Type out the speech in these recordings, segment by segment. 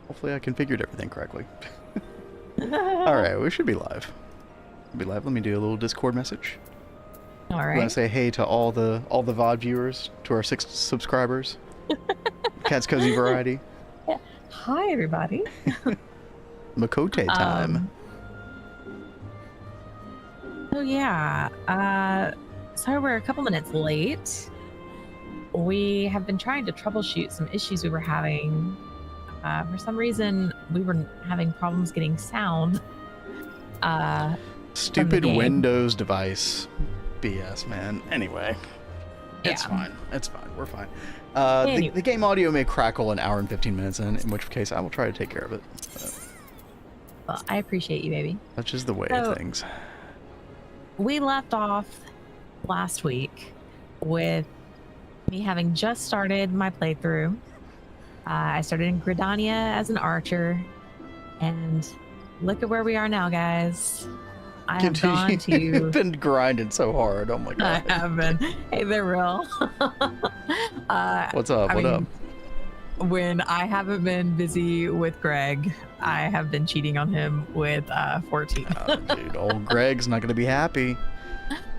Hopefully I configured everything correctly. Alright, we should be live. Let me do a little Discord message. All I right. want to say hey to all the VOD viewers, to our 6 subscribers. Cat's Cozy Variety. Yeah. Hi, everybody. Miqo'te Time. Oh, yeah. Sorry we're a couple minutes late. We have been trying to troubleshoot some issues we were having. For some reason, we were having problems getting sound. Stupid Windows device. BS, man. Anyway. It's Yeah. fine. It's fine. We're fine. Anyway. The game audio may crackle an hour and 15 minutes in which case I will try to take care of it. Well, I appreciate you, baby. That's just the way So, of things. We left off last week with me having just started my playthrough. I started in Gridania as an archer, and look at where we are now, guys. I have gone to... You've been grinding so hard. Oh my god. I have been. Hey, they're real. What's up? What up? When I haven't been busy with Greg, I have been cheating on him with 14. Oh, dude, old Greg's not going to be happy.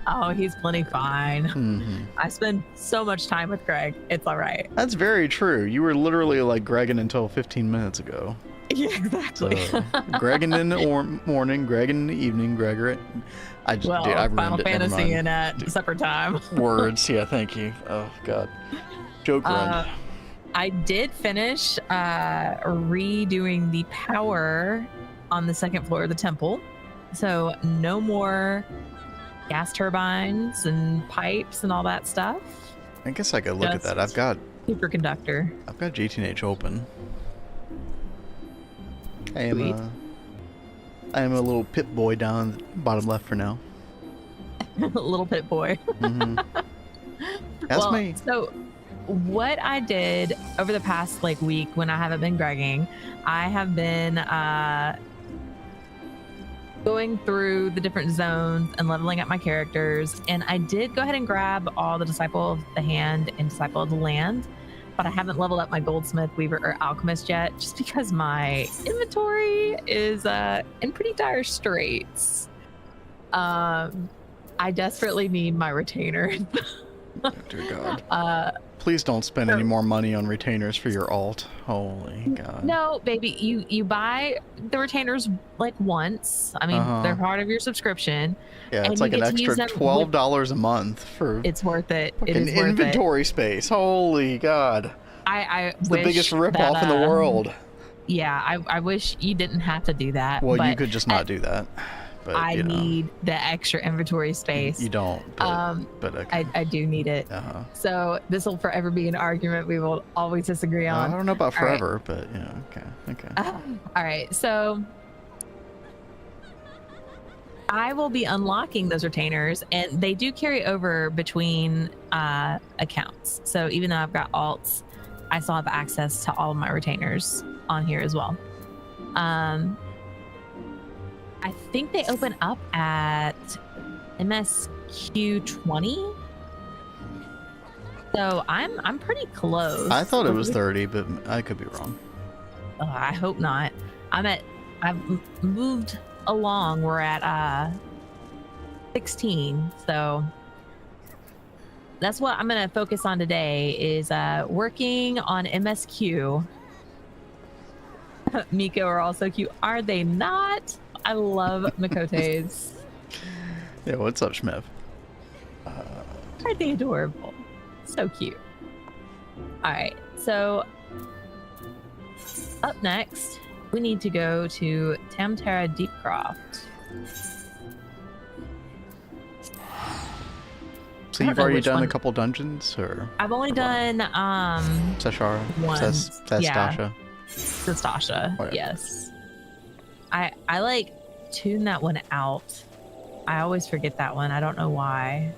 Oh, he's plenty fine. Mm-hmm. I spend so much time with Greg. It's all right. That's very true. You were literally like Gregging until 15 minutes ago. Yeah, exactly. So, Gregging in the morning, Greg in the evening, Gregor. I Final ruined it. Fantasy and at supper time. Words, yeah, thank you. Oh god. Joke run. I did finish redoing the power on the second floor of the temple. So no more gas turbines and pipes and all that stuff. I guess I could look at that. I've got superconductor. I've got GTH open. I am a little pit boy down the bottom left for now. Little pit boy. Mm-hmm. That's me. So what I did over the past week when I haven't been gregging, I have been going through the different zones and leveling up my characters, and I did go ahead and grab all the Disciple of the Hand and Disciple of the Land, but I haven't leveled up my Goldsmith, Weaver, or Alchemist yet, just because my inventory is in pretty dire straits. I desperately need my retainers. Oh, dear God. Please don't spend any more money on retainers for your alt. Holy God. No, baby, you buy the retainers once. I mean, they're part of your subscription. Yeah, it's like an extra $12 a month for. It's worth it. It is worth inventory space. Holy God. It's the biggest ripoff in the world. Yeah, I wish you didn't have to do that. Well, you could just not do that. But, I need the extra inventory space. You don't. But okay. I do need it. So this will forever be an argument we will always disagree on. I don't know about forever, but yeah, okay. All right, so I will be unlocking those retainers, and they do carry over between accounts. So even though I've got alts, I still have access to all of my retainers on here as well. I think they open up at MSQ20. So I'm pretty close. I thought it was 30, but I could be wrong. I hope not. I've moved along. We're at 16. So that's what I'm going to focus on today is working on MSQ. Miko are also cute. Are they not? I love Miqo'te's. Yeah, what's up, Schmev? Aren't they adorable? So cute. All right, so up next, we need to go to Tamtara Deepcroft. So you've already done a couple dungeons, or? I've only done Sashara. One. Stasha. Stasha. Oh, yeah. Yes. I tune that one out. I always forget that one. I don't know why.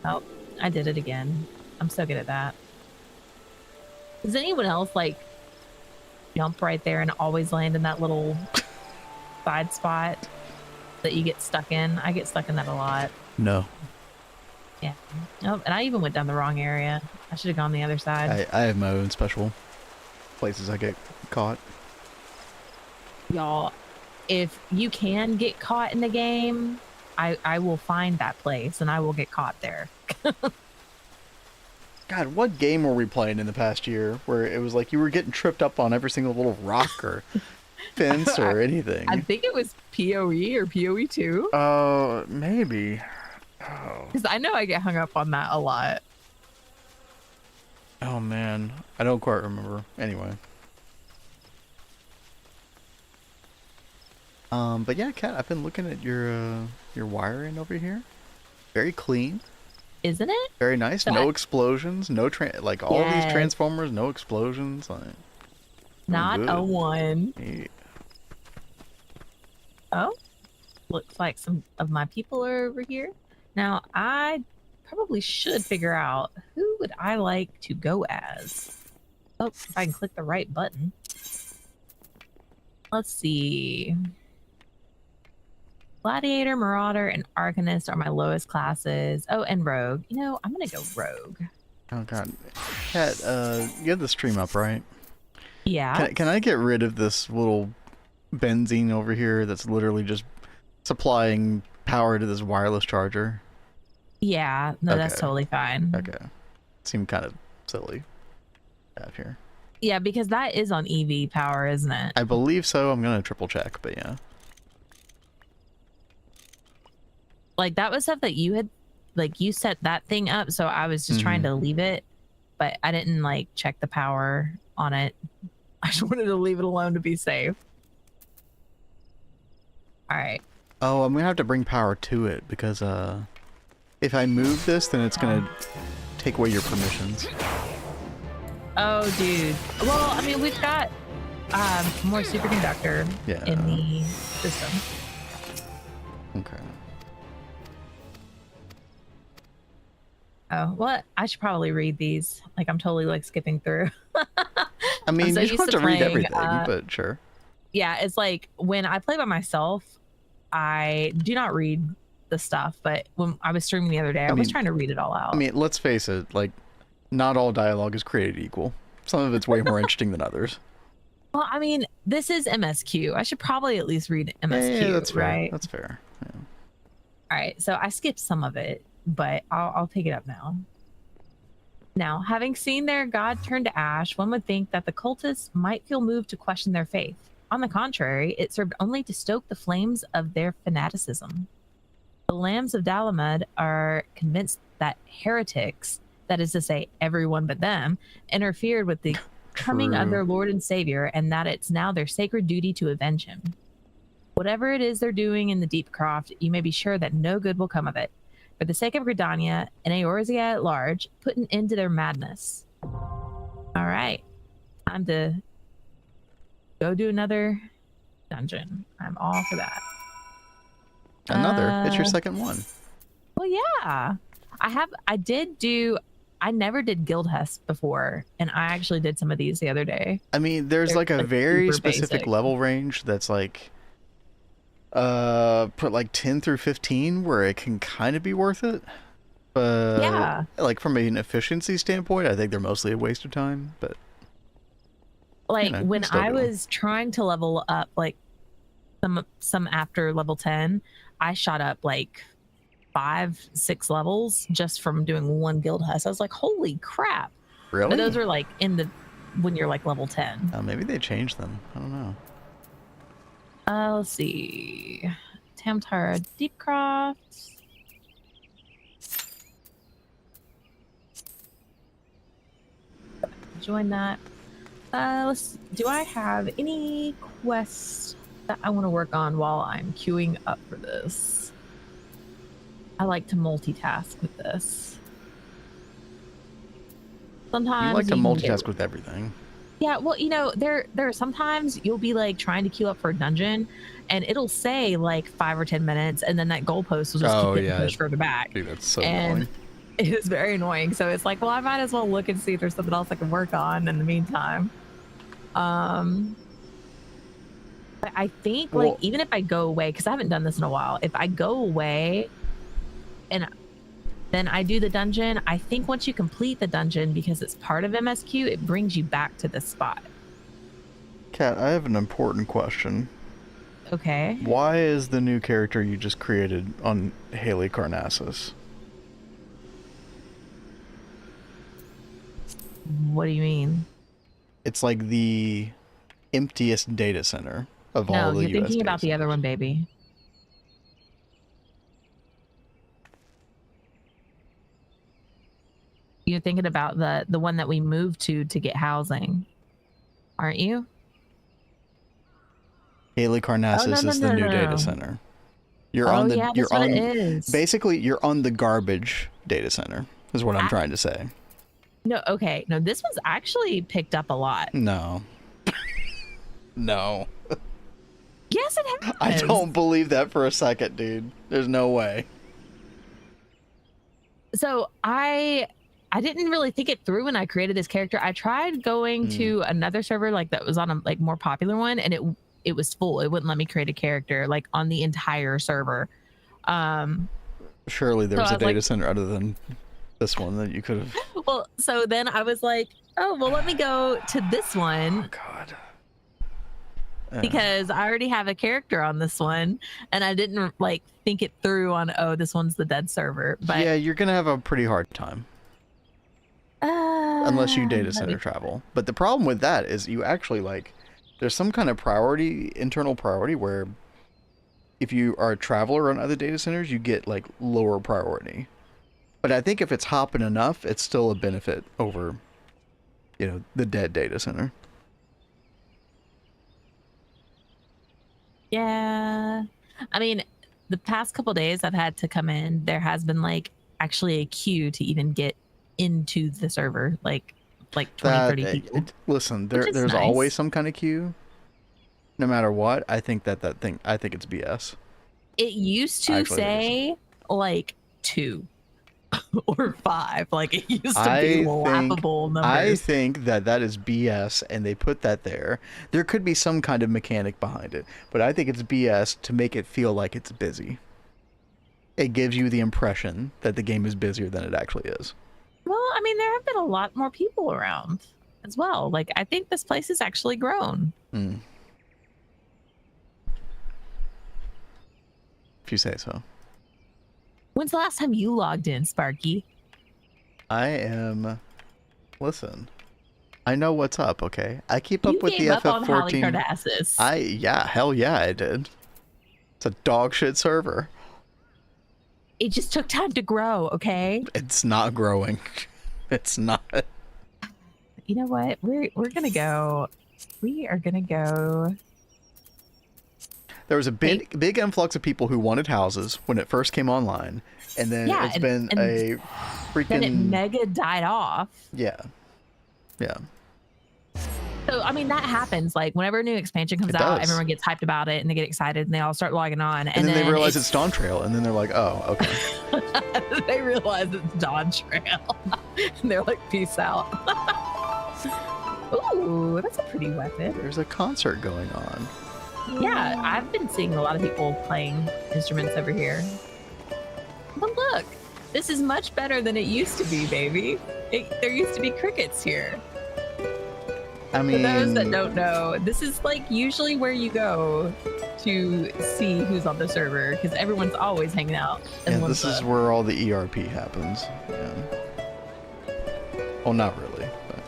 Oh, I did it again. I'm so good at that. Does anyone else jump right there and always land in that little side spot that you get stuck in? I get stuck in that a lot. No. Yeah. Oh, and I even went down the wrong area. I should have gone the other side. I have my own special. places I get caught. Y'all, if you can get caught in the game, I will find that place and I will get caught there. God, what game were we playing in the past year where it was like you were getting tripped up on every single little rock or fence or anything? I think it was PoE or PoE 2. Maybe. Oh. Because I know I get hung up on that a lot. Oh man, I don't quite remember. Anyway. But yeah, Kat, I've been looking at your wiring over here. Very clean. Isn't it? Very nice. So no explosions. No like all these Yes. transformers. No explosions. Like, Not good. a one. Yeah. Oh, looks like some of my people are over here. Now, I probably should figure out who would I like to go as. Oh, if I can click the right button. Let's see. Gladiator, Marauder, and Arcanist are my lowest classes. Oh, and Rogue. You know, I'm gonna go Rogue. Oh god, Kat, you have the stream up, right? Yeah. Can I get rid of this little benzene over here that's literally just supplying power to this wireless charger? Yeah. No, that's Okay. totally fine. Okay. Seemed kind of silly to have here. Yeah, because that is on EV power, isn't it? I believe so. I'm gonna triple check, but yeah. Like that was stuff that you had, like you set that thing up, so I was just trying to leave it, but I didn't like check the power on it. I just wanted to leave it alone to be safe. All right. Oh, I'm gonna have to bring power to it because if I move this, then it's gonna take away your permissions. Oh, dude. Well, I mean, we've got more superconductor in the system. Okay. Oh, well, I should probably read these. Like, I'm totally like skipping through. I mean, so you don't used have to to read playing, everything, but sure. Yeah, it's like when I play by myself, I do not read the stuff. But when I was streaming the other day, I was trying to read it all out. I mean, let's face it, like, not all dialogue is created equal. Some of it's way more interesting than others. Well, I mean, this is MSQ. I should probably at least read MSQ, yeah, that's fair. right? That's fair. Yeah. All right, so I skipped some of it, but I'll take it up now. Now, having seen their god turn to ash, one would think that the cultists might feel moved to question their faith. On the contrary, it served only to stoke the flames of their fanaticism. The Lambs of Dalamud are convinced that heretics, that is to say, everyone but them, interfered with the coming of their Lord and Savior, and that it's now their sacred duty to avenge him. Whatever it is they're doing in the Deep Croft, you may be sure that no good will come of it. For the sake of Gridania and Eorzea at large, put an end to their madness. All right. Time to go do another dungeon. I'm all for that. Another? It's your second one. Well, yeah. I never did Guildhest before, and I actually did some of these the other day. I mean, there's They're, like a like, very super specific basic. level range that's like put like 10 through 15 where it can kind of be worth it. But Yeah. like from an efficiency standpoint, I think they're mostly a waste of time, but Like know, when still I do 'em. was trying to level up like some after level 10, I shot up like 5-6 levels just from doing one guild husk. I was like, holy crap. really? But those are like when you're like level 10. Maybe they changed them. I don't know. Let's see. Tamtara Deepcroft. Join that. Do I have any quests that I want to work on while I'm queuing up for this? I like to multitask with this. Sometimes You like to can multitask get- with everything. Yeah, well, you know, there are sometimes you'll be like trying to queue up for a dungeon, and it'll say like 5 or 10 minutes, and then that goalpost will just keep getting pushed further back. Dude, that's so And annoying. it is very annoying. So it's like, well, I might as well look and see if there's something else I can work on in the meantime. But I think like Well- even if I go away, because I haven't done this in a while, if I go away and then I do the dungeon, I think once you complete the dungeon, because it's part of MSQ, it brings you back to this spot. Kat, I have an important question. Okay. Why is the new character you just created on Haley Carnassus? What do you mean? It's like the emptiest data center of all No, the you're US thinking data about the other centers. one, baby. You're thinking about the one that we moved to get housing, aren't you? Haley Oh no Carnassus no is the no new no data no. center. You're Oh on the yeah, you're that's what it on is. basically you're on the garbage data center is what I'm trying to say. No, okay. No, this one's actually picked up a lot. No. No. Yes, it I has. don't believe that for a second, dude. There's no way. So I didn't really think it through when I created this character. I tried going to another server like that was on a like more popular one, and it was full. It wouldn't let me create a character like on the entire server. Surely there was a data like, center other than this one that you could have. Well, so then I was like, oh well, let me go to this one. Oh God. Because I already have a character on this one, and I didn't like think it through on, oh, this one's the dead server. But yeah, you're gonna have a pretty hard time unless you data center travel. But the problem with that is you actually like there's some kind of priority, internal priority, where if you are a traveler on other data centers, you get like lower priority. But I think if it's hopping enough, it's still a benefit over, you know, the dead data center. Yeah. I mean, the past couple days I've had to come in, there has been like actually a queue to even get into the server, like 20, 30 people. Listen, there's nice. always some kind of queue. No matter what, I think I think it's BS. It used to say like 2 or 5. Like it used to be laughable numbers. I think that is BS, and they put that there. There could be some kind of mechanic behind it, but I think it's BS to make it feel like it's busy. It gives you the impression that the game is busier than it actually is. Well, I mean, there have been a lot more people around as well. Like, I think this place has actually grown. If you say so. When's the last time you logged in, Sparky? Listen, I know what's up, okay? I keep up with the FF14. Hell yeah, I did. It's a dog shit server. It just took time to grow, okay? It's not growing. It's not. You know what? We are gonna go. There was a big influx of people who wanted houses when it first came online, and then it's been a freaking. Then it mega died off. Yeah. So I mean that happens. Like whenever a new expansion comes out, everyone gets hyped about it and they get excited and they all start logging on. And then they realize it's Dawn Trail, and then they're like, "Oh, okay." They realize it's Dawn Trail, and they're like, "Peace out." Ooh, that's a pretty weapon. There's a concert going on. Yeah, I've been seeing a lot of people playing instruments over here. But look, this is much better than it used to be, baby. There used to be crickets here. I mean, for those that don't know, this is like usually where you go to see who's on the server because everyone's always hanging out. And this is where all the ERP happens. Yeah. Well, not really. But...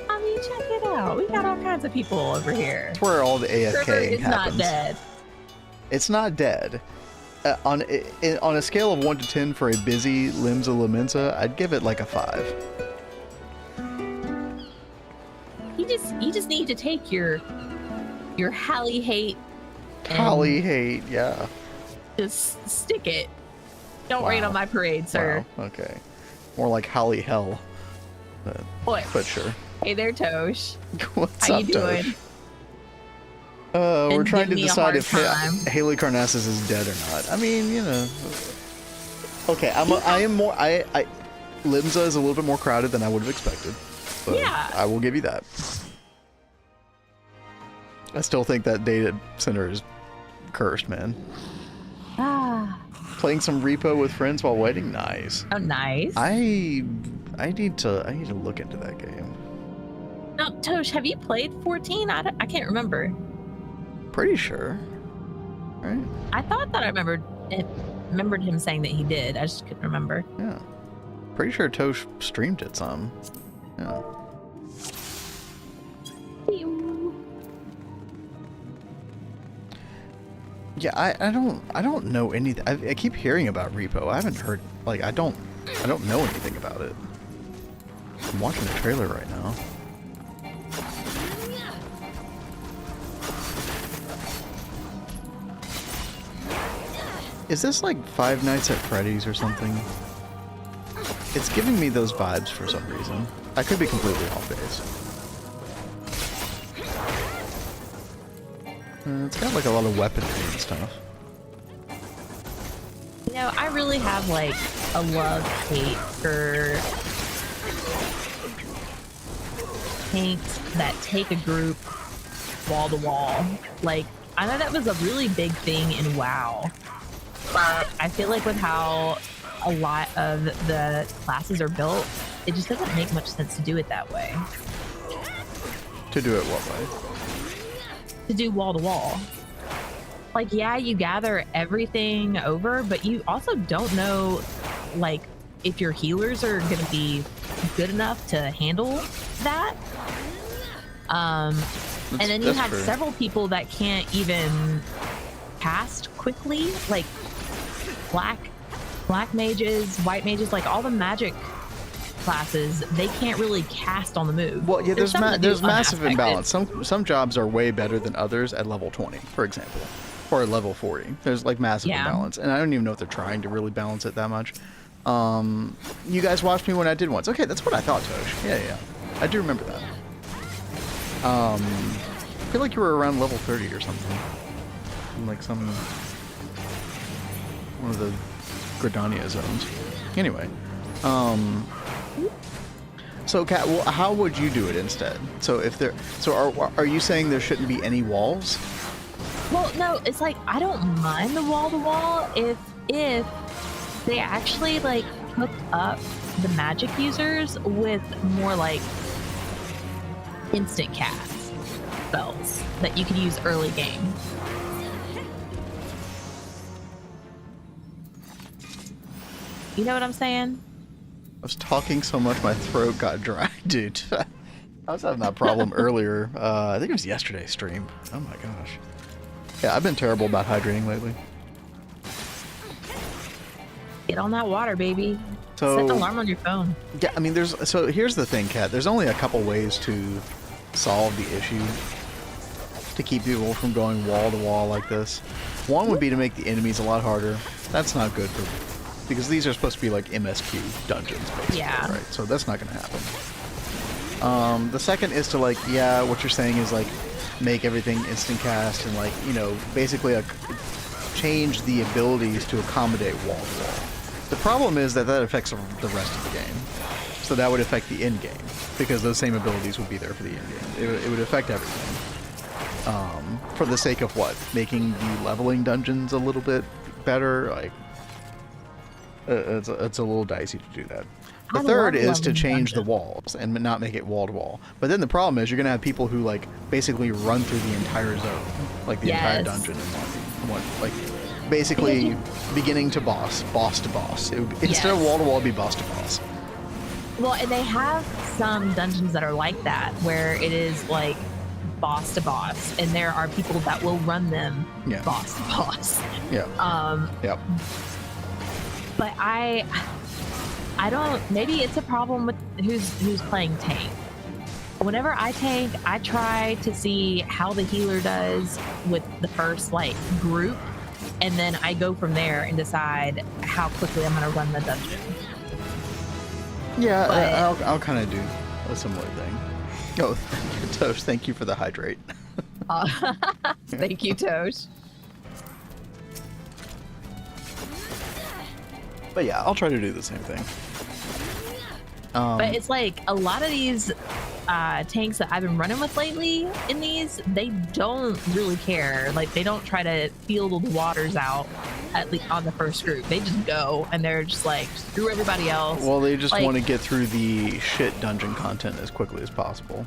I mean, check it out. We got all kinds of people over here. It's where all the AFK happens. It's not dead. It's not dead. On a scale of 1 to 10 for a busy Limsa Lamensa, I'd give it like a 5. You just need to take your Hallie hate. Hallie hate, yeah. Just stick it. Don't rain on my parade, sir. Wow. Okay. More like Hallie hell. But sure. Hey there, Tosh. What's How up, you doing? Tosh? We're trying to decide if Haley Carnassus is dead or not. I mean, you know. Okay, Limsa is a little bit more crowded than I would have expected. But yeah. I will give you that. I still think that data center is cursed, man. Playing some repo with friends while waiting, nice. Oh, nice. I need to look into that game. Now, Tosh, have you played 14? I can't remember. Pretty sure. Right? I thought that I remembered him saying that he did. I just couldn't remember. Yeah. Pretty sure Tosh streamed it some. Yeah. Yeah, I don't know anything. I keep hearing about Repo. I haven't heard, like, I don't know anything about it. I'm watching the trailer right now. Is this like Five Nights at Freddy's or something? It's giving me those vibes for some reason. I could be completely off base. It's got like a lot of weaponry and stuff. You know, I really have like a love-hate for tanks that take a group wall to wall. Like, I know that was a really big thing in WoW, but I feel like with how a lot of the classes are built, it just doesn't make much sense to do it that way. To do it what way? To do wall to wall. Like, yeah, you gather everything over, but you also don't know, like, if your healers are going to be good enough to handle that. And then you have true. several people that can't even cast quickly, like black mages, white mages, like all the magic classes, they can't really cast on the move. Well, yeah, there's massive unaspected. imbalance. Some jobs are way better than others at level 20, for example, or at level 40. There's like massive imbalance, and I don't even know if they're trying to really balance it that much. You guys watched me when I did once. Okay, that's what I thought, Tosh. Yeah, I do remember that. I feel like you were around level 30 or something, in like one of the Gridania zones. Anyway, so Kat, well, how would you do it instead? So if are you saying there shouldn't be any walls? Well, no, it's like I don't mind the wall to wall if they actually like hooked up the magic users with more like instant cast spells that you could use early game. You know what I'm saying? I was talking so much my throat got dry, dude. I was having that problem earlier. I think it was yesterday's stream. Oh my gosh. Yeah, I've been terrible about hydrating lately. Get on that water, baby. So, set an alarm on your phone. Yeah, I mean, here's the thing, Kat. There's only a couple ways to solve the issue to keep people from going wall to wall like this. One would be to make the enemies a lot harder. That's not good because these are supposed to be like MSQ dungeons, basically, yeah. right? So that's not going to happen. The second is to like, yeah, what you're saying is like make everything instant cast and like, you know, basically change the abilities to accommodate wall to wall. The problem is that affects the rest of the game. So that would affect the end game because those same abilities would be there for the end game. It would affect everything. For the sake of what? Making the leveling dungeons a little bit better? Like, it's a little dicey to do that. The third is to change the walls and not make it wall to wall. But then the problem is you're gonna have people who like basically run through the entire zone, like the entire dungeon in one, like basically beginning to boss to boss. It would, instead of wall to wall, it'd be boss to boss. Well, and they have some dungeons that are like that, where it is like boss to boss, and there are people that will run them boss to boss. Yeah. Yep. But I don't. Maybe it's a problem with who's playing tank. Whenever I tank, I try to see how the healer does with the first like group, and then I go from there and decide how quickly I'm going to run the dungeon. Yeah, I'll kind of do a similar thing. Oh, Tosh, thank you for the hydrate. Thank you, Tosh. But yeah, I'll try to do the same thing. But it's like a lot of these tanks that I've been running with lately in these, they don't really care. Like, they don't try to feel the waters out at least on the first group. They just go and they're just like, screw everybody else. Well, they just like, want to get through the shit dungeon content as quickly as possible.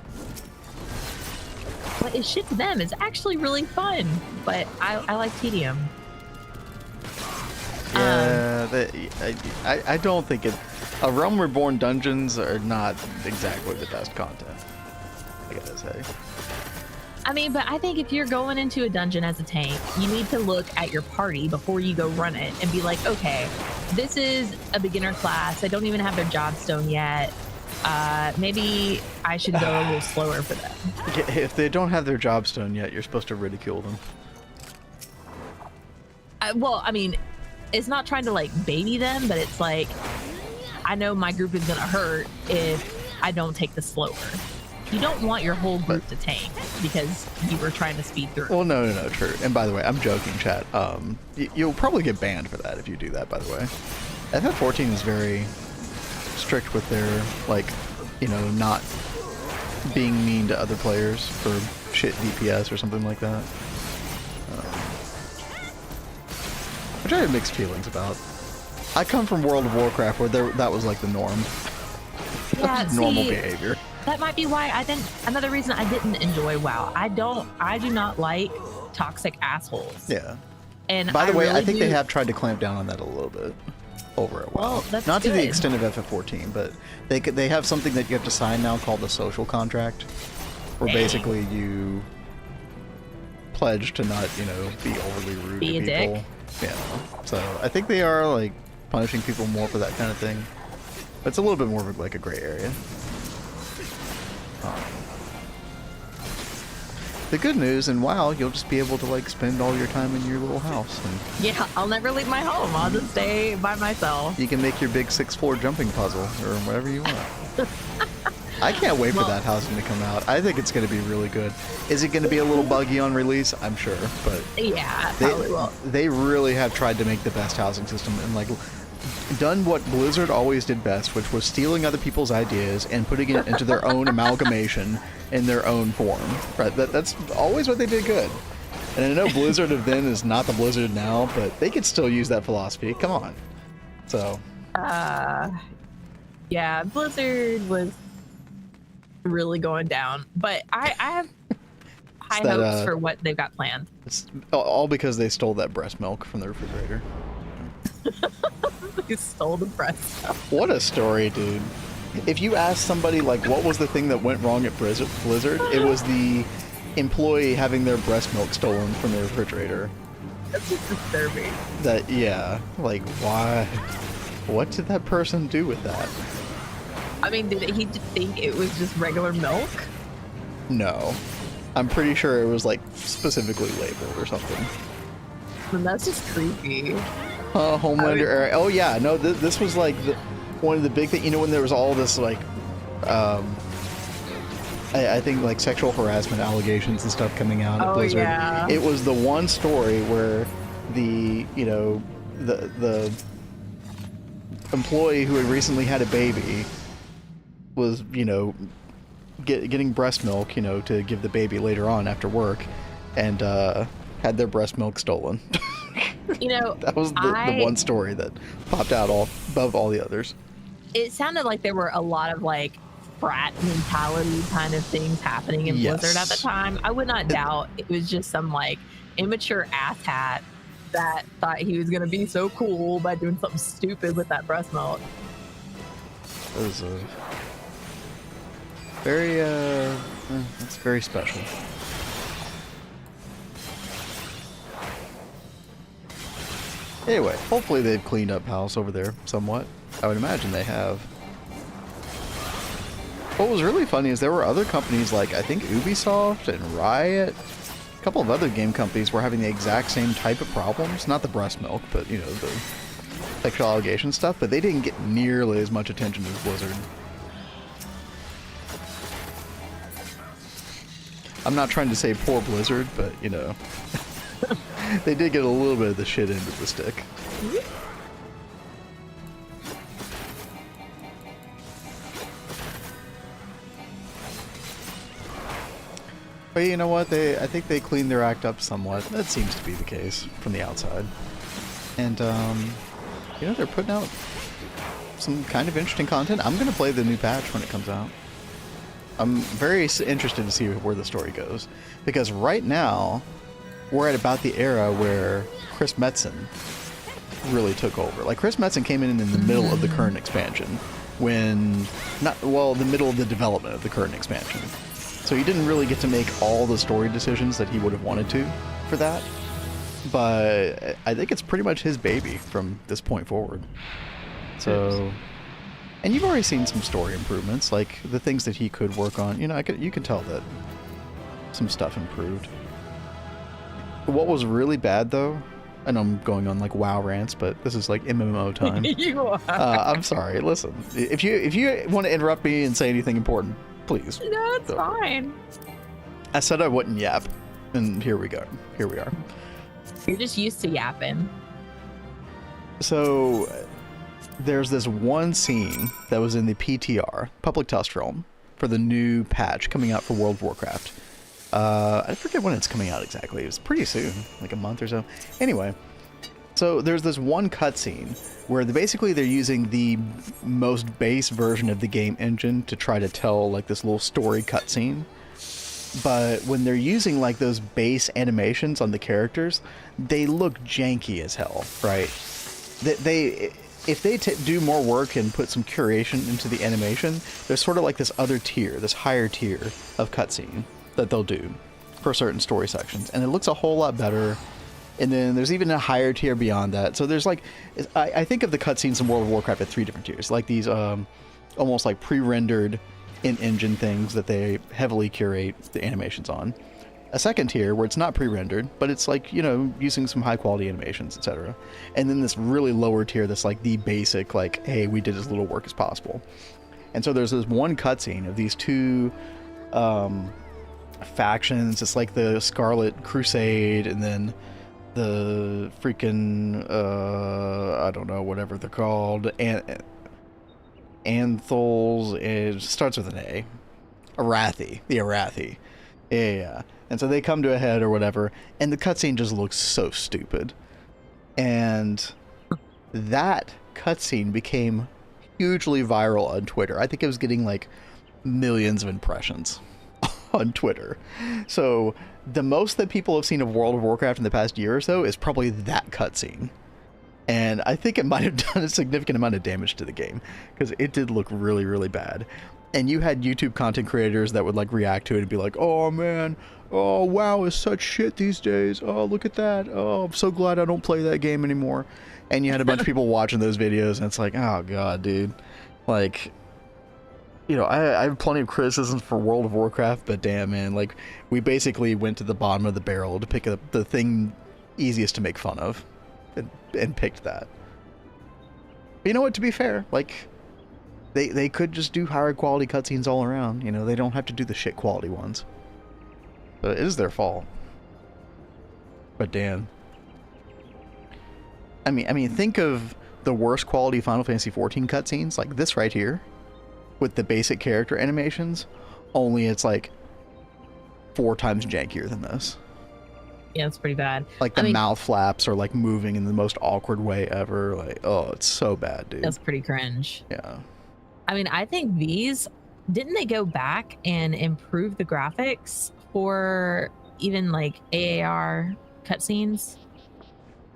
But it's shit to them. It's actually really fun. But I like tedium. Yeah, I don't think it. Realm Reborn dungeons are not exactly the best content, I gotta say. I mean, but I think if you're going into a dungeon as a tank, you need to look at your party before you go run it and be like, okay, this is a beginner class. I don't even have their job stone yet. Maybe I should go a little slower for them. If they don't have their job stone yet, you're supposed to ridicule them. Well, I mean, it's not trying to like baby them, but it's like, I know my group is gonna hurt if I don't take the slower. You don't want your whole group to tank because you were trying to speed through. Well, no, true. And by the way, I'm joking, chat. You'll probably get banned for that if you do that, by the way. FF14 is very strict with their, like, you know, not being mean to other players for shit DPS or something like that. Which I have mixed feelings about. I come from World of Warcraft where that was like the norm. Yeah, normal behavior. That might be why another reason I didn't enjoy WoW. I do not like toxic assholes. Yeah. And by the way, I think they have tried to clamp down on that a little bit over at WoW. Well, that's not to good. the extent of FF14, but they have something that you have to sign now called the social contract, where basically you pledge to not, you know, be overly rude to people. Dick. Yeah. So I think they are like punishing people more for that kind of thing. But it's a little bit more of like a gray area. The good news in WoW, you'll just be able to like spend all your time in your little house. And yeah, I'll never leave my home. I'll just stay by myself. you can make your big 6th floor jumping puzzle or whatever you want. I can't wait for that housing to come out. I think it's going to be really good. Is it going to be a little buggy on release? I'm sure, but yeah, probably will. They really have tried to make the best housing system and like done what Blizzard always did best, which was stealing other people's ideas and putting it into their own amalgamation in their own form. Right? That's always what they did good. And I know Blizzard of then is not the Blizzard now, but they could still use that philosophy. Come on. So. Yeah, Blizzard was really going down, but I have high hopes for what they've got planned. It's all because they stole that breast milk from the refrigerator. They stole the breast milk. What a story, dude. If you ask somebody, like, what was the thing that went wrong at Blizzard, it was the employee having their breast milk stolen from the refrigerator. That's just disturbing. Yeah, like, why? What did that person do with that? I mean, did he just think it was just regular milk? No. I'm pretty sure it was, like, specifically labeled or something. And that's just creepy. Homelander era. Oh, yeah. No, this was, like, one of the big things. You know, when there was all this, like, I think, like, sexual harassment allegations and stuff coming out at Blizzard. Yeah. It was the one story where the, you know, the employee who had recently had a baby was, you know, getting breast milk, you know, to give the baby later on after work, and had their breast milk stolen. You know, that was the one story that popped out above all the others. It sounded like there were a lot of like frat mentality kind of things happening in Blizzard at the time. I would not doubt it was just some like immature asshat that thought he was gonna be so cool by doing something stupid with that breast milk. That was very that's very special. Anyway, hopefully they've cleaned up house over there somewhat. I would imagine they have. What was really funny is there were other companies like, I think Ubisoft and Riot, a couple of other game companies were having the exact same type of problems. Not the breast milk, but, you know, the sexual allegation stuff, but they didn't get nearly as much attention as Blizzard. I'm not trying to say poor Blizzard, but, you know, they did get a little bit of the shit end of the stick. But you know what? I think they cleaned their act up somewhat. That seems to be the case from the outside. And you know, they're putting out some kind of interesting content. I'm gonna play the new patch when it comes out. I'm very interested to see where the story goes, because right now we're at about the era where Chris Metzen really took over. Like, Chris Metzen came in the middle of the current expansion, when the middle of the development of the current expansion. So he didn't really get to make all the story decisions that he would have wanted to for that. But I think it's pretty much his baby from this point forward. So, and you've already seen some story improvements, like the things that he could work on. You know, you can tell that some stuff improved. What was really bad, though, I know I'm going on like WoW rants, but this is like MMO time. You are. I'm sorry. Listen, if you want to interrupt me and say anything important, please. No, it's fine. I said I wouldn't yap, and here we go. Here we are. You're just used to yapping. So there's this one scene that was in the PTR, Public Test Realm, for the new patch coming out for World of Warcraft. I forget when it's coming out exactly. It was pretty soon, like a month or so. Anyway, so there's this one cutscene where basically they're using the most base version of the game engine to try to tell like this little story cutscene. But when they're using like those base animations on the characters, they look janky as hell, right? If they do more work and put some curation into the animation, there's sort of like this other tier, this higher tier of cutscene that they'll do for certain story sections, and it looks a whole lot better. And then there's even a higher tier beyond that. So there's like, I think of the cutscenes in World of Warcraft at 3 different tiers, like these almost like pre-rendered in-engine things that they heavily curate the animations on. A second tier where it's not pre-rendered, but it's like, you know, using some high-quality animations, etc. And then this really lower tier that's like the basic, like, hey, we did as little work as possible. And so there's this one cutscene of these two factions. It's like the Scarlet Crusade and then the freaking I don't know, whatever they're called, Anthals. It starts with an A. Arathi. The Arathi. Yeah. And so they come to a head or whatever, and the cutscene just looks so stupid. And that cutscene became hugely viral on Twitter. I think it was getting like millions of impressions on Twitter. So the most that people have seen of World of Warcraft in the past year or so is probably that cutscene. And I think it might have done a significant amount of damage to the game, because it did look really, really bad. And you had YouTube content creators that would like react to it and be like, oh man, oh WoW is such shit these days. Oh, look at that. Oh, I'm so glad I don't play that game anymore. And you had a bunch of people watching those videos, and it's like, oh god, dude. Like, you know, I have plenty of criticisms for World of Warcraft, but damn, man, like, we basically went to the bottom of the barrel to pick up the thing easiest to make fun of, and picked that. But you know what, to be fair, like, they could just do higher quality cutscenes all around. You know, they don't have to do the shit quality ones. But it is their fault. But damn. I mean, think of the worst quality Final Fantasy XIV cutscenes, like this right here, with the basic character animations, only it's like 4 times jankier than this. Yeah, it's pretty bad. Like the mouth flaps are like moving in the most awkward way ever. Like, oh, it's so bad, dude. That's pretty cringe. Yeah. I mean, I think didn't they go back and improve the graphics for even like AAR cutscenes?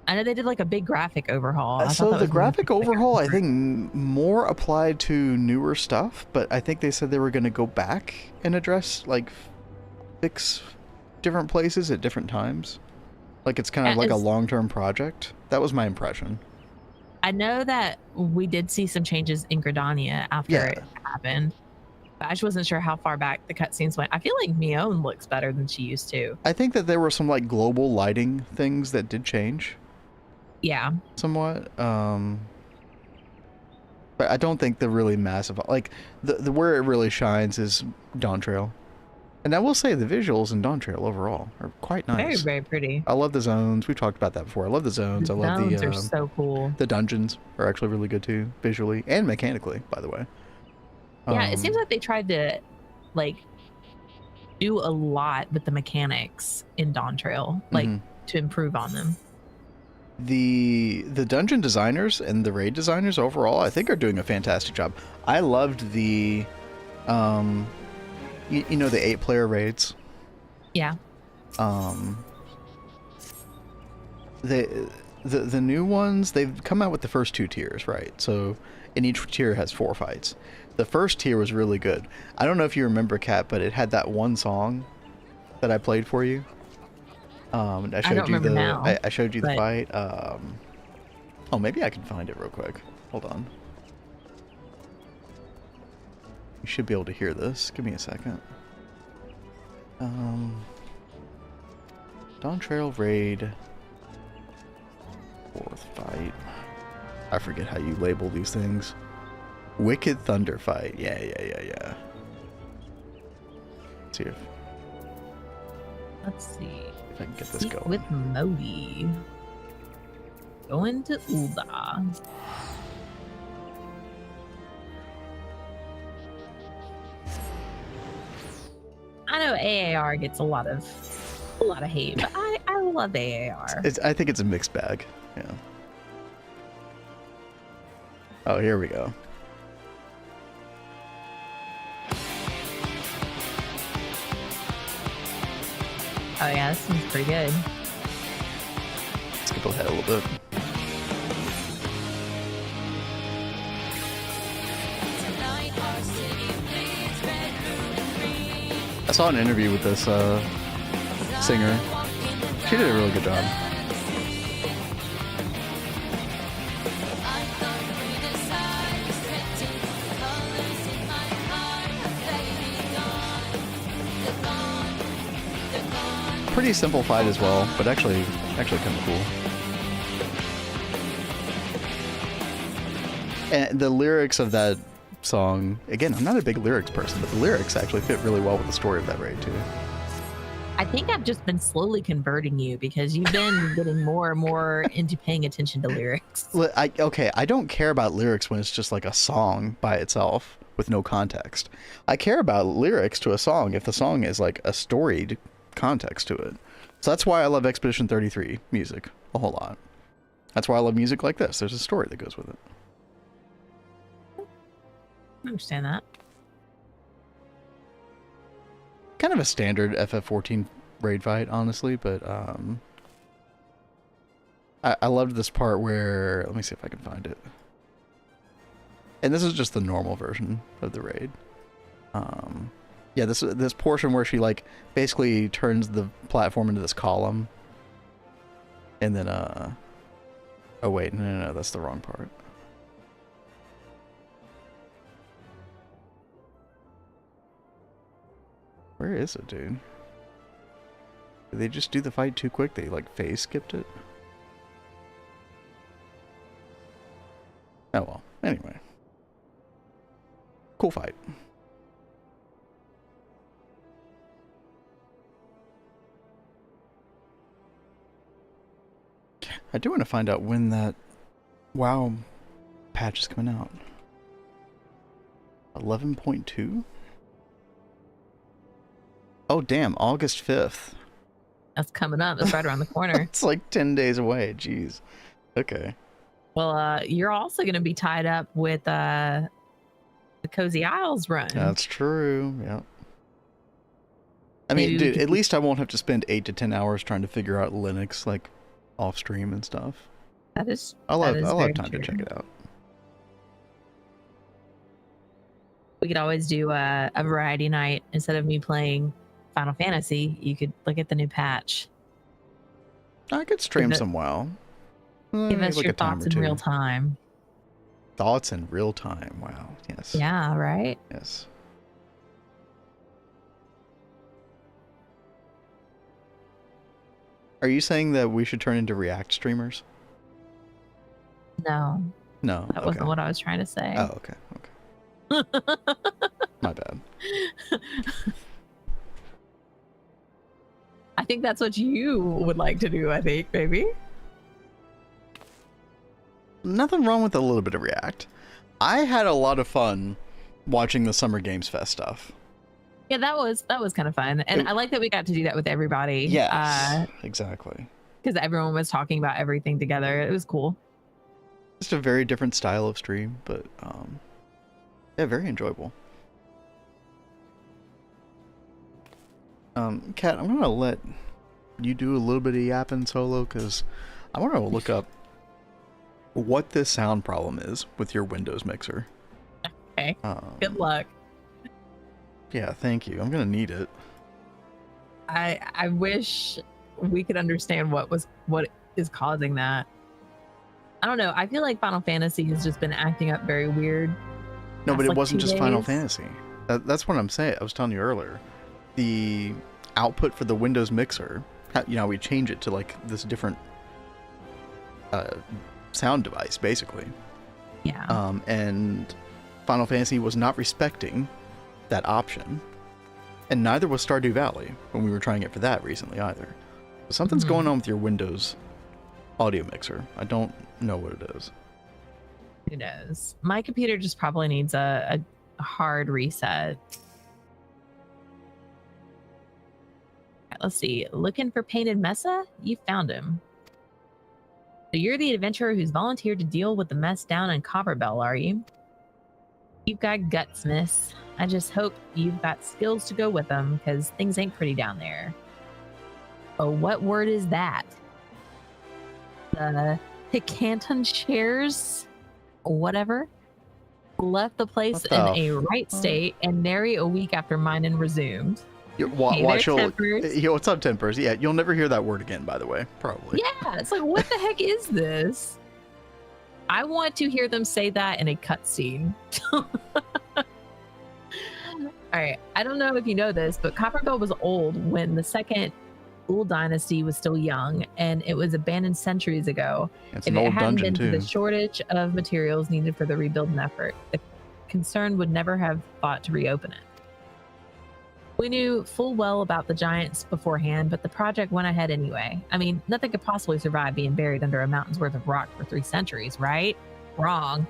I know they did like a big graphic overhaul. So the graphic overhaul, I think, more applied to newer stuff, but I think they said they were going to go back and address, like, fix different places at different times. Like, it's kind of like a long-term project. That was my impression. I know that we did see some changes in Gridania after it happened, but I just wasn't sure how far back the cutscenes went. I feel like Miqo'te looks better than she used to. I think that there were some, like, global lighting things that did change. Yeah. Somewhat. But I don't think the really massive, like, the where it really shines is Dawn Trail. And I will say the visuals in Dawn Trail overall are quite nice. Very, very pretty. I love the zones. We've talked about that before. I love the zones. I love the... zones are so cool. The dungeons are actually really good too, visually and mechanically, by the way. Yeah, it seems like they tried to, like, do a lot with the mechanics in Dawn Trail, like, to improve on them. the dungeon designers and the raid designers overall, I think, are doing a fantastic job. I loved the you know, the 8-player raids. Yeah. The new ones, they've come out with the first 2 tiers, right? So, and each tier has 4 fights. The first tier was really good. I don't know if you remember, Kat, but it had that one song that I played for you. I showed you I showed you the fight. Oh, maybe I can find it real quick. Hold on. You should be able to hear this. Give me a second. Dawn Trail Raid. 4th fight. I forget how you label these things. Wicked Thunder Fight. Yeah. Let's see if I can get this going. With Modi. Going to Ulda. I know AAR gets a lot of hate, but I love AAR. I think it's a mixed bag. Yeah. Oh, here we go. Oh yeah, this one's pretty good. Skip ahead a little bit. I saw an interview with this singer. She did a really good job. Pretty simple fight as well, but actually kind of cool. And the lyrics of that song, again, I'm not a big lyrics person, but the lyrics actually fit really well with the story of that raid too. I think I've just been slowly converting you because you've been getting more and more into paying attention to lyrics. I don't care about lyrics when it's just like a song by itself with no context. I care about lyrics to a song if the song is like a storied context to it. So that's why I love Expedition 33 music a whole lot. That's why I love music like this. There's a story that goes with it. I understand that. Kind of a standard FF14 raid fight, honestly, but I loved this part where, let me see if I can find it. And this is just the normal version of the raid. Yeah, this portion where she like basically turns the platform into this column, and then oh wait, no, that's the wrong part. Where is it, dude? Did they just do the fight too quick? They like phase skipped it? Oh well, anyway. Cool fight. I do want to find out when that WoW patch is coming out. 11.2? Oh damn, August 5th. That's coming up. That's right around the corner. It's like 10 days away. Jeez. Okay. Well, you're also going to be tied up with the Cozy Isles run. That's true. Yeah. I mean, dude, at least I won't have to spend 8 to 10 hours trying to figure out Linux like off stream and stuff. I'll have time to check it out. We could always do a variety night. Instead of me playing Final Fantasy, you could look at the new patch. I could stream some WoW. Give us your thoughts in real time. Thoughts in real time. Wow. Yes. Yeah, right? Yes. Are you saying that we should turn into React streamers? No. No. That wasn't what I was trying to say. Oh, okay. My bad. I think that's what you would like to do, I think, maybe. Nothing wrong with a little bit of React. I had a lot of fun watching the Summer Games Fest stuff. Yeah, that was kind of fun. And I like that we got to do that with everybody. Yeah, exactly. because everyone was talking about everything together. It was cool. Just a very different style of stream, but yeah, very enjoyable. Kat, I'm gonna let you do a little bit of yapping solo because I want to look up what this sound problem is with your Windows mixer. Okay. Good luck. Yeah, thank you. I'm gonna need it. I wish we could understand what is causing that. I don't know. I feel like Final Fantasy has just been acting up very weird. No, but it like wasn't 2 just Final days. Fantasy. That's what I'm saying. I was telling you earlier. The output for the Windows mixer, you know, we change it to like this different sound device, basically. Yeah. And Final Fantasy was not respecting that option, and neither was Stardew Valley when we were trying it for that recently either. So something's going on with your Windows audio mixer. I don't know what it is. Who knows? My computer just probably needs a hard reset. Right, let's see. Looking for Painted Mesa? You found him. So you're the adventurer who's volunteered to deal with the mess down in Copperbell, are you? You've got guts, miss. I just hope you've got skills to go with them, because things ain't pretty down there. Oh, what word is that? The Canton shares, whatever, left the place in a right state and nary a week after mining resumed. Watch what's up, Tempers? Yeah, you'll never hear that word again, by the way, probably. Yeah, it's like, what the heck is this? I want to hear them say that in a cutscene. All right, I don't know if you know this, but Copperbell was old when the second Ul dynasty was still young, and it was abandoned centuries ago. It's an old dungeon too. If it hadn't been for the shortage of materials needed for the rebuilding effort, the concern would never have thought to reopen it. We knew full well about the giants beforehand, but the project went ahead anyway. I mean, nothing could possibly survive being buried under a mountain's worth of rock for 3 centuries, right? Wrong.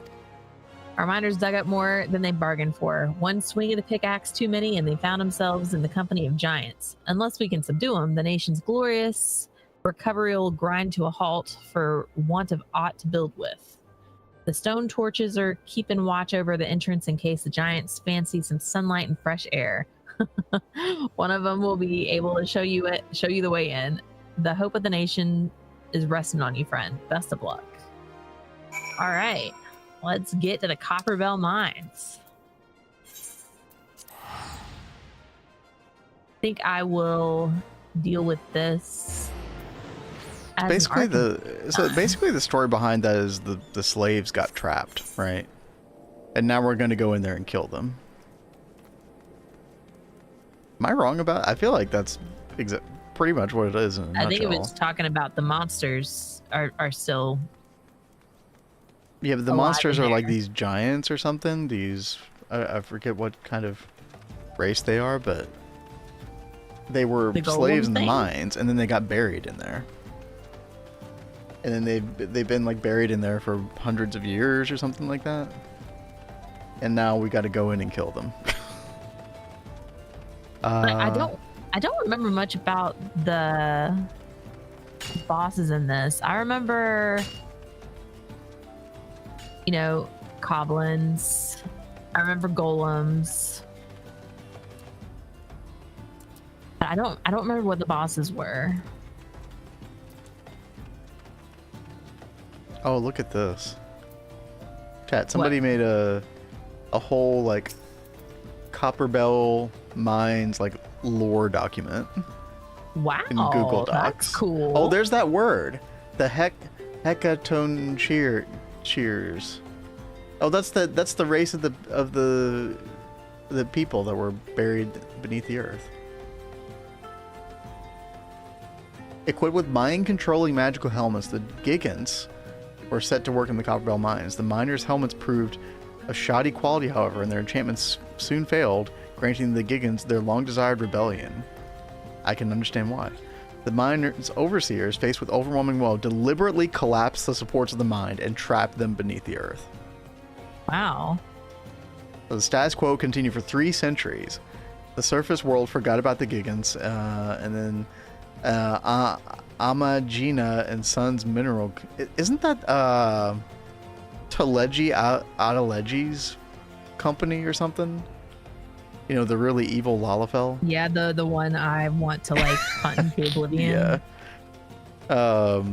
Our miners dug up more than they bargained for. One swing of the pickaxe too many, and they found themselves in the company of giants. Unless we can subdue them, the nation's glorious recovery will grind to a halt for want of aught to build with. The stone torches are keeping watch over the entrance in case the giants fancy some sunlight and fresh air. One of them will be able to show you the way in. The hope of the nation is resting on you, friend. Best of luck. All right, let's get to the Copperbell mines. I think I will deal with this. Basically, basically the story behind that is the slaves got trapped, right? And now we're going to go in there and kill them. Am I wrong about it? I feel like that's pretty much what it is in a nutshell. I think it was talking about the monsters are still. Yeah, but the monsters are like these giants or something. These I forget what kind of race they are, but they were slaves in the mines, and then they got buried in there. And then they've been like buried in there for hundreds of years or something like that. And now we got to go in and kill them. I don't remember much about the bosses in this. I remember, you know, goblins. I remember golems. I don't remember what the bosses were. Oh, look at this. Chat, somebody made a whole like Copperbell mines like lore document. Wow. In Google Docs. That's cool. Oh, there's that word. The Hecaton shears. Oh, that's the race of the people that were buried beneath the earth. Equipped with mind-controlling magical helmets, the Gigants were set to work in the Copperbell mines. The miners' helmets proved of shoddy quality, however, and their enchantments soon failed, granting the Gigants their long-desired rebellion. I can understand why. The miners' overseers, faced with overwhelming woe, deliberately collapsed the supports of the mine and trapped them beneath the earth. Wow. So the status quo continued for 3 centuries. The surface world forgot about the Gigants, and then Amagina and Sons Mineral. Isn't that Taleji Adeleji's company or something? You know, the really evil Lalafell. Yeah, the one I want to like hunt into oblivion. Yeah.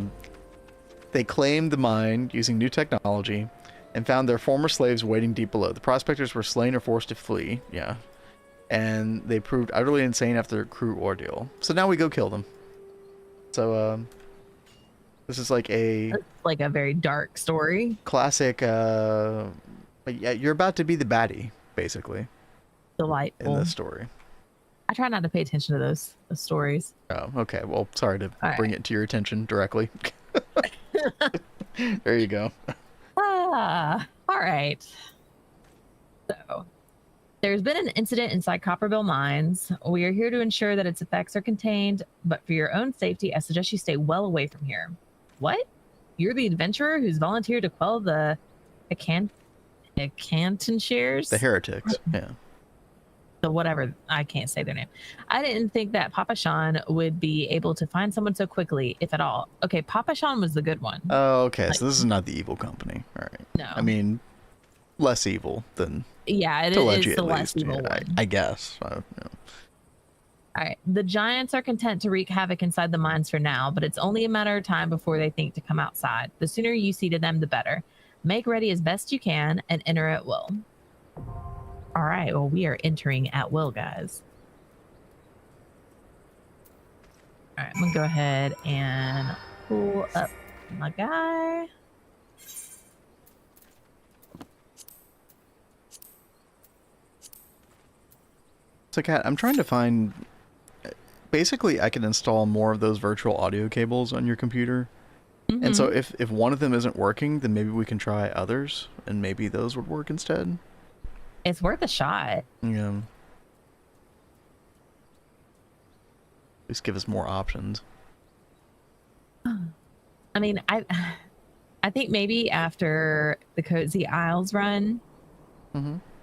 They claimed the mine using new technology and found their former slaves waiting deep below. The prospectors were slain or forced to flee. Yeah. And they proved utterly insane after a cruel ordeal. So now we go kill them. So, this is like a... It's like a very dark story. Classic, yeah, you're about to be the baddie, basically. Delightful. In this story. I try not to pay attention to those stories. Oh, okay. Well, sorry to bring it to your attention directly. There you go. All right. So, there's been an incident inside Copperville Mines. We are here to ensure that its effects are contained, but for your own safety, I suggest you stay well away from here. What? You're the adventurer who's volunteered to quell the Acanton The heretics, yeah. So whatever, I can't say their name. I didn't think that Papa Sean would be able to find someone so quickly, if at all. Okay, Papa Sean was the good one. Oh, okay. So this is not the evil company. All right. No. I mean, less evil than... Yeah, it is the less least. evil one. I guess. I don't know. All right. The giants are content to wreak havoc inside the mines for now, but it's only a matter of time before they think to come outside. The sooner you see to them, the better. Make ready as best you can and enter at will. All right. Well, we are entering at will, guys. All right. I'm going to go ahead and pull up my guy. So, Kat, I'm trying to find... Basically, I can install more of those virtual audio cables on your computer. Mm-hmm. And so if one of them isn't working, then maybe we can try others, and maybe those would work instead. It's worth a shot. Yeah. At least give us more options. I mean, I think maybe after the Cozy Isles run,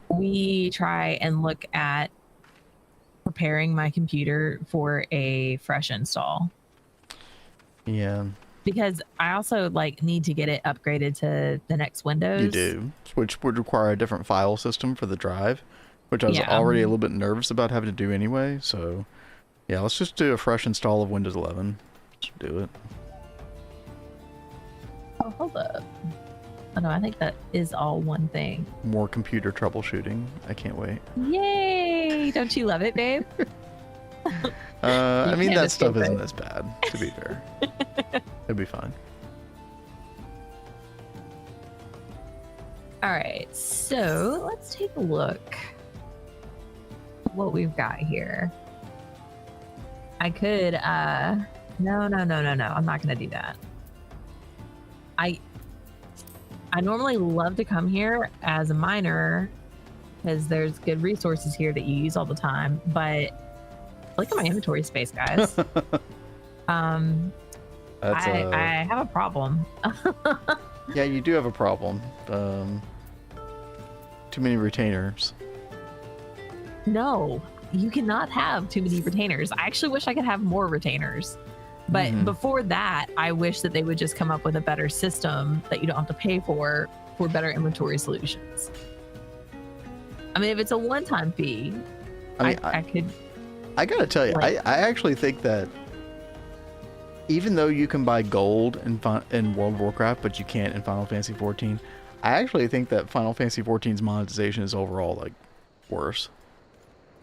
we try and look at preparing my computer for a fresh install. Yeah. Because I also like need to get it upgraded to the next Windows. You do, which would require a different file system for the drive, which I was already a little bit nervous about having to do anyway. So, yeah, let's just do a fresh install of Windows 11. Just do it. Oh, hold up. Oh no, I think that is all one thing. More computer troubleshooting. I can't wait. Yay! Don't you love it, babe? I mean, that stuff isn't as bad, to be fair. It'll be fine. All right, so let's take a look at what we've got here. I could, no, I'm not gonna do that. I normally love to come here as a miner because there's good resources here that you use all the time, but look at my inventory space, guys. I have a problem. Yeah, you do have a problem. Too many retainers. No, you cannot have too many retainers. I actually wish I could have more retainers. But before that, I wish that they would just come up with a better system that you don't have to pay for better inventory solutions. I mean, if it's a one-time fee, I could... I gotta tell you, I actually think that even though you can buy gold in World of Warcraft, but you can't in Final Fantasy XIV, I actually think that Final Fantasy XIV's monetization is overall, like, worse.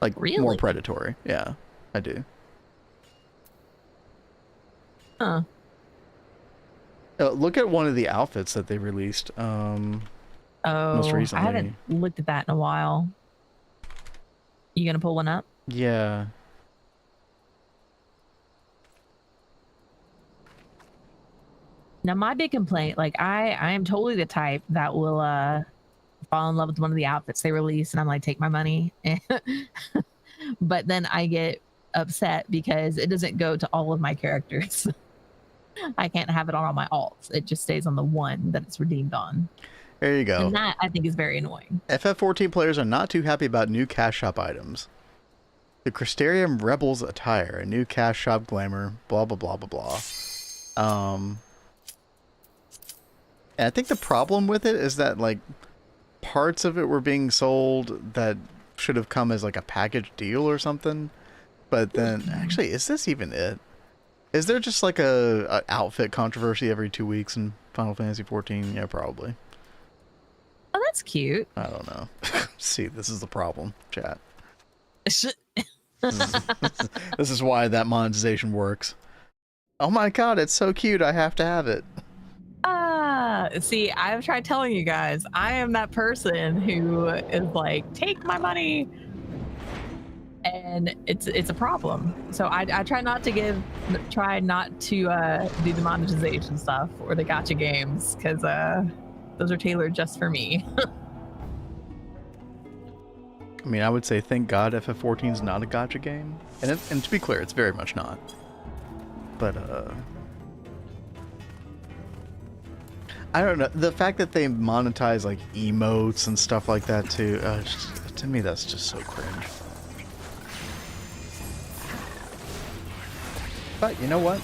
Like, more predatory. Yeah, I do. Huh. Look at one of the outfits that they released most recently. I haven't looked at that in a while. You gonna pull one up? Yeah. Now, my big complaint, like, I am totally the type that will fall in love with one of the outfits they release, and I'm like, take my money. But then I get upset because it doesn't go to all of my characters. I can't have it on all my alts. It just stays on the one that it's redeemed on. There you go. And that, I think, is very annoying. FF14 players are not too happy about new cash shop items. The Crystarium Rebels attire, a new cash shop glamour, blah, blah, blah, blah, blah. And I think the problem with it is that like parts of it were being sold that should have come as like a package deal or something. But then, actually, is this even it? Is there just like a outfit controversy every 2 weeks in Final Fantasy XIV? Yeah, probably. Oh, that's cute. I don't know. See, this is the problem, chat. This is why that monetization works. Oh my god, it's so cute. I have to have it. See, I've tried telling you guys, I am that person who is like, take my money. And it's a problem. So I try not to do the monetization stuff or the gacha games, because those are tailored just for me. I mean, I would say thank God FF14 is not a gacha game. And to be clear, it's very much not. But, I don't know. The fact that they monetize, like, emotes and stuff like that, too, to me, that's just so cringe. But, you know what?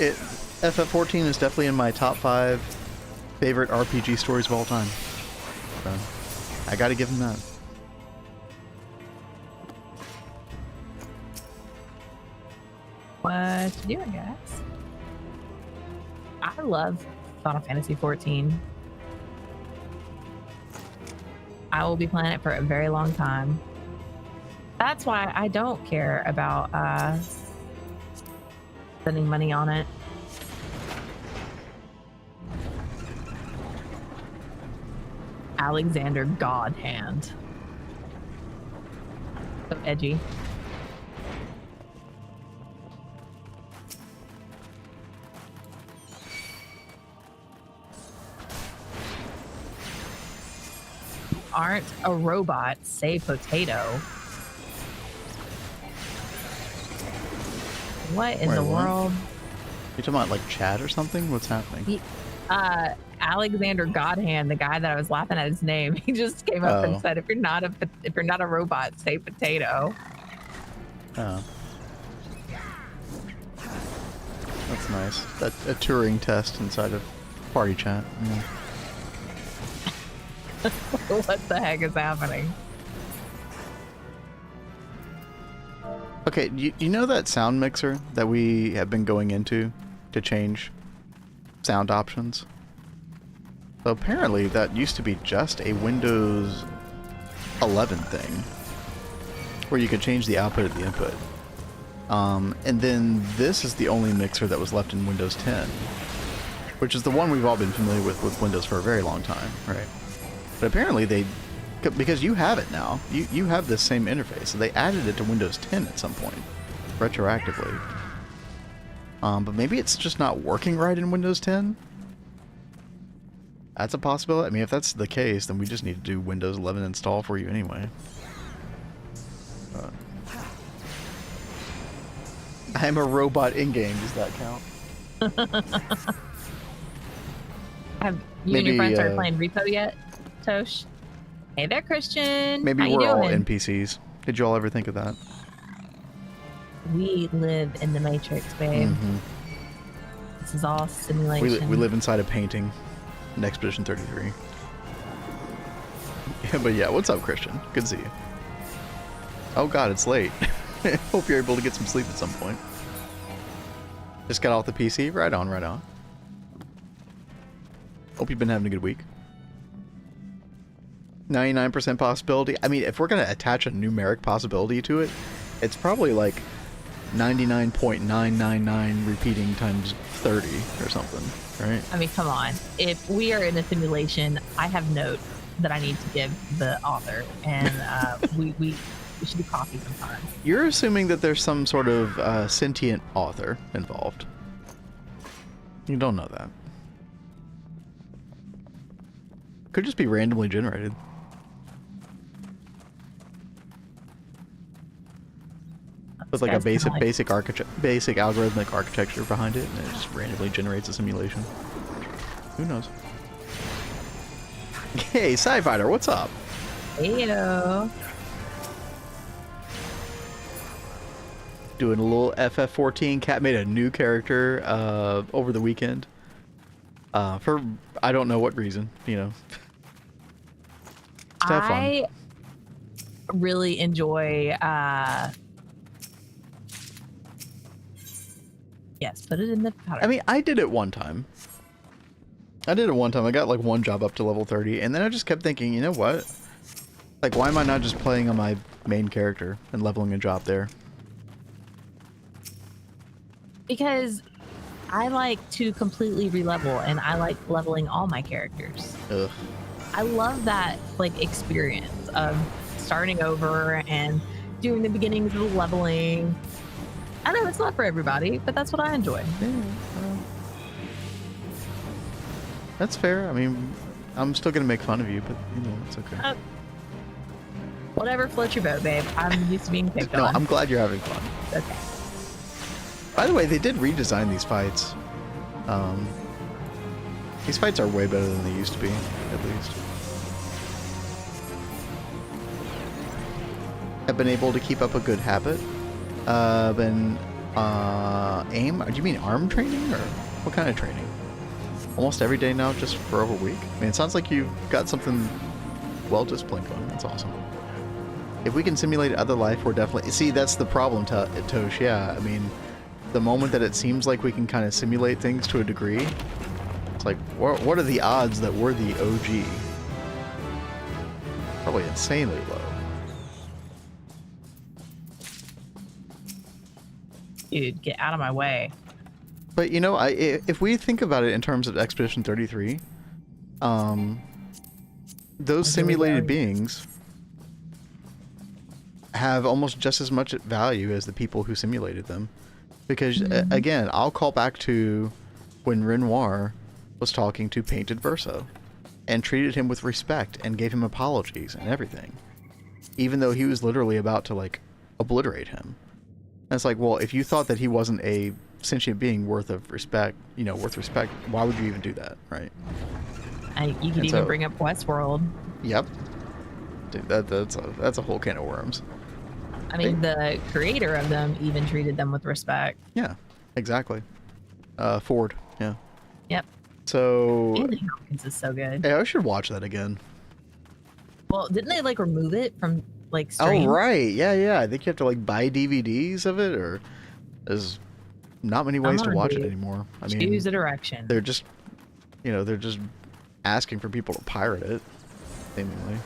FF14 is definitely in my top 5 favorite RPG stories of all time. So, I gotta give them that. What you doing, guys? I love Final Fantasy XIV. I will be playing it for a very long time. That's why I don't care about spending money on it. Alexander Godhand. So edgy. Aren't a robot, say potato. What in the world? You talking about like chat or something? What's happening? Alexander Godhand, the guy that I was laughing at his name, he just came up and said, "If you're not a robot, say potato." Oh, that's nice. That's a Turing test inside of party chat. Mm. What the heck is happening? Okay, you know that sound mixer that we have been going into to change sound options? So apparently that used to be just a Windows 11 thing, where you could change the output of the input. And then this is the only mixer that was left in Windows 10, which is the one we've all been familiar with Windows for a very long time, right? But apparently they, because you have it now, you have this same interface, so they added it to Windows 10 at some point, retroactively. But maybe it's just not working right in Windows 10? That's a possibility. I mean, if that's the case, then we just need to do Windows 11 install for you anyway. I'm a robot in-game, does that count? Have you and your friends started playing Repo yet, Tosh? Hey there, Christian. Maybe How you we're all doing? NPCs. Did you all ever think of that? We live in the Matrix, babe. Mm-hmm. This is all simulation. We live inside a painting in Expedition 33. Yeah, but yeah, what's up, Christian? Good to see you. Oh god, it's late. Hope you're able to get some sleep at some point. Just got off the PC? Right on, right on. Hope you've been having a good week. 99% possibility. I mean, if we're going to attach a numeric possibility to it, it's probably like 99.999 repeating times 30 or something, right? I mean, come on. If we are in a simulation, I have notes that I need to give the author, and we should do coffee sometime. You're assuming that there's some sort of sentient author involved. You don't know that. Could just be randomly generated. With like a basic algorithmic architecture behind it, and it just randomly generates a simulation. Who knows? Hey, Sci-Fighter, what's up? Heyo. doing a little FF14. Cat made a new character over the weekend. For I don't know what reason, you know. Just have fun. I really enjoy yes, put it in the powder. I mean, I did it one time. I got like one job up to level 30, and then I just kept thinking, you know what? Like, why am I not just playing on my main character and leveling a job there? Because I like to completely re-level, and I like leveling all my characters. Ugh. I love that like experience of starting over and doing the beginnings of the leveling. I know it's not for everybody, but that's what I enjoy. Yeah, that's fair. I mean, I'm still gonna make fun of you, but you know, it's okay. Whatever floats your boat, babe. I'm used to being picked on. No, I'm glad you're having fun. Okay. By the way, they did redesign these fights. These fights are way better than they used to be, at least. I've been able to keep up a good habit. Aim? Do you mean arm training, or what kind of training? Almost every day now, just for over a week? I mean, it sounds like you've got something well-disciplined going. That's awesome. If we can simulate other life, we're definitely... See, that's the problem, Tosh. Yeah, I mean, the moment that it seems like we can kind of simulate things to a degree, it's like, what are the odds that we're the OG? Probably insanely low. Dude, get out of my way. But, you know, if we think about it in terms of Expedition 33, those simulated beings have almost just as much value as the people who simulated them. Because, again, I'll call back to when Renoir was talking to Painted Verso and treated him with respect and gave him apologies and everything. Even though he was literally about to, like, obliterate him. And it's like, well, if you thought that he wasn't a sentient being worth respect, why would you even do that, right? You could even bring up Westworld. Yep. Dude, that's a whole can of worms. I mean, the creator of them even treated them with respect. Yeah, exactly. Ford, yeah. Yep. So... Anthony Hopkins is so good. Hey, I should watch that again. Well, didn't they, like, remove it from, like, stream? Oh, right. Yeah. I think you have to, like, buy DVDs of it, or... There's not many ways to watch it anymore. I mean... Choose a direction. They're just... they're just asking for people to pirate it, seemingly.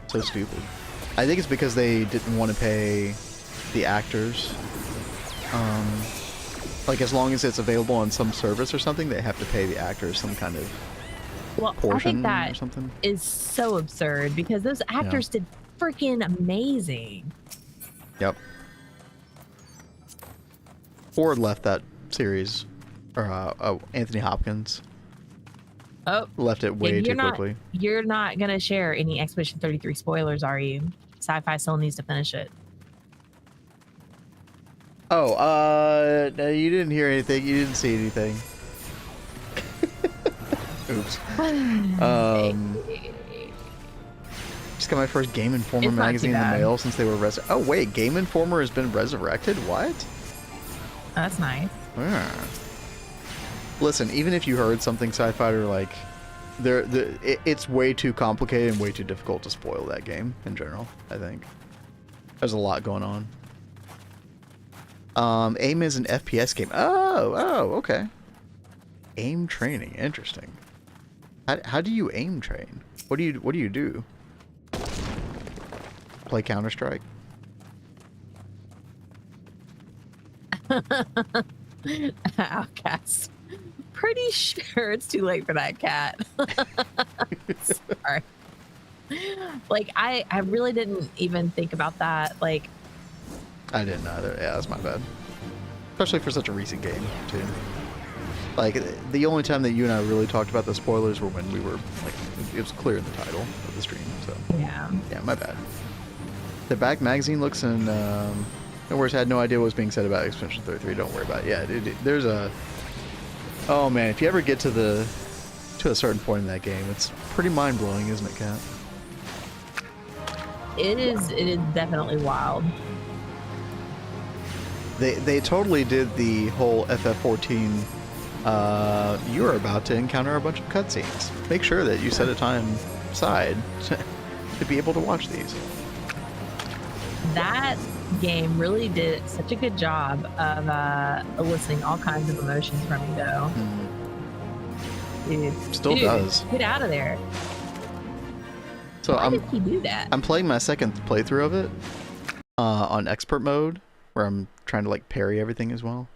So stupid. I think it's because they didn't want to pay the actors. Like, as long as it's available on some service or something, they have to pay the actors some kind of portion I think or something. That is so absurd, because those actors did freaking amazing. Yep. Ford left that series, or Anthony Hopkins. Oh, left it way too quickly. You're not gonna share any Expedition 33 spoilers, are you? Sci-Fi still needs to finish it. Oh, no, you didn't hear anything. You didn't see anything. Oops. Just got my first Game Informer magazine in the mail since they were Oh wait, Game Informer has been resurrected? What? That's nice. Yeah. Listen, even if you heard something sci-fi, or like, it's way too complicated and way too difficult to spoil that game in general. I think there's a lot going on. AIM is an FPS game. Oh, okay. AIM training, interesting. How do you aim train? What do you do? Play Counter-Strike? Outcast. Pretty sure it's too late for that cat. Sorry. Like, I really didn't even think about that. Like, I didn't either. Yeah, that's my bad. Especially for such a recent game, too. Like, the only time that you and I really talked about the spoilers were when we were, like, it was clear in the title of the stream, so. Yeah. Yeah, my bad. The back magazine looks in, no worries, had no idea what was being said about Expedition 33, don't worry about it. Yeah, there's a... Oh, man, if you ever get to a certain point in that game, it's pretty mind-blowing, isn't it, Kat? It is definitely wild. They totally did the whole FF14. You're about to encounter a bunch of cutscenes. Make sure that you set a time aside to be able to watch these. That game really did such a good job of eliciting all kinds of emotions from me, though. Dude, Still does. Get out of there. So Why did he do that? I'm playing my second playthrough of it on expert mode, where I'm trying to like parry everything as well.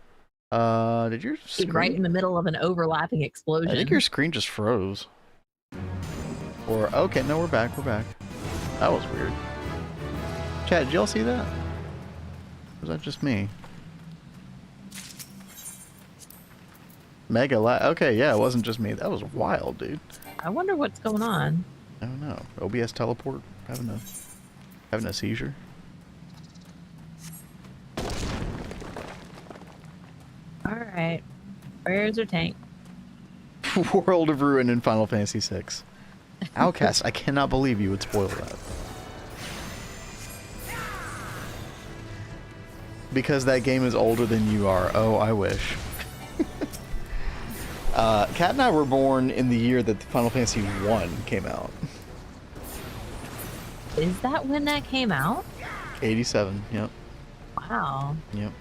Did your screen... right in the middle of an overlapping explosion? I think your screen just froze. Or okay, no, we're back. We're back. That was weird. Chat, did y'all see that? Or was that just me? Mega okay, yeah, it wasn't just me. That was wild, dude. I wonder what's going on. I don't know. OBS teleport? Having a seizure? Alright. Where's our tank? World of Ruin in Final Fantasy VI. Outcast, I cannot believe you would spoil that. Because that game is older than you are. Oh, I wish. Kat and I were born in the year that Final Fantasy I came out. Is that when that came out? 87, yep. Wow. Yep.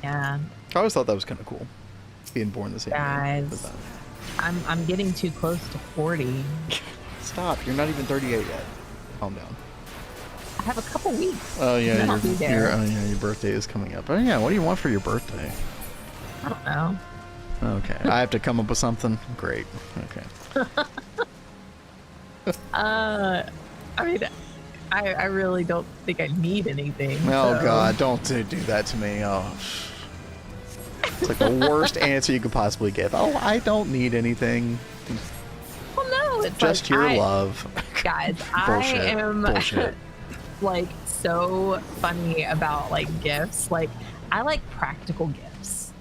Yeah. I always thought that was kind of cool. Being born the same year. Guys, I'm getting too close to 40. Stop, you're not even 38 yet. Calm down. I have a couple weeks. Oh yeah, your birthday is coming up. Oh yeah, what do you want for your birthday? I don't know. Okay, I have to come up with something? Great. Okay. I mean, I really don't think I need anything. Oh so. God, don't do that to me. Oh. It's like the worst answer you could possibly give. Oh, I don't need anything. Well, no, it's just like, your love. Guys, Bullshit. I am Bullshit. like so funny about like gifts. Like I like practical gifts,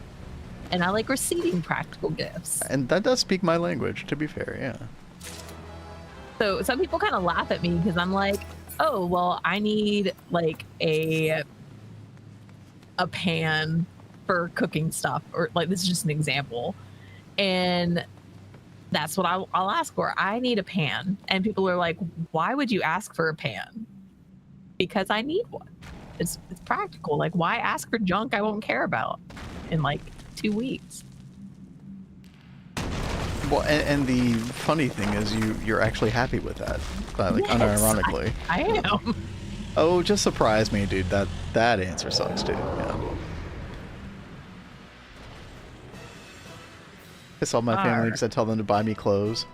and I like receiving practical gifts. And that does speak my language, to be fair. Yeah. So some people kind of laugh at me because I'm like, oh well, I need like a pan for cooking stuff, or like this is just an example, and that's what I'll ask for. I need a pan, and people are like, why would you ask for a pan? Because I need one. It's practical. Like, why ask for junk I won't care about in like 2 weeks? Well, and the funny thing is you're actually happy with that, like Yes, unironically. I am. Oh, just surprise me, dude. That answer sucks too. Yeah. Piss off my family because I tell them to buy me clothes.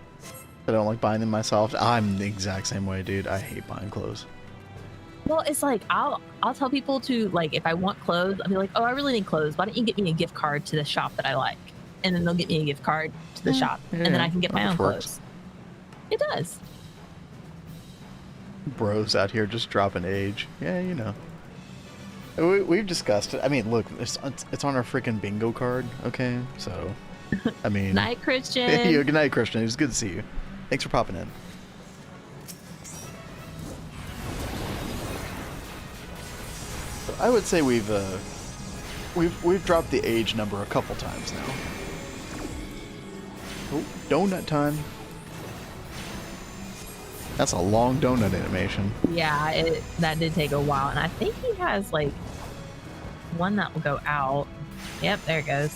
I don't like buying them myself. I'm the exact same way, dude. I hate buying clothes. Well, it's like I'll tell people to, like, if I want clothes, I'll be like, oh, I really need clothes. Why don't you get me a gift card to the shop that I like? And then they'll get me a gift card to the shop, and then I can get my own clothes. It does. Bros out here just dropping age. Yeah, you know. We've discussed it. I mean, look, it's on our freaking bingo card, okay? So, I mean... Night, Christian. Good night, Christian. It was good to see you. Thanks for popping in. I would say we've dropped the age number a couple times now. Oh, donut time. That's a long donut animation. Yeah, that did take a while, and I think he has like one that will go out. Yep, there it goes.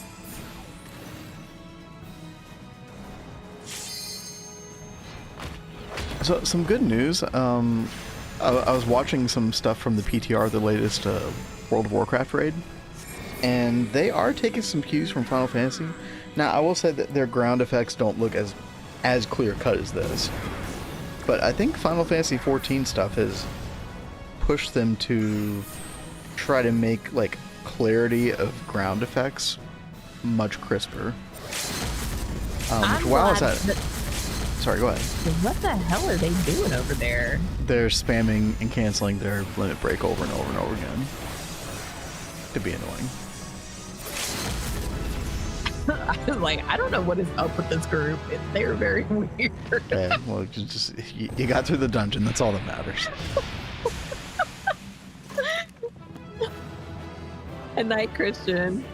So some good news. I was watching some stuff from the PTR, the latest World of Warcraft raid, and they are taking some cues from Final Fantasy. Now, I will say that their ground effects don't look as clear cut as this, but I think Final Fantasy XIV stuff has pushed them to try to make like clarity of ground effects much crisper. Wow, is that? Sorry, go ahead. What the hell are they doing over there? They're spamming and canceling their limit break over and over and over again. Could be annoying. I was like, I don't know what is up with this group. They're very weird. Yeah, well, you got through the dungeon. That's all that matters. Good night, Christian.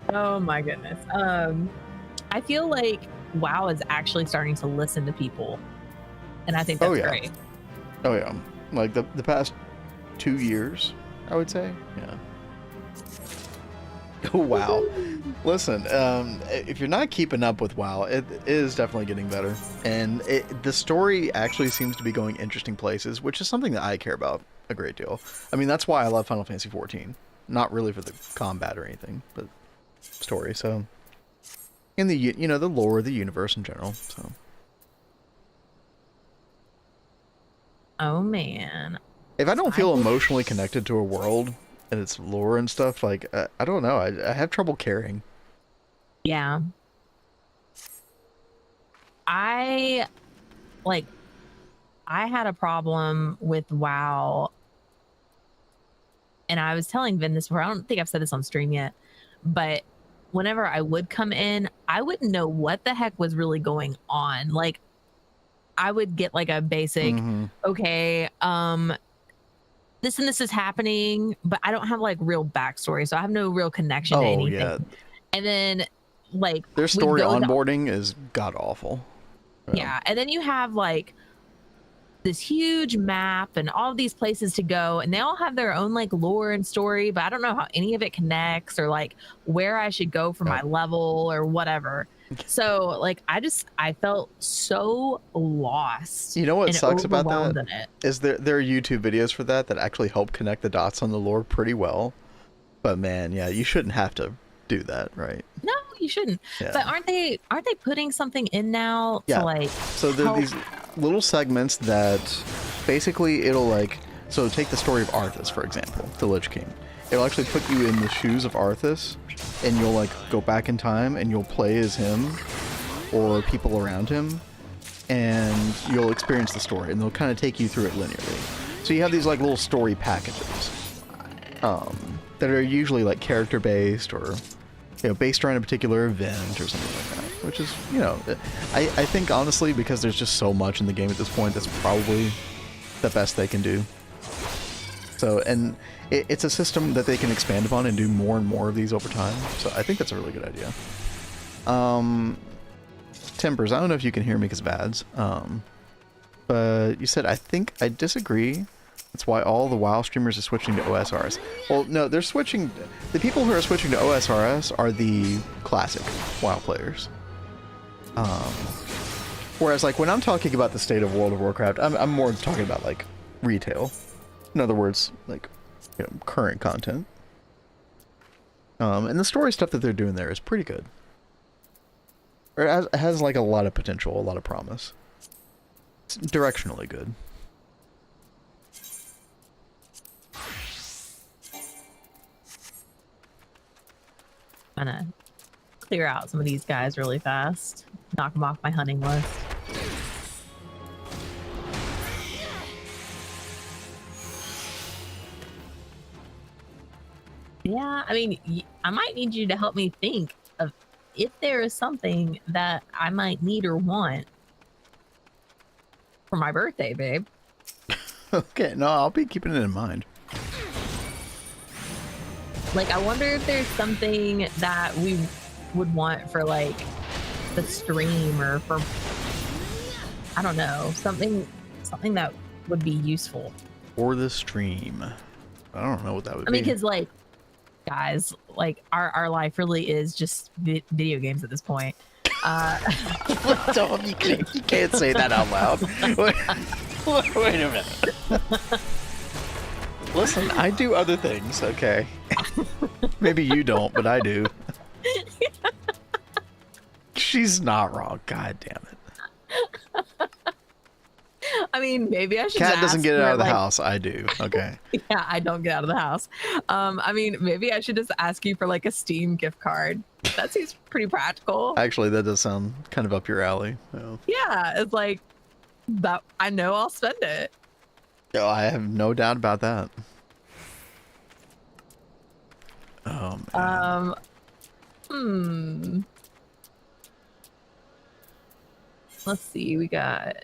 Oh my goodness. I feel like WoW is actually starting to listen to people, and I think that's great. Oh yeah, like the past 2 years, I would say. Yeah. Oh wow. Listen, if you're not keeping up with WoW, it is definitely getting better, and the story actually seems to be going interesting places, which is something that I care about a great deal. I mean, that's why I love Final Fantasy XIV. Not really for the combat or anything, but story. So, in the the lore of the universe in general. So. Oh man. If I don't feel emotionally connected to a world and its lore and stuff, like I don't know, I have trouble caring. Yeah. I had a problem with WoW, and I was telling Vin this before. I don't think I've said this on stream yet, but whenever I would come in, I wouldn't know what the heck was really going on. Like, I would get like a basic, okay, this and this is happening, but I don't have like real backstory, so I have no real connection to anything. Yeah. And then like their story onboarding is god awful. Yeah, and then you have like this huge map and all of these places to go, and they all have their own like lore and story, but I don't know how any of it connects or like where I should go for my level or whatever. So like I felt so lost. You know what sucks about that is there are YouTube videos for that actually help connect the dots on the lore pretty well. But man, yeah, you shouldn't have to do that, right? No, you shouldn't. Yeah. But aren't they putting something in now to like so there are these little segments that basically it'll like take the story of Arthas, for example, the Lich King. It'll actually put you in the shoes of Arthas, and you'll like go back in time and you'll play as him or people around him, and you'll experience the story, and they'll kind of take you through it linearly. So you have these like little story packages that are usually like character based or based around a particular event or something like that, which is I think honestly, because there's just so much in the game at this point, that's probably the best they can do. So, and it's a system that they can expand upon and do more and more of these over time. So I think that's a really good idea. Timbers, I don't know if you can hear me because of ads. But you said, I think I disagree. That's why all the WoW streamers are switching to OSRS. Well, no, they're switching. The people who are switching to OSRS are the classic WoW players. Whereas, like, when I'm talking about the state of World of Warcraft, I'm more talking about, like, retail. In other words, like, current content. And the story stuff that they're doing there is pretty good. Or it has like, a lot of potential, a lot of promise. It's directionally good. I'm gonna clear out some of these guys really fast. Knock them off my hunting list. Yeah, I mean, I might need you to help me think of if there is something that I might need or want for my birthday, babe. Okay, no, I'll be keeping it in mind. Like, I wonder if there's something that we would want for, like, the stream or for, I don't know, something that would be useful. For the stream. I don't know what that would be. I mean, because, like, guys, like, our life really is just video games at this point. You can't say that out loud. Wait a minute. Listen, I do other things, okay? Maybe you don't, but I do. She's not wrong. God damn it. I mean, maybe I should. Cat doesn't get out of the house. I do. Okay. Yeah, I don't get out of the house. I mean, maybe I should just ask you for like a Steam gift card. That seems pretty practical. Actually, that does sound kind of up your alley. So. Yeah, it's like that. I know I'll spend it. Oh, I have no doubt about that. Oh, man. Let's see. We got.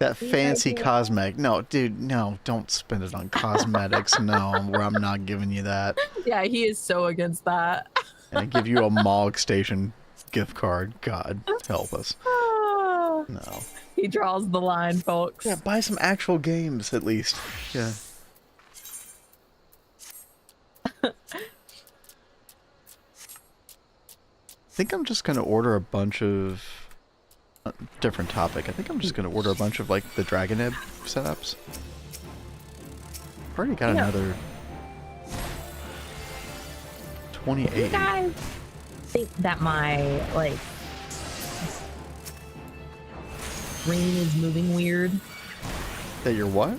That He's right fancy here. cosmetic. No, dude, no, don't spend it on cosmetics. No, where I'm not giving you that. Yeah, he is so against that. And I give you a Mog Station gift card. God, help us. Ah, No. he draws the line, Yeah, folks. buy some actual games at least. Yeah. I think I'm just gonna order a bunch of different topic. I think I'm just gonna order a bunch of like the Dragon Ebb setups. I've already got another You 28. guys think that my like screen is moving weird? That you're what?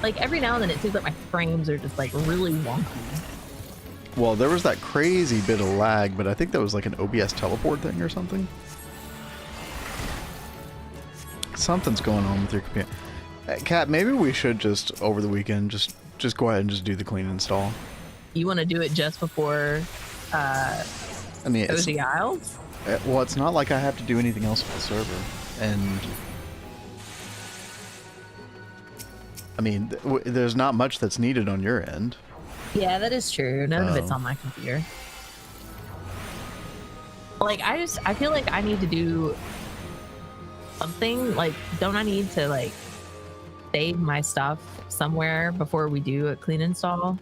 Like every now and then it seems like my frames are just like really wonky. Well, there was that crazy bit of lag, but I think that was like an OBS teleport thing or something. Something's going on with your computer. Kat, maybe we should just over the weekend just go ahead and just do the clean install. You want to do it just before I mean, it's, Cozy Isles? well, it's not like I have to do anything else with the server, and I mean, there's not much that's needed on your end. Yeah, that is true. None of it's on my computer. Like I feel like I need to do something. Like, don't I need to like save my stuff somewhere before we do a clean install?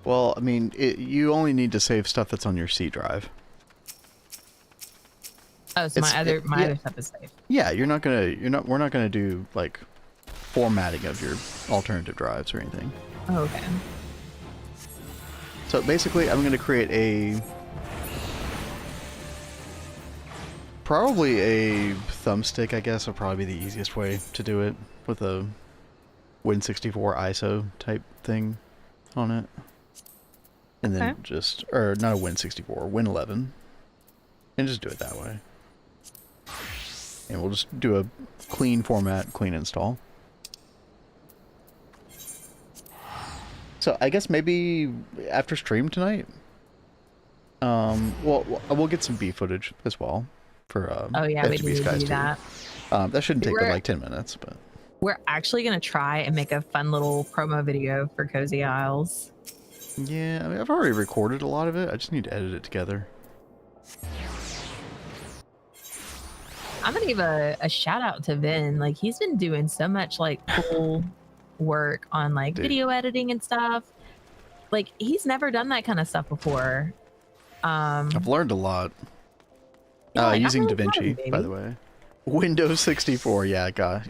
Well, I mean, you only need to save stuff that's on your C drive. Oh, so my other stuff is safe. Yeah, we're not gonna do like formatting of your alternative drives or anything. Oh, okay. So basically, I'm gonna create probably a thumbstick, I guess, would probably be the easiest way to do it with a Win64 ISO type thing on it. And then or not a Win64, Win11. And just do it that way. And we'll just do a clean format, clean install. So I guess maybe after stream tonight, well, we'll get some B footage as well for oh yeah, we need to do that. That shouldn't take but like 10 minutes, but we're actually gonna try and make a fun little promo video for Cozy Isles. Yeah, I mean, I've already recorded a lot of it. I just need to edit it together. I'm gonna give a shout out to Vin. Like he's been doing so much like cool work on like video editing and stuff. Like he's never done that kind of stuff before. I've learned a lot. Yeah, like, using DaVinci, by the way. Windows 64, yeah, God.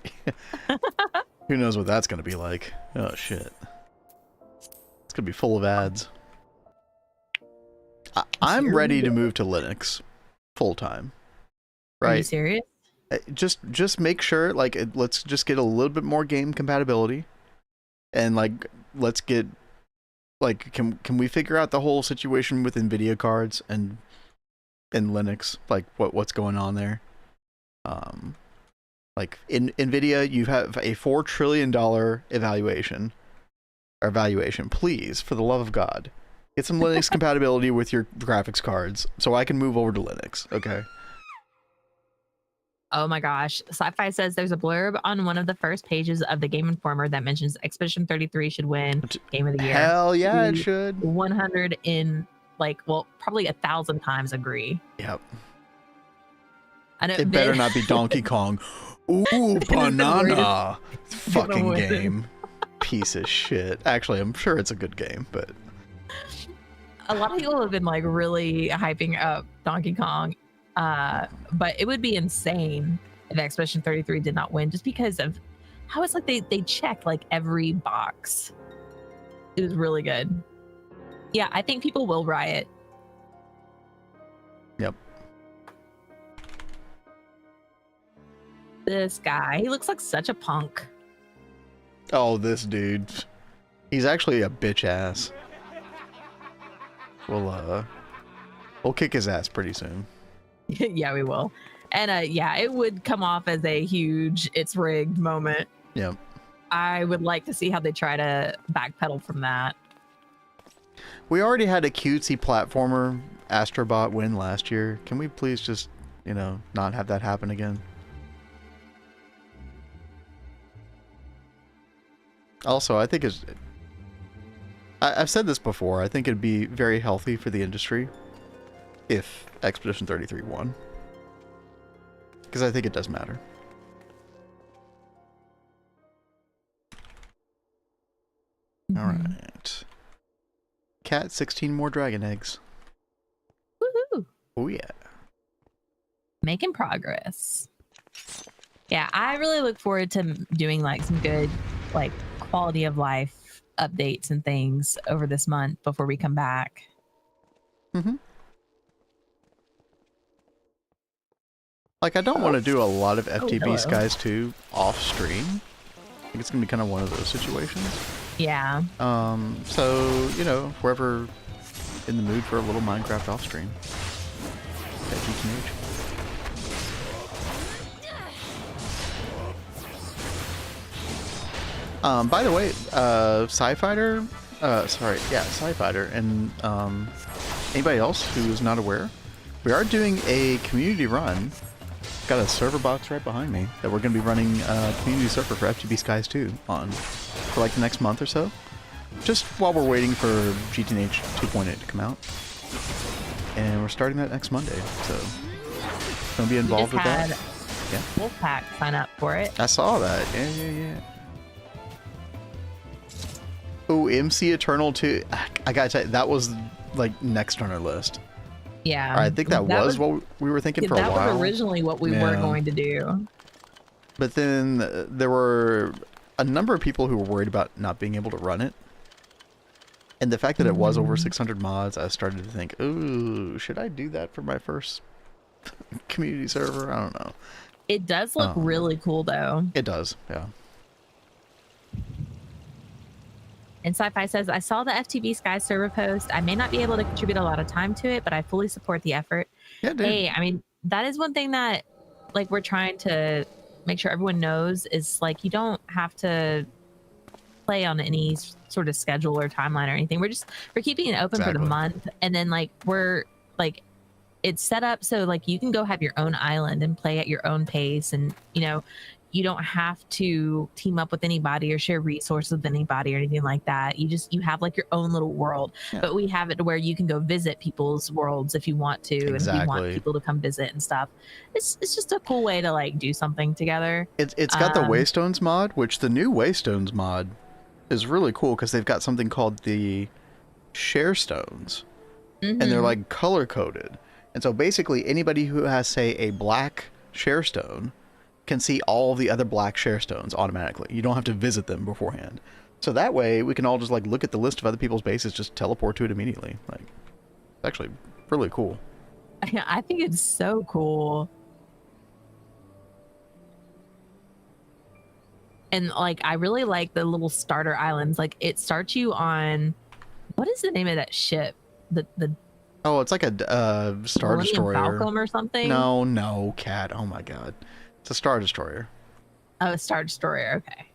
Who knows what that's gonna be like? Oh shit. It's gonna be full of ads. I'm ready to move to Linux full time. Right? Are you serious? Just make sure, like, let's just get a little bit more game compatibility, and like, let's get, like, can we figure out the whole situation with NVIDIA cards and Linux, like what's going on there? Like in NVIDIA, you have a $4 trillion evaluation. Please, for the love of God, get some Linux compatibility with your graphics cards, so I can move over to Linux. Okay. Oh my gosh. Sci-Fi says there's a blurb on one of the first pages of the Game Informer that mentions Expedition 33 should win Game of the Year. Hell yeah, it should. 100 in like, well, probably 1,000 times agree. Yep. I know, it better not be Donkey Kong. Ooh, banana. Fucking game. Piece of shit. Actually, I'm sure it's a good game, but a lot of people have been like really hyping up Donkey Kong. But it would be insane if Expedition 33 did not win, just because of how it's like they check like every box. It was really good. Yeah, I think people will riot. Yep. This guy, he looks like such a punk. Oh, this dude. He's actually a bitch ass. We'll kick his ass pretty soon. Yeah, we will. And yeah, it would come off as a huge "it's rigged" moment. Yep. I would like to see how they try to backpedal from that. We already had a cutesy platformer Astrobot win last year. Can we please just, not have that happen again? Also, I think I've said this before. I think it'd be very healthy for the industry if Expedition 33 won, because I think it does matter. All right. Cat, 16 more dragon eggs. Woohoo! Oh yeah. Making progress. Yeah, I really look forward to doing like some good like quality of life updates and things over this month before we come back. Like, I don't want to do a lot of FTB hello. Skies 2 off stream. I think it's gonna be kind of one of those situations. Yeah. So, you know, if we're ever in the mood for a little Minecraft off stream. By the way, Sci-Fighter, Sci-Fighter, and anybody else who is not aware, we are doing a community run. Got a server box right behind me that we're going to be running a community server for FTB Skies 2 on for like the next month or so. Just while we're waiting for GTNH 2.8 to come out. And we're starting that next Monday, so gonna be involved with that. Yeah. Wolfpack sign up for it. I saw that. Yeah. Oh, MC Eternal 2. I gotta tell you, that was like next on our list. Yeah. I think that was what we were thinking for a while. That was originally what we were going to do. But then there were a number of people who were worried about not being able to run it. And the fact that it was over 600 mods, I started to think, ooh, should I do that for my first community server? I don't know. It does look really cool, though. It does, yeah. And Sci-Fi says, I saw the FTB Sky server post. I may not be able to contribute a lot of time to it, but I fully support the effort. Yeah, dude. Hey, I mean, that is one thing that, like, we're trying to make sure everyone knows is, like, you don't have to play on any sort of schedule or timeline or anything. We're keeping it open for the month, and then like we're like it's set up so like you can go have your own island and play at your own pace, and you know you don't have to team up with anybody or share resources with anybody or anything like that. You have like your own little world. But we have it to where you can go visit people's worlds if you want to, and if you want people to come visit and stuff. It's just a cool way to like do something together. It's got the Waystones mod, which the new Waystones mod is really cool because they've got something called the share stones, and they're like color coded. And so basically anybody who has, say, a black share stone can see all the other black share stones automatically. You don't have to visit them beforehand. So that way we can all just like look at the list of other people's bases, just teleport to it immediately. Like, it's actually really cool. I think it's so cool. And like I really like the little starter islands. Like it starts you on, what is the name of that ship? Oh, it's like a Star Destroyer. Falcon or something? No, Cat. Oh my god. It's a Star Destroyer. Oh, a Star Destroyer. Okay.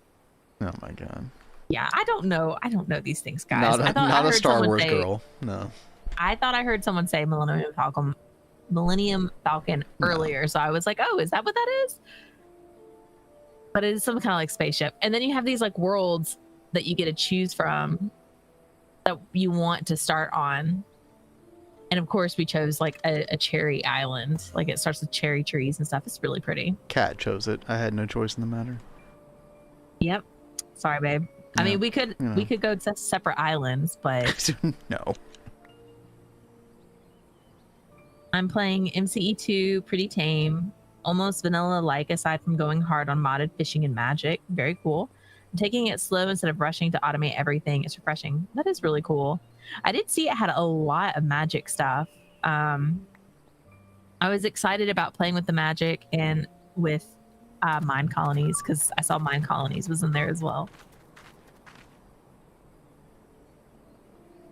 Oh my god. Yeah, I don't know these things, guys. Not a Star Wars girl. No. I thought I heard someone say Millennium Falcon earlier, so I was like, oh, is that what that is? But it is some kind of like spaceship. And then you have these like worlds that you get to choose from that you want to start on. And of course we chose like a cherry island. Like it starts with cherry trees and stuff. It's really pretty. Cat chose it. I had no choice in the matter. Yep. Sorry, babe. Yeah. I mean, we could go to separate islands, but no. I'm playing MCE2 pretty tame. Almost vanilla-like aside from going hard on modded fishing and magic. Very cool. I'm taking it slow instead of rushing to automate everything. It's refreshing. That is really cool. I did see it had a lot of magic stuff. I was excited about playing with the magic and with mine colonies because I saw mine colonies was in there as well.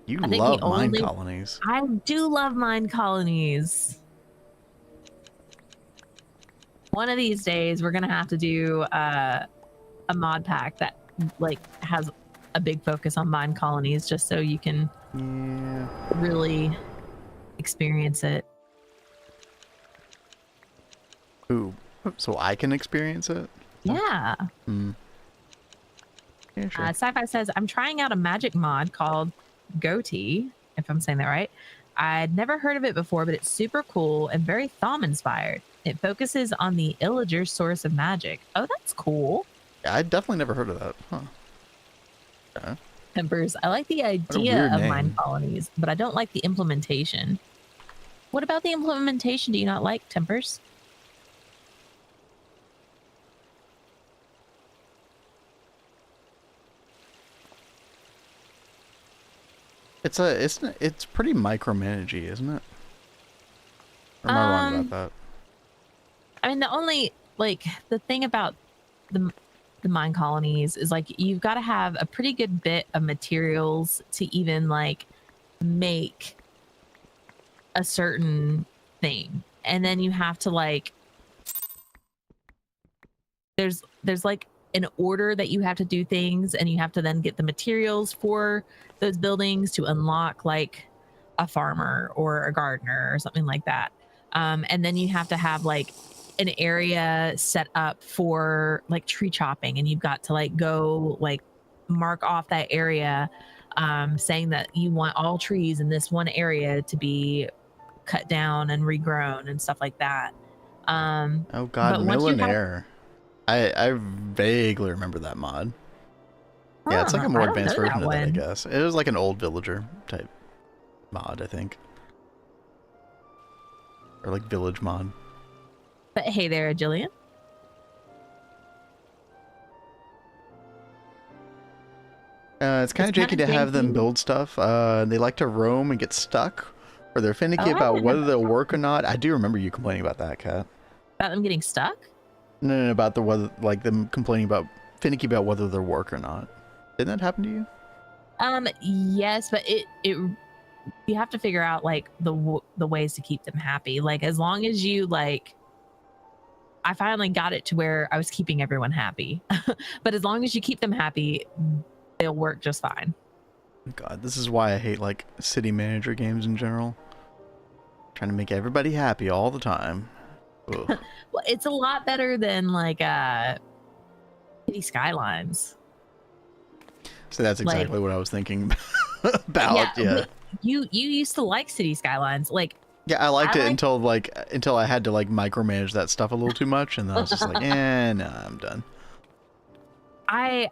You love mine colonies. I do love mine colonies. One of these days, we're gonna have to do a mod pack that like has a big focus on mine colonies, just so you can really experience it. Ooh, so I can experience it? Yeah. Yeah, Yeah, sure. Sci-Fi says, I'm trying out a magic mod called Miqo'te, if I'm saying that right. I'd never heard of it before, but it's super cool and very Thom inspired. It focuses on the Illager source of magic. Oh, that's cool. Yeah, I definitely never heard of that. Huh. Okay. Timbers, I like the What a idea weird of mine name. colonies, but I don't like the implementation. What about the implementation do you not like, Timbers? It's pretty micromanagey, isn't it? Or am I wrong about that? I mean, the only the thing about the mine colonies is you've got to have a pretty good bit of materials to even make a certain thing, and then you have to there's an order that you have to do things, and you have to then get the materials for those buildings to unlock a farmer or a gardener or something like that. And then you have to have an area set up for tree chopping, and you've got to go mark off that area, saying that you want all trees in this one area to be cut down and regrown and stuff like that. Oh god, but once you have, Millionaire. I vaguely remember that mod. Yeah, it's like a more I don't advanced know version that of that, I one. guess. It was like an old villager type mod, I think. Or like village mod. But hey there, Jillian. It's kind of janky to have them build stuff. They like to roam and get stuck, or they're finicky about whether they'll work or not. I do remember you complaining about that, Kat. About them getting stuck? No, about the whether, them complaining about finicky about whether they'll work or not. Didn't that happen to you? Yes, but it you have to figure out the ways to keep them happy. As long as you I finally got it to where I was keeping everyone happy. But as long as you keep them happy, they'll work just fine. God, this is why I hate city manager games in general. Trying to make everybody happy all the time. Well, it's a lot better than City Skylines. So that's exactly what I was thinking about. Yeah. You used to like City Skylines, Yeah, I liked it until I had to micromanage that stuff a little too much, and then I was just like, nah, I'm done. I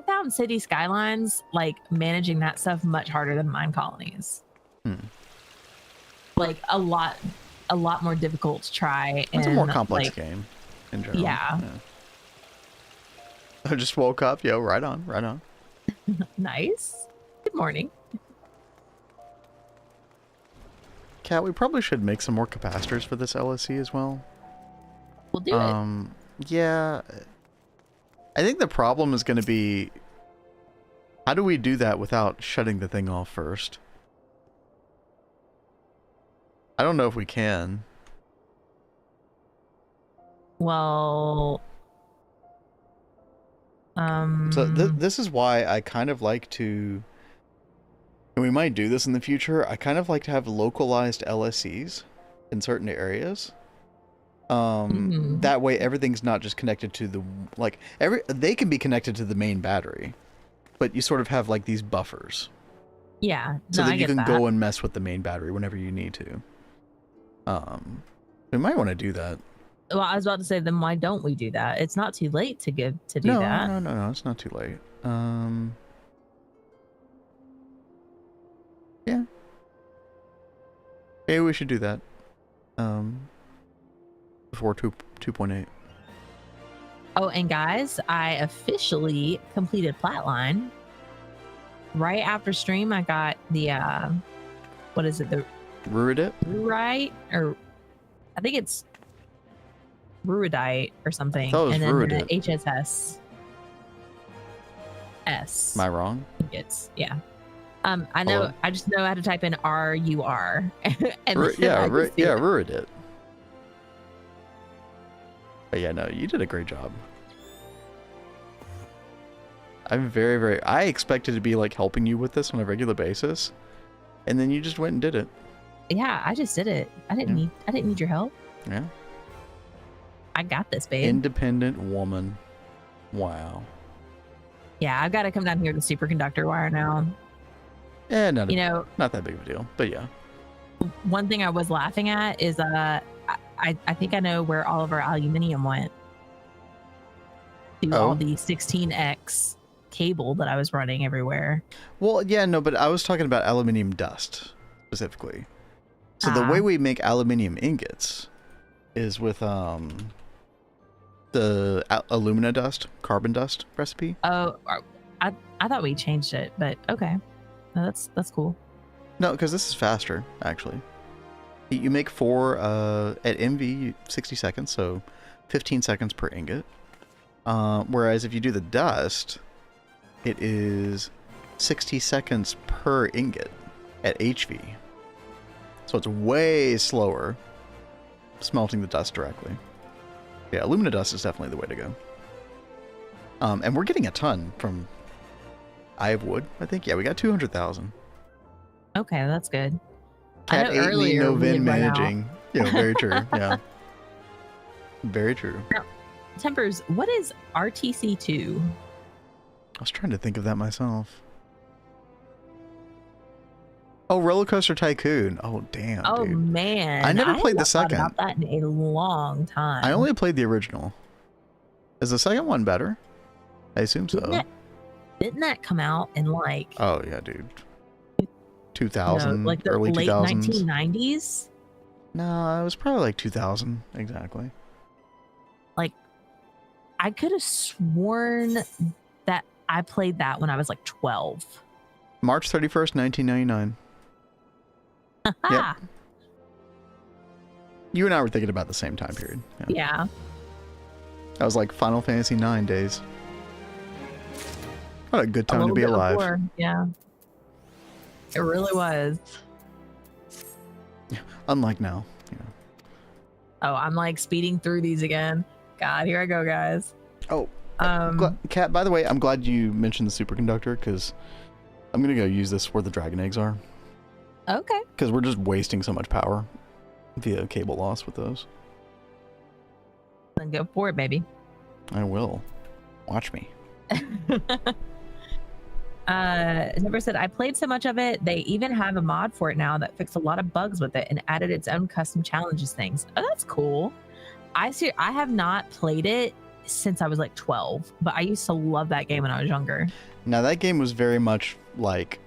found City Skylines managing that stuff much harder than Mine Colonies. A lot more difficult to try. It's a more complex game in general. Yeah. I just woke up. Yo, right on, right on. Nice. Good morning. Kat, we probably should make some more capacitors for this LSC as well. We'll do it. Yeah. I think the problem is going to be, how do we do that without shutting the thing off first? I don't know if we can. Well, so this is why I kind of like to, and we might do this in the future, I kind of like to have localized LSCs in certain areas. That way everything's not just connected to the, they can be connected to the main battery, but you sort of have these buffers. Yeah. So that you can go and mess with the main battery whenever you need to. We might want to do that. Well, I was about to say, then why don't we do that? It's not too late to do that. No, it's not too late. Yeah. Maybe we should do that. Before 2.8. Oh, and guys, I officially completed Flatline. Right after stream, I got the what is it? The Ruidite? Right? Or I think it's Ruidite or something. And then the HSS S. Am I wrong? I think it's I know. Hello? I just know how to type in RUR. Ruidite. But yeah, no, you did a great job. I'm very, I expected to be helping you with this on a regular basis, and then you just went and did it. Yeah, I just did it. I didn't need your help. Yeah. I got this, babe. Independent woman. Wow. Yeah, I've got to come down here to superconductor wire now. Not that big of a deal, but yeah. One thing I was laughing at is I think I know where all of our aluminium went. To all the 16x cable that I was running everywhere. Well, yeah, no, but I was talking about aluminium dust specifically. So the way we make aluminium ingots is with the alumina dust, carbon dust recipe. Oh, I thought we changed it, but okay. No, that's cool. No, because this is faster, actually. You make 4 at MV 60 seconds, so 15 seconds per ingot. Whereas if you do the dust, it is 60 seconds per ingot at HV. So it's way slower smelting the dust directly. Yeah, alumina dust is definitely the way to go. And we're getting a ton from Eye of Wood, I think. Yeah, we got 200,000. Okay, that's good. Cat ate me, no Vin managing. Yeah, very true. Yeah. Very true. Now, Tempers, what is RTC2? I was trying to think of that myself. Oh, Roller Coaster Tycoon. Oh, damn. Oh, dude. Man. I never played the second. About that in a long time. I only played the original. Is the second one better? I assume so. Didn't that come out in like... Oh, yeah, dude. 2000, like the early late 2000s. 1990s? No, it was probably like 2000, exactly. Like, I could have sworn that I played that when I was like 12. March 31st, 1999. Yep. You and I were thinking about the same time period. Yeah. That was like Final Fantasy IX days. What a good time to be alive. Before. Yeah. It really was. Unlike now. Yeah. Oh, I'm like speeding through these again. God, here I go, guys. Oh, Kat, by the way, I'm glad you mentioned the superconductor because I'm going to go use this where the dragon eggs are. Okay. Because we're just wasting so much power via cable loss with those. Then go for it, baby. I will. Watch me. Never said I played so much of it. They even have a mod for it now that fixed a lot of bugs with it and added its own custom challenges things. Oh, that's cool. I have not played it since I was like 12, but I used to love that game when I was younger. Now that game was very much like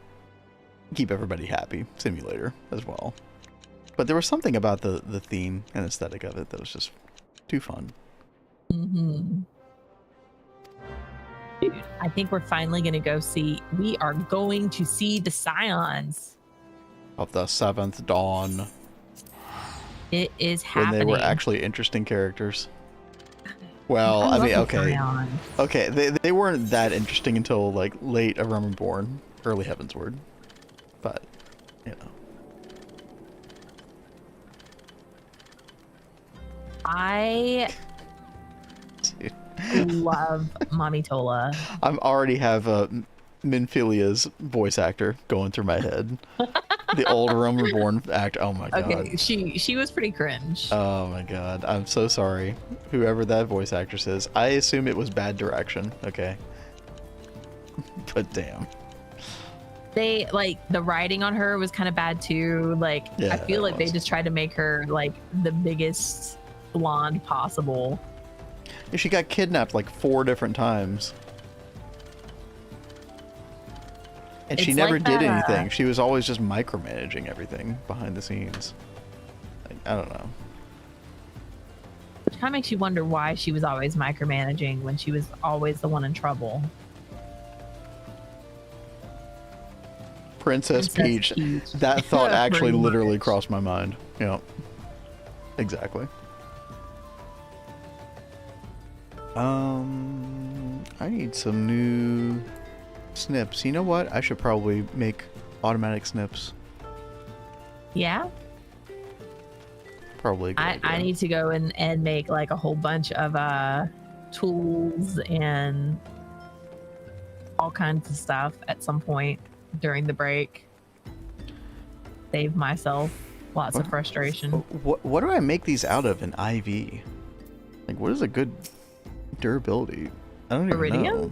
keep everybody happy simulator as well. But there was something about the theme and aesthetic of it that was just too fun. Mm-hmm. Dude, I think we're finally going to go see... We are going to see the Scions. Of the 7th Dawn. It is happening. When they were actually interesting characters. Well, I mean, okay. Okay, they weren't that interesting until, like, late A Realm Reborn, early Heavensward. But, you know. I... Dude. love Mommy Tola. I already have Minfilia's voice actor going through my head. The old Realm Reborn act. Oh my god. Okay, she was pretty cringe. Oh my god. I'm so sorry. Whoever that voice actress is. I assume it was bad direction. Okay. But damn. They like the writing on her was kind of bad too. Like Yeah, I feel it like they was. just tried to make her like the biggest blonde possible. She got kidnapped like 4 different times. And she It's never like did that, anything. She was always just micromanaging everything behind the scenes. Like, I don't know. Which kind of makes you wonder why she was always micromanaging when she was always the one in trouble. Princess Peach. That thought actually Pretty literally much. crossed my mind. Yeah. Exactly. I need some new snips. You know what? I should probably make automatic snips. Yeah, Probably a good I idea. need to go and make like a whole bunch of tools and all kinds of stuff at some point during the break. Save myself lots of frustration. What do I make these out of in IV? Like, what is a good durability? I don't even Iridium? know.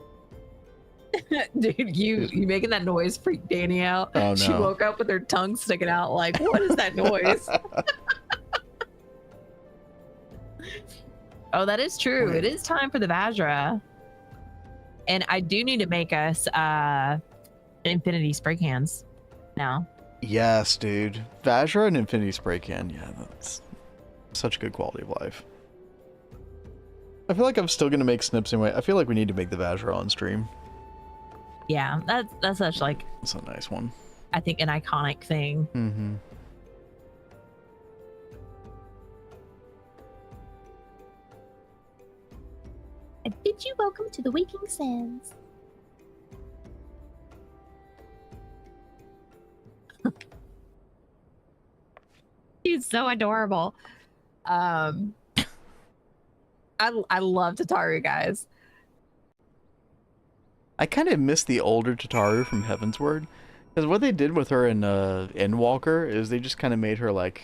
Dude, you making that noise freaked Danny out. Oh, She no. woke up with her tongue sticking out like, what is that noise? Oh, that is true. It is time for the Vajra. And I do need to make us infinity spray cans now. Yes, dude. Vajra and Infinity Spray Can. Yeah, that's such good quality of life. I feel like I'm still gonna make snips anyway. I feel like we need to make the Vajra on stream. Yeah, that's such like, That's a nice one. I think, an iconic thing. Mm-hmm. I bid you welcome to the Waking Sands. He's so adorable. I love Tataru, guys. I kind of miss the older Tataru from Heavensward, because what they did with her in Endwalker is they just kind of made her like,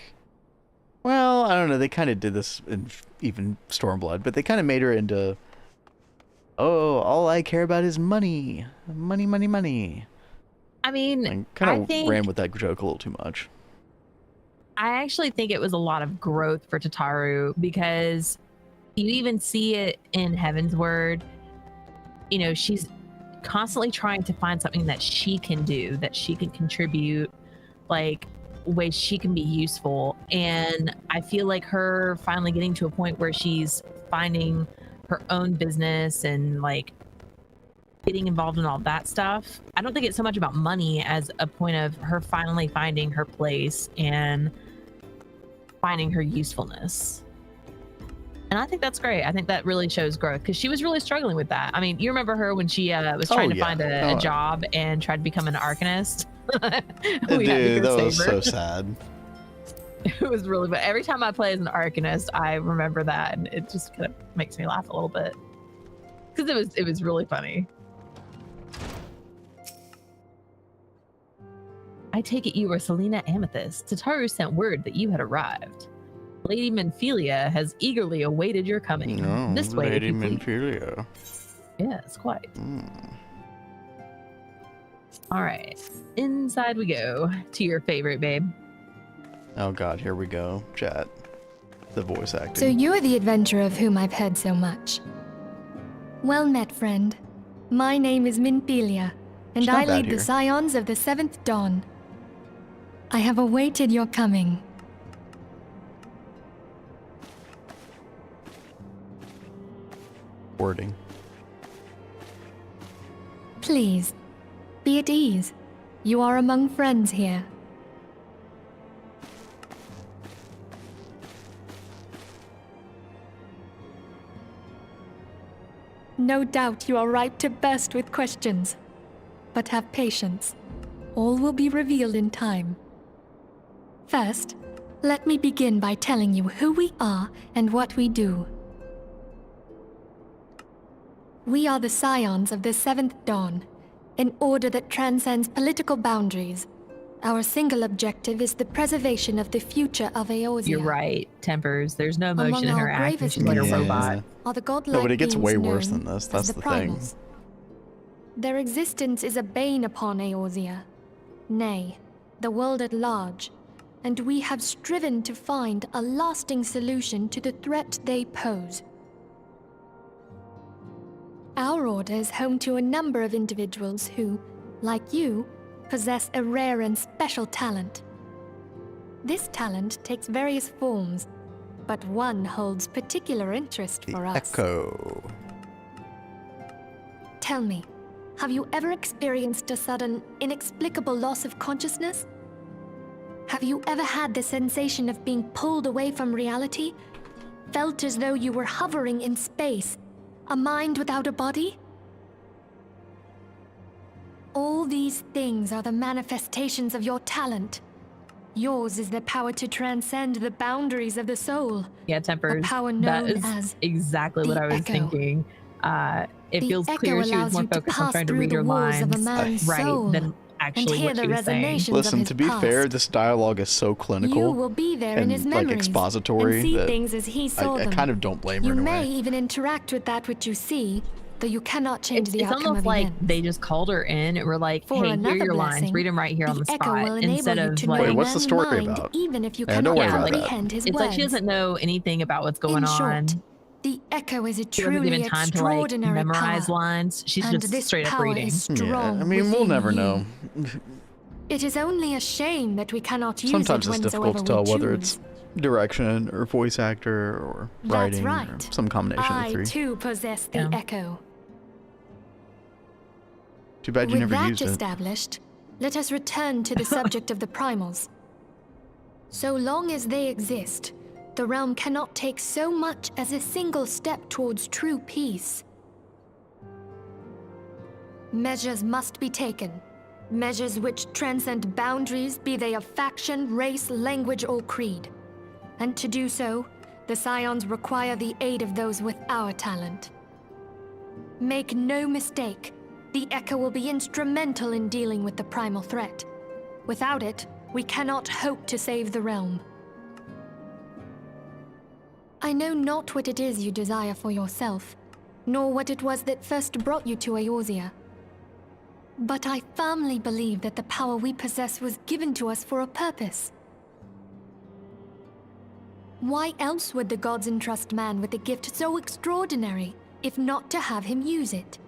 well, I don't know, they kind of did this in even Stormblood, but they kind of made her into, oh, all I care about is money, money, money, money. I mean, And kind of ran with that joke a little too much. I actually think it was a lot of growth for Tataru, because you even see it in Heavensward. You know, she's constantly trying to find something that she can do, that she can contribute, like ways she can be useful. And I feel like her finally getting to a point where she's finding her own business and like getting involved in all that stuff. I don't think it's so much about money as a point of her finally finding her place and finding her usefulness. And I think that's great. I think that really shows growth, because she was really struggling with that. I mean, you remember her when she was trying to find a job and tried to become an arcanist? Dude, that was so sad. It was really, but every time I play as an arcanist, I remember that, and it just kind of makes me laugh a little bit, because it was really funny. I take it you are Selena Amethyst. Tataru sent word that you had arrived. Lady Menphelia has eagerly awaited your coming. No, This way, Lady if you please. Menphelia. Yes, quite. Mm. All right, inside we go to your favorite, babe. Oh god, here we go. Chat. The voice acting. So you're the adventurer of whom I've heard so much. Well met, friend. My name is Menphelia, and It's not I bad lead here. the Scions of the Seventh Dawn. I have awaited your coming. Wording. Please, be at ease. You are among friends here. No doubt you are ripe to burst with questions. But have patience. All will be revealed in time. First, let me begin by telling you who we are and what we do. We are the Scions of the Seventh Dawn, an order that transcends political boundaries. Our single objective is the preservation of the future of Eorzea. You're right, Tempers. There's no Among emotion in her our acting. bravest She's like a men robot. are the godlike No, but it gets beings way worse known than this. as That's the thing. Primals. Their existence is a bane upon Eorzea, nay, the world at large, and we have striven to find a lasting solution to the threat they pose. Our order is home to a number of individuals who, like you, possess a rare and special talent. This talent takes various forms, but one holds particular interest The for us. Echo. Tell me, have you ever experienced a sudden, inexplicable loss of consciousness? Have you ever had the sensation of being pulled away from reality? Felt as though you were hovering in space, a mind without a body? All these things are the manifestations of your talent. Yours is the power to transcend the boundaries of the soul. Yeah, Tempers. power That known is as exactly what the I was Echo. thinking. It The feels echo clear she was allows more you to focused on pass trying to through read the her walls of a lines, man's right, soul than and actually hear what the she was saying. resonations Listen, of his to be past. fair, this dialogue is so You clinical will be there in his and like memories expository and see that things as he saw I them. kind of don't blame her You in a may way. even interact with that which you see, though you cannot change the It's outcome almost of like events. they just called her in and were like, For hey, here are another your lines. blessing, Read them right here on the the echo spot. will enable Instead you of to know like, Wait, a what's the man's story mind, about? even if you Yeah, cannot don't worry about that. comprehend his it's words. like she doesn't know anything about what's going In short, on. the echo is a She wasn't truly given time to like extraordinary memorize power, lines. She's and just this straight up power reading. is Yeah, strong I mean, we'll within never you. know. It is only a shame that we cannot use Sometimes it it's whensoever difficult to tell we whether choose. it's direction or voice actor or That's writing or right. some combination of I the three. too possess the Yeah. echo. Too bad you With never that used it. established, let us return to the subject of the primals. So long as they exist, the realm cannot take so much as a single step towards true peace. Measures must be taken. Measures which transcend boundaries, be they of faction, race, language, or creed. And to do so, the Scions require the aid of those with our talent. Make no mistake, the Echo will be instrumental in dealing with the primal threat. Without it, we cannot hope to save the realm. I know not what it is you desire for yourself, nor what it was that first brought you to Eorzea. But I firmly believe that the power we possess was given to us for a purpose. Why else would the gods entrust man with a gift so extraordinary, if not to have him use it?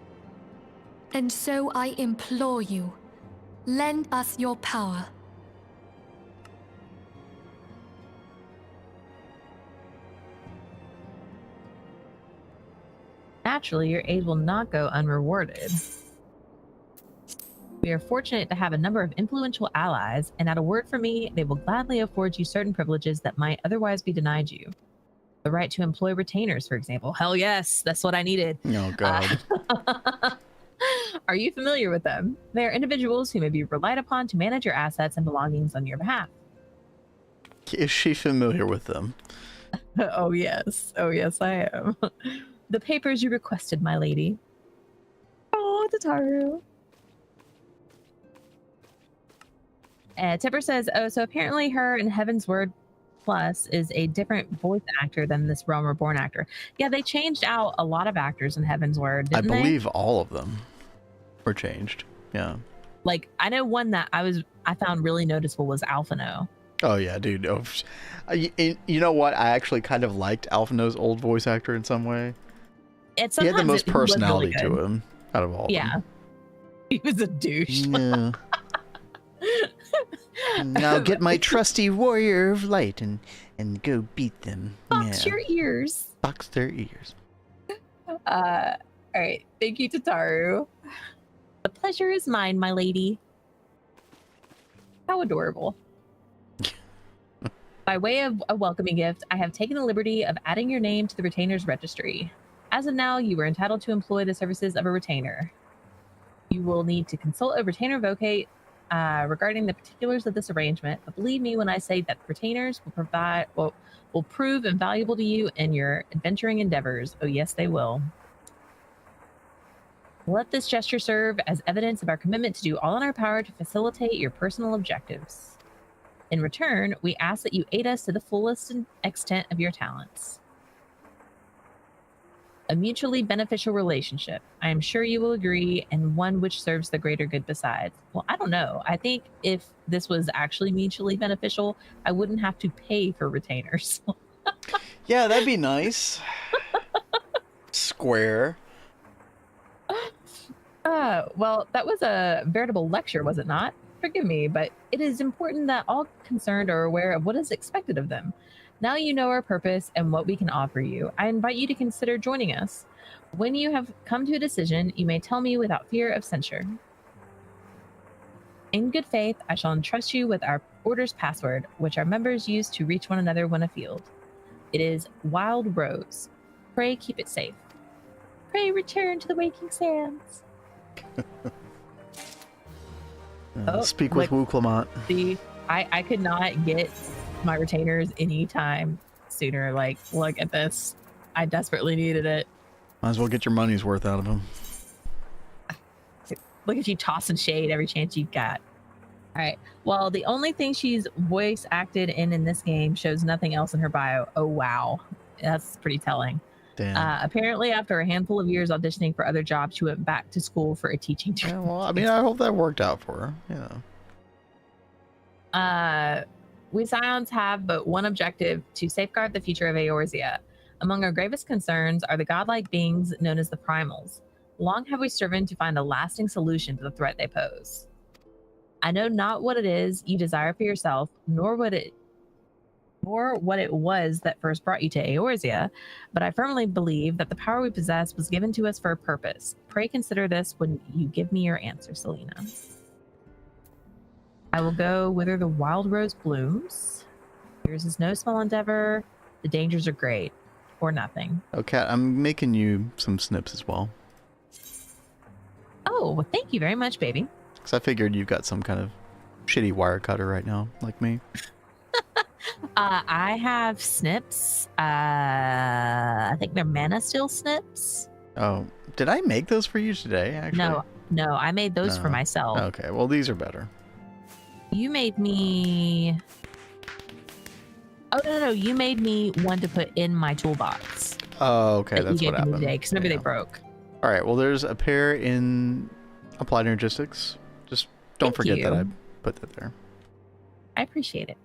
And so I implore you, lend us your power. Naturally, your aid will not go unrewarded. We are fortunate to have a number of influential allies, and at a word from me, they will gladly afford you certain privileges that might otherwise be denied you. The right to employ retainers, for example. Hell yes, that's what I needed. Oh, God. Are you familiar with them? They are individuals who may be relied upon to manage your assets and belongings on your behalf. Is she familiar with them? Oh yes, I am. The papers you requested, my lady. Oh, Tataru. Tipper says, oh, so apparently her in Heaven's Word Plus is a different voice actor than this Realm Reborn actor. Yeah, they changed out a lot of actors in Heaven's Word, I didn't they? believe all of them were changed. Yeah. Like, I know one that I found really noticeable was Alphino. Oh, yeah, dude. Oh, you know what? I actually kind of liked Alphino's old voice actor in some way. He had the most personality to him out of all of them. Yeah. He was a douche. Yeah. Now get my trusty warrior of light and go beat them. Box your ears. Box their ears. All right. Thank you, Tataru. The pleasure is mine, my lady. How adorable. By way of a welcoming gift, I have taken the liberty of adding your name to the retainer's registry. As of now, you are entitled to employ the services of a retainer. You will need to consult a retainer vocate regarding the particulars of this arrangement, but believe me when I say that retainers will prove invaluable to you in your adventuring endeavors. Oh yes, they will. Let this gesture serve as evidence of our commitment to do all in our power to facilitate your personal objectives. In return, we ask that you aid us to the fullest extent of your talents. A mutually beneficial relationship. I am sure you will agree, and one which serves the greater good besides. Well, I don't know. I think if this was actually mutually beneficial, I wouldn't have to pay for retainers. Yeah, that'd be nice. Square. Well, that was a veritable lecture, was it not? Forgive me, but it is important that all concerned are aware of what is expected of them. Now you know our purpose and what we can offer you. I invite you to consider joining us. When you have come to a decision, you may tell me without fear of censure. In good faith, I shall entrust you with our order's password, which our members use to reach one another when afield. It is Wild Rose. Pray keep it safe. Pray return to the waking sands. Speak with Wu Clement. The I could not get my retainers anytime sooner. Like, look at this. I desperately needed it. Might as well get your money's worth out of them. Look at you tossing shade every chance you've got. All right. Well, the only thing she's voice acted in this game shows nothing else in her bio. Oh, wow. That's pretty telling. Damn. Apparently, after a handful of years auditioning for other jobs, she went back to school for a teaching job. Yeah, well, I mean, I hope that worked out for her. We Scions have but one objective: to safeguard the future of Eorzea. Among our gravest concerns are the godlike beings known as the Primals. Long have we striven to find a lasting solution to the threat they pose. I know not what it is you desire for yourself, nor what it was that first brought you to Eorzea, but I firmly believe that the power we possess was given to us for a purpose. Pray consider this when you give me your answer, Selena. I will go whither the wild rose blooms. Yours is no small endeavor. The dangers are great, or nothing. Oh, Kat, I'm making you some snips as well. Oh, well, thank you very much, baby. Because I figured you've got some kind of shitty wire cutter right now, like me. I have snips. I think they're Mana Steel snips. Oh, did I make those for you today, actually? No, I made those for myself. Okay, well, these are better. You made me... Oh, no, you made me one to put in my toolbox. Oh, okay, that's what happened. Because remember they broke. All right, well, there's a pair in Applied Energistics. Just don't forget that I put that there. I appreciate it.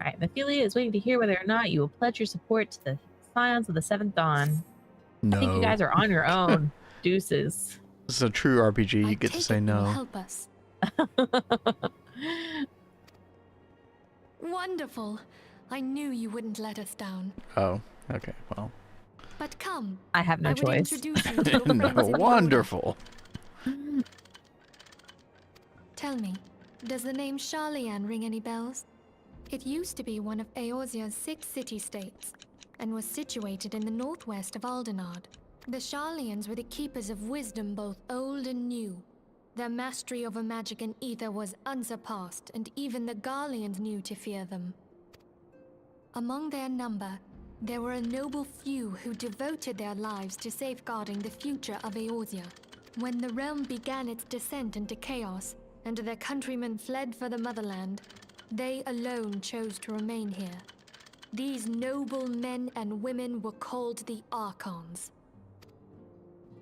All right, Mephilia is waiting to hear whether or not you will pledge your support to the Scions of the Seventh Dawn. No. I think you guys are on your own. Deuces. This is a true RPG. You get to say no. Help us. Wonderful. I knew you wouldn't let us down. Oh, okay, well. But come. I have no choice. Introduce you to your No, friends at wonderful. Tell me, does the name Sharlayan ring any bells? It used to be one of Eorzea's 6 city-states, and was situated in the northwest of Aldenard. The Sharlayans were the keepers of wisdom both old and new. Their mastery over magic and ether was unsurpassed, and even the Garleans knew to fear them. Among their number, there were a noble few who devoted their lives to safeguarding the future of Eorzea. When the realm began its descent into chaos, and their countrymen fled for the motherland, they alone chose to remain here. These noble men and women were called the Archons.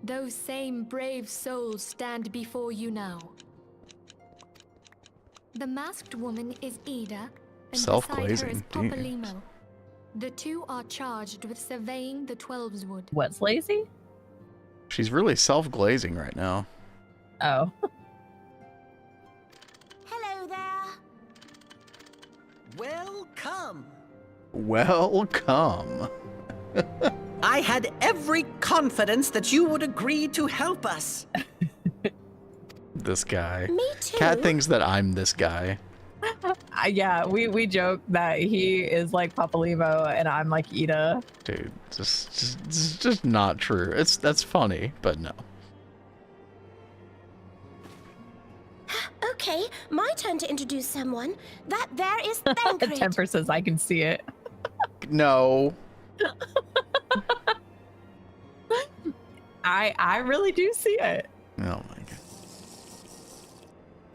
Those same brave souls stand before you now. The masked woman is Ida, and Self-glazing, beside her is Papa Limo. The two are charged with surveying the Twelveswood. What's lazy? She's really self-glazing right now. Oh. Hello there. Welcome. Welcome. I had every confidence that you would agree to help us. This guy. Me too. Kat thinks that I'm this guy. Yeah, we joke that he is like Papa Limo and I'm like Ida. Dude, just not true. That's funny, but no. Okay, my turn to introduce someone. That there is Thancred. Temper says I can see it. No. I really do see it. Oh my god.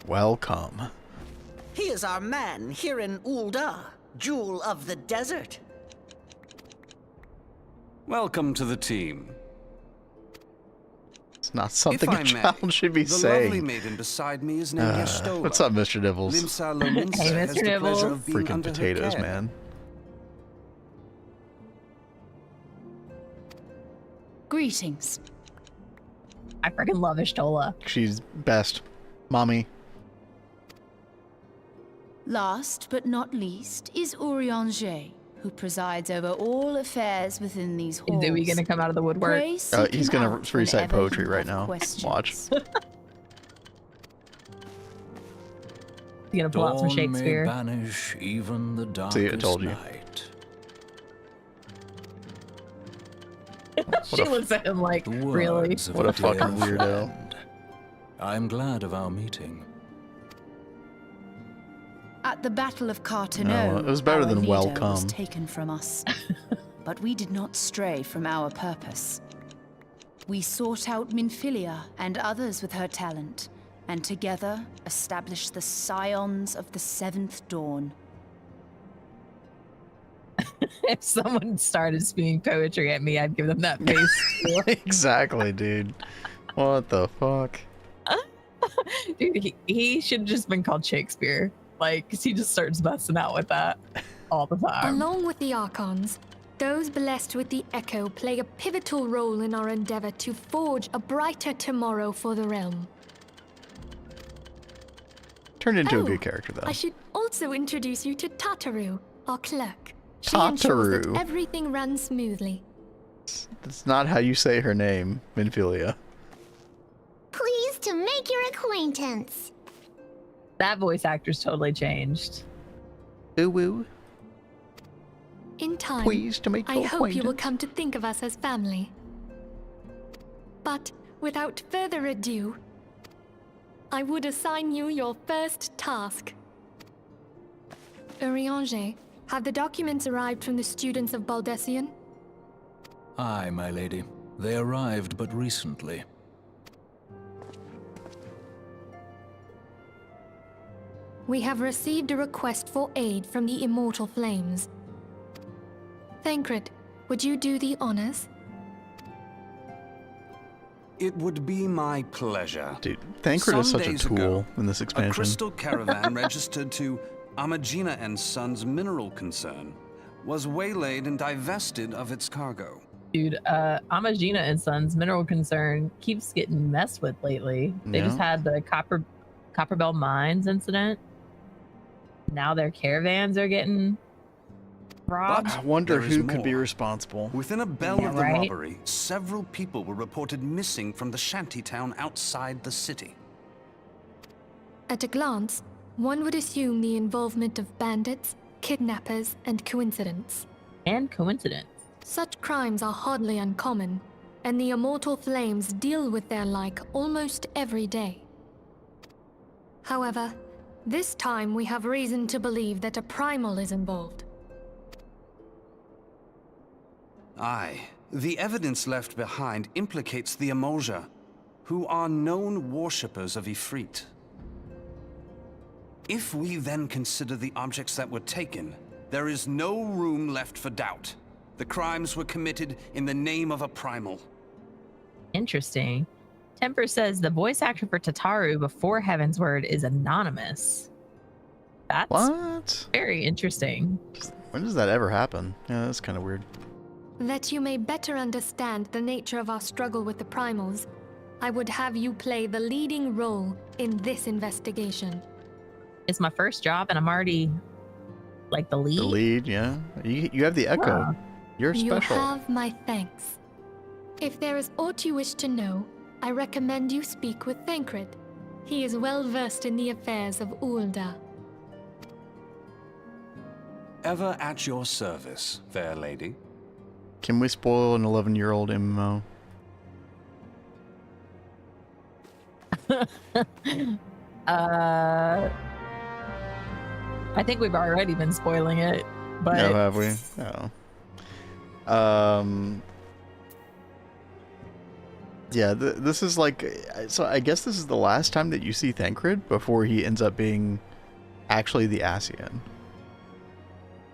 Welcome. He is our man here in Ul'dah, Jewel of the Desert. Welcome to the team. It's not something If a I child may, should be the lovely saying. maiden beside me is named Yastola. What's up, Mr. Nibbles? Limsa Lominsa Hey, has Mr. the Nibbles. pleasure of being Freaking under her potatoes, care. man. Greetings. I freaking love Ishtola. She's best. Mommy. Last but not least is Urianger, who presides over all affairs within these halls. Is we gonna come out of the woodwork? Pray seek He's him gonna out recite whenever poetry you right have now. questions. Watch. You gonna pull out some Shakespeare? May banish even the darkest See, I told you. night. She looks at him like, The really? words of What a dear fucking weirdo. friend. I'm glad of our meeting. At the Battle of Carteneau, No, it was better our than leader welcome. was taken from us. But we did not stray from our purpose. We sought out Minfilia and others with her talent, and together established the Scions of the Seventh Dawn. If someone started spewing poetry at me, I'd give them that face. Exactly, dude. What the fuck? Dude, he should have just been called Shakespeare. Like, 'cause he just starts busting out with that all the time. Along with the Archons, those blessed with the Echo play a pivotal role in our endeavor to forge a brighter tomorrow for the realm. Turned into a Oh, good character, though. I should also introduce you to Tataru, our clerk. She ensures that Tataru. everything runs smoothly. That's not how you say her name, Minfilia. Pleased to make your acquaintance. That voice actor's totally changed. Ooh woo. In time, Pleased to make I your hope you will acquaintance. come to think of us as family. But without further ado, I would assign you your first task. Urianger, have the documents arrived from the students of Baldessian? Aye, my lady. They arrived but recently. We have received a request for aid from the Immortal Flames. Thancred, would you do the honors? It would be my pleasure. Dude, Thancred is Some such a days tool ago, in this A expansion. crystal caravan registered to Amagina and Sons mineral concern was waylaid and divested of its cargo. Dude, Amagina and Sons mineral concern keeps getting messed with lately. They just Yeah. had the Copperbell Mines incident. Now their caravans are getting robbed. But I wonder there is who could be more. responsible. Within a bell Yeah, of the right? robbery, several people were reported missing from the shantytown outside the city. At a glance, one would assume the involvement of bandits, kidnappers, and coincidence. And coincidence. Such crimes are hardly uncommon, and the Immortal Flames deal with their like almost every day. However, this time we have reason to believe that a primal is involved. Aye, the evidence left behind implicates the Emulja, who are known worshippers of Ifrit. If we then consider the objects that were taken, there is no room left for doubt. The crimes were committed in the name of a primal. Interesting. Temper says the voice actor for Tataru before Heaven's Word is anonymous. That's What? very interesting. When does that ever happen? Yeah, that's kind of weird. That you may better understand the nature of our struggle with the primals, I would have you play the leading role in this investigation. It's my first job and I'm already like the lead. The lead, yeah. You have the echo. Huh. You're You special. have my thanks. If there is aught you wish to know, I recommend you speak with Thancred. He is well versed in the affairs of Ulda. Ever at your service, fair lady. Can we spoil an 11-year-old MMO? I think we've already been spoiling it, but No, have we? No. Yeah, this is like... So I guess this is the last time that you see Thancred before he ends up being actually the Ascian.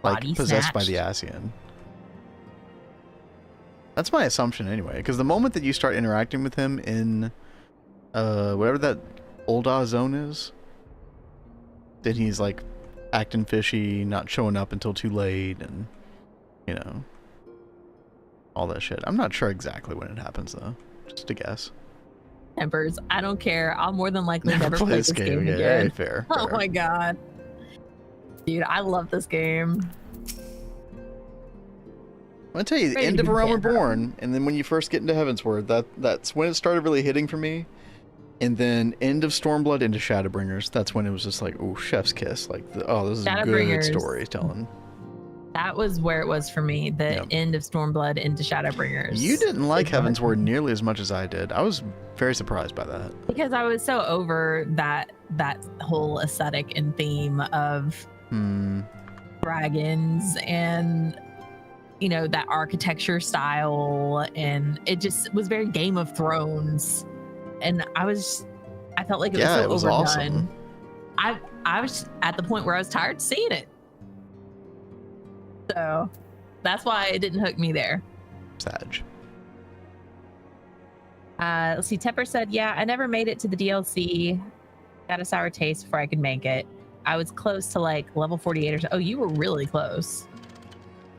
Like, Body possessed by the snatched. Ascian. That's my assumption anyway, because the moment that you start interacting with him in whatever that Ulda zone is, then he's like acting fishy, not showing up until too late, and you know, all that shit. I'm not sure exactly when it happens though. Just a guess. Tempers, I don't care. I'll more than likely Never never play play this this game game again. again. Fair. Oh fair. my god. Dude, I love this game. I'm gonna tell you, the Ready end to of be A Realm banned. Reborn, and then when you first get into Heavensward, that's when it started really hitting for me. And then end of Stormblood into Shadowbringers, that's when it was just like, oh, chef's kiss. Like, oh, this is good Shadowbringers. storytelling. That was where it was for me. The end of Stormblood into Shadowbringers. You didn't like Heaven's Word nearly as much as I did. I was very surprised by that. Because I was so over that whole aesthetic and theme of dragons and, you know, that architecture style. And it just was very Game of Thrones. And I felt like it was so it was overdone. awesome. I was at the point where I was tired of seeing it. So that's why it didn't hook me there. Sag. Let's see. Tepper said, yeah, I never made it to the DLC. Got a sour taste before I could make it. I was close to like level 48 or so. Oh, you were really close.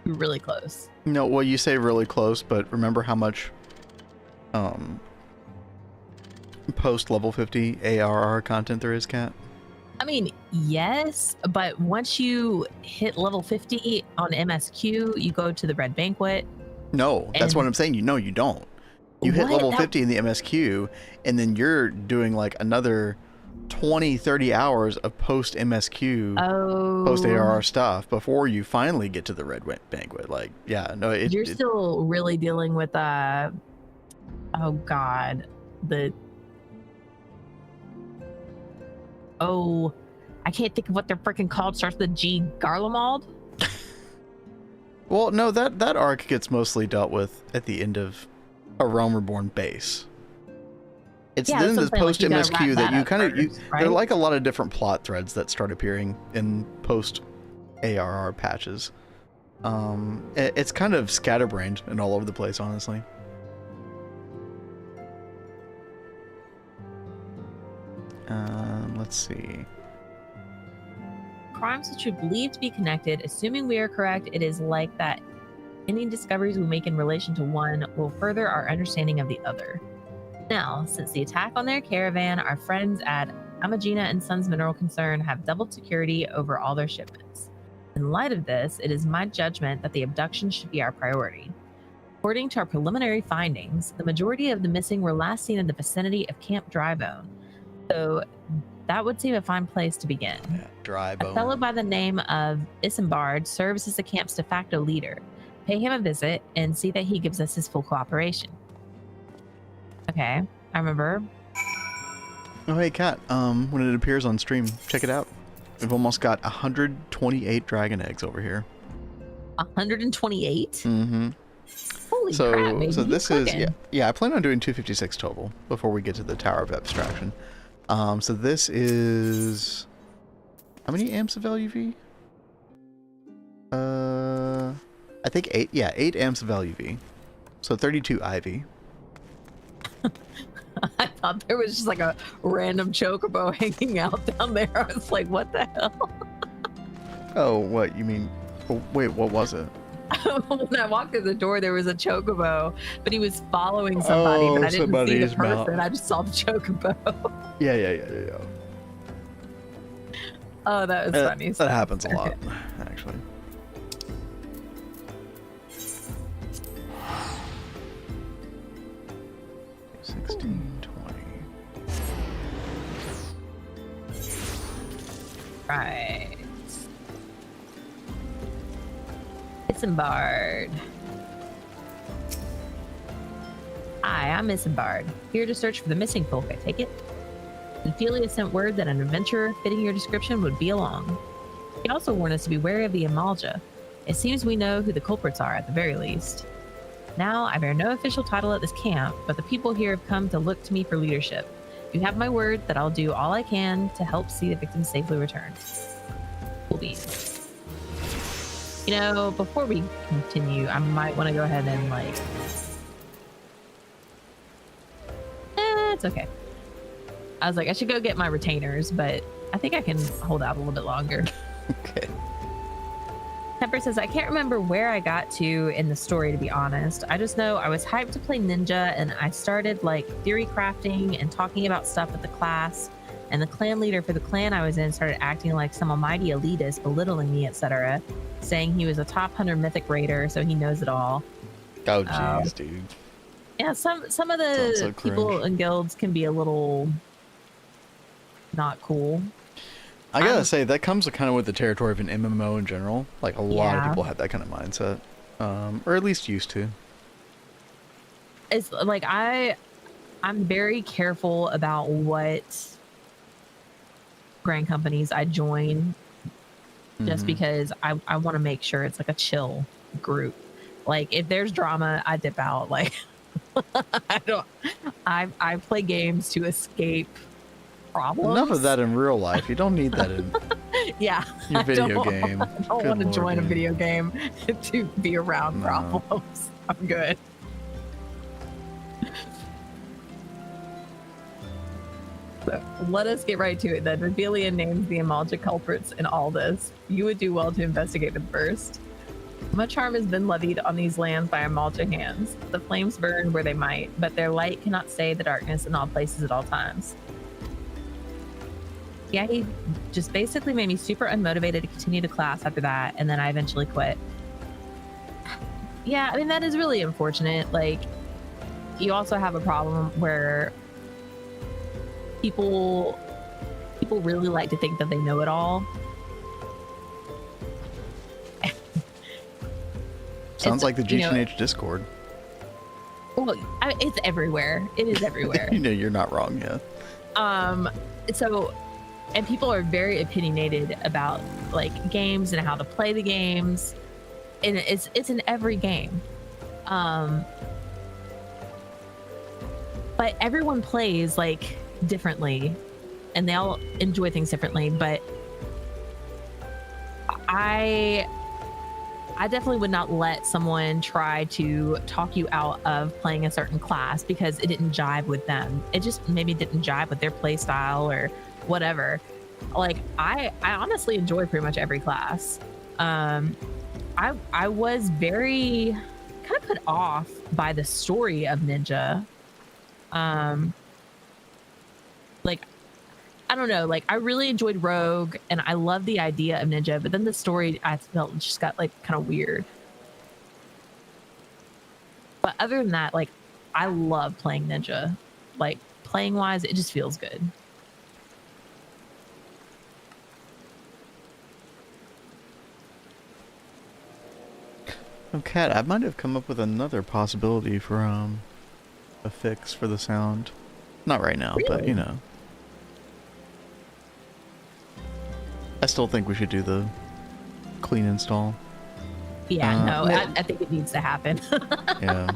You were really close. No, well, you say really close, but remember how much post level 50 ARR content there is, Kat? I mean, yes, but once you hit level 50 on MSQ, you go to the Red Banquet. No, that's what I'm saying. You don't. You hit level 50 in the MSQ, and then you're doing like another 20, 30 hours of post MSQ, post ARR stuff before you finally get to the Red Banquet. Like, yeah, no, you're still really dealing with oh god, I can't think of what they're freaking called. Starts with G. Garlemald. Well, no, that arc gets mostly dealt with at the end of A Realm Reborn base. It's then the post MSQ that you kind of right? There are like a lot of different plot threads that start appearing in post ARR patches. It's kind of scatterbrained and all over the place, honestly. Let's see. Crimes which we believe to be connected, assuming we are correct, it is like that any discoveries we make in relation to one will further our understanding of the other. Now, since the attack on their caravan, our friends at Amagina and Sons Mineral Concern have doubled security over all their shipments. In light of this, it is my judgment that the abduction should be our priority. According to our preliminary findings, the majority of the missing were last seen in the vicinity of Camp Drybone. So that would seem a fine place to begin. Yeah, Drybone. A fellow by the name of Isambard serves as the camp's de facto leader. Pay him a visit and see that he gives us his full cooperation. Okay, I remember. Oh, hey, Kat. When it appears on stream, check it out. We've almost got 128 dragon eggs over here. 128? Mm-hmm. Holy crap, baby. So this is, yeah, I plan on doing 256 total before we get to the Tower of Abstraction. So this is, how many amps of LUV? I think 8, yeah, 8 amps of LUV. So 32 IV. I thought there was just like a random chocobo hanging out down there. I was like, what the hell? Oh, what, you mean, oh, wait, what was it? When I walked through the door, there was a chocobo, but he was following somebody, but I didn't see the person. I just saw the chocobo. Yeah. Oh, that was funny. That happens a lot, actually. Right. Isambard. Hi, I'm Isambard. Here to search for the missing folk, I take it? Ophelia sent word that an adventurer fitting your description would be along. He also warned us to be wary of the Amalja. It seems we know who the culprits are at the very least. Now, I bear no official title at this camp, but the people here have come to look to me for leadership. You have my word that I'll do all I can to help see the victims safely return. Cool beans. You know, before we continue, I might want to go ahead and like... it's okay. I was like, I should go get my retainers, but I think I can hold out a little bit longer. Okay. Temper says, I can't remember where I got to in the story, to be honest. I just know I was hyped to play ninja, and I started like theory crafting and talking about stuff with the class, and the clan leader for the clan I was in started acting like some almighty elitist, belittling me, etc., saying he was a top 100 mythic raider, so he knows it all. Oh, jeez, dude. Yeah, some of the people in guilds can be a little not cool. I gotta say, that comes kind of with the territory of an MMO in general. Like, a lot of people have that kind of mindset. Or at least used to. It's like I'm very careful about what brand companies I join, just because I want to make sure it's like a chill group. Like, if there's drama, I dip out. Like, I play games to escape problems. Enough of that in real life. You don't need that in your video game. I don't want to join a video game to be around problems. I'm good. So let us get right to it then. Ophelia names the Amalja culprits in all this. You would do well to investigate them first. Much harm has been levied on these lands by Amalja hands. The flames burn where they might, but their light cannot stay the darkness in all places at all times. Yeah, he just basically made me super unmotivated to continue to class after that, and then I eventually quit. Yeah, I mean, that is really unfortunate. Like, you also have a problem where people really like to think that they know it all. Sounds like the GTH Discord. Well, it's everywhere. It is everywhere. You're not wrong, yeah. So, and people are very opinionated about like games and how to play the games, and it's in every game. But everyone plays like differently, and they all enjoy things differently. But I definitely would not let someone try to talk you out of playing a certain class because it didn't jive with them. It just maybe didn't jive with their play style or whatever. Like, I honestly enjoy pretty much every class. I was very kind of put off by the story of Ninja. Like, I don't know, like, I really enjoyed Rogue and I love the idea of Ninja, but then the story I felt just got like kind of weird. But other than that, like, I love playing Ninja. Like, playing wise, it just feels good. Oh, Kat, I might have come up with another possibility for a fix for the sound. Not right now, really? but you know. I still think we should do the clean install. Yeah, I think it needs to happen. Yeah.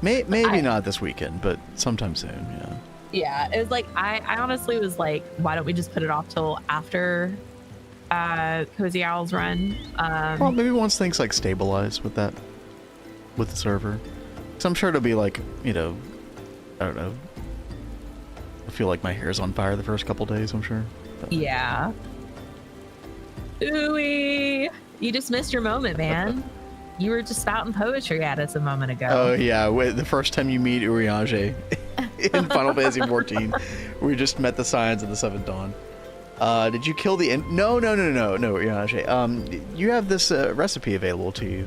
Maybe not this weekend, but sometime soon, yeah. Yeah, it was like, I honestly was like, why don't we just put it off till after Cozy Owl's run? Well, maybe once things like stabilize with the server. Because I'm sure it'll be like, I don't know. I feel like my hair's on fire the first couple days, I'm sure. But. Yeah. Ooey! You just missed your moment, man. You were just spouting poetry at us a moment ago. Oh, yeah. The first time you meet Urianger in Final Fantasy XIV, we just met the Scions of the Seventh Dawn. Did you kill the... No, Urianger. You have this recipe available to you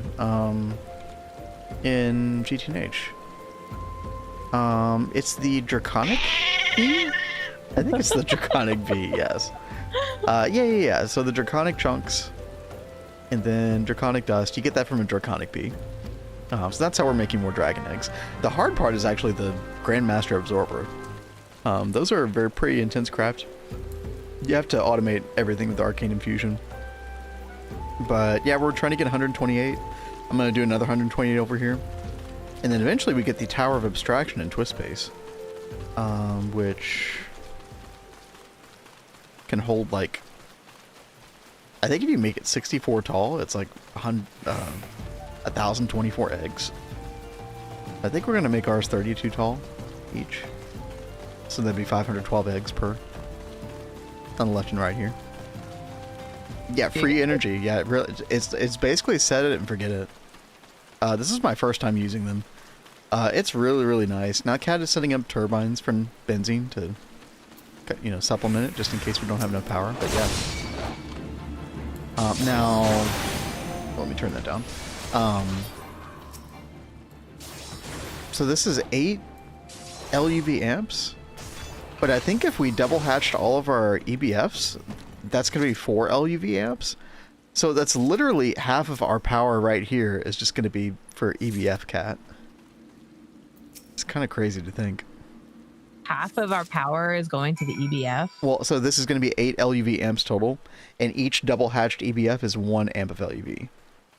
in GTH. It's the Draconic Bee? I think it's the Draconic Bee, yes. Yeah. So the Draconic Chunks and then Draconic Dust, you get that from a Draconic Bee. So that's how we're making more Dragon Eggs. The hard part is actually the Grandmaster Absorber. Those are a pretty intense craft. You have to automate everything with Arcane Infusion. But yeah, we're trying to get 128. I'm going to do another 128 over here. And then eventually we get the Tower of Abstraction in Twist Space. Which can hold like, I think if you make it 64 tall, it's like 1,024 eggs. I think we're going to make ours 32 tall each. So that'd be 512 eggs per. On the left and right here. Yeah, free energy. Yeah, it's basically set it and forget it. This is my first time using them. It's really, really nice. Now Kat is setting up turbines from benzene to, supplement it just in case we don't have enough power. But yeah. Now, let me turn that down. So this is 8 LUV amps. But I think if we double hatched all of our EBFs, that's going to be 4 LUV amps. So that's literally half of our power right here is just going to be for EBF cat. It's kind of crazy to think. Half of our power is going to the EBF. Well, so this is going to be 8 LUV amps total, and each double hatched EBF is 1 amp of LUV.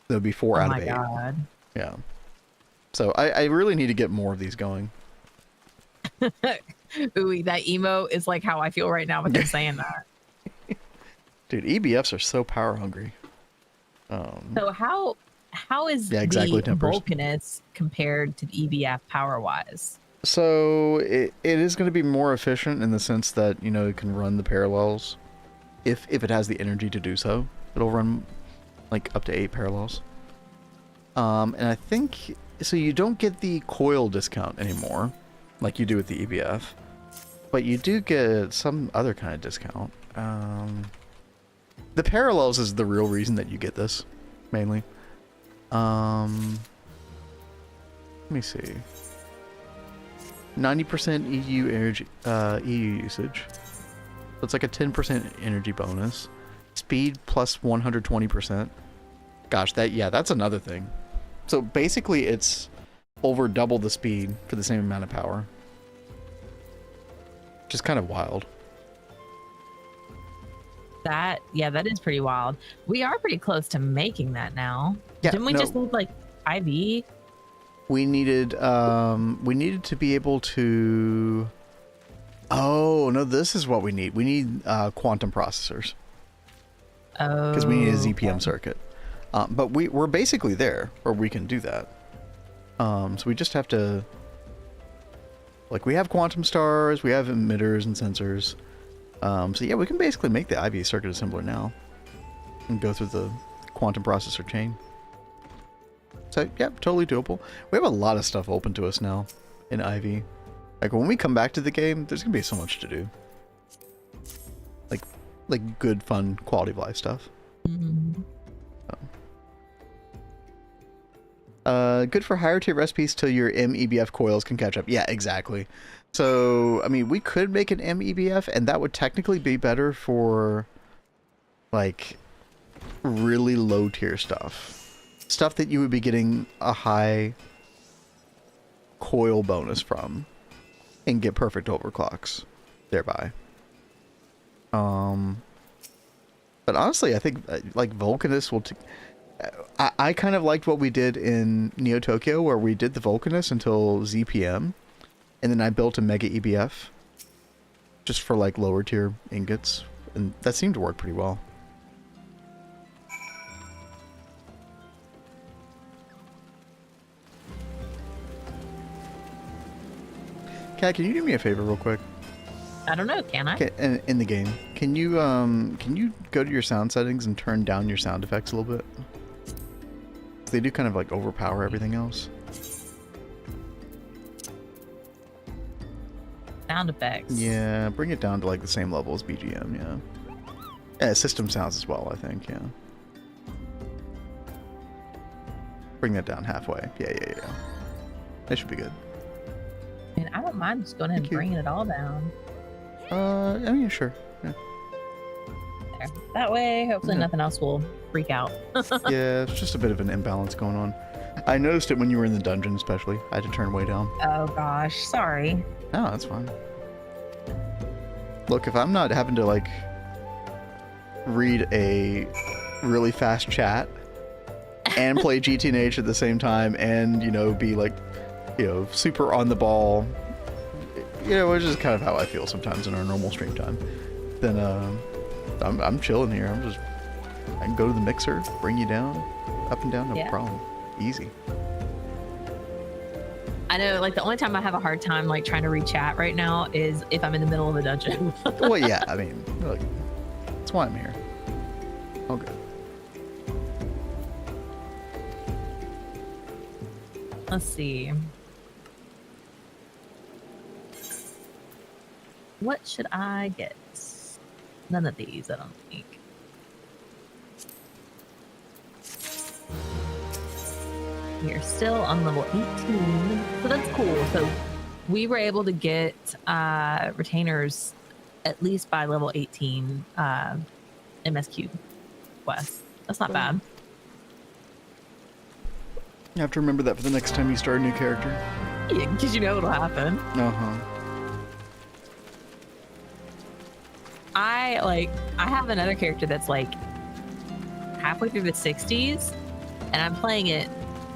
There'll be 4 out of 8. Oh my god. Yeah. So I really need to get more of these going. Ooh, that emo is like how I feel right now with them saying that. Dude, EBFs are so power hungry. So how is yeah, exactly, the Tempers. Vulcanus compared to the EBF power wise? So it is going to be more efficient in the sense that, you know, it can run the parallels. If it has the energy to do so, it'll run like up to 8 parallels. And I think, so you don't get the coil discount anymore, like you do with the EBF, but you do get some other kind of discount. The parallels is the real reason that you get this, mainly. Let me see. 90% EU energy, EU usage. So it's like a 10% energy bonus. Speed plus 120%. Gosh, that's another thing. So basically it's over double the speed for the same amount of power. Which is kind of wild. That is pretty wild. We are pretty close to making that now. Yeah, Didn't we just need like IV? We needed to be able to... Oh, no, this is what we need. We need quantum processors. Oh. Because we need a ZPM circuit. But we're basically there, where we can do that. So we just have to... Like, we have quantum stars, we have emitters and sensors. So yeah, we can basically make the IV circuit assembler now. And go through the quantum processor chain. So yeah, totally doable. We have a lot of stuff open to us now in IV. Like, when we come back to the game, there's gonna be so much to do. Like good, fun, quality of life stuff. Mm-hmm. Good for higher tier recipes till your MEBF coils can catch up. Yeah, exactly. So, I mean, we could make an MEBF, and that would technically be better for, like, really low tier stuff. Stuff that you would be getting a high coil bonus from, and get perfect overclocks thereby. But honestly, I think, like, Vulcanus will... I kind of liked what we did in Neo Tokyo, where we did the Vulcanus until ZPM, and then I built a Mega EBF just for like lower tier ingots, and that seemed to work pretty well. Kat, can you do me a favor real quick? I don't know, can I? Okay, in the game, can you go to your sound settings and turn down your sound effects a little bit? They do kind of like overpower everything else. Sound effects. Yeah, bring it down to like the same level as BGM, yeah. Yeah, system sounds as well, I think, yeah. Bring that down halfway. Yeah. That should be good. I mean, I don't mind just going ahead and bringing it all down. I mean, sure. Yeah. There. That way, hopefully nothing else will freak out. Yeah, it's just a bit of an imbalance going on. I noticed it when you were in the dungeon, especially. I had to turn way down. Oh gosh, sorry. No, that's fine. Look, if I'm not having to, like, read a really fast chat and play GTNH at the same time and, you know, be, like, you know, super on the ball, you know, which is kind of how I feel sometimes in our normal stream time, then, I'm chilling here. I can go to the mixer, bring you down, up and down, no problem. Easy. I know, like, the only time I have a hard time, like, trying to read chat right now is if I'm in the middle of a dungeon. Well, yeah, I mean, look, that's why I'm here. All good. Let's see. What should I get? None of these, I don't think. We are still on level 18, so that's cool. So we were able to get retainers at least by level 18 MSQ quest. That's not bad. You have to remember that for the next time you start a new character. Yeah, because you know what'll happen. Uh-huh. I have another character that's like halfway through the 60s, and I'm playing it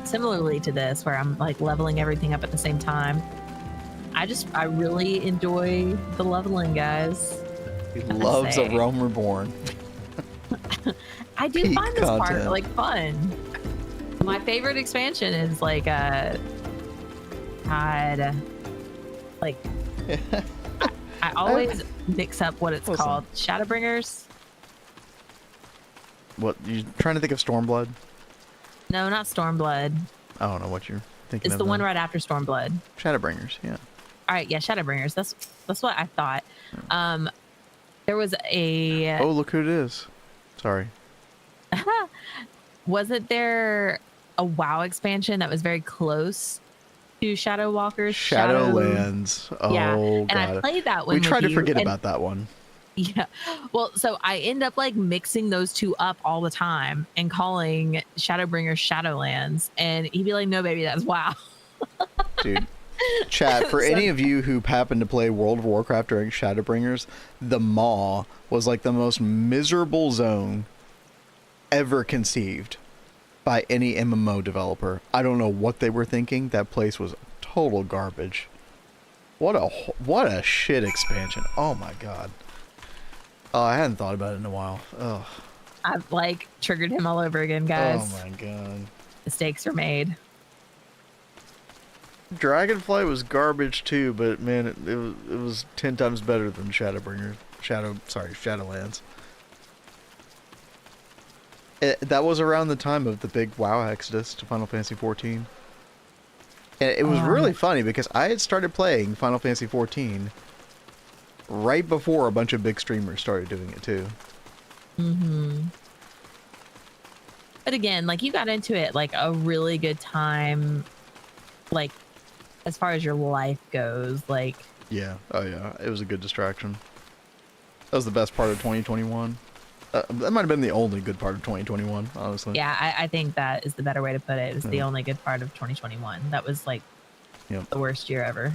similarly to this, where I'm like leveling everything up at the same time. I really enjoy the leveling, guys. He loves A Realm Reborn. I do Peak find this part content. like fun. My favorite expansion is like God, like I always mix up what it's called. Shadowbringers? What, you trying to think of Stormblood? No, not Stormblood. I don't know what you're thinking It's of. the one right after Stormblood. Shadowbringers, yeah. All right, yeah, Shadowbringers. That's what I thought. There was a Oh, look who it is. Sorry. wasn't there a WoW expansion that was very close to Shadow Walkers? Shadowlands. Oh, yeah, and God. I played that one. We with tried to you, forget and- about that one. Yeah. Well, so I end up like mixing those two up all the time and calling Shadowbringers Shadowlands, and he'd be like, "No, baby, that's WoW." Dude. Chat, for any of you who happen to play World of Warcraft during Shadowbringers, the Maw was like the most miserable zone ever conceived by any MMO developer. I don't know what they were thinking. That place was total garbage. What a shit expansion. Oh my God. Oh, I hadn't thought about it in a while. Oh. I've like triggered him all over again, guys. Oh my God. Mistakes are made. Dragonflight was garbage too, but man, it was 10 times better than Shadowbringers. Shadowlands. That was around the time of the big WoW exodus to Final Fantasy XIV. And it was really funny because I had started playing Final Fantasy XIV right before a bunch of big streamers started doing it too. Mm-hmm. But again, like you got into it like a really good time, like as far as your life goes, like Yeah. Oh yeah. It was a good distraction. That was the best part of 2021. That might have been the only good part of 2021, honestly. yeah, I think that is the better way to put it. It was the only good part of 2021. That was like the worst year ever.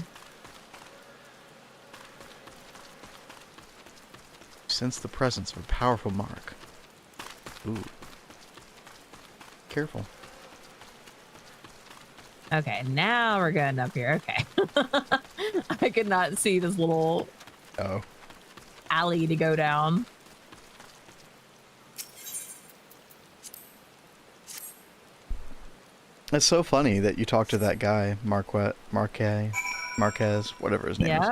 Sense the presence of a powerful mark. Ooh. Careful. Okay, now we're going up here. Okay. I could not see this little alley to go down. It's so funny that you talked to that guy, Marquez, whatever his name is.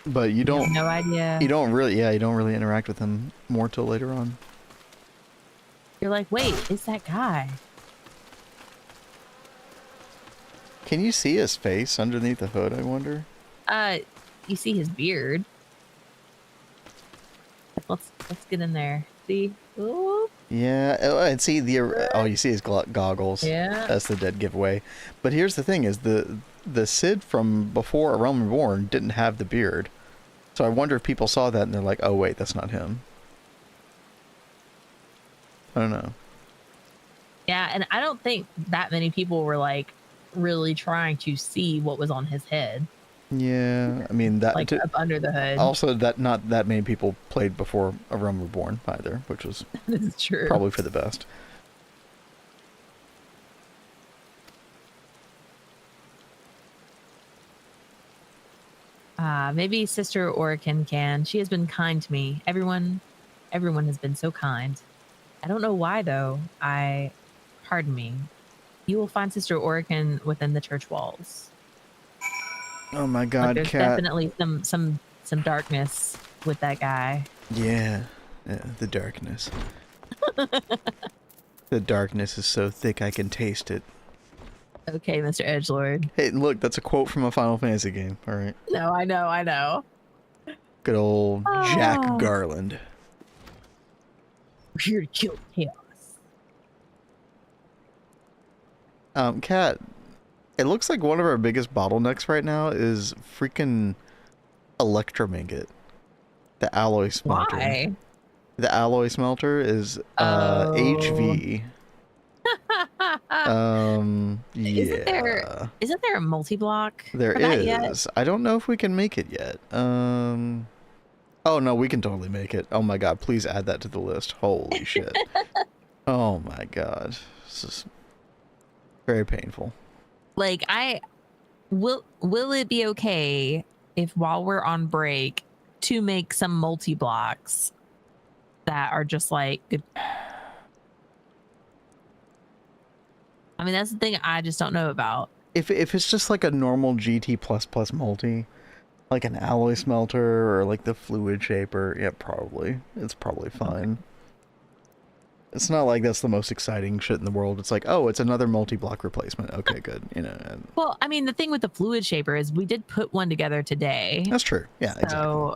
But you don't. have no idea. You don't really interact with him more till later on. You're like, wait, it's that guy. Can you see his face underneath the hood, I wonder? You see his beard. Let's get in there. See? Ooh. Yeah, and see you see his goggles. Yeah. That's the dead giveaway. But here's the thing: is the Cid from before A Realm Reborn didn't have the beard, so I wonder if people saw that and they're like, "Oh wait, that's not him." I don't know. Yeah, and I don't think that many people were like really trying to see what was on his head. Yeah, I mean that like up under the hood. Also, that not that many people played before A Realm Reborn either, which was This is true. probably for the best. Maybe Sister Orican can. She has been kind to me. Everyone has been so kind. I don't know why though. Pardon me. You will find Sister Orican within the church walls. Oh my Like, God, there's Cat. definitely some darkness with that guy. Yeah, the darkness. The darkness is so thick I can taste it. Okay, Mr. Edgelord. Hey, look, that's a quote from a Final Fantasy game. All right. No, I know. Good old Jack Garland. We're here to kill chaos. Cat, it looks like one of our biggest bottlenecks right now is freaking Electromaggot. The alloy smelter. Why? The alloy smelter is Oh. HV. Yeah. Isn't there a multi-block There for that yet? is. I don't know if we can make it yet. Oh no, we can totally make it. Oh my god, please add that to the list. Holy shit. Oh my god. This is very painful. Like, will it be okay if while we're on break to make some multi-blocks that are just like good? I mean, that's the thing I just don't know about. If it's just like a normal GT++ multi, like an alloy smelter or like the fluid shaper, yeah, probably. It's probably fine. Okay. It's not like that's the most exciting shit in the world. It's like, oh, it's another multi-block replacement. Okay, good. You know. Well, I mean, the thing with the fluid shaper is we did put one together today. That's true. Yeah, so exactly.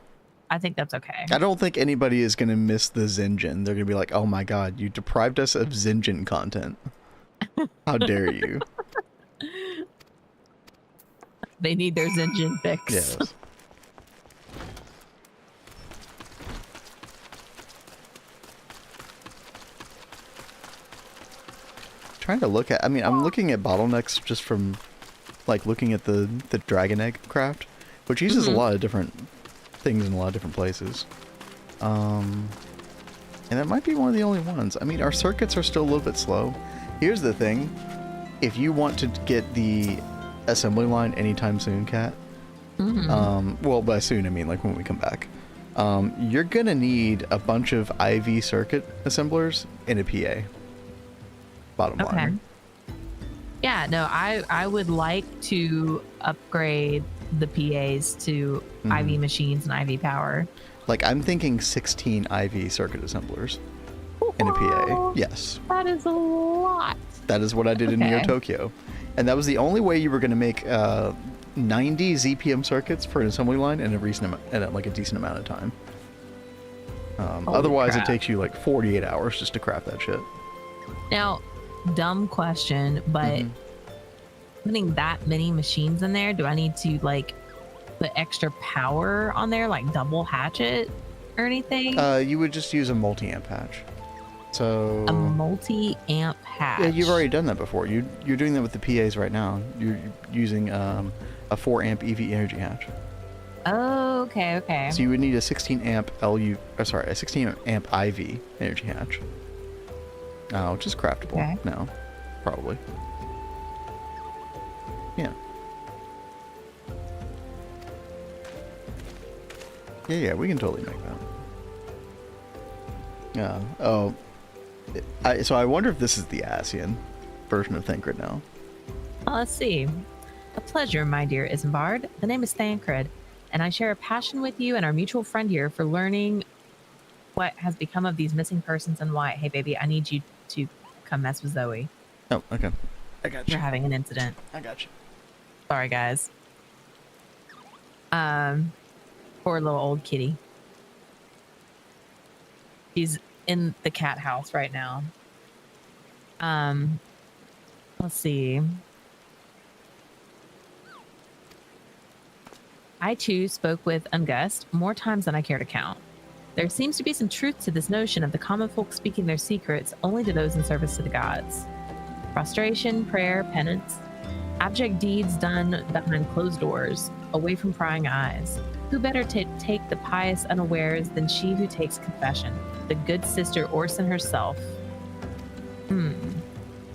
I think that's okay. I don't think anybody is going to miss the Zinjin. They're going to be like, oh my god, you deprived us of Zinjin content. How dare you? They need their Zinjin fix. Yes. Trying to look at, I mean, I'm looking at bottlenecks just from like looking at the dragon egg craft, which uses a lot of different things in a lot of different places. And that might be one of the only ones. I mean, our circuits are still a little bit slow. Here's the thing. If you want to get the assembly line anytime soon, Kat, well, by soon, I mean like when we come back, you're going to need a bunch of IV circuit assemblers and a PA. Bottom line. Yeah, no, I would like to upgrade the PAs to IV machines and IV power. Like, I'm thinking 16 IV circuit assemblers and a PA. Yes. That is a lot. That is what I did in Neo Tokyo. And that was the only way you were going to make 90 ZPM circuits for an assembly line in a decent amount of time. Otherwise, it takes you like 48 hours just to craft that shit. Now, dumb question, but putting that many machines in there, do I need to like put extra power on there, like double hatchet or anything? You would just use a multi-amp hatch. So a multi-amp hatch. Yeah, you've already done that before. You're doing that with the PAs right now. You're using a 4-amp EV energy hatch. Oh, okay. So you would need a 16-amp a 16-amp IV energy hatch. Which is craftable now, probably. Yeah. Yeah, we can totally make that. Yeah. Oh. So I wonder if this is the ASEAN version of Thancred now. Well, let's see. A pleasure, my dear Isambard. The name is Thancred, and I share a passion with you and our mutual friend here for learning what has become of these missing persons and why. Hey, baby, I need you to come mess with Zoe. Oh, okay. I got you. You're having an incident. I got you. Sorry, guys. Poor little old kitty. She's in the cat house right now. Let's see. I too spoke with Ungust more times than I care to count. There seems to be some truth to this notion of the common folk speaking their secrets only to those in service to the gods. Prostration, prayer, penance, abject deeds done behind closed doors, away from prying eyes. Who better to take the pious unawares than she who takes confession, the good sister Orson herself?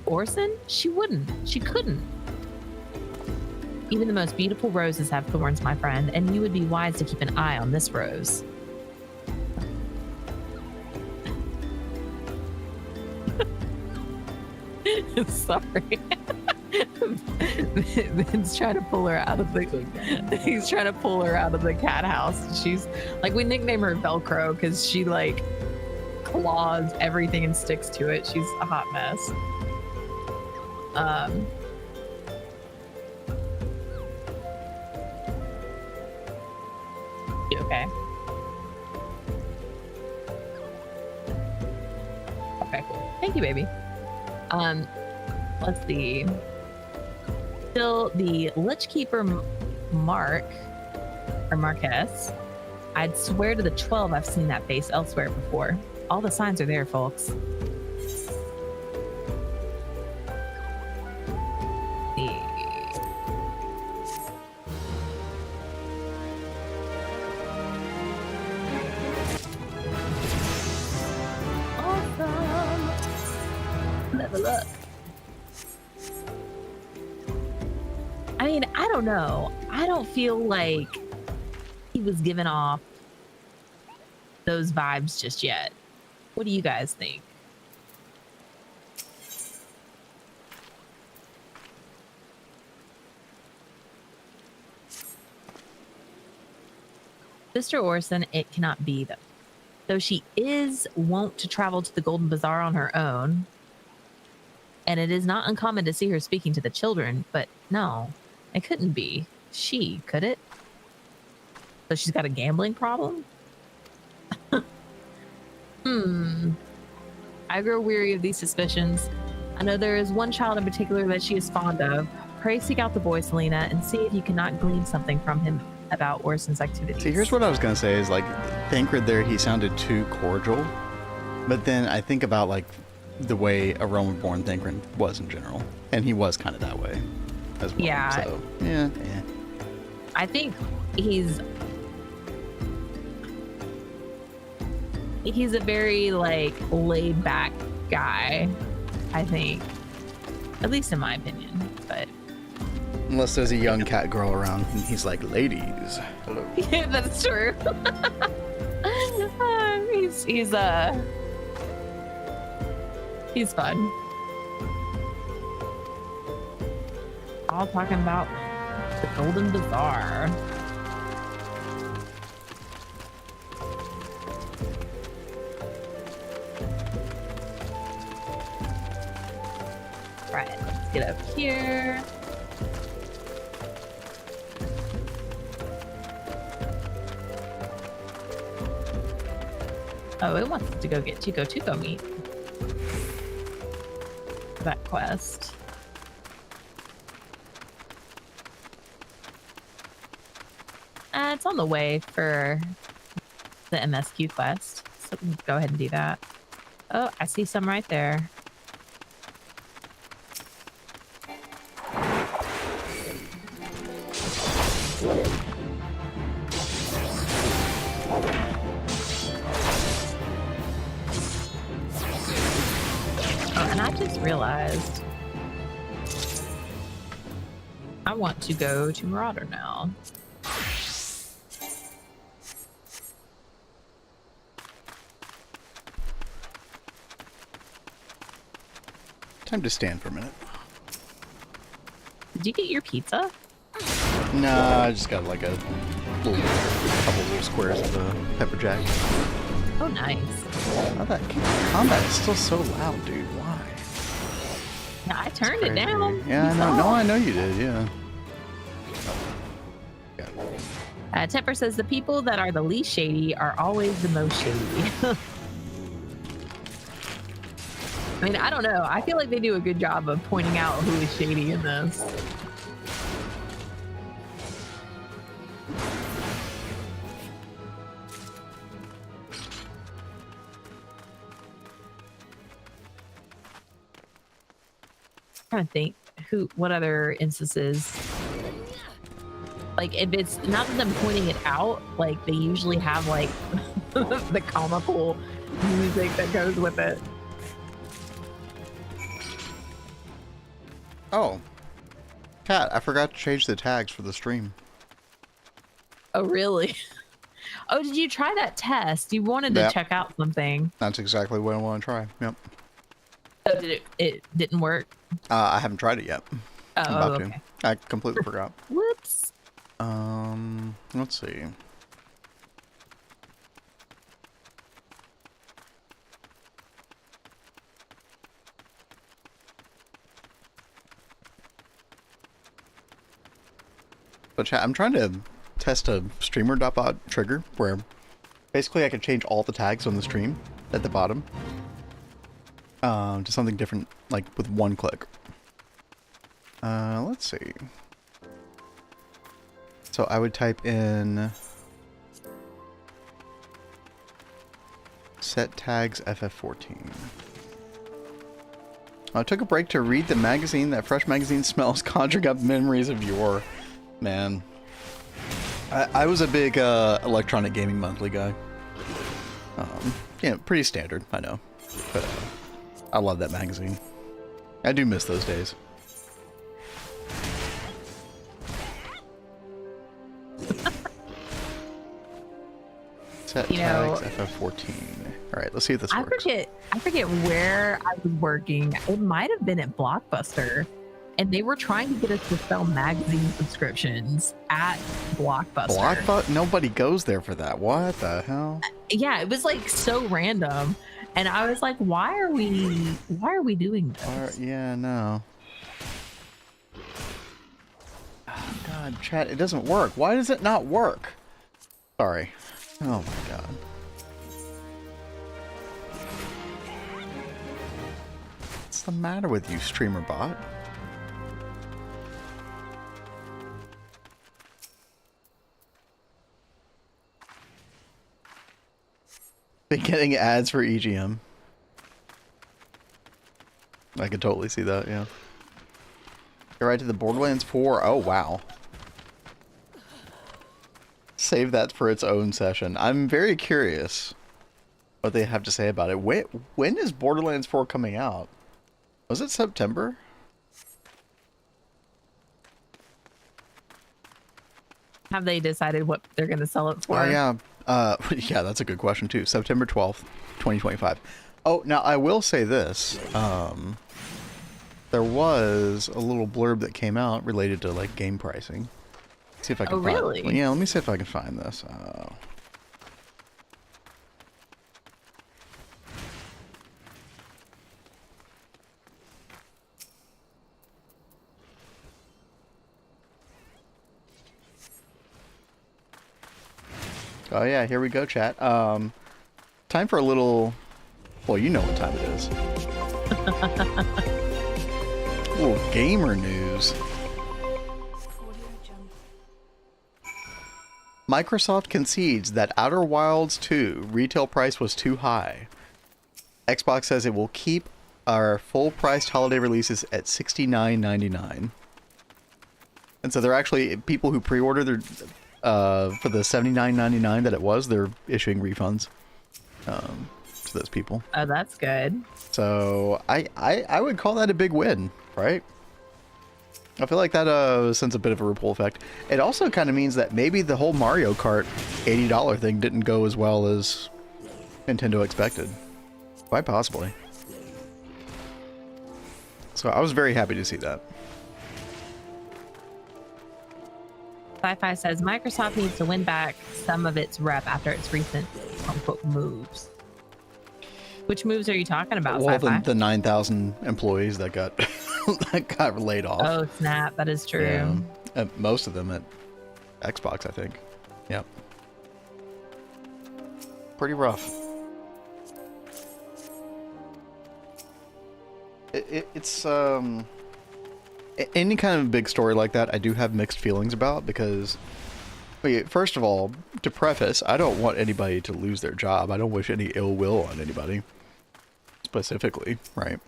Orson? She wouldn't. She couldn't. Even the most beautiful roses have thorns, my friend, and you would be wise to keep an eye on this rose. Sorry. Ben's trying to pull her out of the he's trying to pull her out of the cat house. She's like, we nickname her Velcro because she like claws everything and sticks to it. She's a hot mess. You okay? Okay, cool. Thank you, baby. Let's see. Still the Lich Keeper Mark or Marquess I'd swear to the 12 I've seen that face elsewhere before. All the signs are there, folks. Awesome. Level up. I mean, I don't know. I don't feel like he was giving off those vibes just yet. What do you guys think? Sister Orson, it cannot be though. Though she is wont to travel to the Golden Bazaar on her own, and it is not uncommon to see her speaking to the children, but no, it couldn't be she, could it? So she's got a gambling problem? I grow weary of these suspicions. I know there is one child in particular that she is fond of. Pray seek out the boy, Selena, and see if you cannot glean something from him about Orson's activities. See, here's what I was gonna say is like, Thancred there, he sounded too cordial, but then I think about like the way a Roman-born Thancred was in general, and he was kind of that way as well. Yeah. So, yeah. I think he's a very like laid back guy, I think, at least in my opinion. But Unless there's a young cat girl around and he's like, ladies, hello. yeah, that's true. He's fun. All talking about the Golden Bazaar. Right, let's get up here. Oh, it wants to go get Tuco meat. That quest. It's on the way for the MSQ quest, so we can go ahead and do that. Oh, I see some right there. And I just realized I want to go to Marauder now. Time to stand for a minute. Did you get your pizza? Nah, I just got like a couple little squares of pepper jack. Oh, nice. Oh, that combat is still so loud, dude. Why? Yeah, I turned it down. Yeah, I know. No, I know you did. Yeah. Temper says the people that are the least shady are always the most shady. I mean, I don't know. I feel like they do a good job of pointing out who is shady in this. Trying to think what other instances, like if it's not that them pointing it out, like they usually have like the comical music that goes with it. Oh, Kat, I forgot to change the tags for the stream. Oh, really? Oh, did you try that test? You wanted to check out something. That's exactly what I want to try. Yep. Oh, it didn't work? I haven't tried it yet. Oh, I'm about okay. to. I completely forgot. Whoops. Let's see. But chat, I'm trying to test a streamer.bot trigger where basically I can change all the tags on the stream at the bottom to something different, like with one click. Let's see. So I would type in set tags FF14. I took a break to read the magazine. That fresh magazine smells, conjuring up memories of yore. Man. I was a big Electronic Gaming Monthly guy. Yeah, pretty standard, I know. But I love that magazine. I do miss those days. Set tags FF14. Alright, let's see if this works. I forget where I was working. It might have been at Blockbuster. And they were trying to get us to sell magazine subscriptions at Blockbuster. Nobody goes there for that. What the hell? Yeah, it was like so random. And I was like, why are we doing this? Yeah, no. Oh, God, chat, it doesn't work. Why does it not work? Sorry. Oh my God. What's the matter with you, streamer bot? Been getting ads for EGM. I could totally see that, yeah. Get right to the Borderlands 4. Oh, wow. Save that for its own session. I'm very curious what they have to say about it. When is Borderlands 4 coming out? Was it September? Have they decided what they're going to sell it for? Oh, yeah. Yeah, that's a good question, too. September 12th, 2025. Oh, now, I will say this. There was a little blurb that came out related to, like, game pricing. See if I can find it. Yeah, let me see if I can find this. Oh yeah, here we go, chat. Time for a little... Well, you know what time it is. A little gamer news. Microsoft concedes that Outer Wilds 2 retail price was too high. Xbox says it will keep our full-priced holiday releases at $69.99. And so they're actually... People who pre-order their... for the $79.99 that it was, they're issuing refunds to those people. Oh, that's good. So I would call that a big win, right? I feel like that sends a bit of a ripple effect. It also kind of means that maybe the whole Mario Kart $80 thing didn't go as well as Nintendo expected. Quite possibly. So I was very happy to see that. Sci-Fi says Microsoft needs to win back some of its rep after its recent quote moves. Which moves are you talking about? Well, Sci-Fi? the 9,000 employees that got that got laid off. Oh snap! That is true. Yeah. Most of them at Xbox, I think. Yep. Pretty rough. It's any kind of big story like that, I do have mixed feelings about because, first of all, to preface, I don't want anybody to lose their job. I don't wish any ill will on anybody, specifically, right?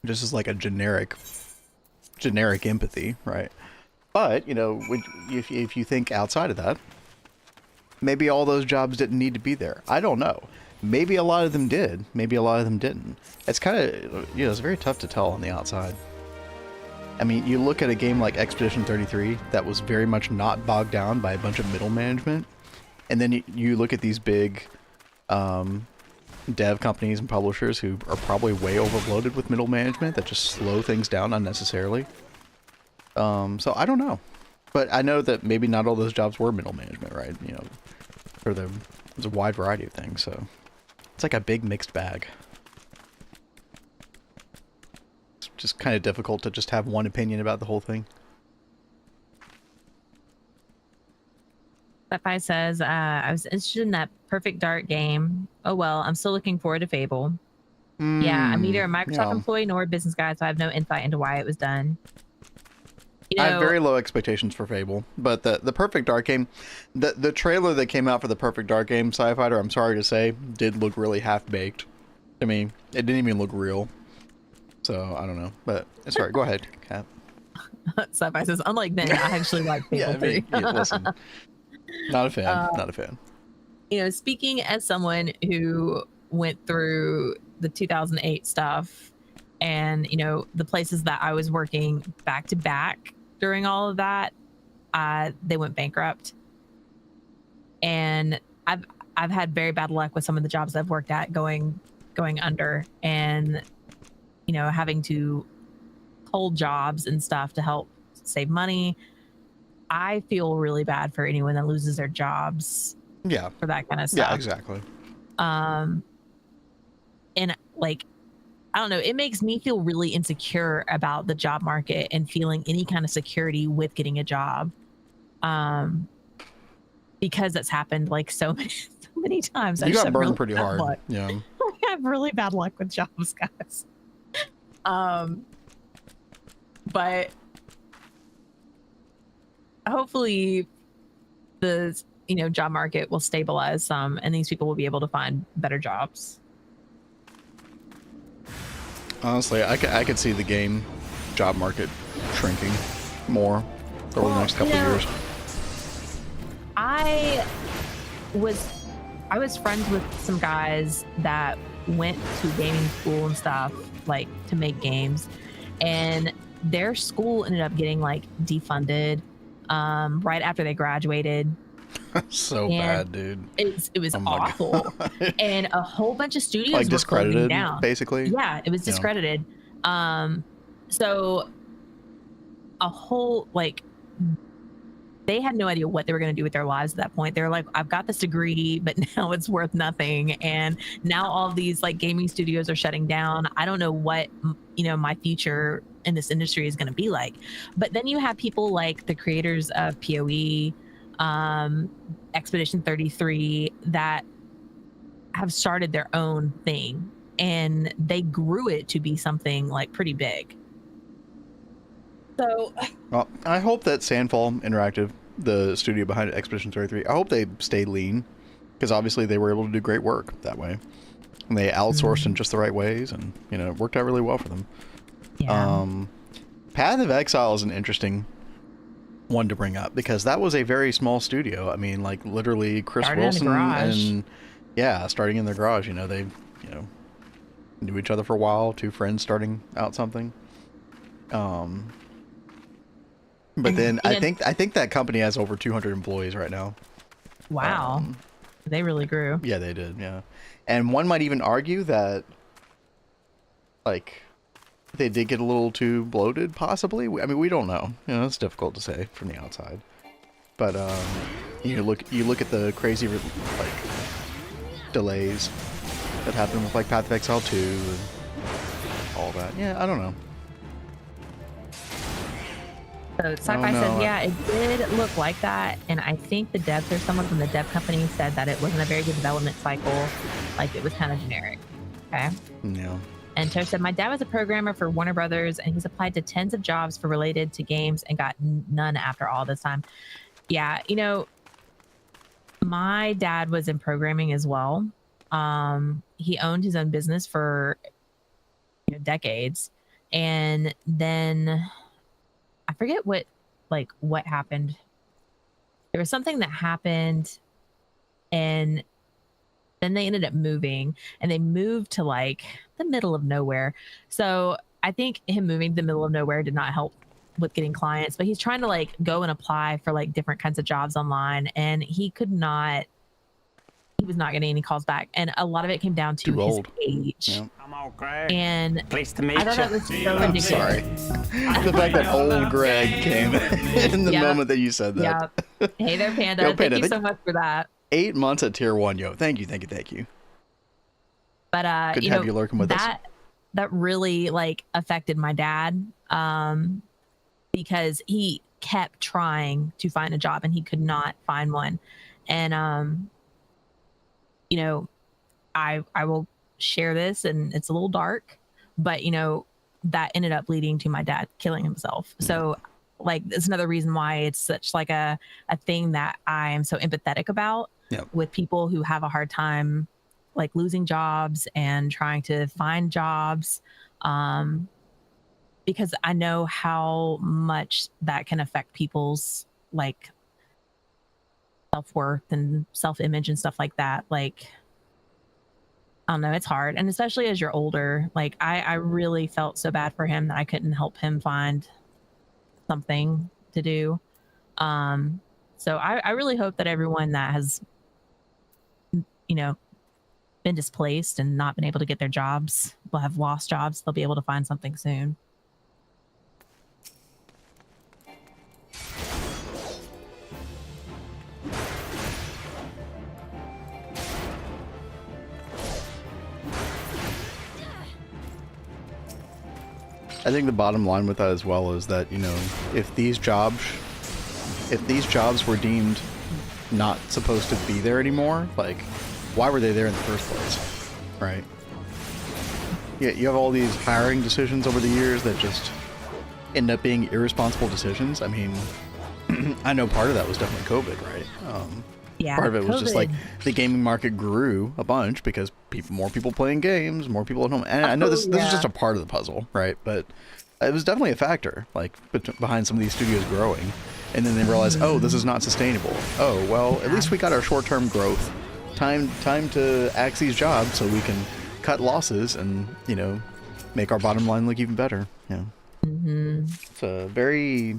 Just as like a generic empathy, right? But, you know, if you think outside of that, maybe all those jobs didn't need to be there. I don't know. Maybe a lot of them did. Maybe a lot of them didn't. It's kind of, you know, it's very tough to tell on the outside. I mean, you look at a game like Expedition 33 that was very much not bogged down by a bunch of middle management, and then you look at these big dev companies and publishers who are probably way overloaded with middle management that just slow things down unnecessarily. So I don't know, but I know that maybe not all those jobs were middle management, right? You know, there's a wide variety of things, so it's like a big mixed bag. Just kind of difficult to just have one opinion about the whole thing. Sci-Fi says, I was interested in that Perfect Dark game. Oh well, I'm still looking forward to Fable. Yeah, I'm neither a Microsoft employee nor a business guy, so I have no insight into why it was done. You I have know, very low expectations for Fable, but the Perfect Dark game, the trailer that came out for the Perfect Dark game, Sci-Fighter, I'm sorry to say, did look really half-baked. I mean, it didn't even look real. So, I don't know. But, sorry, go ahead, Kat. Sci-Fi says, unlike Ben, I actually like Fable Yeah, I mean, 3. yeah, listen. Not a fan. Not a fan. You know, speaking as someone who went through the 2008 stuff and, you know, the places that I was working back to back during all of that, they went bankrupt. And I've had very bad luck with some of the jobs I've worked at going under, and, you know, having to hold jobs and stuff to help save money. I feel really bad for anyone that loses their jobs. Yeah. For that kind of stuff. Yeah, exactly. And like, I don't know, it makes me feel really insecure about the job market and feeling any kind of security with getting a job. Because that's happened like so many times. You got burned pretty hard. Luck. Yeah. I have really bad luck with jobs, guys. But hopefully the, you know, job market will stabilize some and these people will be able to find better jobs. Honestly, I could see the game job market shrinking more over the next couple of years. I was friends with some guys that went to gaming school and stuff, like to make games, and their school ended up getting like defunded right after they graduated. So bad, dude. It was awful. And a whole bunch of studios like were discredited down. Basically. Yeah, it was discredited. So a whole, like, they had no idea what they were going to do with their lives at that point. They were like, I've got this degree, but now it's worth nothing. And now all of these like gaming studios are shutting down. I don't know what, you know, my future in this industry is going to be like. But then you have people like the creators of PoE, Expedition 33, that have started their own thing, and they grew it to be something like pretty big. So, well, I hope that Sandfall Interactive, the studio behind Expedition 33, I hope they stay lean, because obviously they were able to do great work that way. And they outsourced in just the right ways, and, you know, it worked out really well for them. Yeah. Path of Exile is an interesting one to bring up, because that was a very small studio. I mean, like, literally Chris Wilson and, yeah, starting in their garage, you know, they, you know, knew each other for a while, two friends starting out something. But then I think that company has over 200 employees right now. Wow. They really grew. Yeah, they did. Yeah. And one might even argue that, like, they did get a little too bloated, possibly. I mean, we don't know. You know, it's difficult to say from the outside. But you look at the crazy like delays that happened with like Path of Exile 2 and all that. Yeah, I don't know. So Sci-Fi says, yeah, it did look like that. And I think the devs or someone from the dev company said that it wasn't a very good development cycle. Like, it was kind of generic. Okay. Yeah. And Tosh said, my dad was a programmer for Warner Brothers, and he's applied to tens of jobs for related to games and got none after all this time. Yeah, you know, my dad was in programming as well. He owned his own business for, you know, decades. And then I forget what happened. There was something that happened, and then they ended up moving, and they moved to like the middle of nowhere. So I think him moving to the middle of nowhere did not help with getting clients, but he's trying to like go and apply for like different kinds of jobs online, and he was not getting any calls back. And a lot of it came down to his age. Yeah. I'm all Greg. And Pleased to meet I thought that was so ridiculous. Sorry. The fact that old Greg came in the moment that you said that. Yeah. Hey there, Panda. Yo, Panda, thank you so much for that. 8 months at tier 1, yo. Thank you. But good to have you lurking with us. That really like affected my dad, because he kept trying to find a job and he could not find one. And you know, I will share this, and it's a little dark, but you know, that ended up leading to my dad killing himself. So like it's another reason why it's such like a thing that I am so empathetic about with people who have a hard time like losing jobs and trying to find jobs, because I know how much that can affect people's like self-worth and self-image and stuff like that. Like, I don't know, it's hard. And especially as you're older, like I really felt so bad for him that I couldn't help him find something to do. So I really hope that everyone that has, you know, been displaced and not been able to get their jobs, will have lost jobs, they'll be able to find something soon. I think the bottom line with that as well is that, you know, if these jobs were deemed not supposed to be there anymore, like, why were they there in the first place, right? Yeah, you have all these hiring decisions over the years that just end up being irresponsible decisions. I mean, I know part of that was definitely COVID, right? Yeah, part of it was just like COVID. the gaming market grew a bunch because more people playing games, more people at home. And I know this is just a part of the puzzle, right? But it was definitely a factor, like behind some of these studios growing. And then they realized, oh, this is not sustainable. Oh, well, at least we got our short-term growth. Time to axe these jobs so we can cut losses and, you know, make our bottom line look even better. Yeah. It's a very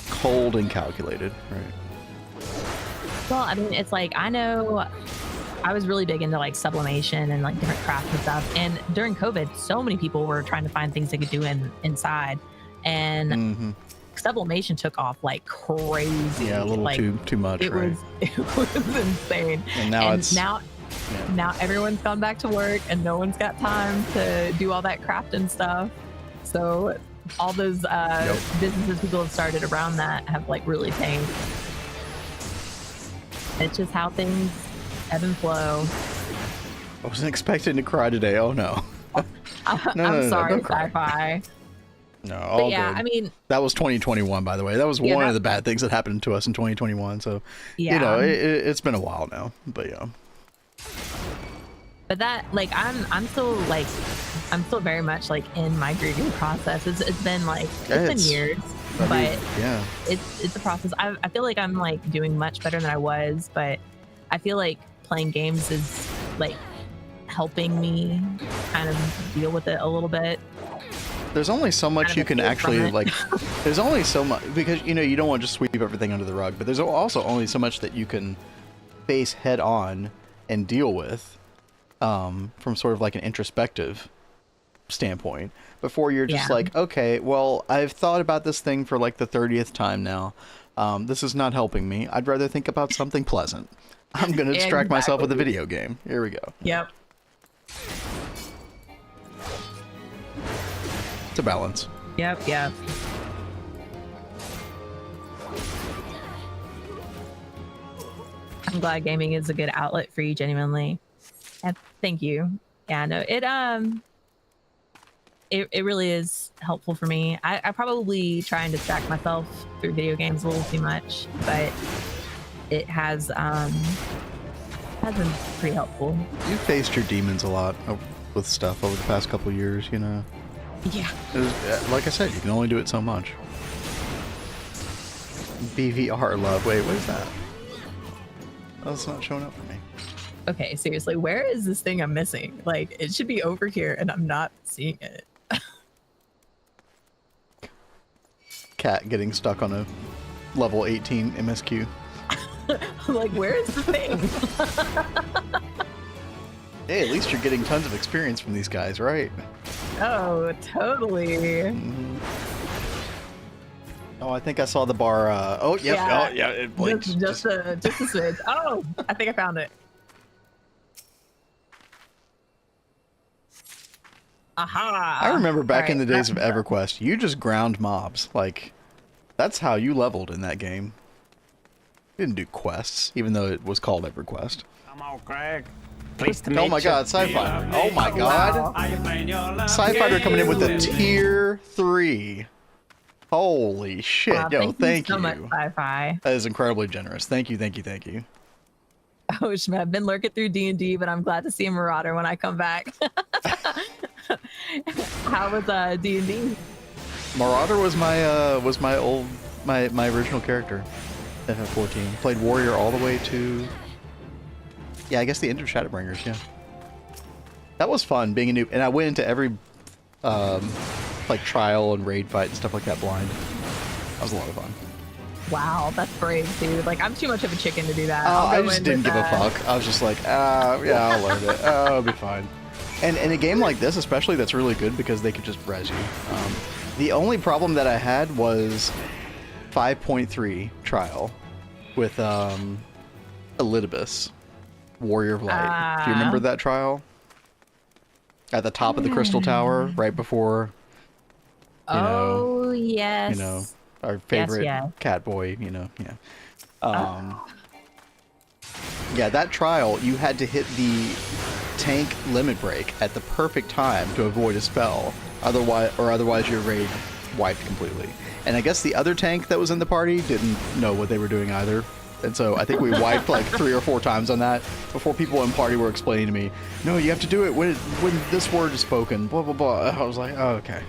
cold and calculated, right? Well, I mean, it's like, I know I was really big into like sublimation and like different crafts and stuff. And during COVID, so many people were trying to find things they could do inside. And sublimation took off like crazy. Yeah, a little like, too much, it right? It was insane. And now now everyone's gone back to work and no one's got time to do all that crafting stuff. So all those businesses people have started around that have like really tanked. It's just how things ebb and flow. I wasn't expecting to cry today. Oh no. I'm sorry, sci-fi. No, all yeah, good. I mean, that was 2021, by the way. That was one of the bad things that happened to us in 2021. So, yeah. You know, it's been a while now, but yeah. But that, like, I'm still very much like in my grieving process. It's been like been years, but yeah, it's a process. I feel like I'm like doing much better than I was, but I feel like playing games is like helping me kind of deal with it a little bit. There's only so much you can actually like. There's only so much because you know you don't want to just sweep everything under the rug, but there's also only so much that you can face head on and deal with from sort of like an introspective standpoint before you're just like, okay, well, I've thought about this thing for like the 30th time now. This is not helping me. I'd rather think about something pleasant. I'm going to distract myself with a video game. Here we go. Yep. It's a balance. Yep. I'm glad gaming is a good outlet for you, genuinely. And thank you. Yeah, no, it really is helpful for me. I probably try and distract myself through video games a little too much, but it has been pretty helpful. You faced your demons a lot with stuff over the past couple of years, you know. Yeah. Like I said, you can only do it so much. BVR love. Wait, what is that? Oh, it's not showing up for me. Okay, seriously, where is this thing I'm missing? Like, it should be over here, and I'm not seeing it. Cat getting stuck on a level 18 MSQ. Like, where is the thing? Hey, at least you're getting tons of experience from these guys, right? Oh, totally. Oh, I think I saw the bar. Oh, yep. Yeah, Oh, yeah. It blinked. Just a switch. Oh, I think I found it. Aha! I remember back in the days of EverQuest, you just ground mobs. Like, that's how you leveled in that game. You didn't do quests, even though it was called EverQuest. Come on, Craig. Pleased to meet Oh my god, Sci-Fighter. Oh my god. Sci-Fighter coming in with a tier 3. Holy shit. Wow, Yo, thank so you. much, Sci-Fi. That is incredibly generous. Thank you, thank you, thank you. Oh, Schmidt, I've been lurking through D&D, but I'm glad to see a Marauder when I come back. How was D&D? Marauder was my original character. FF14. Played warrior all the way to, yeah, I guess the end of Shadowbringers. Yeah, that was fun being a noob, and I went into every like trial and raid fight and stuff like that blind. That was a lot of fun. Wow, that's brave, dude. Like, I'm too much of a chicken to do that. I just didn't give a fuck. I was just like, yeah, I'll learn it. It'll be fine. And in a game like this, especially, that's really good because they could just res you. The only problem that I had was 5.3 trial with Elidibus, Warrior of Light. Do you remember that trial? At the top of the Crystal Tower, right before, yes. You know, our favorite cat boy, you know, yeah. Yeah, that trial, you had to hit the tank limit break at the perfect time to avoid a spell. Otherwise your raid wiped completely. And I guess the other tank that was in the party didn't know what they were doing either. And so I think we wiped like 3 or 4 times on that before people in party were explaining to me, no, you have to do it when this word is spoken, blah, blah, blah. I was like, oh, okay.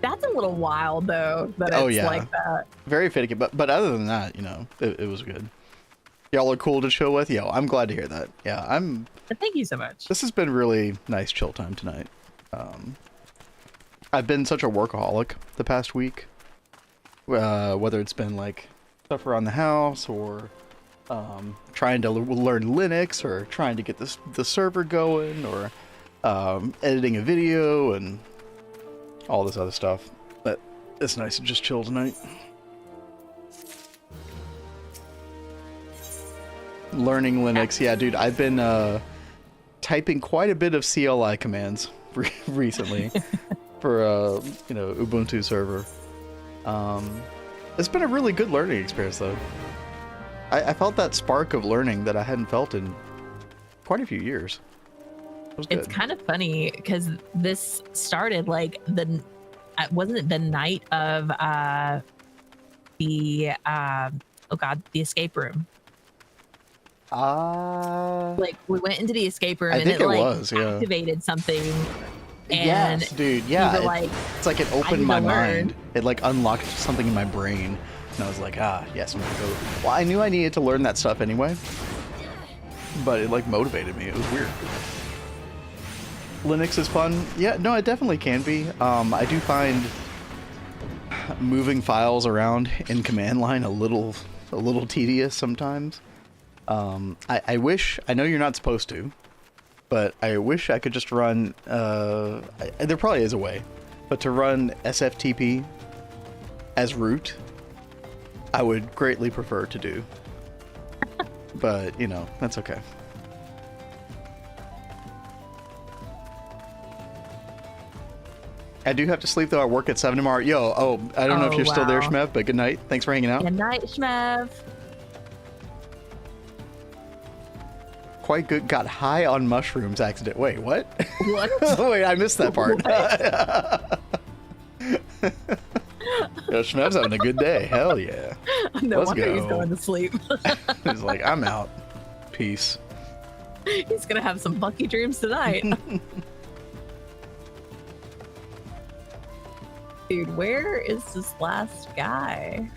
That's a little wild, though, that it's like that. Very finicky, but other than that, you know, it was good. Y'all are cool to chill with? Yo, I'm glad to hear that. Yeah, Thank you so much. This has been really nice chill time tonight. I've been such a workaholic the past week. Whether it's been like stuff around the house or trying to learn Linux or trying to get the server going or editing a video and all this other stuff. But it's nice to just chill tonight. Learning Linux. Yeah, dude, I've been typing quite a bit of CLI commands recently for you know, Ubuntu server. It's been a really good learning experience though. I felt that spark of learning that I hadn't felt in quite a few years. It was good. It's kind of funny because this started like wasn't it the night of the escape room? Like we went into the escape room and it like activated something. And yes, dude. Yeah, like, it's like it opened my mind. It like unlocked something in my brain, and I was like, yes, I'm gonna go. Well, I knew I needed to learn that stuff anyway, but it like motivated me. It was weird. Linux is fun. Yeah, no, it definitely can be. I do find moving files around in command line a little tedious sometimes. I wish, I know you're not supposed to, but I wish I could just run, there probably is a way, but to run SFTP as root, I would greatly prefer to do. But, you know, that's okay. I do have to sleep, though. I work at 7 tomorrow. Yo, I don't know if you're still there, Shmev, but good night. Thanks for hanging out. Good night, Shmev. Quite good. Got high on mushrooms accident. Wait, what? What? Wait, I missed that part. Yo, Shmev's having a good day. Hell yeah. No Let's wonder go. he's going to sleep. He's like, I'm out. Peace. He's going to have some lucky dreams tonight. Dude, where is this last guy?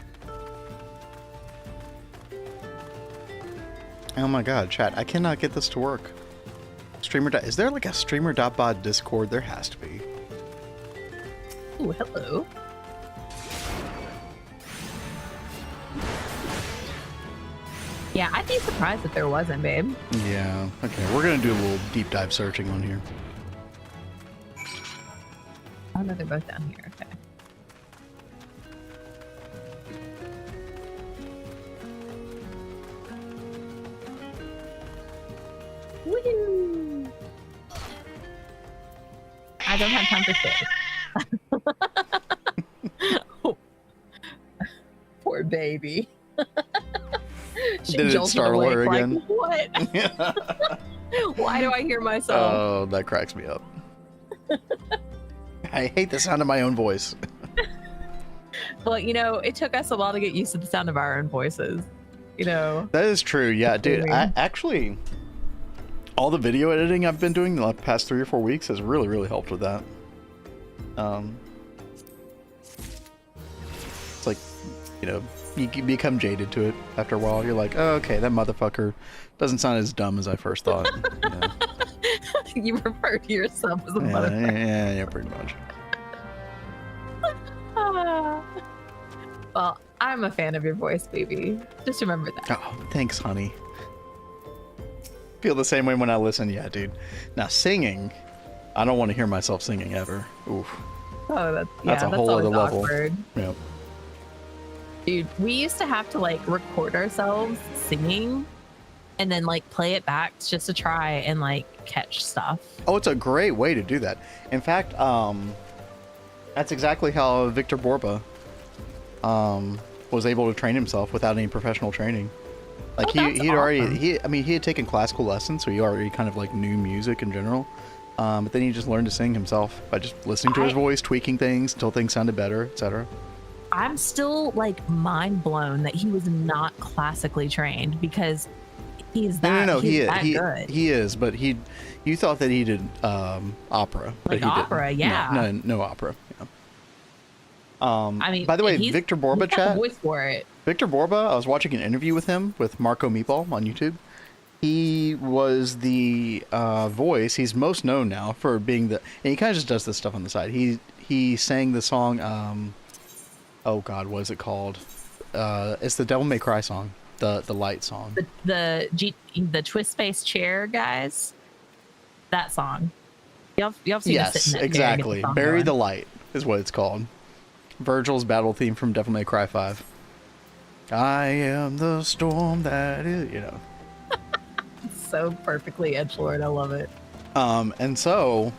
Oh my god, chat, I cannot get this to work. Streamer. Is there like a streamer.bod Discord? There has to be. Ooh, hello. Yeah, I'd be surprised if there wasn't, babe. Yeah, okay, we're gonna do a little deep dive searching on here. Oh no, they're both down here, okay. Woo! I don't have time for shit. Oh. Poor baby. Did it startle her again? Like, what? Why do I hear myself? Oh, that cracks me up. I hate the sound of my own voice. Well, you know, it took us a while to get used to the sound of our own voices. You know. That is true. Yeah, dude. Actually, all the video editing I've been doing the past 3 or 4 weeks has really, really helped with that. It's like, you know, you become jaded to it after a while. You're like, oh, okay, that motherfucker doesn't sound as dumb as I first thought. Yeah. You refer to yourself as a motherfucker. Yeah, pretty much. Well, I'm a fan of your voice, baby. Just remember that. Oh, thanks, honey. Feel the same way when I listen. Yeah, dude. Now, singing, I don't want to hear myself singing ever. Oof. Oh, that's a whole other level. Awkward. Yep. Dude, we used to have to like record ourselves singing and then like play it back just to try and like catch stuff. Oh, it's a great way to do that. In fact, that's exactly how Victor Borba was able to train himself without any professional training. Like he had taken classical lessons, so he already kind of like knew music in general. But then he just learned to sing himself by just listening to his voice, tweaking things until things sounded better, etc. I'm still like mind blown that he was not classically trained, because he's that no, he's that good. He is, but you thought that he did opera, but he opera, didn't. yeah. No opera. Yeah. I mean, by the way, Victor Borba chat. Voice for it. Victor Borba, I was watching an interview with him with Marco Meatball on YouTube. He was the voice. He's most known now for being and he kind of just does this stuff on the side. He sang the song. Oh God, what is it called? It's the Devil May Cry song, the light song. The twist space chair guys. That song. Y'all seen us sitting in that chair and get the song Bury going. the Light is what it's called. Virgil's battle theme from Devil May Cry 5. I am the storm that is, you know. So perfectly edgelord. I love it. And so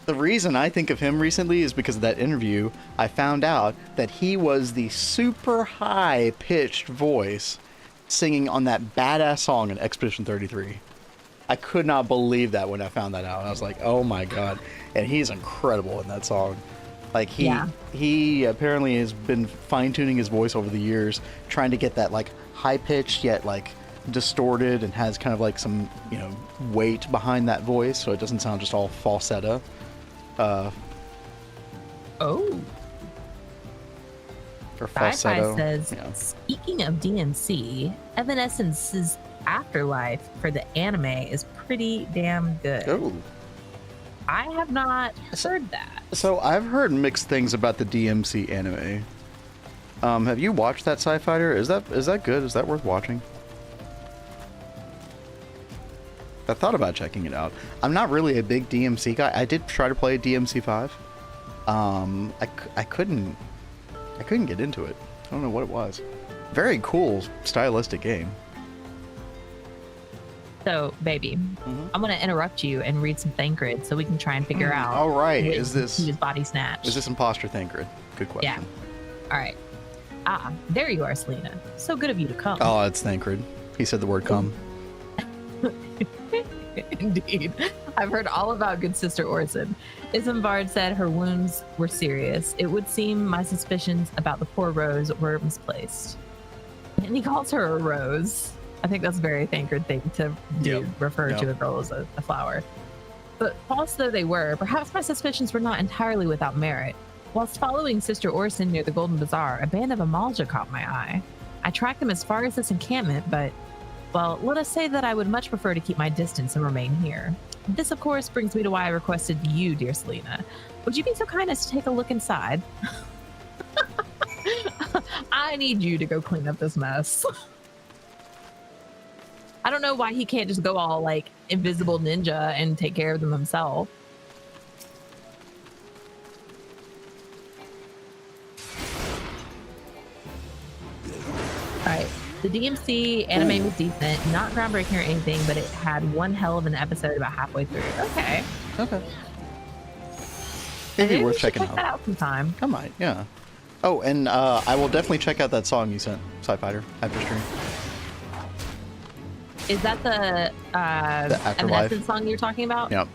the reason I think of him recently is because of that interview. I found out that he was the super high pitched voice singing on that badass song in Expedition 33. I could not believe that when I found that out. I was like, oh my God. And he's incredible in that song. Like he apparently has been fine tuning his voice over the years, trying to get that like high pitched yet like distorted, and has kind of like some, you know, weight behind that voice, so it doesn't sound just all falsetto. Oh. Or falsetto. Sci-Fi says, speaking of DMC, Evanescence's Afterlife for the anime is pretty damn good. Oh. I have not heard that. So I've heard mixed things about the DMC anime. Have you watched that Sci-Fighter? Is that good? Is that worth watching? I thought about checking it out. I'm not really a big DMC guy. I did try to play DMC5. I couldn't get into it. I don't know what it was. Very cool, stylistic game. So, baby, I'm going to interrupt you and read some Thancred so we can try and figure out. All right. He Is this body snatch? Is this imposter Thancred? Good question. Yeah. All right. Ah, there you are, Selena. So good of you to come. Oh, it's Thancred. He said the word come. Indeed. I've heard all about good Sister Orson. Isambard said her wounds were serious. It would seem my suspicions about the poor Rose were misplaced. And he calls her a rose. I think that's a very Thancred thing to do, refer to a girl as a flower. But false though they were, perhaps my suspicions were not entirely without merit. Whilst following Sister Orson near the Golden Bazaar, a band of Amalja caught my eye. I tracked them as far as this encampment, but, well, let us say that I would much prefer to keep my distance and remain here. This, of course, brings me to why I requested you, dear Selena. Would you be so kind as to take a look inside? I need you to go clean up this mess. I don't know why he can't just go all like invisible ninja and take care of them himself. All right. The DMC anime was decent, not groundbreaking or anything, but it had one hell of an episode about halfway through. Okay. Maybe worth checking check that out sometime. I might, yeah. Oh, and I will definitely check out that song you sent, Sci-Fighter, after stream. Is that the Evanescence song you're talking about? Yep.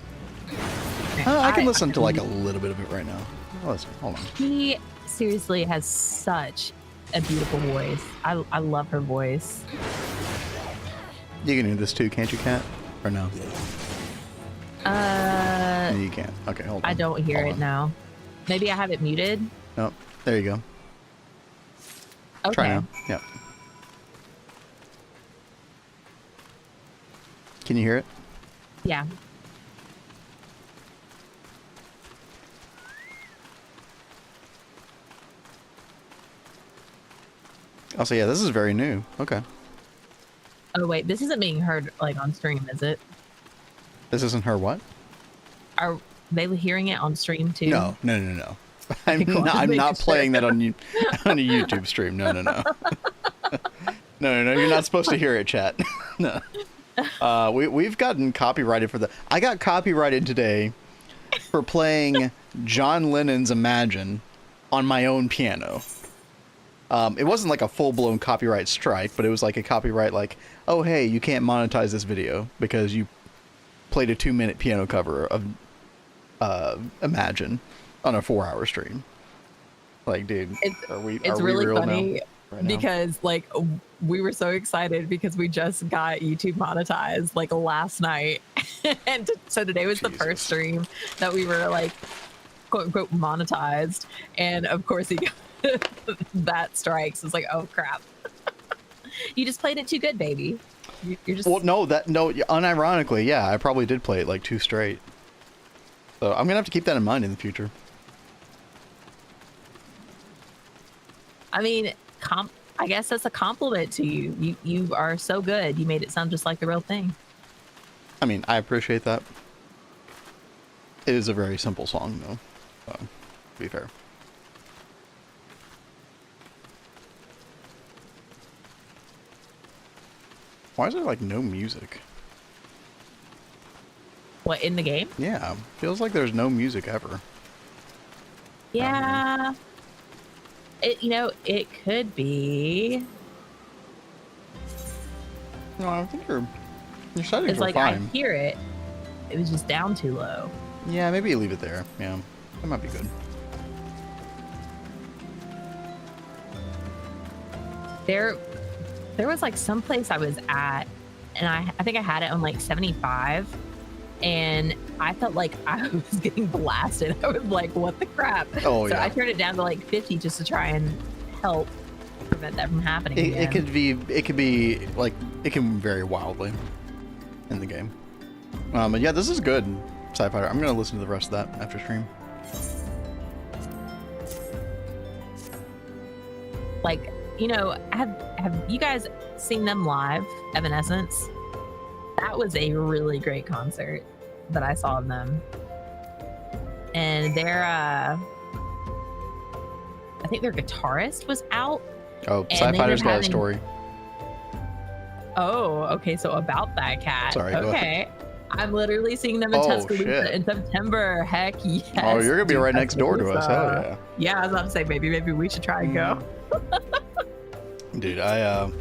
Okay. I can listen to like a little bit of it right now. Hold on. He seriously has such a beautiful voice. I love her voice. You can do this too, can't you, Kat? Or no? No, you can't. Okay, hold on. I don't hear Hold it on. now. Maybe I have it muted. Nope. There you go. Okay. Try now. Yep. Can you hear it? Yeah. Oh, so yeah, this is very new. Okay. Oh wait, this isn't being heard like on stream, is it? This isn't her what? Are they hearing it on stream too? No. I'm cool. not, I'm I'm making not playing sure. that on on a YouTube stream. No. No, you're not supposed to hear it, chat. No. We've gotten copyrighted for that. I got copyrighted today for playing John Lennon's Imagine on my own piano. It wasn't like a full-blown copyright strike, but it was like a copyright like, oh, hey, you can't monetize this video because you played a 2-minute piano cover of Imagine on a 4-hour stream. Like, dude, are we really real funny now? Right now? because like we were so excited because we just got YouTube monetized like last night. And so today was the first stream that we were like quote unquote monetized, and of course he got that strikes. It's like, oh crap. You just played it too good, baby. You're just Well, no, unironically, yeah, I probably did play it like 2 straight. So I'm gonna have to keep that in mind in the future. I mean, I guess that's a compliment to you. You are so good. You made it sound just like the real thing. I mean, I appreciate that. It is a very simple song, though. So, to be fair. Why is there like no music? What, in the game? Yeah, feels like there's no music ever. Yeah. It could be. No, I think your settings It's are like fine. I hear it. It was just down too low. Yeah, maybe you leave it there. Yeah, that might be good. There was like some place I was at, and I think I had it on like 75, and I felt like I was getting blasted. I was like, what the crap? Oh, so yeah. I turned it down to like 50 just to try and help prevent that from happening It again. could be like, it can vary wildly in the game. But yeah, this is good, Sci-Fi. I'm gonna listen to the rest of that after stream. Like, have you guys seen them live, Evanescence? That was a really great concert that I saw of them. And I think their guitarist was out. Oh, And Sci-Fighter's got a having- story. Oh, okay. So about that cat. Sorry, go okay. I'm literally seeing them in Oh, Tuscaloosa shit. in September. Heck yes. Oh, you're gonna be dude, right next door to us. Hell Tuscaloosa. yeah. Yeah, I was about to say, maybe we should try and go. Dude, I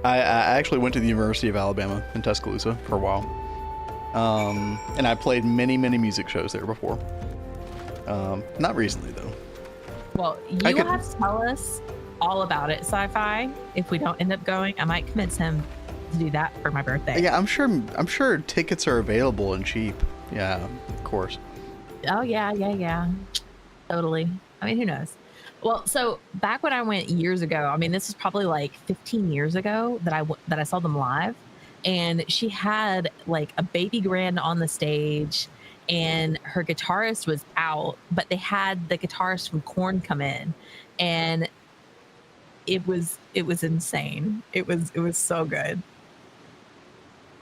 actually went to the University of Alabama in Tuscaloosa for a while. And I played many music shows there before. Not recently though. Well, I you could- have to tell us all about it, Sci-Fi. If we don't end up going, I might convince him to do that for my birthday. Yeah, I'm sure tickets are available and cheap. Yeah, of course. Oh yeah. Totally. I mean, who knows? Well, so back when I went years ago, I mean, this is probably like 15 years ago that I saw them live, and she had like a baby grand on the stage, and her guitarist was out, but they had the guitarist from Korn come in, and it was insane. It was so good.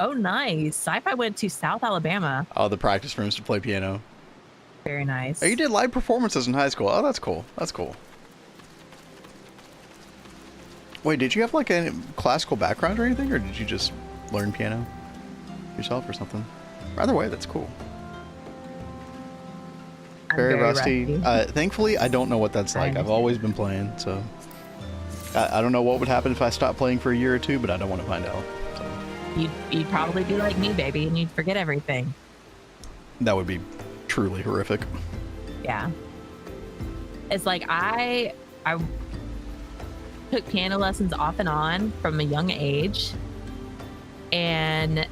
Oh, nice. Sci-Fi went to South Alabama. Oh, the practice rooms to play piano. Very nice. Oh, you did live performances in high school. Oh, that's cool. That's cool. Wait, did you have like a classical background or anything, or did you just learn piano yourself or something? Either way, that's cool. I'm Very rusty. Thankfully, I don't know what that's like. I've understand. always been playing, so I don't know what would happen if I stopped playing for a year or two, but I don't want to find out. So. You'd probably be like me, baby, and you'd forget everything. That would be truly horrific. Yeah. It's like I took piano lessons off and on from a young age, and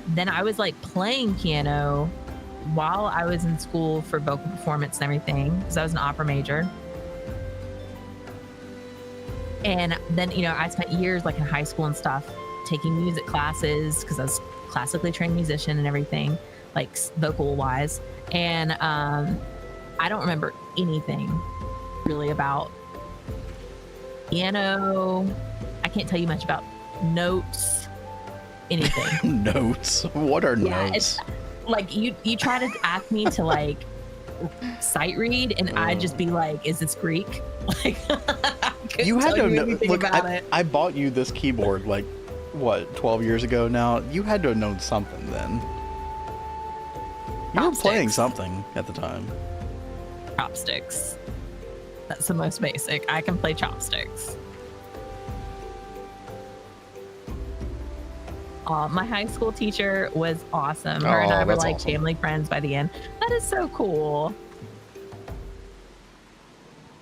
then I was like playing piano while I was in school for vocal performance and everything, because I was an opera major. And then, you know, I spent years like in high school and stuff taking music classes because I was classically trained musician and everything, like vocal wise. And I don't remember anything really about piano. I can't tell you much about notes, anything. Notes? What are Yeah, notes? it's like you try to ask me to like sight read, and I'd just be like, "Is this Greek?" Like, You had to know. Look, about it. I bought you this keyboard like what, 12 years ago now. You had to have known something then. You were playing Chopsticks. something at the time. Chopsticks. That's the most basic. I can play chopsticks. My high school teacher was awesome. Her and Oh, I were that's like awesome. family friends by the end. That is so cool.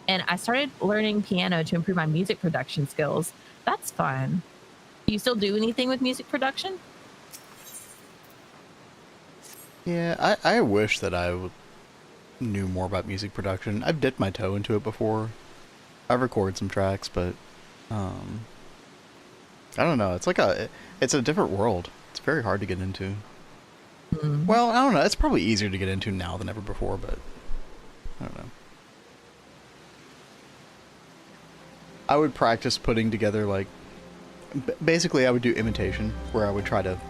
And I started learning piano to improve my music production skills. That's fun. Do you still do anything with music production? Yeah, I wish that knew more about music production. I've dipped my toe into it before. I've recorded some tracks, but I don't know. It's a different world. It's very hard to get into. Well, I don't know. It's probably easier to get into now than ever before, but I don't know. I would practice putting together like basically I would do imitation, where I would try to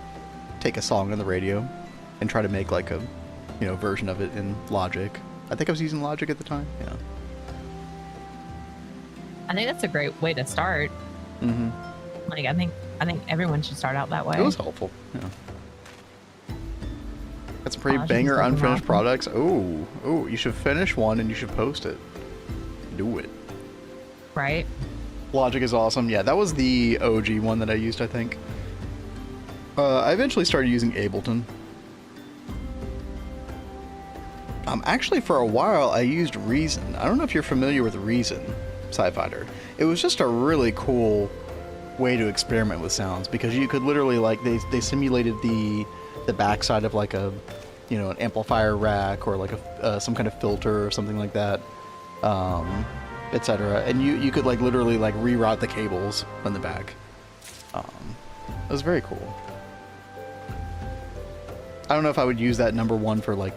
take a song on the radio and try to make like a version of it in Logic. I think I was using Logic at the time. Yeah. I think that's a great way to start. Mm-hmm. Like, I think everyone should start out that way. It was helpful. Yeah. Got some pretty Logic is banger fucking unfinished awesome. products. Oh, you should finish one and you should post it. Do it. Right? Logic is awesome. Yeah, that was the OG one that I used, I think. I eventually started using Ableton. Actually, for a while, I used Reason. I don't know if you're familiar with Reason, Sci-Fighter. It was just a really cool way to experiment with sounds, because you could literally, like, they simulated the backside of, like, an amplifier rack, or, like, some kind of filter or something like that, etc. And you could, like, literally, like, reroute the cables in the back. It was very cool. I don't know if I would use that number one for, like,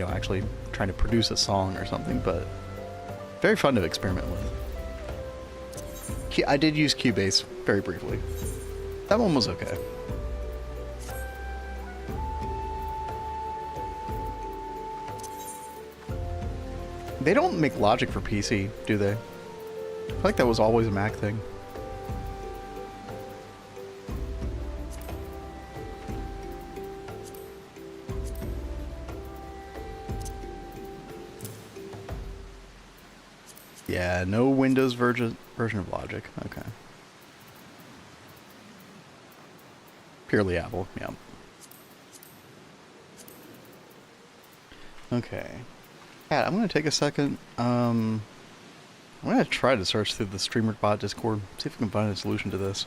actually trying to produce a song or something, but very fun to experiment with. I did use Cubase very briefly. That one was okay. They don't make Logic for PC, do they? I feel like that was always a Mac thing. Yeah, no Windows version of Logic. Okay. Purely Apple, yeah. Okay. Yeah, I'm gonna take a second. I'm gonna try to search through the StreamerBot Discord, see if we can find a solution to this.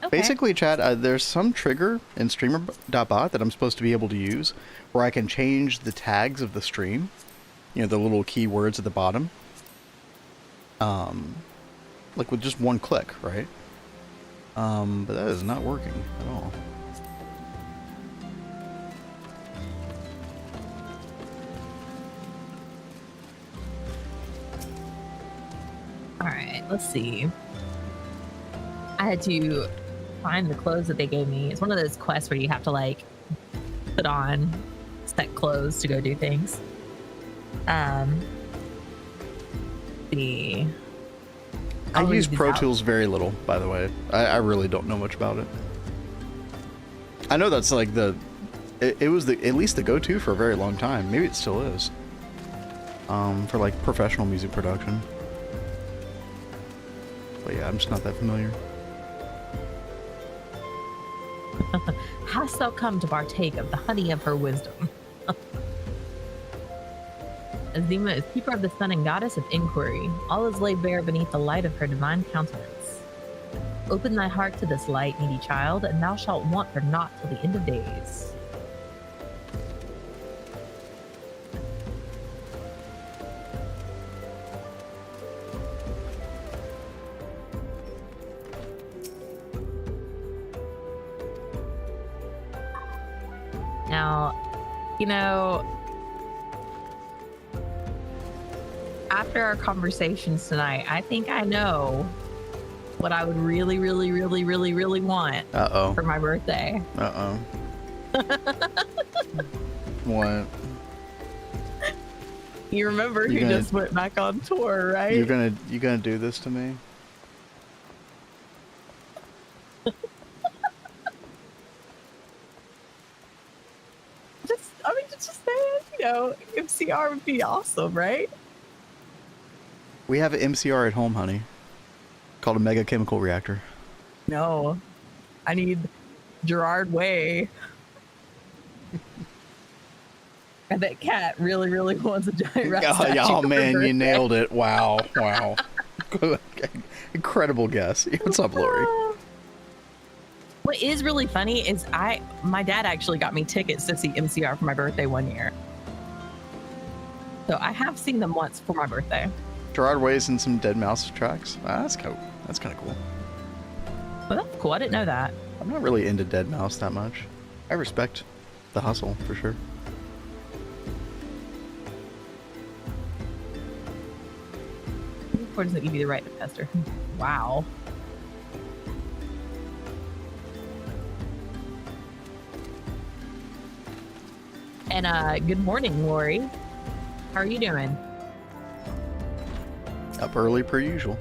Okay. Basically, chat, there's some trigger in StreamerBot that I'm supposed to be able to use, where I can change the tags of the stream. The little keywords at the bottom. Like with just one click, right? But that is not working at all. All right, let's see. I had to find the clothes that they gave me. It's one of those quests where you have to like put on set clothes to go do things. I use Pro Tools very little, by the way. I really don't know much about it. I know that's like it was at least the go-to for a very long time. Maybe it still is. For like professional music production. But yeah, I'm just not that familiar. Hast thou come to partake of the honey of her wisdom? Azima is keeper of the sun and goddess of inquiry. All is laid bare beneath the light of her divine countenance. Open thy heart to this light, needy child, and thou shalt want for naught till the end of days. Now, you know, after our conversations tonight, I think I know what I would really, really, really, really, really want for my birthday. What? You remember who just went back on tour, right? You gonna do this to me? Just saying, you know, MCR would be awesome, right? We have an MCR at home, honey. Called a mega chemical reactor. No, I need Gerard Way. And that cat really, really wants a giant rat statue. Oh man, you nailed it! Wow, wow, incredible guess. What's up, Lori? What is really funny is my dad actually got me tickets to see MCR for my birthday one year. So I have seen them once for my birthday. Gerard Way's in some Dead Mouse tracks. That's cool. That's kind of cool. Well, that's cool. I didn't know that. I'm not really into Dead Mouse that much. I respect the hustle for sure. Or doesn't give you the right to pester. Wow. And good morning, Lori. How are you doing? Up early per usual.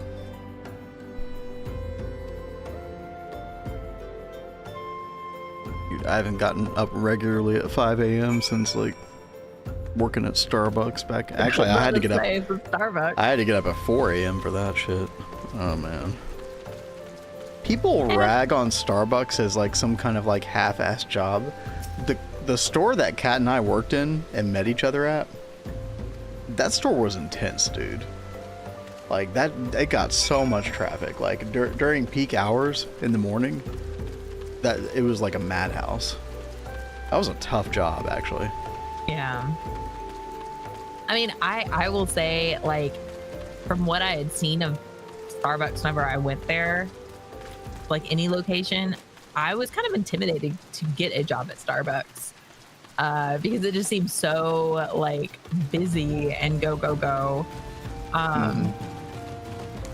Dude, I haven't gotten up regularly at 5 a.m. since like working at Starbucks back. Actually, I had to get up. Starbucks. I had to get up at 4 a.m. for that shit. Oh man. People rag on Starbucks as like some kind of like half-assed job. The store that Kat and I worked in and met each other at, that store was intense, dude. Like that, it got so much traffic. Like during peak hours in the morning, that it was like a madhouse. That was a tough job, actually. Yeah. I mean, I will say, like, from what I had seen of Starbucks whenever I went there, like any location, I was kind of intimidated to get a job at Starbucks because it just seems so like busy and go.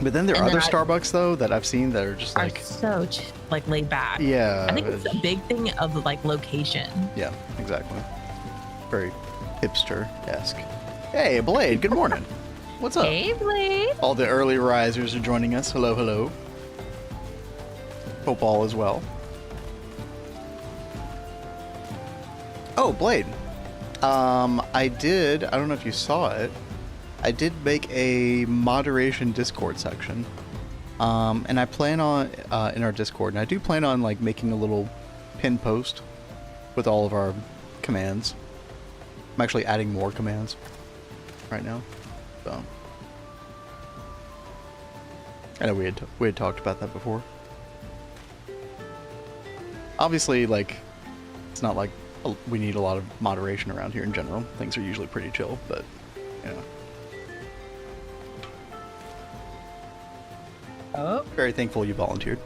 But then there are other Starbucks though that I've seen that are just like so like laid back. Yeah, I think it's a big thing of the like location. Yeah, exactly. Very hipster-esque. Hey, Blade. Good morning. What's up? Hey, Blade. All the early risers are joining us. Hello, hello. Hope all is well. Oh, Blade. I don't know if you saw it. I did make a moderation Discord section. And I plan on, in our Discord, and I do plan on like making a little pin post with all of our commands. I'm actually adding more commands right now. So I know we had talked about that before. Obviously, like, it's not like we need a lot of moderation around here in general. Things are usually pretty chill, but, you know. Oh. Very thankful you volunteered.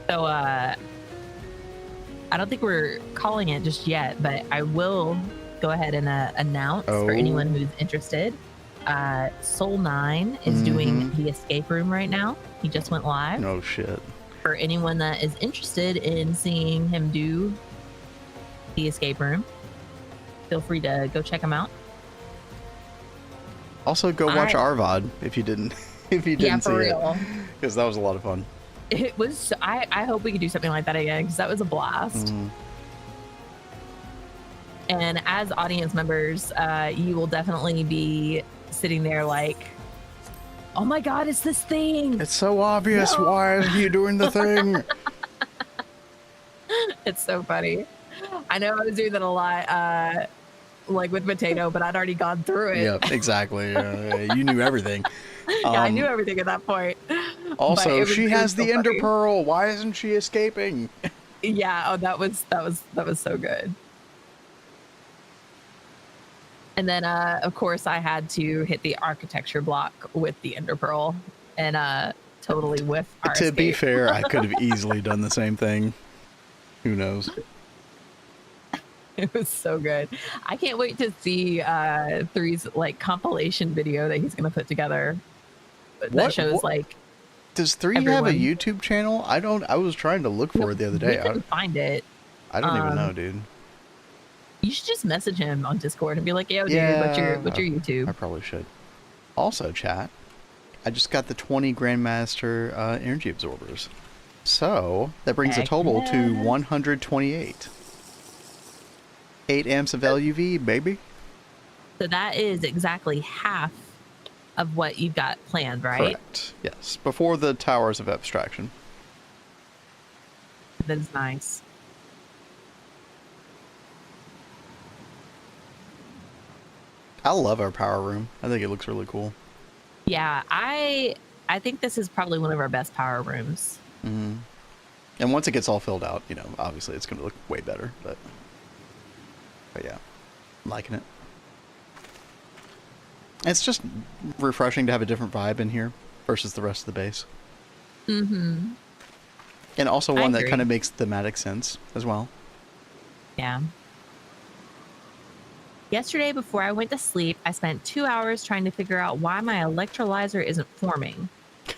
So, I don't think we're calling it just yet, but I will go ahead and announce for anyone who's interested. Soul 9 is doing the escape room right now. He just went live. No shit. For anyone that is interested in seeing him do the escape room, feel free to go check him out. Also, go watch our VOD if you didn't see real. it, because that was a lot of fun. It was. I hope we could do something like that again, because that was a blast. And as audience members, you will definitely be sitting there like, oh my god, it's this thing. It's so obvious. No. Why are you doing the thing? It's so funny. I know I was doing that a lot. like with potato, but I'd already gone through it. Yep, exactly. You knew everything. Yeah, I knew everything at that point. Also, But she it has was the so Ender funny. Pearl. Why isn't she escaping? Yeah. Oh, that was so good. And then, of course, I had to hit the architecture block with the Ender Pearl, and totally whiff our To be escape. fair, I could have easily done the same thing. Who knows? It was so good. I can't wait to see Three's like compilation video that he's gonna put together. That shows like. Does 3 have a everyone. YouTube channel? I don't. I was trying to look for it the other day. We couldn't find it. I don't even know, dude. You should just message him on Discord and be like, "Yo, dude, Yeah, what's your YouTube?" I probably should. Also, chat, I just got the 20 Grandmaster energy absorbers. So, that brings the Heck total to yeah. 128. 8 amps of LUV, baby. So that is exactly half of what you've got planned, right? Correct. Yes, before the towers of abstraction. That is nice. I love our power room. I think it looks really cool. Yeah, I think this is probably one of our best power rooms. Mm-hmm. And once it gets all filled out, you know, obviously it's going to look way better. But yeah, I'm liking it. It's just refreshing to have a different vibe in here versus the rest of the base. Mm-hmm. And also I one that agree. kind of makes thematic sense as well. Yeah. Yesterday, before I went to sleep, I spent 2 hours trying to figure out why my electrolyzer isn't forming.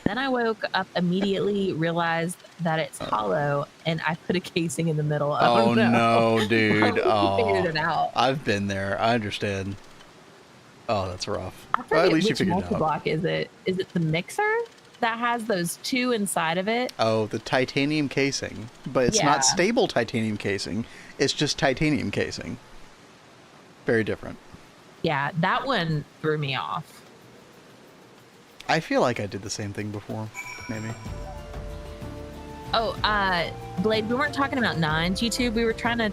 Then I woke up immediately, realized that it's hollow, and I put a casing in the middle. Oh no, dude. Oh, figured it out. I've been there. I understand. Oh, that's rough. I Well, forget at least you which figured it out. multi-block is it. Is it the mixer that has those two inside of it? Oh, the titanium casing. But it's Yeah. not stable titanium casing. It's just titanium casing. Very different. Yeah, that one threw me off. I feel like I did the same thing before, maybe. Oh, Blade, we weren't talking about 9s, YouTube. We were trying to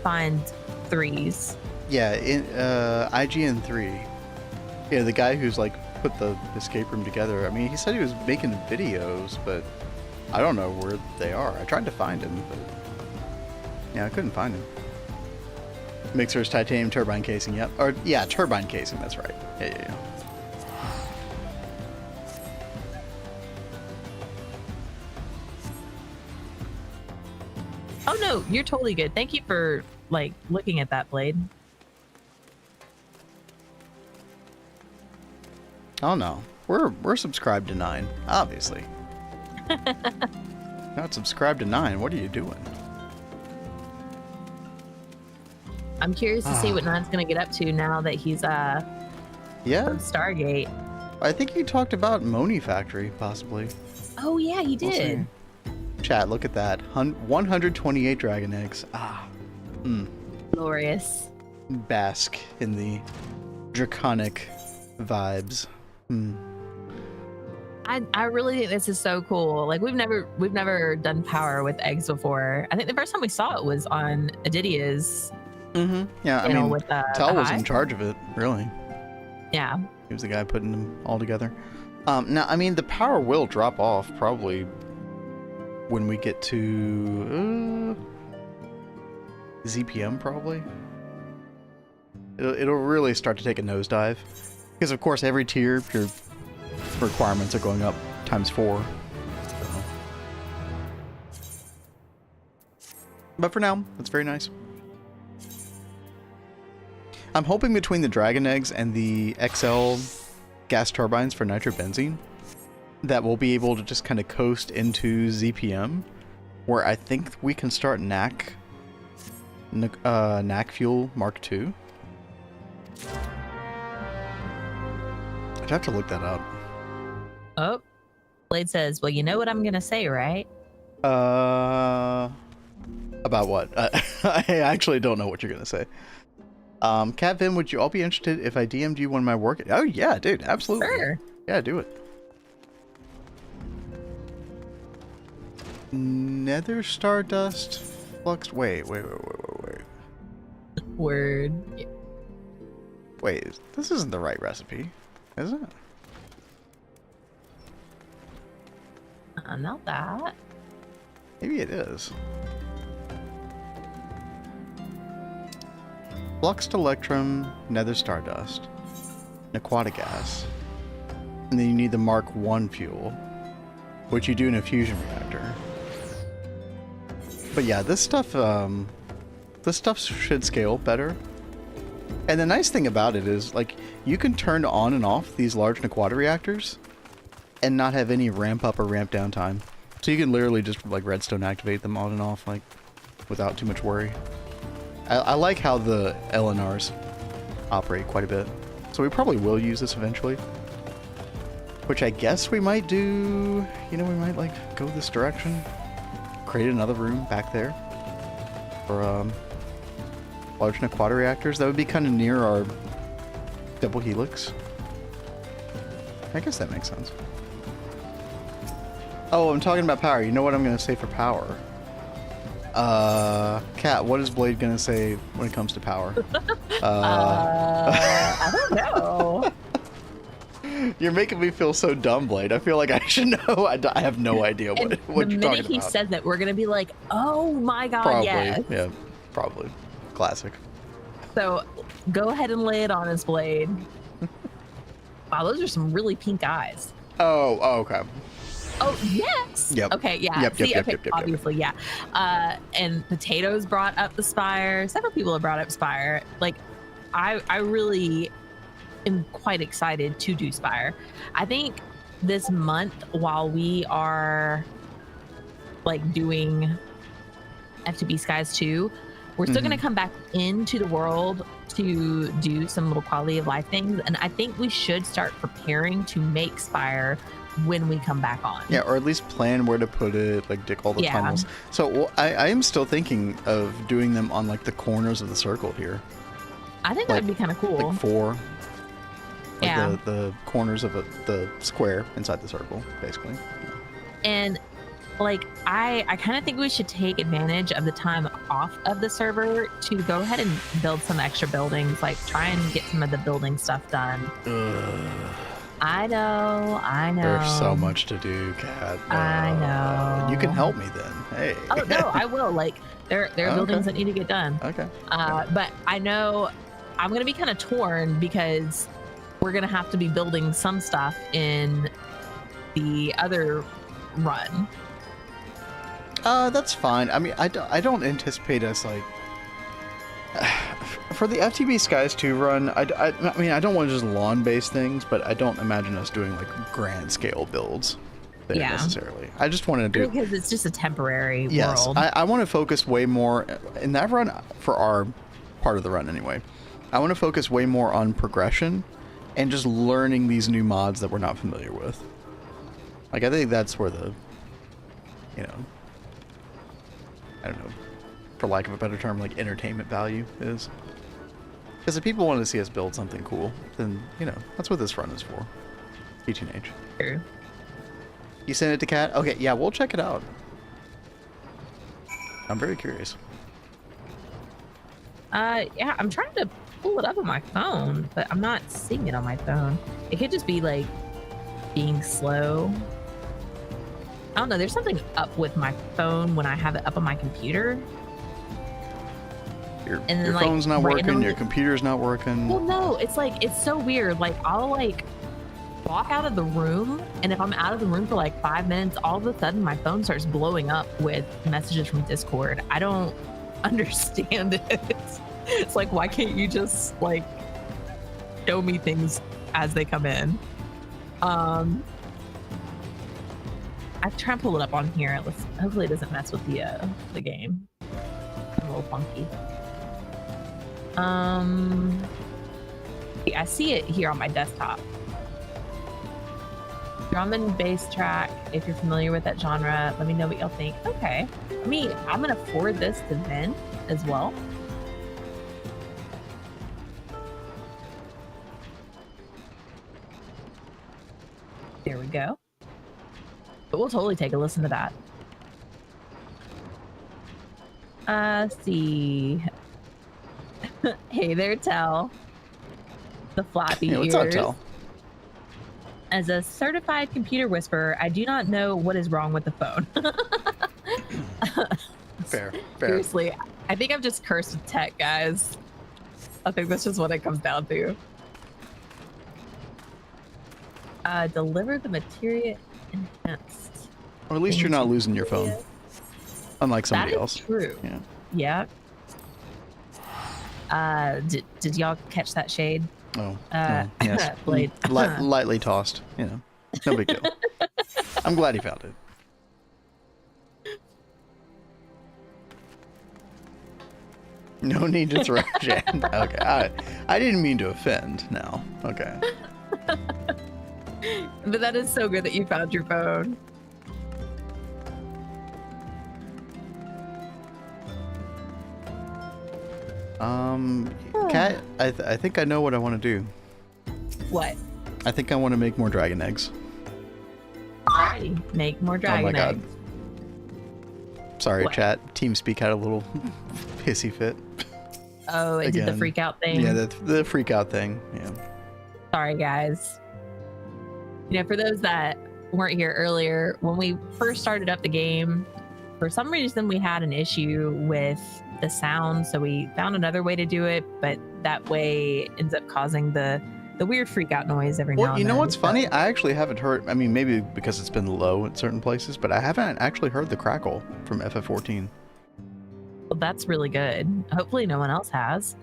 find 3s. Yeah, in IGN 3. Yeah, the guy who's like put the escape room together. I mean, he said he was making videos, but I don't know where they are. I tried to find him, but yeah, I couldn't find him. Mixer's titanium turbine casing, yep. Or yeah, turbine casing, that's right. Yeah. Oh no, you're totally good. Thank you for like looking at that, Blade. Oh no. We're subscribed to 9, obviously. Not subscribed to 9, what are you doing? I'm curious to see what 9's gonna get up to now that he's Yeah, from Stargate. I think he talked about Moni Factory, possibly. Oh yeah, he We'll did. see. Chat, look at that. 128 dragon eggs. Glorious. Bask in the draconic vibes. I really think this is so cool. Like we've never done power with eggs before. I think the first time we saw it was on Adidia's. Yeah, I You know, mean, with, Tell the was in hive? charge of it, really. Yeah. He was the guy putting them all together. Now, I mean, the power will drop off probably when we get to ZPM, probably. It'll really start to take a nosedive. Because, of course, every tier, your requirements are going up ×4. So. But for now, that's very nice. I'm hoping between the Dragon Eggs and the XL gas turbines for nitrobenzene that we'll be able to just kind of coast into ZPM, where I think we can start NAC Fuel Mark II. I'd have to look that up. Oh. Blade says, well, you know what I'm gonna say, right? About what? I actually don't know what you're gonna say. Cat Vin, would you all be interested if I DM'd you one of my work? Oh yeah, dude, absolutely. Sure. Yeah, do it. Nether Stardust Flux. Wait. Word. Wait, this isn't the right recipe, is it? Not that. Maybe it is. Fluxed electrum, nether stardust, Miqo'te gas, and then you need the Mark I fuel, which you do in a fusion reactor. But yeah, this stuff should scale better. And the nice thing about it is, like, you can turn on and off these large Miqo'te reactors and not have any ramp up or ramp down time. So you can literally just, like, redstone activate them on and off, like, without too much worry. I like how the LNRs operate quite a bit. So we probably will use this eventually. Which I guess we might do... You know, we might, like, go this direction. Create another room back there. For, large Miqo'te reactors. That would be kind of near our double helix. I guess that makes sense. Oh, I'm talking about power. You know what I'm going to say for power? Kat, what is Blade going to say when it comes to power? I don't know. You're making me feel so dumb, Blade. I feel like I should know. I have no idea what you're talking about. The minute he said that, we're going to be like, oh my god, probably, yes. Yeah, probably. Classic. So, go ahead and lay it on his Blade. Wow, those are some really pink eyes. Oh, okay. Oh, yes. Yep. Okay, yeah. Yep, See, yep, okay, obviously, yeah. And Potatoes brought up the Spire. Several people have brought up Spire. Like, I really am quite excited to do Spire. I think this month, while we are, like, doing FTB Skies 2, we're still going to come back into the world to do some little quality of life things. And I think we should start preparing to make Spire when we come back on. Yeah, or at least plan where to put it, like dig all the tunnels. So well, I am still thinking of doing them on like the corners of the circle here. I think like, that'd be kind of cool. Like 4. Like yeah. The corners of the square inside the circle, basically. And like I kind of think we should take advantage of the time off of the server to go ahead and build some extra buildings, like try and get some of the building stuff done. Ugh. I know. There's so much to do, Kat. I know. You can help me then. Hey. Oh no, I will. Like there are buildings that need to get done. Okay. But I know I'm gonna be kind of torn because we're gonna have to be building some stuff in the other run. That's fine. I mean, I don't anticipate us like for the FTB Skies 2 run. I mean, I don't want to just lawn-based things, but I don't imagine us doing like grand scale builds there necessarily. I just want to do because it's just a temporary yes, world. I want to focus way more in that run for our part of the run anyway. I want to focus way more on progression and just learning these new mods that we're not familiar with. Like I think that's where the, you know, I don't know, for lack of a better term, like entertainment value is. Because if people want to see us build something cool, then, you know, that's what this run is for. P2H. True. You sent it to Kat? Okay, yeah, we'll check it out. I'm very curious. Yeah, I'm trying to pull it up on my phone, but I'm not seeing it on my phone. It could just be like being slow. I don't know. There's something up with my phone when I have it up on my computer. Your phone's not working, your computer's not working. Well, no, it's like, it's so weird. Like, I'll like walk out of the room, and if I'm out of the room for like 5 minutes, all of a sudden my phone starts blowing up with messages from Discord. I don't understand it. It's like, why can't you just like show me things as they come in? I try and pull it up on here. Hopefully it doesn't mess with the game. I'm a little funky. I see it here on my desktop. Drum and bass track. If you're familiar with that genre, let me know what y'all think. Okay. I mean, I'm gonna forward this to Vin as well. There we go. But we'll totally take a listen to that. Let's see. Hey there, Tell. The floppy Yeah, what's ears. up, Tell? As a certified computer whisperer, I do not know what is wrong with the phone. Fair. Seriously, I think I'm just cursed with tech, guys. I think that's just what it comes down to. Deliver the materia enhanced. Or at least you're not losing your phone. Unlike somebody else. True. Yeah. Did y'all catch that shade? Oh. Yes. Blade. Lightly tossed. No big deal. I'm glad he found it. No need to throw Jan. Okay. I didn't mean to offend. No. Okay. But that is so good that you found your phone. Kat, I think I know what I want to do. What? I think I want to make more dragon eggs. Alrighty. Make more dragon eggs. Sorry, What? chat. TeamSpeak had a little pissy fit. Oh, it did the Again. freak out thing? Yeah, the freak out thing. Yeah. Sorry, guys. For those that weren't here earlier, when we first started up the game, for some reason we had an issue with the sound, so we found another way to do it, but that way ends up causing the weird freak out noise every now and then. Well, you know what's funny? I actually haven't heard, I mean, maybe because it's been low at certain places, but I haven't actually heard the crackle from FF14. Well, that's really good. Hopefully no one else has.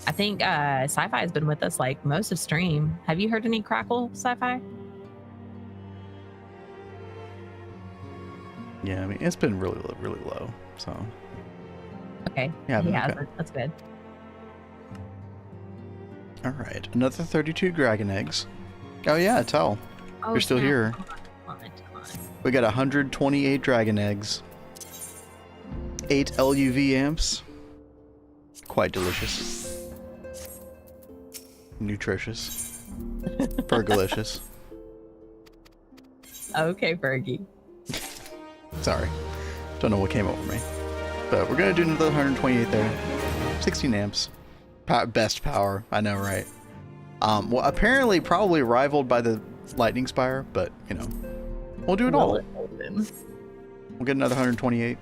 I think Sci-Fi has been with us like most of stream. Have you heard any crackle, Sci-Fi? Yeah, I mean, it's been really, really low, so. Okay. Yeah, He okay. hasn't. That's good. All right, another 32 dragon eggs. Oh yeah, Tell. Oh, You're still snap. here. Come on. We got 128 dragon eggs. 8 LUV amps. Quite delicious. Nutritious. Fergalicious. Okay, Fergie. Sorry. Don't know what came over me. But we're going to do another 128 there. 16 amps. Best power. I know, right? Well, apparently probably rivaled by the Lightning Spire, but, we'll do it all. We'll get another 128.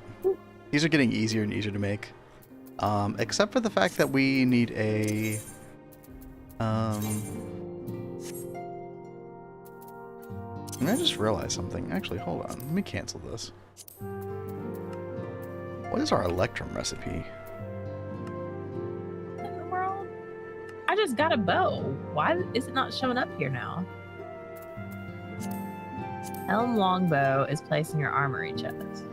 These are getting easier and easier to make. Except for the fact that we need a... And I just realized something. Actually, hold on. Let me cancel this. What is our Electrum recipe? In the world? I just got a bow. Why is it not showing up here now? Helm longbow is placed in your armory chest.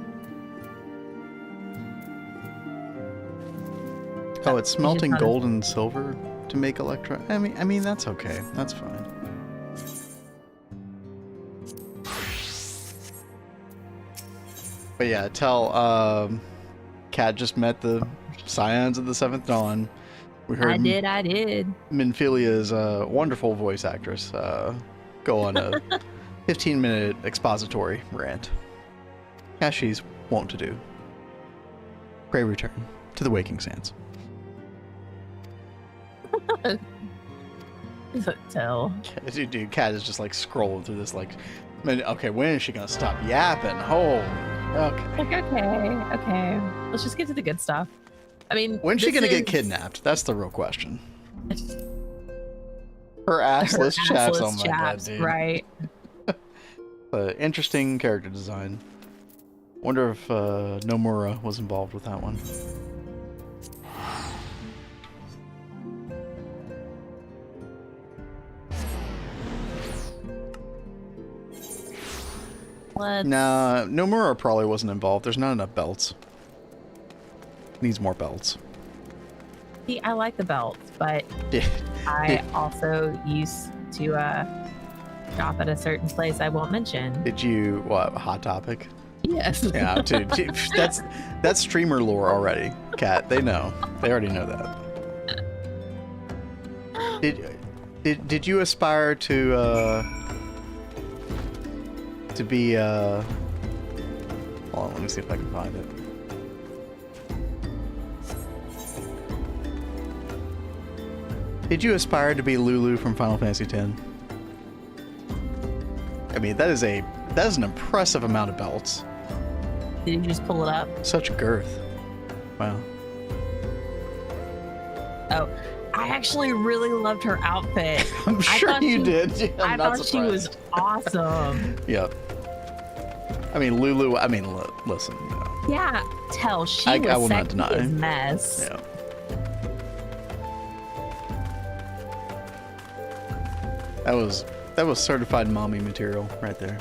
Oh, it's smelting not a- gold and silver to make Electra. I mean that's okay. That's fine. But yeah, Tell. Kat just met the Scions of the Seventh Dawn. We heard I did. Minfilia's wonderful voice actress go on a 15-minute expository rant, as she's wont to do. Pray return to the Waking Sands. Tell. Dude, Kat is just like scrolling through this like, man, okay, when is she gonna stop yapping? Holy, okay. Like, okay. Let's just get to the good stuff. I mean, When's she this gonna get is- kidnapped? That's the real question. Her assless chaps. Oh assless my chaps, god, dude. right? But interesting character design. Wonder if Nomura was involved with that one. Nah, Nomura probably wasn't involved. There's not enough belts. Needs more belts. See, I like the belts, but I also used to shop at a certain place I won't mention. Did you, what, Hot Topic? Yes. Yeah, dude, that's streamer lore already, Kat. They know. They already know that. Did you aspire to be hold on, let me see if I can find it. Did you aspire to be Lulu from Final Fantasy X? I mean, that is an impressive amount of belts. Did you just pull it up? Such girth. Wow. Oh, I actually really loved her outfit. I'm sure you did. Yeah, I thought she was awesome. Yep. I mean, Lulu. I mean, listen. You know, Yeah, she I was will not sexy deny. as mess. Yeah. That was certified mommy material right there.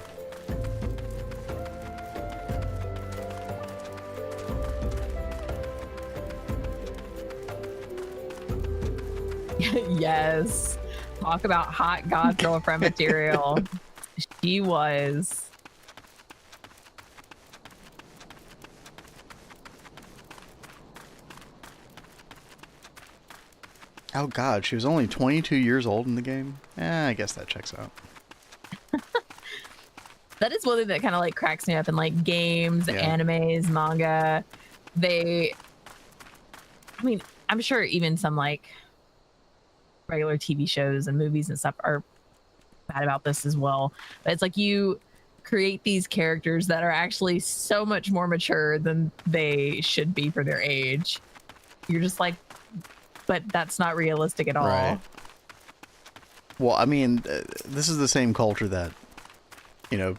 Yes. Talk about hot god girlfriend material. She was. Oh god, she was only 22 years old in the game? I guess that checks out. That is one thing that kind of like cracks me up in like games, Yeah. animes, manga. I mean, I'm sure even some like regular TV shows and movies and stuff are bad about this as well. But it's like you create these characters that are actually so much more mature than they should be for their age. You're just like, but that's not realistic at all. Right. Well, I mean, this is the same culture that, you know,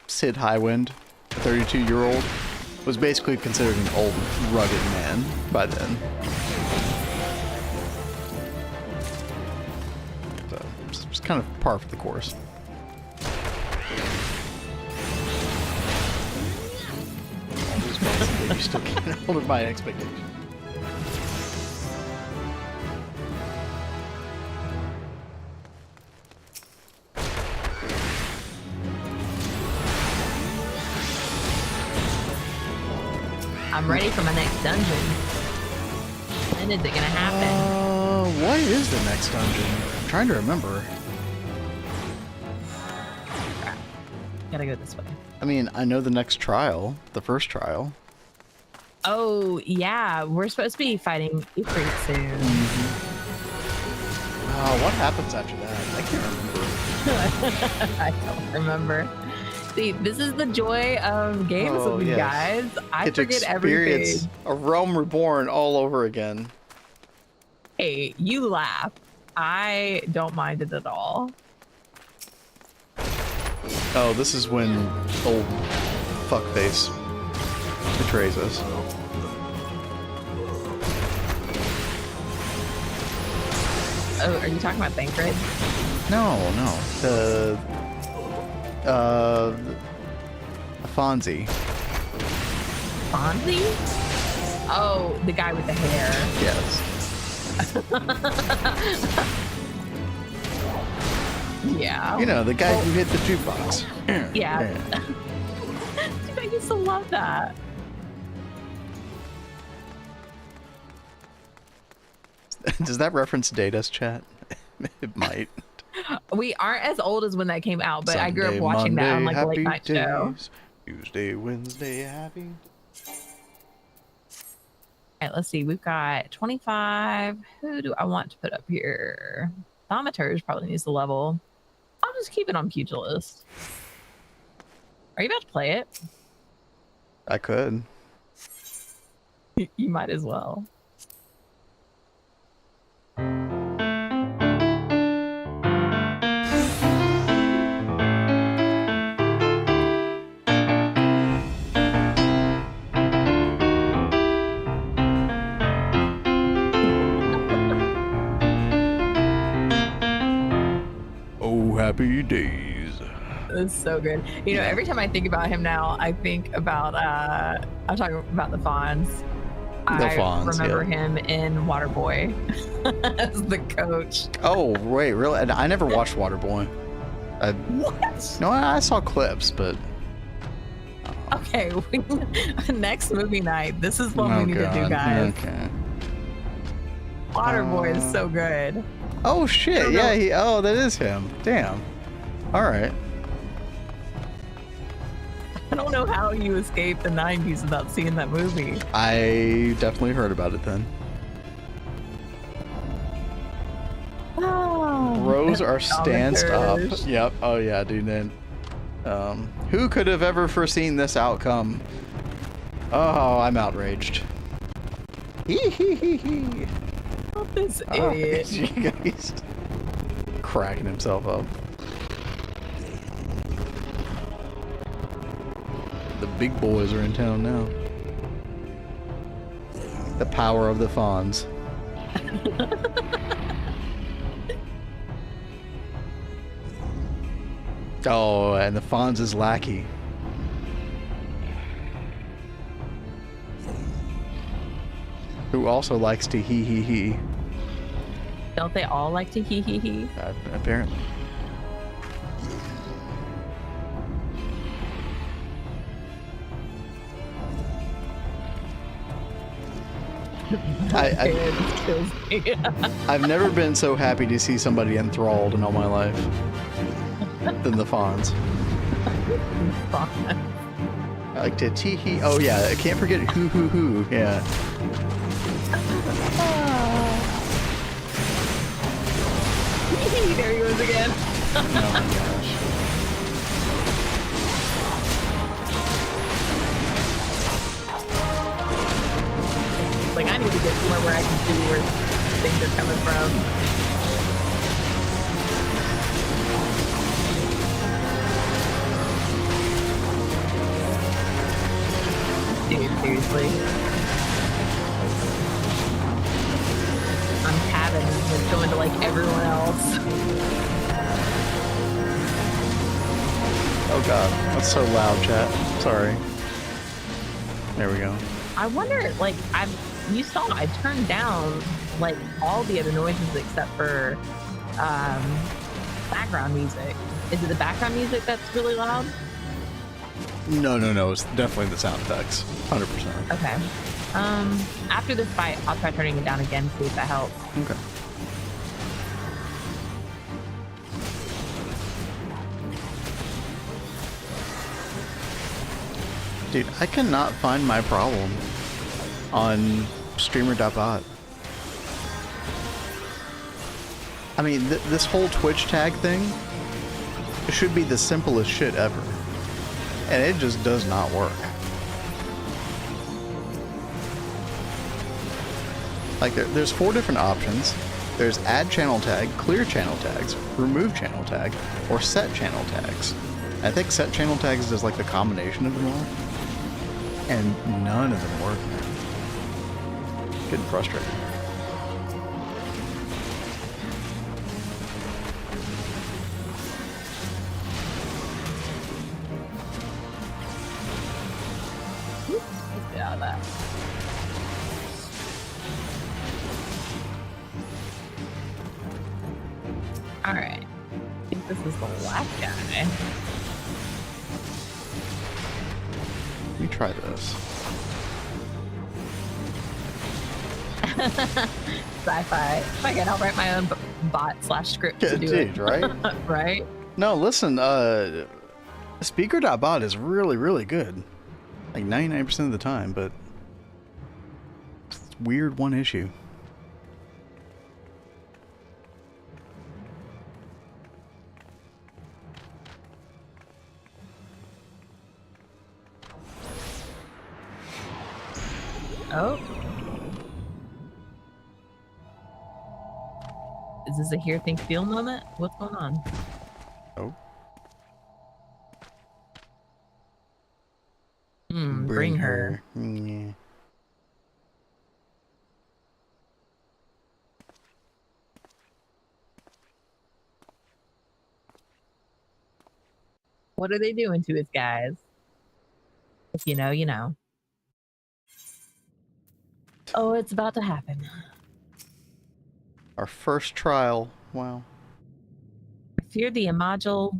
Sid Highwind, a 32-year-old, was basically considered an old, rugged man by then. So, it's kind of par for the course. You still can't hold my expectations. I'm ready for my next dungeon. When is it gonna happen? What is the next dungeon? I'm trying to remember. Crap. Gotta go this way. I mean, I know the next trial, the first trial. Oh, yeah. We're supposed to be fighting Ifrit soon. Oh, what happens after that? I can't remember. I don't remember. See, this is the joy of games with you guys. I Get to forget experience everything. a realm reborn all over again. Hey, you laugh. I don't mind it at all. Oh, this is when old fuckface betrays us. Oh, are you talking about Thancred? No. Fonzie. Fonzie? Oh, the guy with the hair. Yes. Yeah. You know, the guy who hit the jukebox. Yeah. I used to love that. Does that reference Data's chat? It might. We aren't as old as when that came out, but I grew up Sunday, watching that on like a Monday, late night happy show. days. Tuesday, Wednesday, happy. All right, let's see. We've got 25. Who do I want to put up here? Thaumaturge probably needs the level. I'll just keep it on Pugilist. Are you about to play it? I could. You might as well. Oh, happy days. It's so good. You know, every time I think about him now, I think about I'm talking about the Fonz. I remember him in Waterboy as the coach. Oh, wait, really? I never watched Waterboy. What? No, I saw clips, but... Okay, next movie night. This is what we need to do, guys. Okay. Waterboy is so good. Oh, shit. Yeah, oh, that is him. Damn. All right. I don't know how you escaped the 90s without seeing that movie. I definitely heard about it then. Those are stanced up. Commenters. Yep. Oh yeah, dude. Then, who could have ever foreseen this outcome? Oh, I'm outraged. Hee hee hee hee. Oh, this Oh, idiot. he's cracking himself up. The big boys are in town now. The power of the fawns. Oh, and the Fonz' lackey. Who also likes to hee hee hee. Don't they all like to hee hee hee? Apparently. It kills me. I've never been so happy to see somebody enthralled in all my life than the Fonz. I like to tee hee. Oh yeah, I can't forget hoo hoo hoo. Yeah. There he goes again. Oh my gosh. Like, I need to get somewhere where I can see where things are coming from. Dude, seriously. I'm tabbing and going to like everyone else. Oh god, that's so loud, chat. Sorry. There we go. I wonder, like, you saw I turned down like all the other noises except for background music. Is it the background music that's really loud? No. It's definitely the sound effects. 100%. Okay. After this fight, I'll try turning it down again, see if that helps. Okay. Dude, I cannot find my problem on streamer.bot. I mean, this whole Twitch tag thing should be the simplest shit ever. And it just does not work. Like, there's 4 different options. There's add channel tag, clear channel tags, remove channel tag, or set channel tags. I think set channel tags is like the combination of them all. And none of them work, man. Getting frustrated. Let's get out of that. Alright. I think this is the last guy. Let me try this. Sci-fi. If I can, I'll write my own bot/script to do Dude, it. right? Right? No, listen, speaker.bot is really, really good. Like 99% of the time, but it's weird one issue. Oh. Is this a hear, think, feel moment? What's going on? Oh. Bring her. Yeah. What are they doing to us, guys? If you know, you know. Oh, it's about to happen. Our first trial. Wow. I fear the Amalja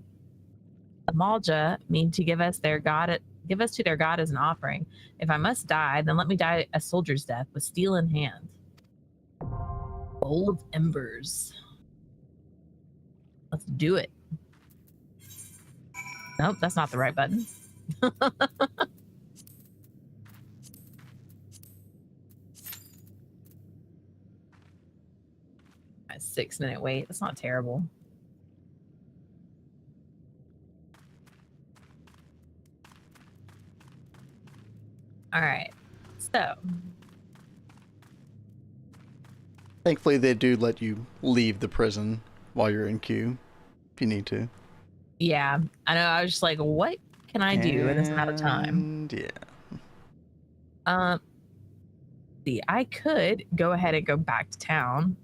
mean to give us to their god as an offering. If I must die, then let me die a soldier's death with steel in hand. Bowl of embers. Let's do it. Nope, that's not the right button. A 6-minute wait. That's not terrible. All right. So, Thankfully, they do let you leave the prison while you're in queue, if you need to. yeah, I know. I was just like, what can I do in this amount of time? And yeah. See, I could go ahead and go back to town.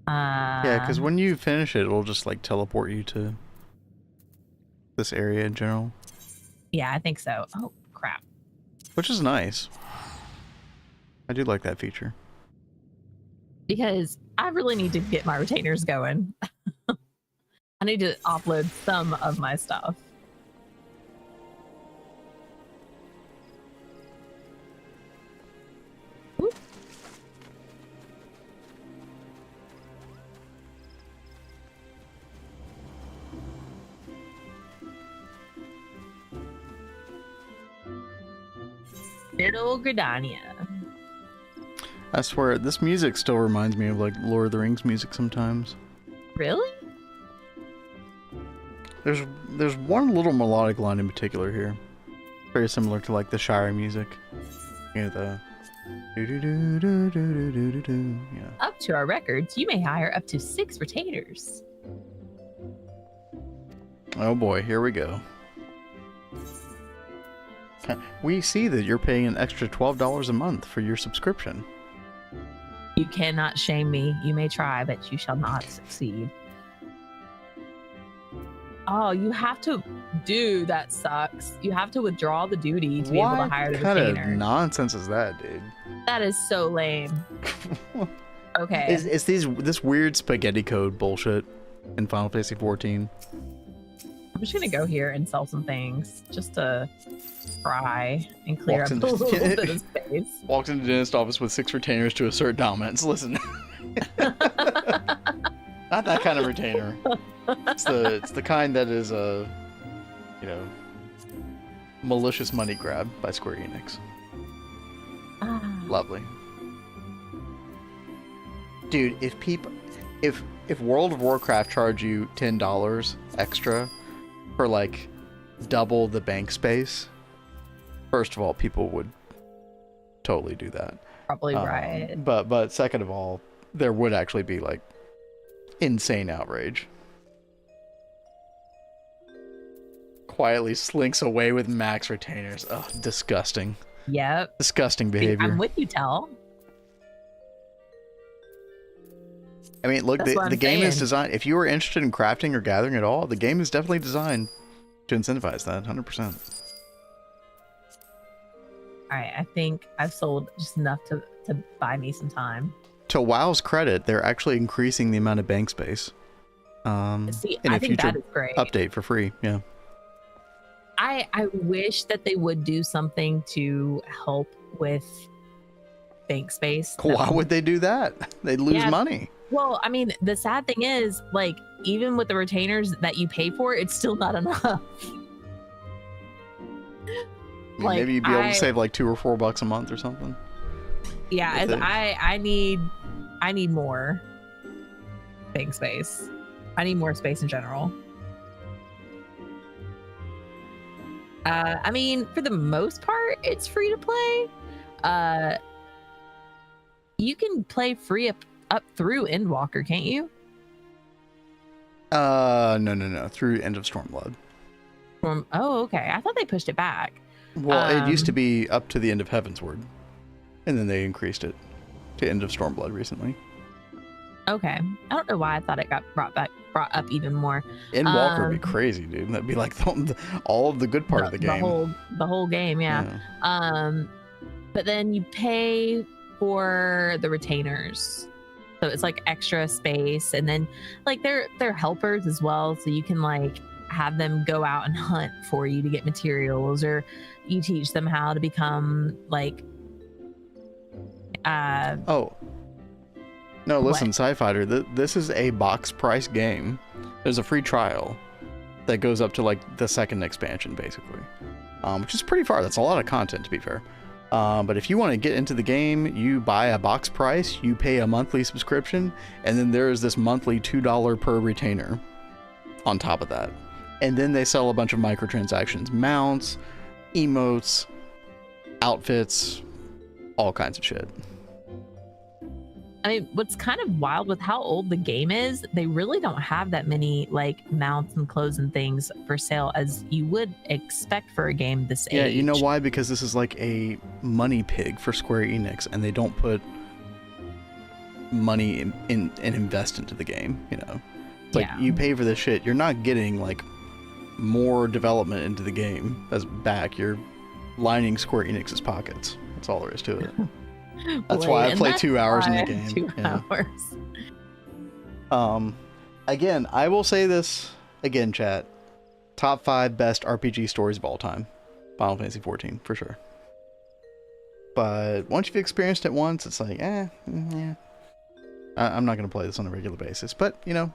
Yeah, because when you finish it, it'll just like teleport you to this area in general. Yeah, I think so. Oh, crap. Which is nice. I do like that feature. Because I really need to get my retainers going. I need to offload some of my stuff. Whoop. Little Gridania. I swear, this music still reminds me of like Lord of the Rings music sometimes. Really? There's one little melodic line in particular here. Very similar to like the Shire music. You know, the do-do-do-do-do-do-do-do. Yeah. Up to our records, you may hire up to 6 retainers. Oh boy, here we go. We see that you're paying an extra $12 a month for your subscription. You cannot shame me. You may try, but you shall not succeed. Oh, you have to... Dude, that sucks. You have to withdraw the duty to be able to hire the What kind of retainer. nonsense is that, dude? That is so lame. Okay. It's this weird spaghetti code bullshit in Final Fantasy XIV. I'm just gonna go here and sell some things just to try and clear up a little bit of space. Walks into the dentist office with 6 retainers to assert dominance. Listen, not that kind of retainer. It's the kind that is a, you know, malicious money grab by Square Enix. Lovely, dude. If World of Warcraft charged you $10 extra for like double the bank space, first of all, people would totally do that. Probably right. But second of all, there would actually be like insane outrage. Quietly slinks away with max retainers. Ugh, disgusting. Yep. Disgusting behavior. I'm with you, Tell. I mean, look, the game is designed. If you were interested in crafting or gathering at all, the game is definitely designed to incentivize that 100%. All right, I think I've sold just enough to buy me some time. To WoW's credit, they're actually increasing the amount of bank space. See, in I a think future that is great. update for free. Yeah. I wish that they would do something to help with bank space. Why would they do that? They'd lose money. Well, I mean, the sad thing is, like, even with the retainers that you pay for, it's still not enough. I mean, Like, maybe you'd be able to save like $2 or $4 a month or something. Yeah, I need more bank space. I need more space in general. I mean, for the most part, it's free to play. You can play free up through Endwalker, can't you? No. Through End of Stormblood. Oh, okay. I thought they pushed it back. Well, it used to be up to the End of Heavensward, and then they increased it to End of Stormblood recently. Okay. I don't know why I thought it got brought up even more. Endwalker would be crazy, dude. That'd be like all of the good part of the game. The whole game, yeah. But then you pay for the retainers. So it's like extra space, and then like they're helpers as well, so you can like have them go out and hunt for you to get materials, or you teach them how to become like No, listen, Sci-Fighter, this is a box price game. There's a free trial that goes up to like the second expansion, basically, which is pretty far. That's a lot of content, to be fair. But if you want to get into the game, you buy a box price, you pay a monthly subscription, and then there's this monthly $2 per retainer on top of that. And then they sell a bunch of microtransactions, mounts, emotes, outfits, all kinds of shit. I mean, what's kind of wild with how old the game is, they really don't have that many like mounts and clothes and things for sale as you would expect for a game this age. Yeah, you know why? Because this is like a money pig for Square Enix, and they don't put money in and invest into the game, you know? It's like, you pay for this shit, you're not getting like more development into the game as back. You're lining Square Enix's pockets. That's all there is to it. That's why I play 2 hours in the game. 2 hours. Again, I will say this again, chat. Top 5 best RPG stories of all time. Final Fantasy XIV, for sure. But once you've experienced it once, it's like, yeah. I'm not going to play this on a regular basis. But, you know,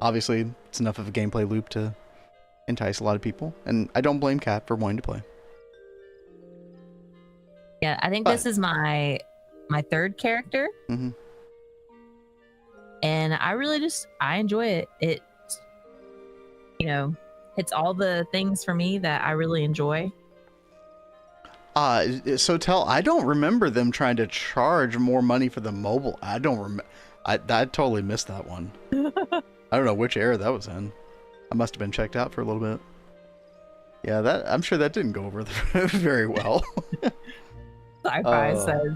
obviously, it's enough of a gameplay loop to entice a lot of people. And I don't blame Kat for wanting to play. Yeah, I think this is my third character. Mm-hmm. And I really I enjoy it. It, you know, it's all the things for me that I really enjoy. So I don't remember them trying to charge more money for the mobile. I don't remember. I totally missed that one. I don't know which era that was in. I must have been checked out for a little bit. Yeah, I'm sure that didn't go over very well. Sci-fi says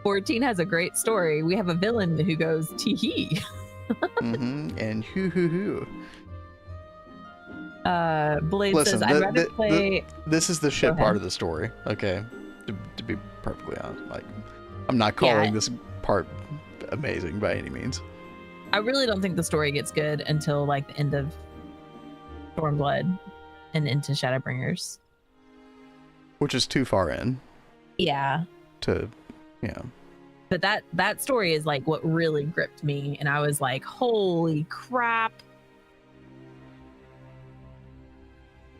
14 has a great story. We have a villain who goes tee hee. And hoo hoo hoo. Blade says I'd rather play. This is the shit part of the story. Okay, to be perfectly honest, like I'm not calling this part amazing by any means. I really don't think the story gets good until like the end of Stormblood and into Shadowbringers, which is too far in. Yeah. But that story is like what really gripped me, and I was like, holy crap.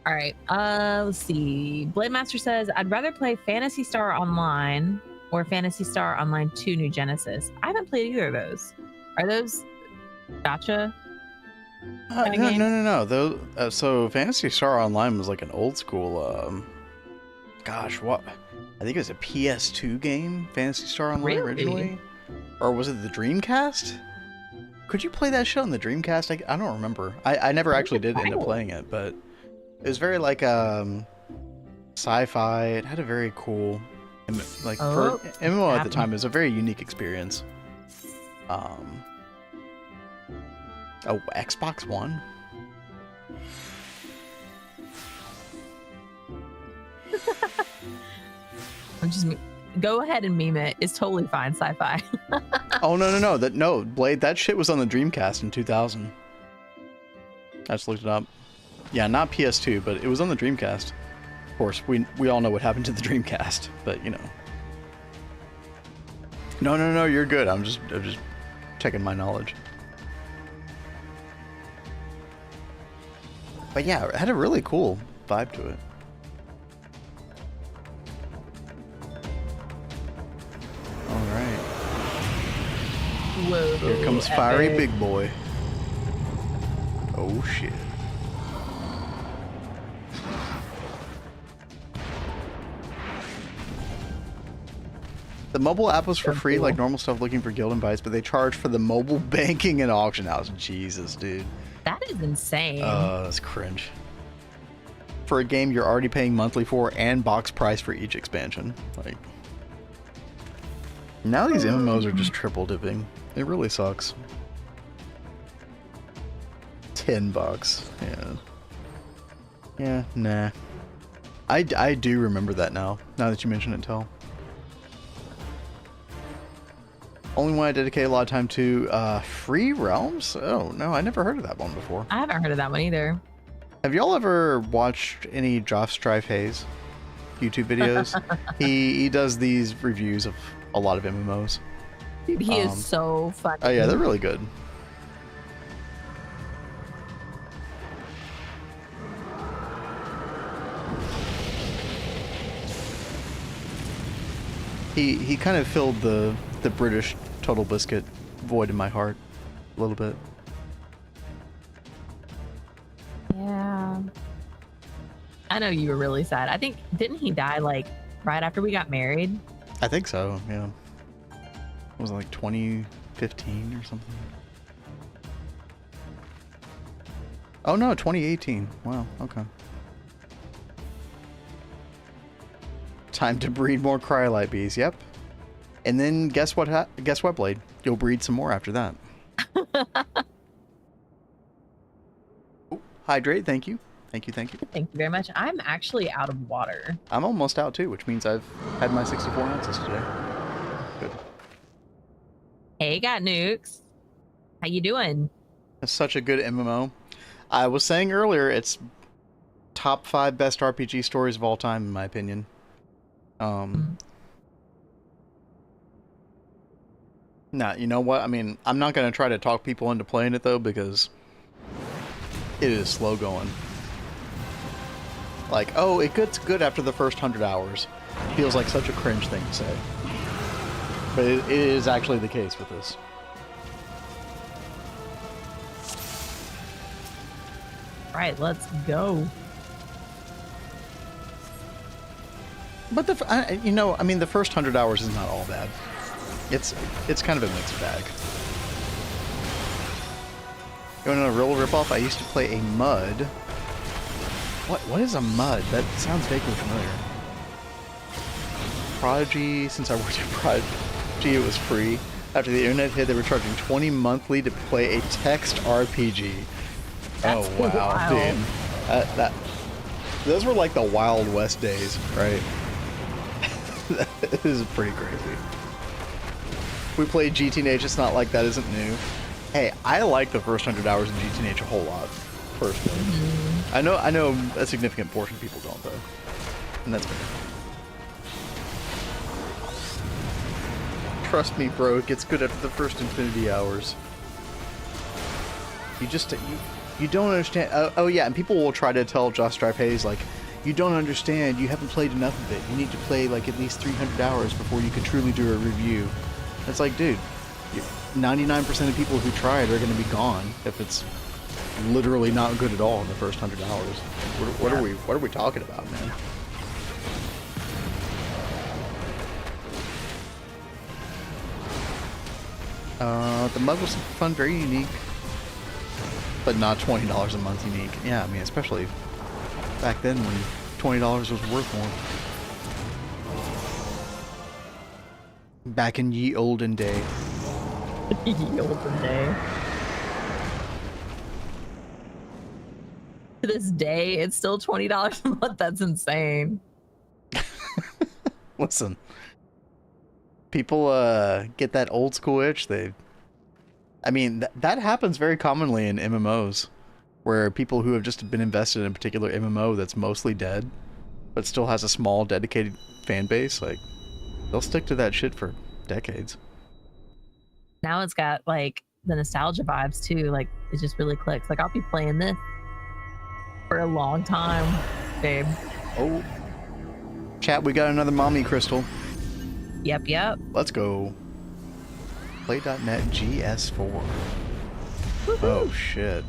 All right, let's see. Blade Master says I'd rather play Phantasy Star Online or Phantasy Star Online 2 New Genesis. I haven't played either of those. Are those gotcha? No. So Phantasy Star Online was like an old school gosh, what? I think it was a PS2 game, Phantasy Star Online originally? Or was it the Dreamcast? Could you play that shit on the Dreamcast? I don't remember. I never actually did end up playing it, but it was very like sci-fi. It had a very cool for MMO at the time. It was a very unique experience. Xbox One? I'm just go ahead and meme it. It's totally fine. Sci-fi. Oh no, Blade. That shit was on the Dreamcast in 2000. I just looked it up. Yeah, not PS2, but it was on the Dreamcast. Of course, we all know what happened to the Dreamcast, but you know. No, you're good. I'm just checking my knowledge. But yeah, it had a really cool vibe to it. Alright. Whoa. Here comes Fiery Big Boy. Oh shit. The mobile app was for free, like normal stuff looking for guild invites, but they charge for the mobile banking and auction house. Jesus, dude. That is insane. That's cringe. For a game you're already paying monthly for and box price for each expansion. Like, now these MMOs are just triple dipping. It really sucks. $10. Yeah, nah. I do remember that now that you mention it, Tel. Only one I dedicate a lot of time to, Free Realms? Oh, no, I never heard of that one before. I haven't heard of that one either. Have y'all ever watched any Joff Strife Hayes YouTube videos? he does these reviews of a lot of MMOs. Dude, he is so funny. Oh yeah, they're really good. He kind of filled the British Total Biscuit void in my heart a little bit. Yeah. I know you were really sad. I think, didn't he die like right after we got married. I think so, yeah. It was like 2015 or something. Oh no, 2018. Wow, okay. Time to breed more cryolite bees, yep. And then guess what, Blade? You'll breed some more after that. Oh, hydrate, thank you. Thank you, thank you. Thank you very much. I'm actually out of water. I'm almost out too, which means I've had my 64 ounces today. Good. Hey, got nukes. How you doing? It's such a good MMO. I was saying earlier, it's top 5 best RPG stories of all time, in my opinion. Nah, you know what? I mean, I'm not going to try to talk people into playing it, though, because it is slow going. Like, oh, it gets good after the first 100 hours. Feels like such a cringe thing to say. But it is actually the case with this. Right, let's go. But you know, I mean, the first 100 hours is not all bad. It's kind of a mixed bag. You want to know a real ripoff? I used to play a MUD. What is a MUD? That sounds vaguely familiar. Prodigy, since I worked at Prodigy, it was free. After the internet hit, they were charging $20 monthly to play a text RPG. That's oh wow, wild. dude. Those were like the Wild West days, right? This is pretty crazy. We played GTH, it's not like that isn't new. Hey, I like the first 100 hours of GTH a whole lot, personally. I know a significant portion of people don't, though. And that's fair. Trust me, bro, it gets good after the first infinity hours. You don't understand. Oh yeah, and people will try to tell Josh Strife Hayes, like, you don't understand, you haven't played enough of it. You need to play like at least 300 hours before you can truly do a review. It's like, dude, 99% of people who try it are going to be gone if it's literally not good at all in the first 100 hours. What are we talking about, man? The mug was fun, very unique, but not $20 a month unique. Yeah, I mean, especially back then when $20 was worth more. Back in ye olden day. Ye olden day. To this day, it's still $20 a month. That's insane. Listen, people get that old school itch. I mean, that happens very commonly in MMOs, where people who have just been invested in a particular MMO that's mostly dead, but still has a small dedicated fan base, like, they'll stick to that shit for decades. Now it's got like the nostalgia vibes too. Like, it just really clicks. Like, I'll be playing this for a long time, babe. Oh, chat, we got another mommy crystal. Yep. Let's go. Play.net GS4. Woo-hoo. Oh shit.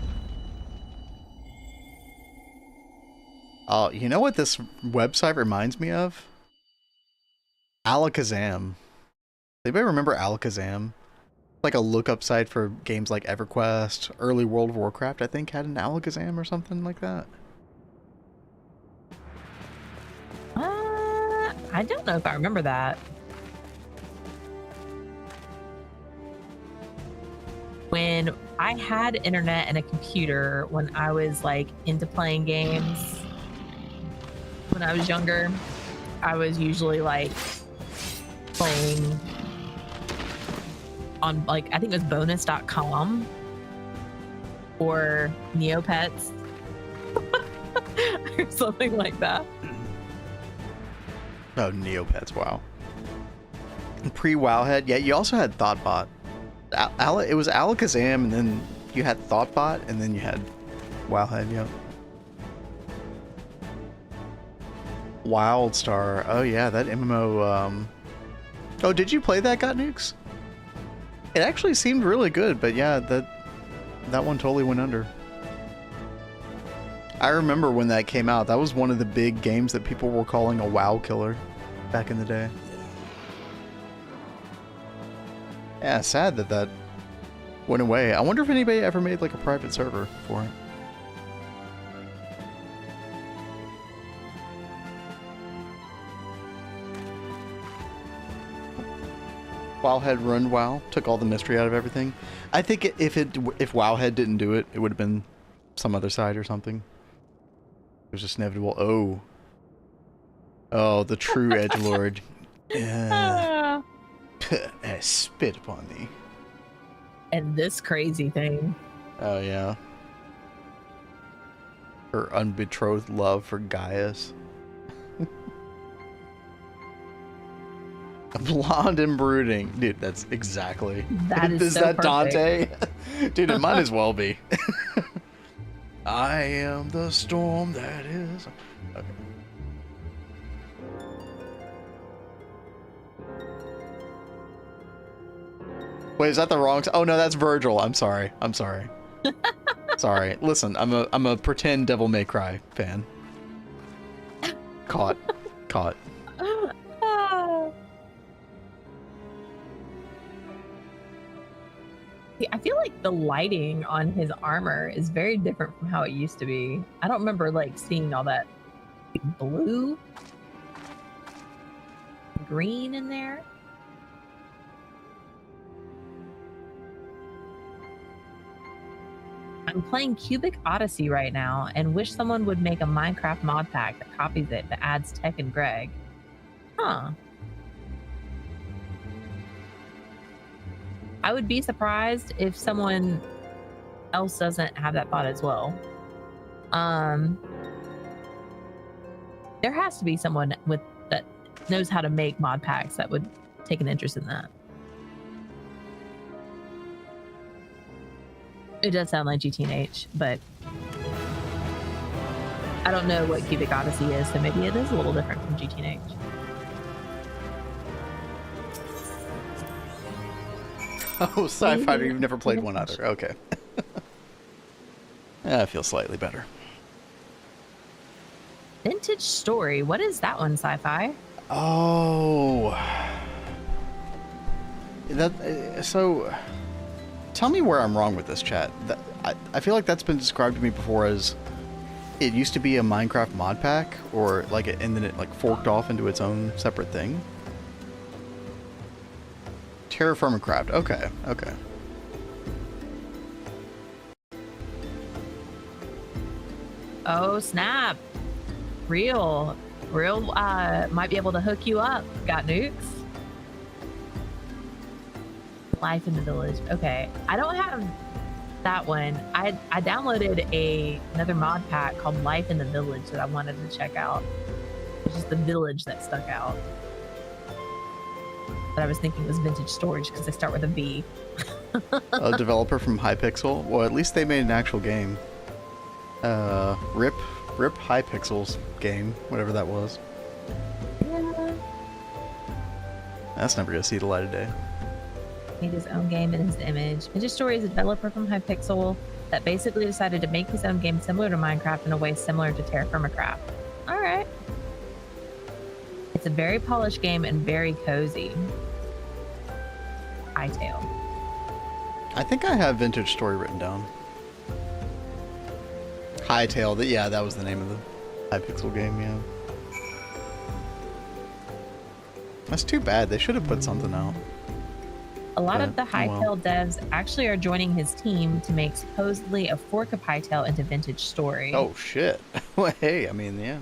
Oh, you know what this website reminds me of? Alakazam. Anybody remember Alakazam? Like a lookup site for games like EverQuest, early World of Warcraft, I think, had an Alakazam or something like that. I don't know if I remember that. When I had internet and a computer, when I was like into playing games, when I was younger, I was usually like playing on, like, I think it was bonus.com or Neopets or something like that. Oh, Neopets, wow. Pre-Wowhead, yeah, you also had Thoughtbot. It was Alakazam, and then you had Thoughtbot, and then you had Wowhead, yep. Wildstar, oh yeah, that MMO, Oh, did you play that, Got Nukes? It actually seemed really good, but yeah, that one totally went under. I remember when that came out, that was one of the big games that people were calling a WoW killer. back in the day. Yeah, sad that that went away. I wonder if anybody ever made like a private server for it. Wowhead ruined WoW, took all the mystery out of everything. I think if Wowhead didn't do it, it would have been some other side or something. It was just inevitable. Oh, the true edgelord. I spit upon thee. And this crazy thing. Oh yeah. Her unbetrothed love for Gaius. Blonde and brooding. Dude, that's exactly. That is so that perfect. Dante? Dude, it might as well be. I am the storm that is. Okay. Wait, is that the wrong? Oh no, that's Virgil. I'm sorry. Sorry. Listen, I'm a pretend Devil May Cry fan. Caught. I feel like the lighting on his armor is very different from how it used to be. I don't remember like seeing all that blue, green in there. I'm playing Cubic Odyssey right now and wish someone would make a Minecraft mod pack that copies it that adds Tech and Greg. Huh. I would be surprised if someone else doesn't have that thought as well. There has to be someone that knows how to make mod packs that would take an interest in that. It does sound like GTH, but I don't know what Cubic Odyssey is, so maybe it is a little different from GTH. Oh, Sci-Fighter, you've never played one either. Okay. Yeah, I feel slightly better. Vintage Story. What is that one, Sci-Fi? Oh. So, tell me where I'm wrong with this, chat. I feel like that's been described to me before as it used to be a Minecraft mod pack, or like and then it like forked off into its own separate thing. Terra Firma Craft. Okay. Oh, snap. Real might be able to hook you up. Got nukes? Life in the Village. Okay. I don't have that one. I downloaded another mod pack called Life in the Village that I wanted to check out. It's just the village that stuck out. But I was thinking it was Vintage Storage because they start with a V. A developer from Hypixel. Well, at least they made an actual game. Rip Hypixel's game, whatever that was. Yeah. That's never gonna see the light of day. Made his own game in his image. Vintage Story is a developer from Hypixel that basically decided to make his own game similar to Minecraft in a way similar to Terra Firma Craft. All right. It's a very polished game and very cozy. Hightail. I think I have Vintage Story written down. Hightail, yeah, that was the name of the Hypixel game, yeah. That's too bad. They should have put something out. A lot of the Hytale devs actually are joining his team to make supposedly a fork of Hytale into Vintage Story. Oh, shit. Well, hey, I mean, yeah.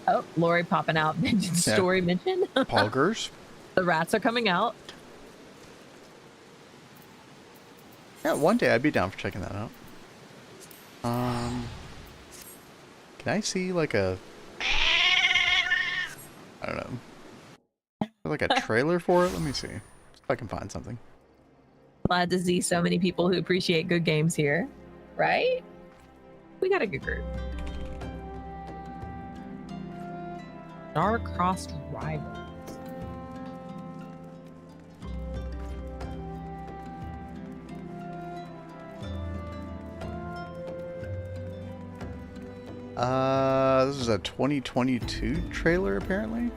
Oh, Lori popping out Vintage Story mention. Poggers. The rats are coming out. Yeah, one day I'd be down for checking that out. Can I see like I don't know. Like a trailer for it? Let me see. If I can find something. Glad to see so many people who appreciate good games here. Right? We got a good group. Star-Crossed Rivals. This is a 2022 trailer, apparently.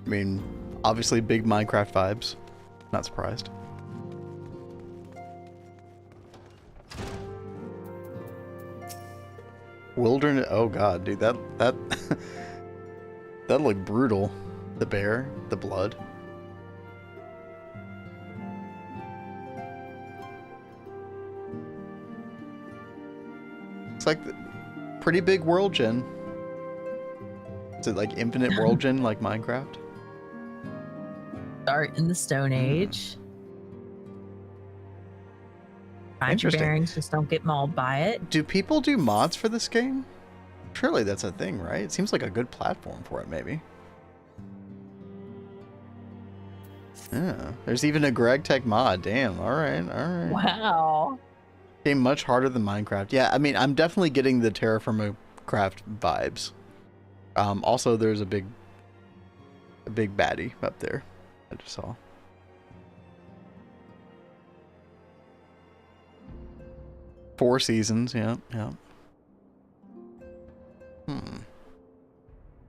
I mean, obviously big Minecraft vibes. Not surprised. Wilderness. Oh god, dude, that that looked brutal. The bear, the blood. It's like pretty big world gen. Is it like infinite world gen like Minecraft? Start in the Stone Age. Find your Interesting. bearings, just don't get mauled by it. Do people do mods for this game? Surely that's a thing, right? It seems like a good platform for it, maybe. Yeah, there's even a Greg Tech mod. Damn, alright. Wow. Game much harder than Minecraft. Yeah, I mean, I'm definitely getting the Terraform Craft vibes. Also, there's a big baddie up there. I just saw. Four seasons, yeah.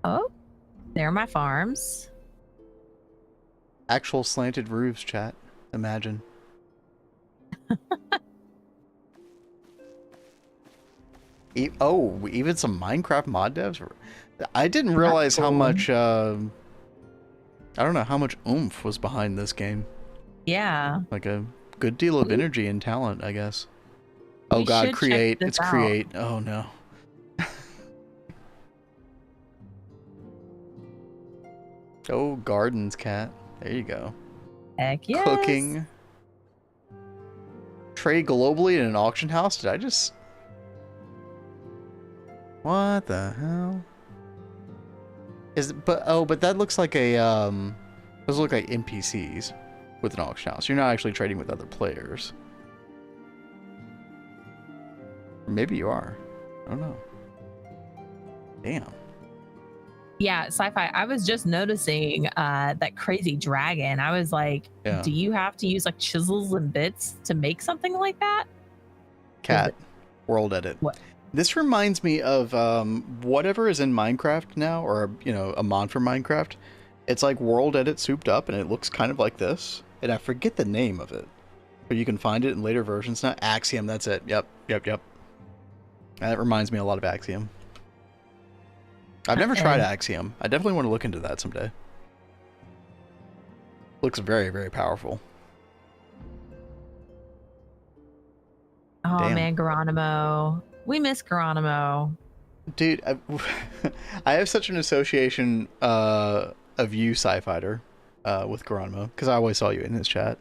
Oh, there are my farms. Actual slanted roofs, chat. Imagine. Oh, even some Minecraft mod devs? I didn't realize how much, I don't know how much oomph was behind this game. Yeah. Like a good deal of energy and talent, I guess. Oh We god, should create. check It's this out. create. Oh no. Oh, gardens, cat. There you go. Heck yes. Cooking. Trade globally in an auction house? Did I just... What the hell? Is it, but that looks like a those look like NPCs with an auction house. You're not actually trading with other players. Or maybe you are. I don't know. Damn. Yeah, sci-fi. I was just noticing that crazy dragon. I was like, Yeah. do you have to use like chisels and bits to make something like that? Cat. World edit. What? This reminds me of whatever is in Minecraft now, or you know, a mod for Minecraft. It's like world edit souped up, and it looks kind of like this. And I forget the name of it, but you can find it in later versions now. Axiom, that's it. Yep. That reminds me a lot of Axiom. I've never tried Axiom. I definitely want to look into that someday. Looks very, very powerful. Oh Damn. man, Geronimo. We miss Geronimo. Dude, I have such an association of you, Sci-Fighter, with Geronimo, because I always saw you in his chat.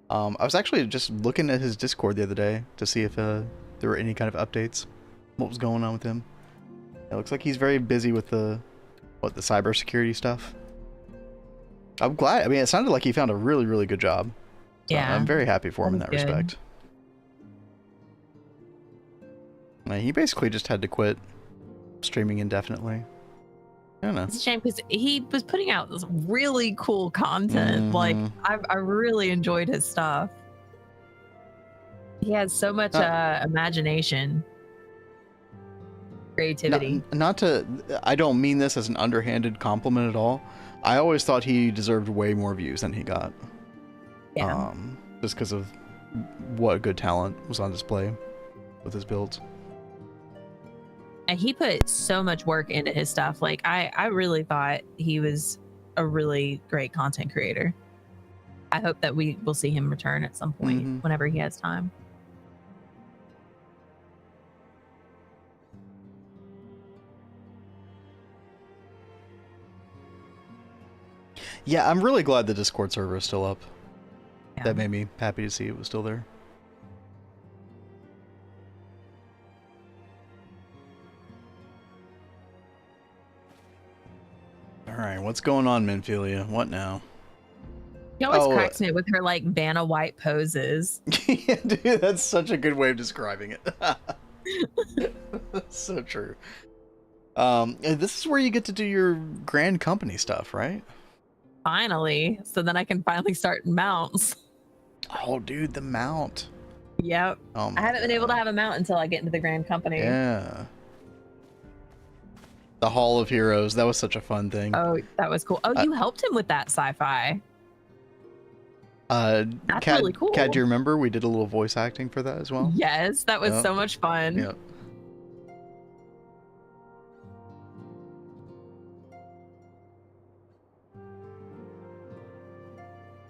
I was actually just looking at his Discord the other day to see if there were any kind of updates. What was going on with him? It looks like he's very busy with the cybersecurity stuff. I'm glad. I mean, it sounded like he found a really, really good job. So Yeah. I'm very happy for him in that That's good. respect. He basically just had to quit streaming indefinitely. I don't know. It's a shame because he was putting out this really cool content. Like I really enjoyed his stuff. He has so much imagination, creativity. I don't mean this as an underhanded compliment at all. I always thought he deserved way more views than he got. Yeah. Just because of what good talent was on display with his builds. And he put so much work into his stuff. Like I really thought he was a really great content creator. I hope that we will see him return at some point whenever he has time. Yeah, I'm really glad the Discord server is still up. Yeah. That made me happy to see it was still there. Alright, what's going on, Minfilia? What now? He always cracks me with her like Vanna White poses. Yeah, dude, that's such a good way of describing it. So true. This is where you get to do your grand company stuff, right? Finally. So then I can finally start mounts. Oh, dude, the mount. Yep. Oh my I haven't been able to have a mount until I get into the grand company. Yeah. The Hall of Heroes. That was such a fun thing. Oh, that was cool. Oh, you helped him with that sci-fi. That's Kat, really cool. Kat, do you remember we did a little voice acting for that as well? Yes, that was so much fun. Yep.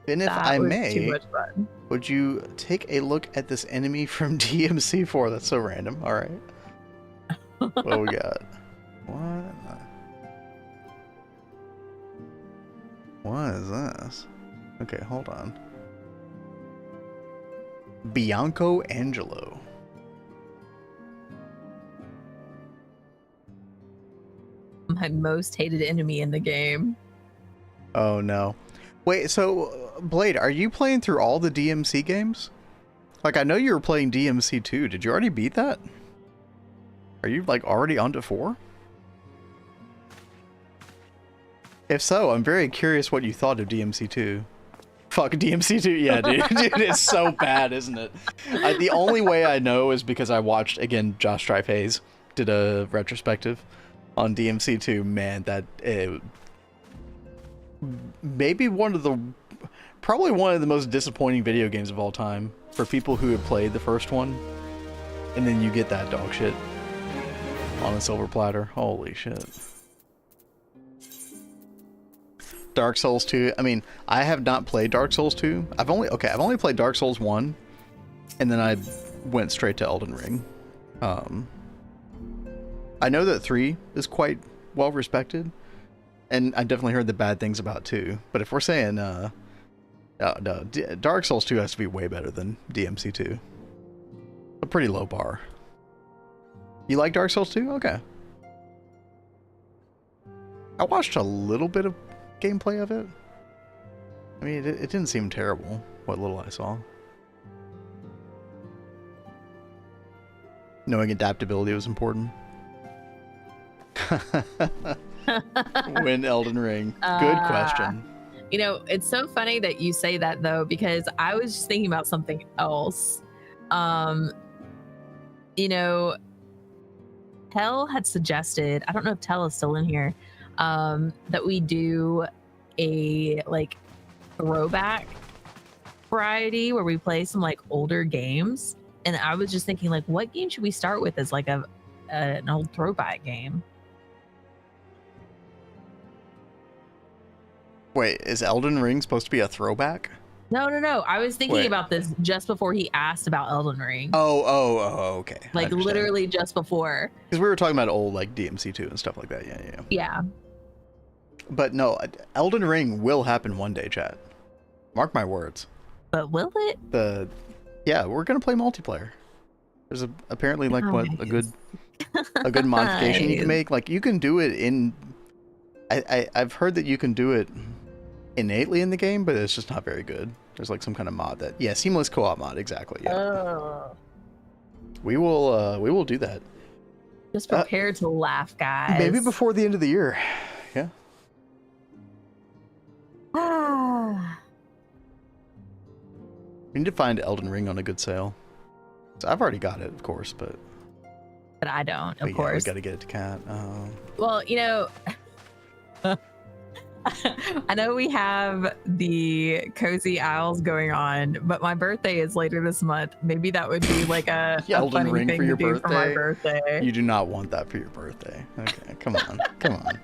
And if I may, would you take a look at this enemy from DMC4? That's so random. All right. What we got? What is this? Okay, hold on. Bianco Angelo. My most hated enemy in the game. Oh no. Wait, so Blade, are you playing through all the DMC games? Like, I know you were playing DMC 2. Did you already beat that? Are you like already on to 4? If so, I'm very curious what you thought of DMC 2. Fuck DMC 2, yeah, dude. Dude, it's so bad, isn't it? The only way I know is because I watched, again, Josh Strife Hayes did a retrospective on DMC 2. Man, that maybe probably one of the most disappointing video games of all time for people who have played the first one, and then you get that dog shit on a silver platter. Holy shit. Dark Souls 2. I mean, I have not played Dark Souls 2. I've only played Dark Souls 1, and then I went straight to Elden Ring. I know that 3 is quite well respected, and I definitely heard the bad things about 2. But if we're saying no, Dark Souls 2 has to be way better than DMC 2. A pretty low bar. You like Dark Souls 2? Okay. I watched a little bit of gameplay of it. I mean, it didn't seem terrible, what little I saw. Knowing adaptability was important. Win Elden Ring. Good question. You know, it's so funny that you say that, though, because I was just thinking about something else. You know, Tell had suggested, I don't know if Tell is still in here, that we do a like throwback variety where we play some like older games. And I was just thinking, like, what game should we start with as like an old throwback game? Wait, is Elden Ring supposed to be a throwback? No. I was thinking about this just before he asked about Elden Ring. Oh, okay. Like literally just before. Because we were talking about old like DMC 2 and stuff like that. Yeah. But no, Elden Ring will happen one day, chat. Mark my words. But will it? Yeah, we're gonna play multiplayer. There's apparently like a good modification you can make. Like you can do it in. I've heard that you can do it innately in the game, but it's just not very good. There's like some kind of mod seamless co-op mod, exactly. Yeah. Oh. We will do that. Just prepare to laugh, guys. Maybe before the end of the year. Yeah. We need to find Elden Ring on a good sale. So I've already got it, of course, but I don't, of course. We got to get it to Kat. Well, you know, I know we have the Cozy Isles going on, but my birthday is later this month. Maybe that would be like a Elden funny Ring thing for your to do birthday? for my birthday. You do not want that for your birthday. Okay, come on, come on.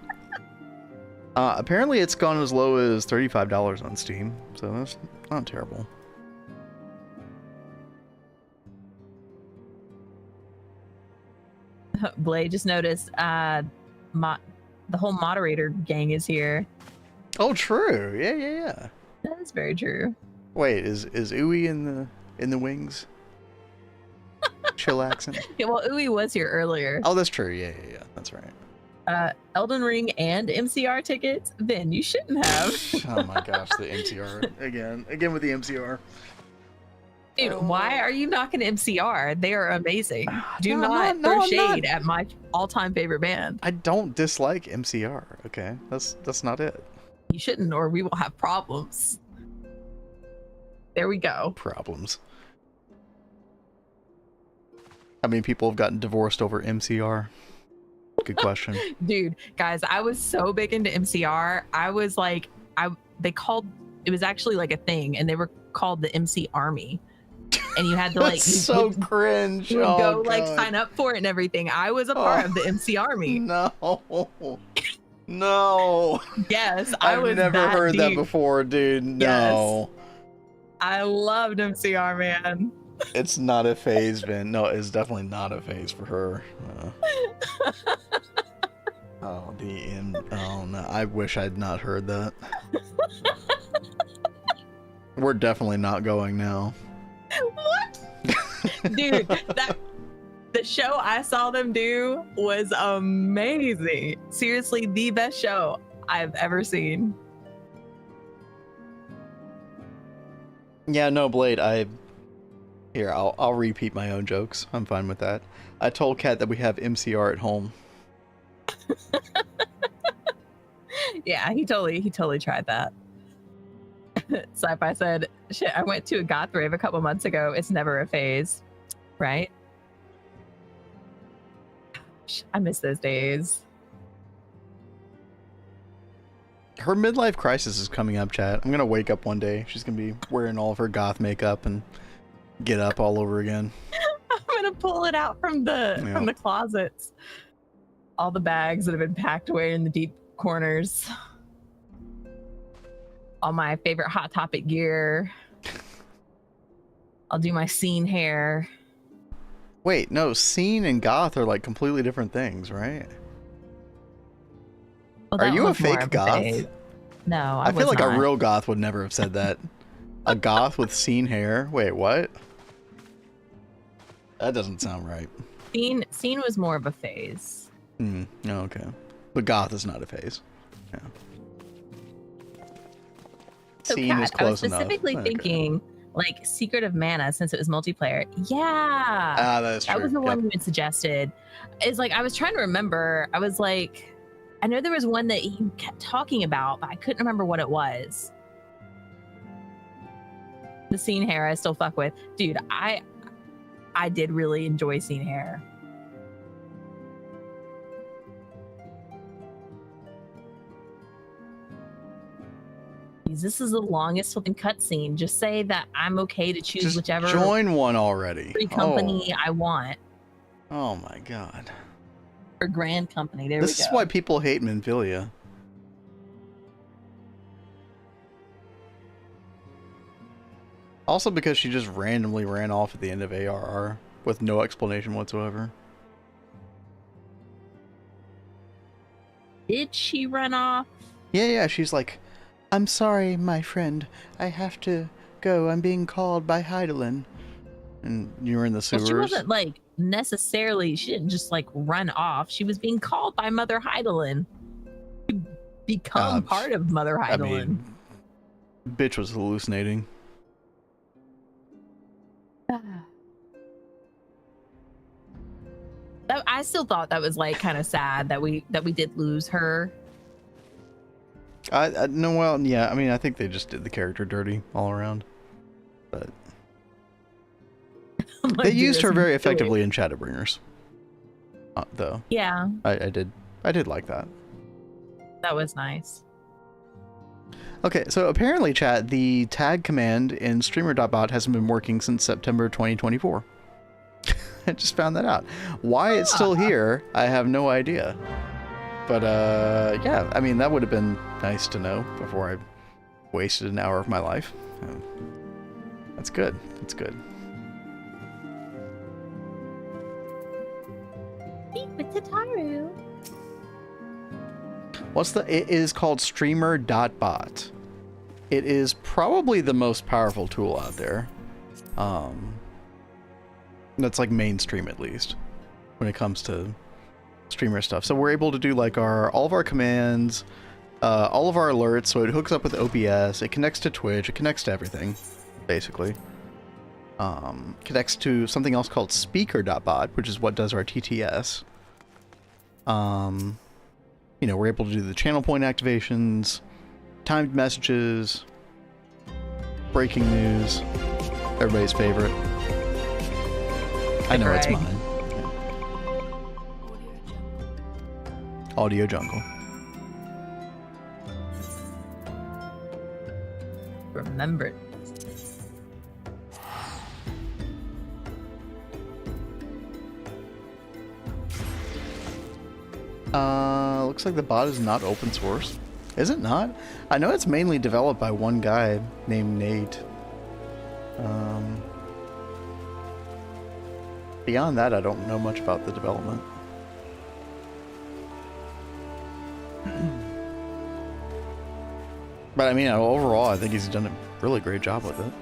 Apparently it's gone as low as $35 on Steam, so that's not terrible. Blade just noticed the whole moderator gang is here. Oh, true. Yeah. That is very true. Wait, is Uwe in the wings? Chillaxing? Yeah, well, Uwe was here earlier. Oh, that's true. Yeah. That's right. Elden Ring and MCR tickets? Ben, you shouldn't have. Oh my gosh, the MCR again with the MCR. Dude, why are you knocking MCR? They are amazing. Do not throw shade at my all-time favorite band. I don't dislike MCR. Okay, that's not it. You shouldn't, or we will have problems. There we go. Problems. How many people have gotten divorced over MCR? Good question. Dude, guys, I was so big into MCR. I was like, they called, it was actually like a thing, and they were called the MC Army. And you had to like, That's so cringe. you would Oh, go like God. sign up for it and everything. I was a part of the MC Army. No. No. Yes, I've never heard that before, dude. No. Yes. I loved MCR, man. It's not a phase, Vin. No, it's definitely not a phase for her. Oh no, I wish I'd not heard that. We're definitely not going now. What? Dude, the show I saw them do was amazing. Seriously, the best show I've ever seen. Yeah, no, Blade, I'll repeat my own jokes. I'm fine with that. I told Kat that we have MCR at home. Yeah, he totally tried that. Sci-Fi said, shit, I went to a goth rave a couple months ago. It's never a phase, right? I miss those days. Her midlife crisis is coming up, chat. I'm gonna wake up one day. She's gonna be wearing all of her goth makeup and get up all over again. I'm gonna pull it out from the closets. All the bags that have been packed away in the deep corners. All my favorite Hot Topic gear. I'll do my scene hair. Wait, no, scene and goth are like completely different things, right? Well, Are that you a was more fake of goth? phase. No, I feel was like not. a real goth would never have said that. A goth with scene hair? Wait, what? That doesn't sound right. Scene was more of a phase. Oh, okay. But goth is not a phase. Yeah. So, Scene Kat, is I was close enough. specifically Okay. thinking like Secret of Mana since it was multiplayer. Yeah. Ah, that's true. That was the one Yep. you had suggested. It's like I was trying to remember. I was like, I know there was one that you kept talking about, but I couldn't remember what it was. The scene hair I still fuck with. Dude, I did really enjoy scene hair. This is the longest flipping cutscene. Just say that I'm okay to choose Just whichever join one already. free company I want. Oh my god. Or grand company. There This we go. is why people hate Minfilia. Also because she just randomly ran off at the end of ARR with no explanation whatsoever. Did she run off? Yeah, she's like, I'm sorry, my friend. I have to go. I'm being called by Heidelin. And you were in the sewers. Well, she wasn't like necessarily, she didn't just like run off. She was being called by Mother Heidelin to become part of Mother Heidelin. I mean, bitch was hallucinating. I still thought that was like kind of sad that we did lose her. No, well, yeah. I mean, I think they just did the character dirty all around, but they used her very effectively in Shadowbringers. Though. Yeah. I did like that. That was nice. Okay, so apparently, chat, the tag command in streamer.bot hasn't been working since September 2024. I just found that out. Why it's still here, I have no idea. But, yeah, I mean, that would have been nice to know before I wasted an hour of my life. That's good. That's good. Speak with Tataru. It is called streamer.bot. It is probably the most powerful tool out there. That's like mainstream, at least, when it comes to streamer stuff. So we're able to do like all of our commands, all of our alerts. So it hooks up with OBS, it connects to Twitch, it connects to everything, basically. Connects to something else called speaker.bot, which is what does our TTS. You know, we're able to do the channel point activations, timed messages, breaking news, everybody's favorite. I know it's mine. Audio Jungle. Remembered. Looks like the bot is not open source. Is it not? I know it's mainly developed by one guy named Nate. Beyond that, I don't know much about the development. But I mean, overall, I think he's done a really great job with it.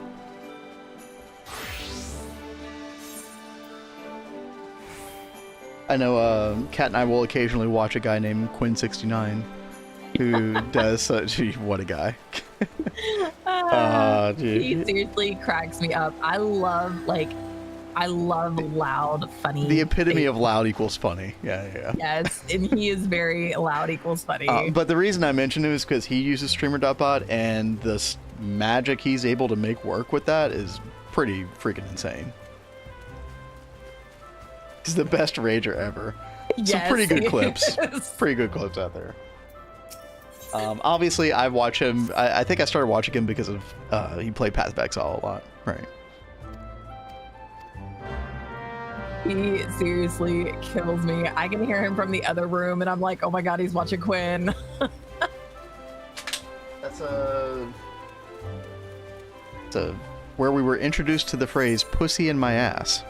I know Kat and I will occasionally watch a guy named Quinn69 who does such... What a guy. He seriously cracks me up. I love loud, funny. The epitome of loud equals funny. Yeah. Yes, and he is very loud equals funny. But the reason I mentioned him is because he uses Streamer.bot, and the magic he's able to make work with that is pretty freaking insane. He's the best rager ever. Yes, some pretty good clips. Is. Pretty good clips out there. Obviously, I watch him. I think I started watching him because of he played Path of Exile a lot, right? He seriously kills me. I can hear him from the other room, and I'm like, oh my god, he's watching Quinn. That's where we were introduced to the phrase "pussy in my ass."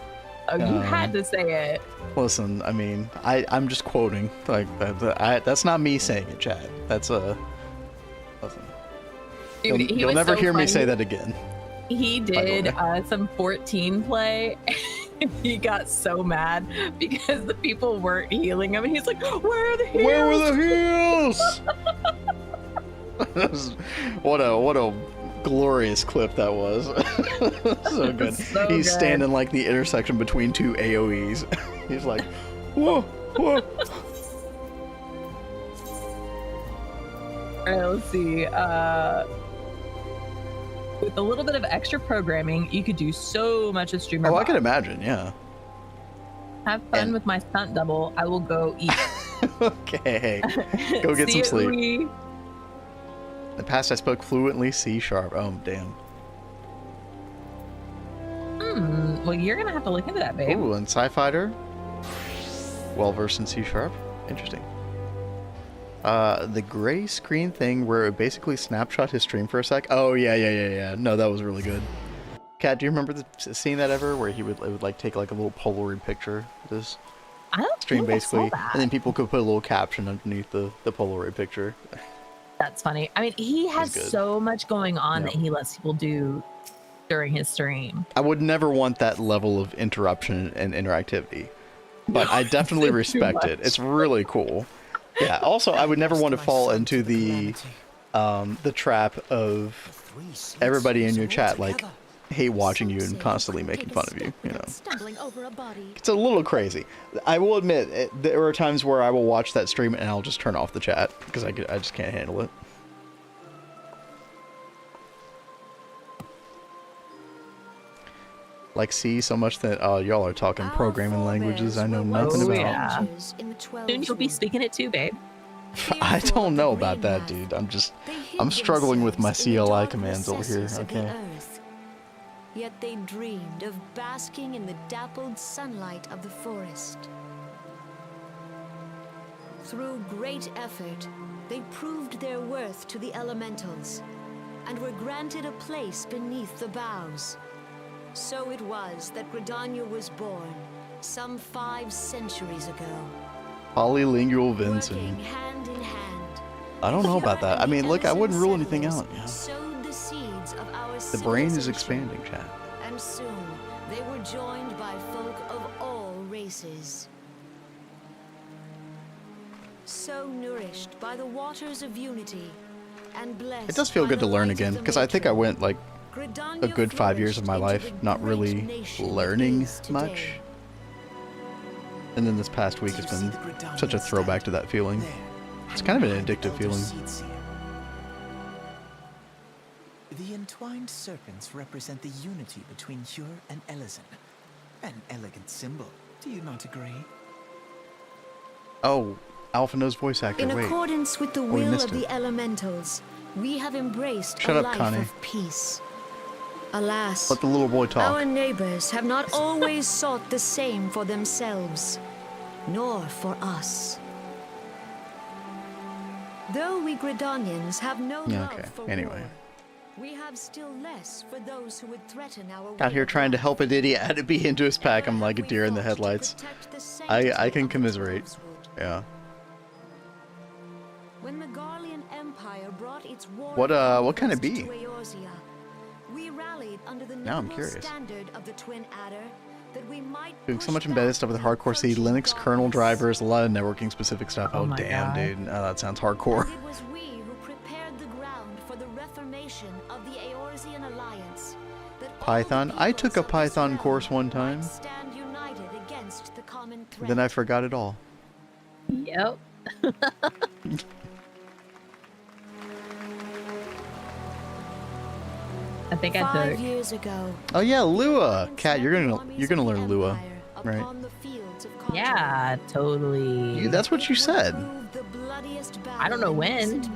Oh, you had to say it. Listen, I mean, I'm just quoting. Like, that's not me saying it, Chad. That's listen. Dude, You'll never hear me say that again. He did some 14 play. He got so mad because the people weren't healing him, and he's like, "Where are the heals? Where were the heals?" What a glorious clip that was. So good. So He's good. standing like the intersection between two AoEs. He's like, whoa, whoa. All right, let's see. With a little bit of extra programming, you could do so much with Streamer. Oh, I can imagine, yeah. Have fun with my stunt double. I will go eat. Okay. Go get some sleep. In the past, I spoke fluently C#. Oh, damn. Well, you're going to have to look into that, babe. Ooh, and Sci-Fighter. Well-versed in C#. Interesting. The gray screen thing where it basically snapshot his stream for a sec. Oh, yeah. No, that was really good. Kat, do you remember seeing that ever? Where it would like take like a little Polaroid picture of his stream, basically. And then people could put a little caption underneath the Polaroid picture. That's funny. I mean, he has so much going on that he lets people do during his stream. I would never want that level of interruption and interactivity, but I definitely respect it. It's really cool. Yeah. Also, I would never want to fall into the trap of everybody in your chat like hate watching you and constantly making fun of you. You know, it's a little crazy. I will admit there are times where I will watch that stream and I'll just turn off the chat because I just can't handle it. Like C so much that y'all are talking programming languages I know nothing about. Yeah. Soon you'll be speaking it too, babe. I don't know about that, dude. I'm struggling with my CLI commands over here. Okay. Yet they dreamed of basking in the dappled sunlight of the forest. Through great effort, they proved their worth to the elementals, and were granted a place beneath the boughs. So it was that Gridania was born, some 5 centuries ago. Polylingual Vincent. Hand in hand, I don't know about that. I mean, look, I wouldn't rule anything out. Yeah. sowed the seeds of our The brain is civilization. expanding, chat. And soon, they were joined by folk of all races. So nourished by the waters of unity, and blessed It does feel by good the to learn light of again, the because I think I matron, went like Gridania a good 5 years of my flourished life into not the really great nation it learning is today. much. And then this past week has been such a throwback to that feeling. It's kind of an addictive feeling. The entwined serpents represent the unity between Hyur and Elezen. An elegant symbol, do you not agree? Oh, Alphinaud's voice actor. In Wait. accordance with the we will missed of the it. elementals, we have embraced Shut a up, life Connie. of peace. Alas, Let the little boy talk. our neighbors have not always sought the same for themselves, nor for us. Though we Gridanians have no Yeah, love okay. for Anyway. war, we have still less for those who would threaten our Out way here of trying to life. help an idiot add a bee into his pack. I'm Ever like a have deer we in the fought to headlights. protect the I sanctity can of the commiserate. Twelveswood? Yeah. When the Garlean Empire brought its war What kind of conquest bee? to Eorzea, we rallied under the Now I'm noble curious. standard of the Twin Adder that we might Doing so push much embedded back stuff with the hardcore C, approaching Linux kernel darkness. drivers, a lot of networking specific stuff. Oh Oh, my damn, God. dude. Oh, that sounds hardcore. And it was we who prepared the ground for the reformation of the Eorzean Alliance. That all the Python? I took a peoples of this Python realm course one might time. stand united against the common threat. Then I forgot it all. Yep. I think I 5 took. years ago, Oh yeah, Lua. Kat, you're gonna learn Lua, right? Yeah, totally. That's what you said. I don't know when.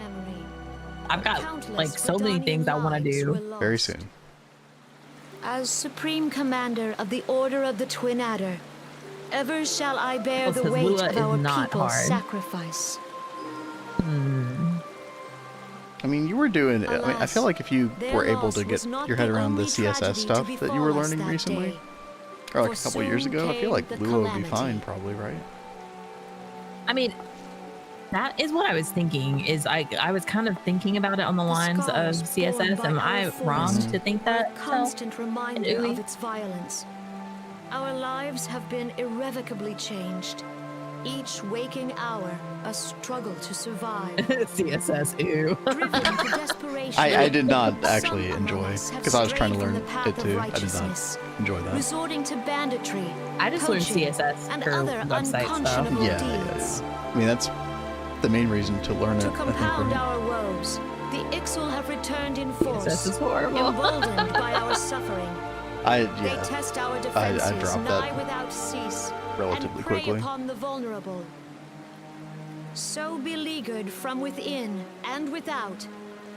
I've got like so many things I want to do. Very soon. As Supreme Commander of the Order of the Twin Adder, ever shall I bear the Because weight Lua of is our not people's hard. sacrifice. I mean, you were doing. I mean, I Alas, feel like if you their were able loss to get was not your head the around the only CSS tragedy stuff to that you were befall us learning that recently, day. or like For a couple years soon ago, I feel like came the Lua would be calamity. fine, probably, right? I mean, that is what I was thinking. Is I was kind of thinking about it on the lines of scars CSS. borne by Am our I wrong forest to think are that? a constant reminder Ooey. of its violence. Our lives have been irrevocably changed. Each waking hour, a struggle to survive. CSS, ew. Driven to desperation, I did not some actually among enjoy, us have because I was trying to strayed learn from the path it of too. I did not righteousness, enjoy that. resorting to banditry, I just learned poaching, CSS and for other website stuff. unconscionable Yeah, deeds. yeah. I mean, that's the main reason to learn it. To I think, compound right? our woes, the Ixal have returned in force, CSS is horrible. emboldened by our suffering. They Yeah, test our I defenses dropped nigh that without cease, relatively and prey quickly. upon the vulnerable. So beleaguered from within and without, it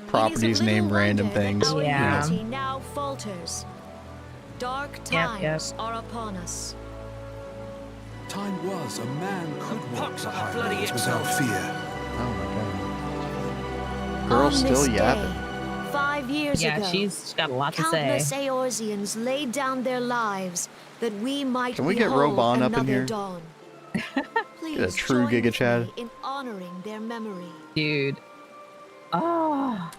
Properties is of name little random wonder that things. Our Yeah. unity now falters. Dark Yep, times are upon us. Time was a man could walk Pox the on the bloody highways without Ixal. fear. Oh my god. Girl On still this yapping. day, 5 years Yeah, ago, she's got a lot to say. countless Eorzeans laid down their lives that we might Can we get behold Roban up in another here? dawn. Please Get a true join Giga with Chad. me in honoring their memory. Dude. Oh.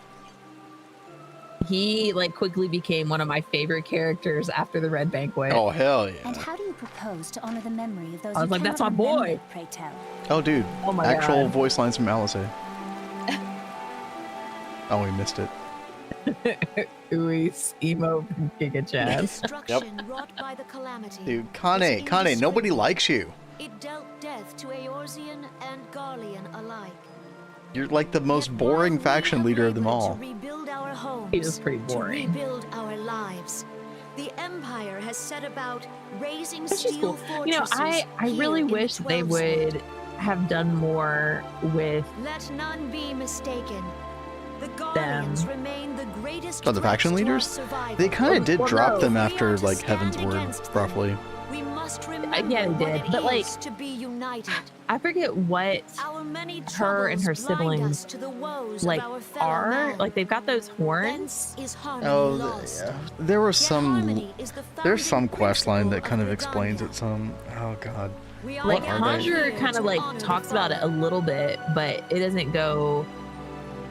He like quickly became one of my favorite characters after the Red Banquet. Oh hell And yeah. how do you propose to honor the memory of those I was you like, that's cannot my remember, boy. pray tell? Oh dude. Oh my Actual God. voice lines from Alice. Oh, we missed it. Uis emo from Giga Chad. Destruction wrought by the calamity. Dude, Kane, nobody likes you. It dealt death to Eorzean and Garlean alike. You're like the most Yet boring while we faction have leader of them labored all. To rebuild our homes, He was pretty boring. To rebuild our lives. The Empire has set about raising Which is steel cool. You know, fortresses. I really here in the wish they Twelveswood. would have done more with Let none be mistaken. The Garleans remain the greatest Oh, the threats faction to our leaders? survival. They kind of did Well, drop no. them If we after are to like stand Heaven's Word, against them, roughly. We must remember yeah, they what did, it but, like, is to be united. I forget what Our many her and her troubles blind us siblings to the woes like of our fellow are. man. Like they've got those horns. Thence is harmony Oh, lost. yeah. There was Yet some. harmony is the There's some founding quest line that principle kind of of explains Britannia. it some. Oh god. We are Like What are they? Conjurer here kind to of like honor the talks about it a fallen. little bit, but it doesn't go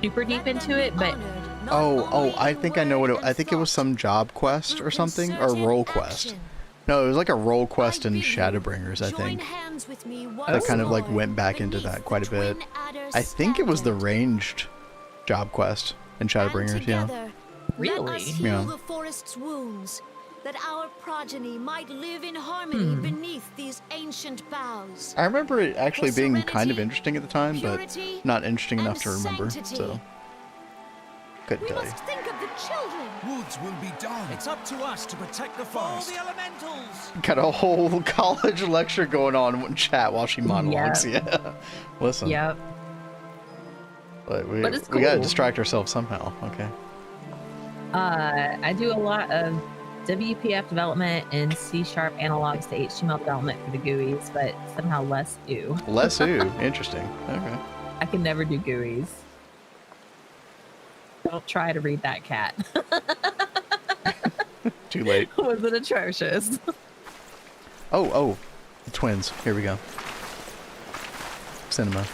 super deep Let into them be it. But honored, not Oh, only I in think I know what it. word I and think it was thought, some job quest through or something, or concerted role quest. action. No, it was like a role quest in I bid you Shadowbringers, I join think. hands with me That once kind of like more went back into beneath that quite a the bit. Twin Adder's I think it was the standard. ranged job quest in Shadowbringers, And yeah. together, Really? let us heal Yeah. the forest's wounds, that our progeny might live in harmony beneath these ancient boughs. I remember it actually For being kind of serenity, interesting at the time, but purity, not interesting enough and to remember. sanctity. So Couldn't tell you. Think of the children. Woods will be done. It's up to us to protect the forest. All the elementals. Got a whole college lecture going on in chat while she monologues. Yep. Yeah. Listen. Yep. But we it's we gotta cool. distract ourselves somehow. Okay. I do a lot of WPF development and C# analogs to HTML development for the GUIs, but somehow less do. Less who? Interesting. Okay. I can never do GUIs. Don't try to read that, cat. Too late. Was it atrocious? Oh, the twins. Here we go. Cinema.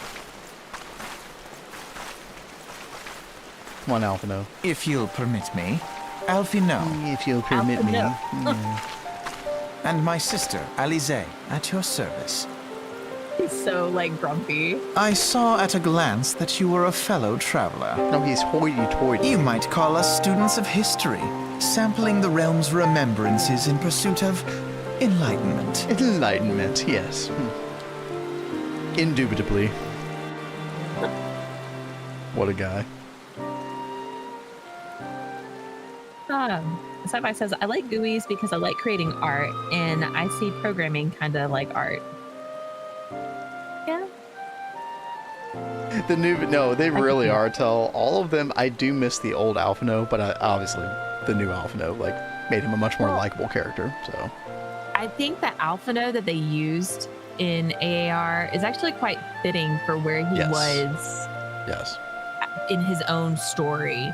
Come on, Alphino. If you'll permit me. Alphino. If you'll permit me. Alphino. And my sister, Alize, at your service. He's so, like, grumpy. I saw at a glance that you were a fellow traveler. No, he's hoity-toity. You might call us students of history, sampling the realm's remembrances in pursuit of enlightenment. Enlightenment, yes. Indubitably. What a guy. Sci-Fi says, I like GUIs because I like creating art, and I see programming kind of like art. Yeah. The new, no, they really are. Tell all of them. I do miss the old Alphino, but obviously the new Alphino like made him a much more likable character. So I think the Alphino that they used in AAR is actually quite fitting for where he was. Yes. In his own story.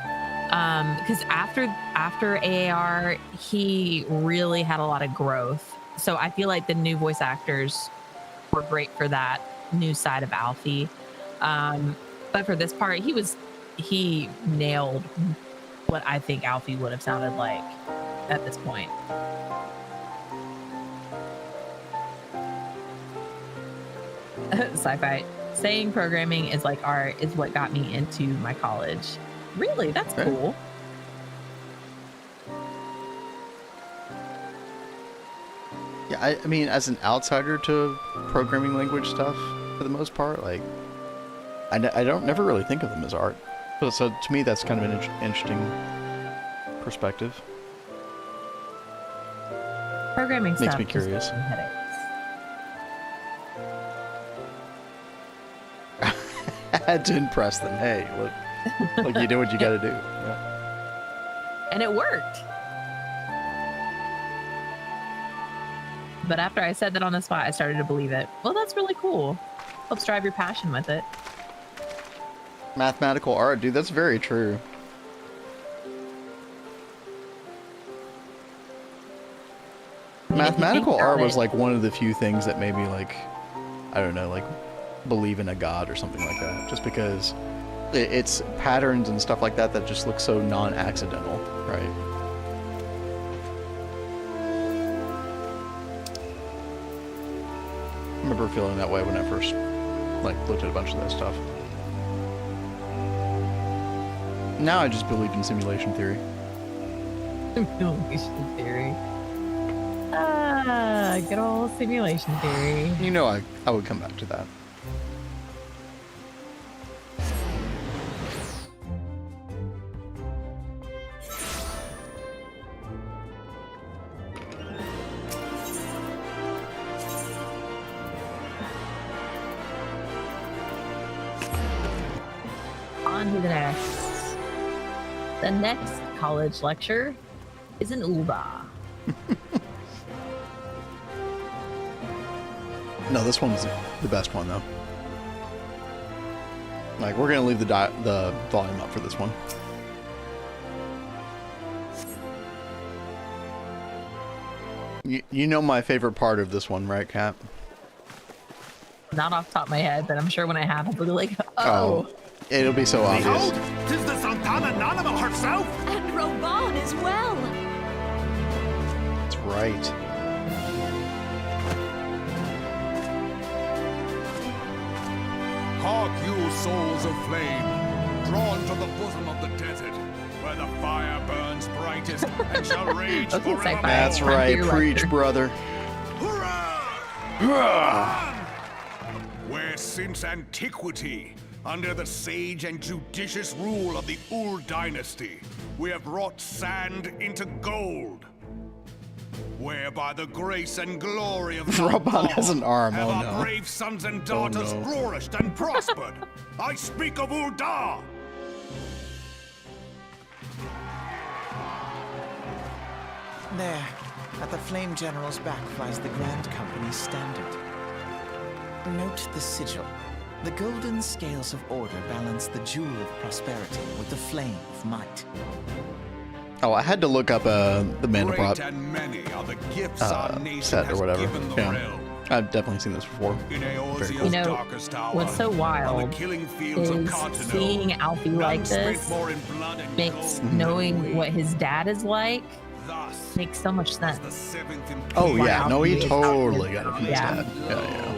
Because after AAR, he really had a lot of growth. So I feel like the new voice actors were great for that new side of Alfie. But for this part, he nailed what I think Alfie would have sounded like at this point. Sci-Fi saying programming is like art is what got me into my college. Really? That's cool. Yeah, I mean, as an outsider to programming language stuff, for the most part, like, I don't never really think of them as art. So to me, that's kind of an interesting perspective. Programming makes stuff me curious. gives me headaches. I had to impress them. Hey, look, you do what you got to do. Yeah. And it worked. But after I said that on the spot, I started to believe it. Well, that's really cool. Helps drive your passion with it. Mathematical art, dude, that's very true. Mathematical art was like one of the few things that made me like, I don't know, like believe in a god or something like that. Just because it's patterns and stuff like that that just look so non-accidental, right? I remember feeling that way when I first like looked at a bunch of that stuff. Now I just believe in simulation theory. Simulation theory. Good old simulation theory. You know I would come back to that. On to the next. The next college lecture is in Ulda. No, this one's the best one though. Like, we're gonna leave the volume up for this one. You know my favorite part of this one, right, Kat? Not off the top of my head, but I'm sure when I have it, I'll be like, oh. It'll be so obvious. Behold, 'tis the Sultana Nanama herself! And Roban as well! That's right. Hark you, souls of flame, drawn to the bosom of the desert, where the fire burns brightest and shall rage Okay, forever. Sci-Fi. That's right. Preach, brother. Hurrah! Where since antiquity Under the sage and judicious rule of the Ul dynasty, we have wrought sand into gold. Where by the grace and glory of Robot has an arm, have oh our no. brave sons and daughters no. flourished and prospered. I speak of Ul'dah. There, at the Flame General's back flies the Grand Company's standard. Note the sigil. The golden scales of order balance the jewel of prosperity with the flame of might. Oh, I had to look up the Mandelbrot Great and many are the gifts our nation set or has whatever. given the Yeah. realm. I've definitely seen this before. In Very Eorzea's cool. You know, darkest hour, what's so on wild the killing fields of is Cartano, seeing Alfie like none spent this more in blood and makes gold knowing than what his dad is like Thus, makes so much sense. the seventh in Oh peace. yeah, no, he Alfie is totally Alfie. got it from his Yeah. dad. Yeah.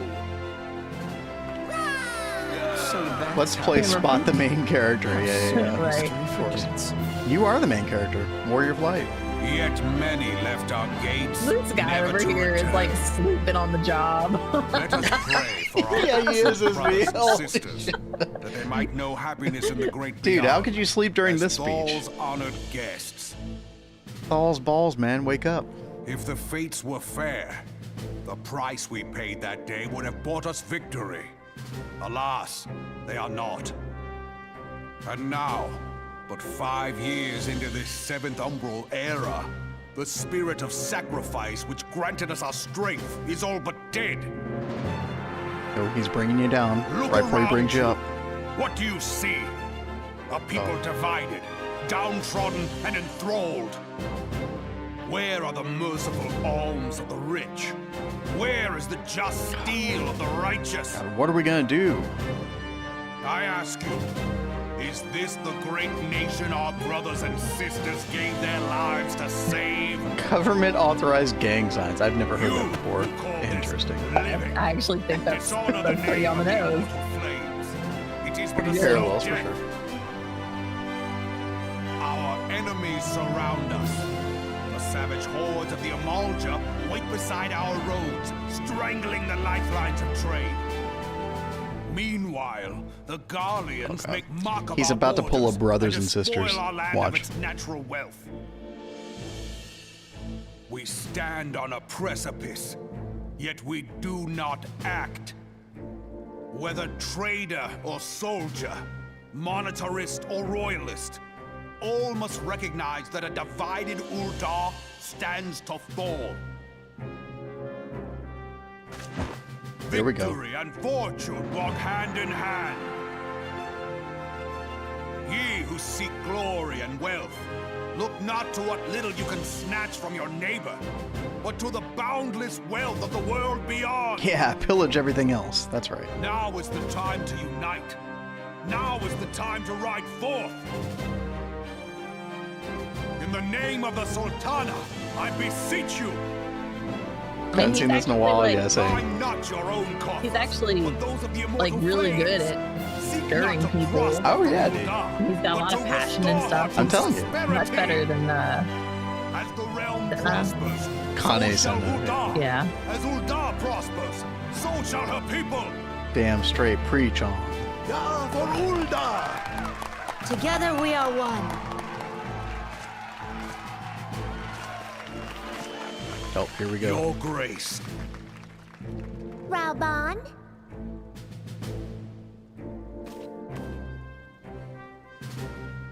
So that's Let's how play the Spot the main character. Yeah. Right. history forgets. You are the main character, Warrior of Light. Yet many left our gates. This guy never over to here is return. like sleeping on the job. Let us pray for our Yeah, he is, absent isn't brothers he? and Holy sisters, that they might know happiness in the great Dude, how beyond, could you sleep during as this speech? Thal's honored guests. Thal's balls, man, wake up. If the fates were fair, the price we paid that day would have bought us victory. Alas, they are not. And now, but 5 years into this seventh umbral era, the spirit of sacrifice which granted us our strength is all but dead. Oh, he's bringing you down Look right before he around brings you you. up. What do you see? A people divided, downtrodden, and enthralled. Where are the merciful alms of the rich? Where is the just steel of the righteous? God, what are we gonna do? I ask you, is this the great nation our brothers and sisters gave their lives to save? Government authorized gang signs. I've never heard You that before. who call this Interesting. living I actually think that's dishonor the pretty name on the of the nose. immortal flames. It is but Pretty a parallels for subject. sure. Our enemies surround us. The savage hordes of the Amalja wait beside our roads, strangling the lifelines of trade. Meanwhile, the Garleans make mock of He's our about to pull a borders brothers and despoil sisters. our land Watch. of its natural wealth. We stand on a precipice, yet we do not act. Whether trader or soldier, monetarist or royalist, all must recognize that a divided Ul'dah stands to fall. There we go. Victory and fortune walk hand in hand. Ye who seek glory and wealth, look not to what little you can snatch from your neighbor, but to the boundless wealth of the world beyond. Yeah, pillage everything else. That's right. Now is the time to unite. Now is the time to ride forth. In the name of the Sultana, I beseech you. I haven't seen this in a while, like, yeah, same. Mind not your own coffers, He's actually but those of the like immortal really flames. good at Seek stirring not to people. prosper Oh, yeah, dude. Ul'dah, He's got a but lot to of passion and restore stuff. her I'm telling you. prosperity. much better than As the realm prospers, Kane so shall sounded, Ul'dah. yeah. As Ul'dah prospers, so shall her people. Damn straight, preach on. Yeah, for Ul'dah. Together we are one. Oh, here we go. Your grace. Raoban?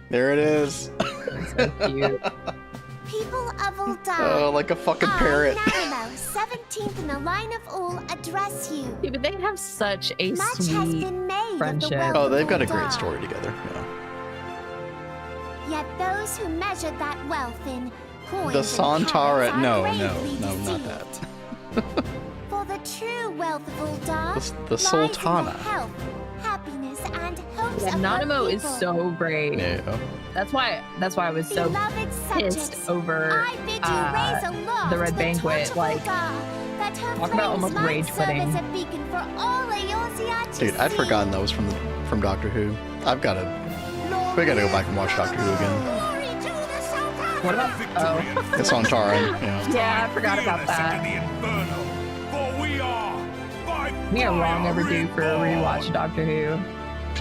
There it is. So cute. People of Ul'dah. Oh, like a fucking parrot. I, Nanimo, 17th in the line of Ul, address you. Yeah, but they have such a Much has sweet been made friendship. of the wealth Oh, of they've got a Ul'dah. great story together. Yeah. Yet those who measured that wealth in coins The and Santara. carats are No, gravely not deceived. that. For the true wealth of Ul'dah The lies Sultana. in the health, happiness, and hopes Yeah, of her Nanimo is people. so great. Yeah. That's why I was so Beloved pissed subjects, over I bid you raise aloft the Red Banquet, torch of like, Ul'dah, that her talk about flames almost might rage serve quitting. as a beacon for all Eorzea to Dude, I'd see. forgotten that was from Doctor Who. We gotta go back and watch Doctor Who again. Glory to the Sultana! What about It's on Taran. Yeah. Yeah, I forgot about that. For we are We are long overdue for a rewatch of Doctor Who.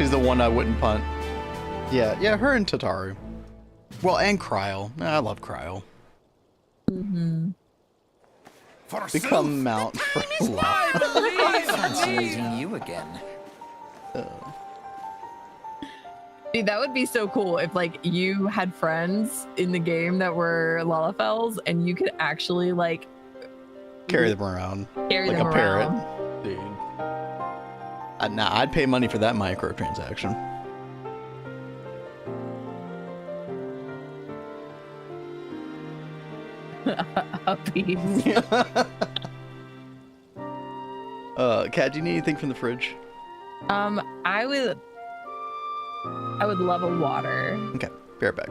She's the one I wouldn't punt. Yeah, her and Tataru. Well, and Cryo. I love Cryo. Mm-hmm. Become Mount for love. I fancy meeting you again. Dude, that would be so cool if like you had friends in the game that were Lalafels and you could actually like Carry them around. Carry like them a around. parrot. Dude. I'd pay money for that microtransaction. Kat, do you need anything from the fridge? I would love a water. Okay, be right back.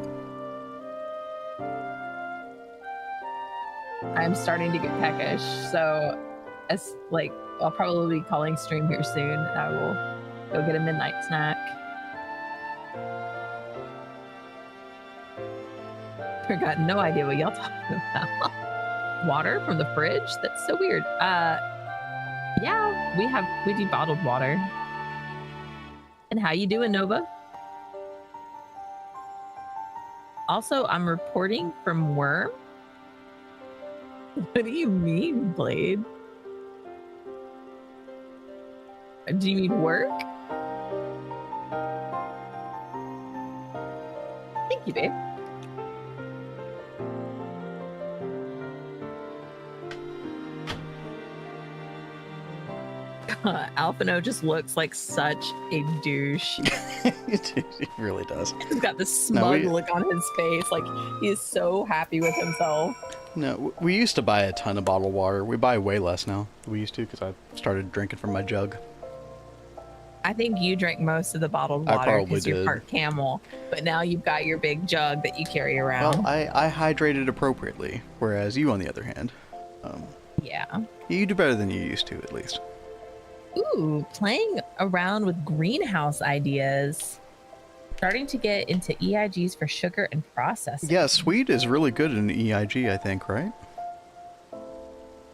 I'm starting to get peckish, so as like I'll probably be calling stream here soon, and I will go get a midnight snack. I got no idea what y'all talking about. Water from the fridge? That's so weird. Yeah, we do bottled water. And how you doing, Nova? Also, I'm reporting from Worm. What do you mean, Blade? Do you mean work? Thank you, babe. Alphino just looks like such a douche. He really does. He's got this smug look on his face, like he is so happy with himself. No, we used to buy a ton of bottled water. We buy way less now. We used to because I started drinking from my jug. I think you drank most of the bottled water because you're part camel, but now you've got your big jug that you carry around. Well, I hydrated appropriately, whereas you, on the other hand, yeah, you do better than you used to, at least. Ooh, playing around with greenhouse ideas. Starting to get into EIGs for sugar and processing. Yeah, Sweet is really good in EIG, I think, right?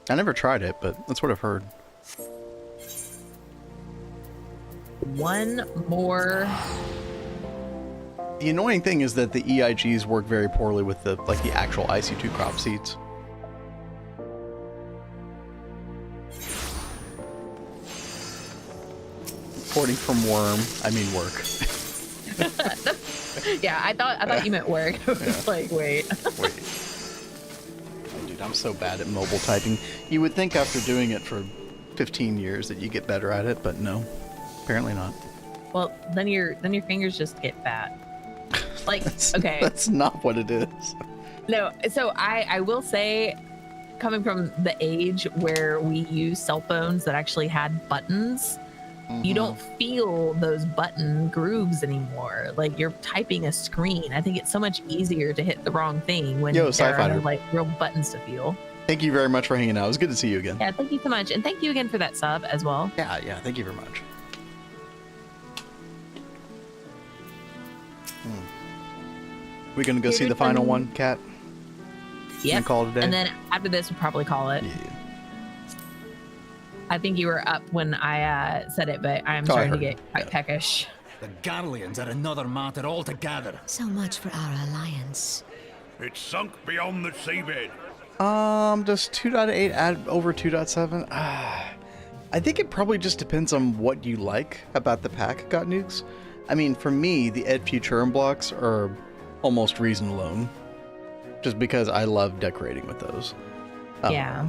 I never tried it, but that's what I've heard. One more. The annoying thing is that the EIGs work very poorly with the actual IC2 crop seeds. Reporting from Worm, I mean work. Yeah, I thought you meant work. I was like, wait. Oh, dude, I'm so bad at mobile typing. You would think after doing it for 15 years that you get better at it, but no, apparently not. Well, then your fingers just get fat. Like, okay. That's not what it is. No, so I will say, coming from the age where we use cell phones that actually had buttons, you don't feel those button grooves anymore. Like you're typing a screen. I think it's so much easier to hit the wrong thing when there are like real buttons to feel. Thank you very much for hanging out. It was good to see you again. Yeah, thank you so much. And thank you again for that sub as well. Yeah, thank you very much. We gonna go see the final one, Kat? Yeah. Call it a day? And then after this, we'll probably call it. Yeah. I think you were up when I said it, but I'm starting to get quite peckish. The Garleans are another matter altogether. So much for our alliance. It's sunk beyond the seabed. Does 2.8 add over 2.7? I think it probably just depends on what you like about the pack, Got Nukes. I mean, for me, the Ed Futurum blocks are almost reason alone. Just because I love decorating with those. Yeah.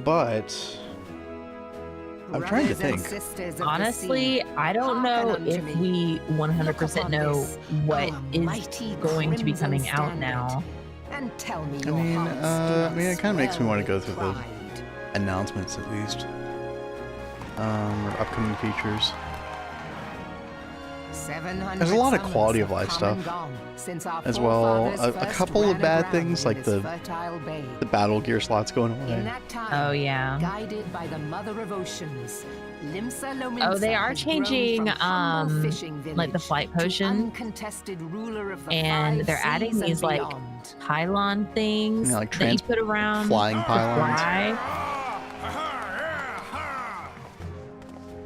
But I'm trying to think. Honestly, I don't know if we 100% know what is going to be coming out now. And tell me I mean, it kind of makes me want to go through the announcements at least. Or upcoming features. There's a lot of quality of life stuff as well. A couple of bad things like the battle gear slots going away. Oh yeah. Guided by the mother of oceans, Oh, they are changing like the flight potion, and they're adding these like pylon things like that you put around flying pylons.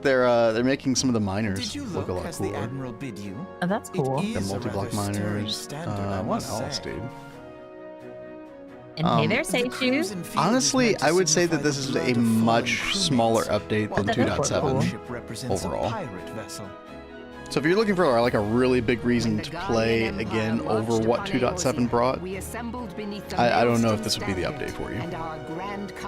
they're making some of the miners Did you look a lot as the cooler. Admiral bid you? Oh, that's cool. The is a multi-block rather stirring miners. standard, I What must else, say. dude? And hey there, The cruise Seishu. and field is Honestly, meant to I would say signify that this the is blood a of fallen much crewmates, smaller update while than That does look 2.7 cool. ship represents overall. a pirate vessel. So if you're looking for like a really big reason to play again over what 2.7 brought, I don't know if this would be the update for you.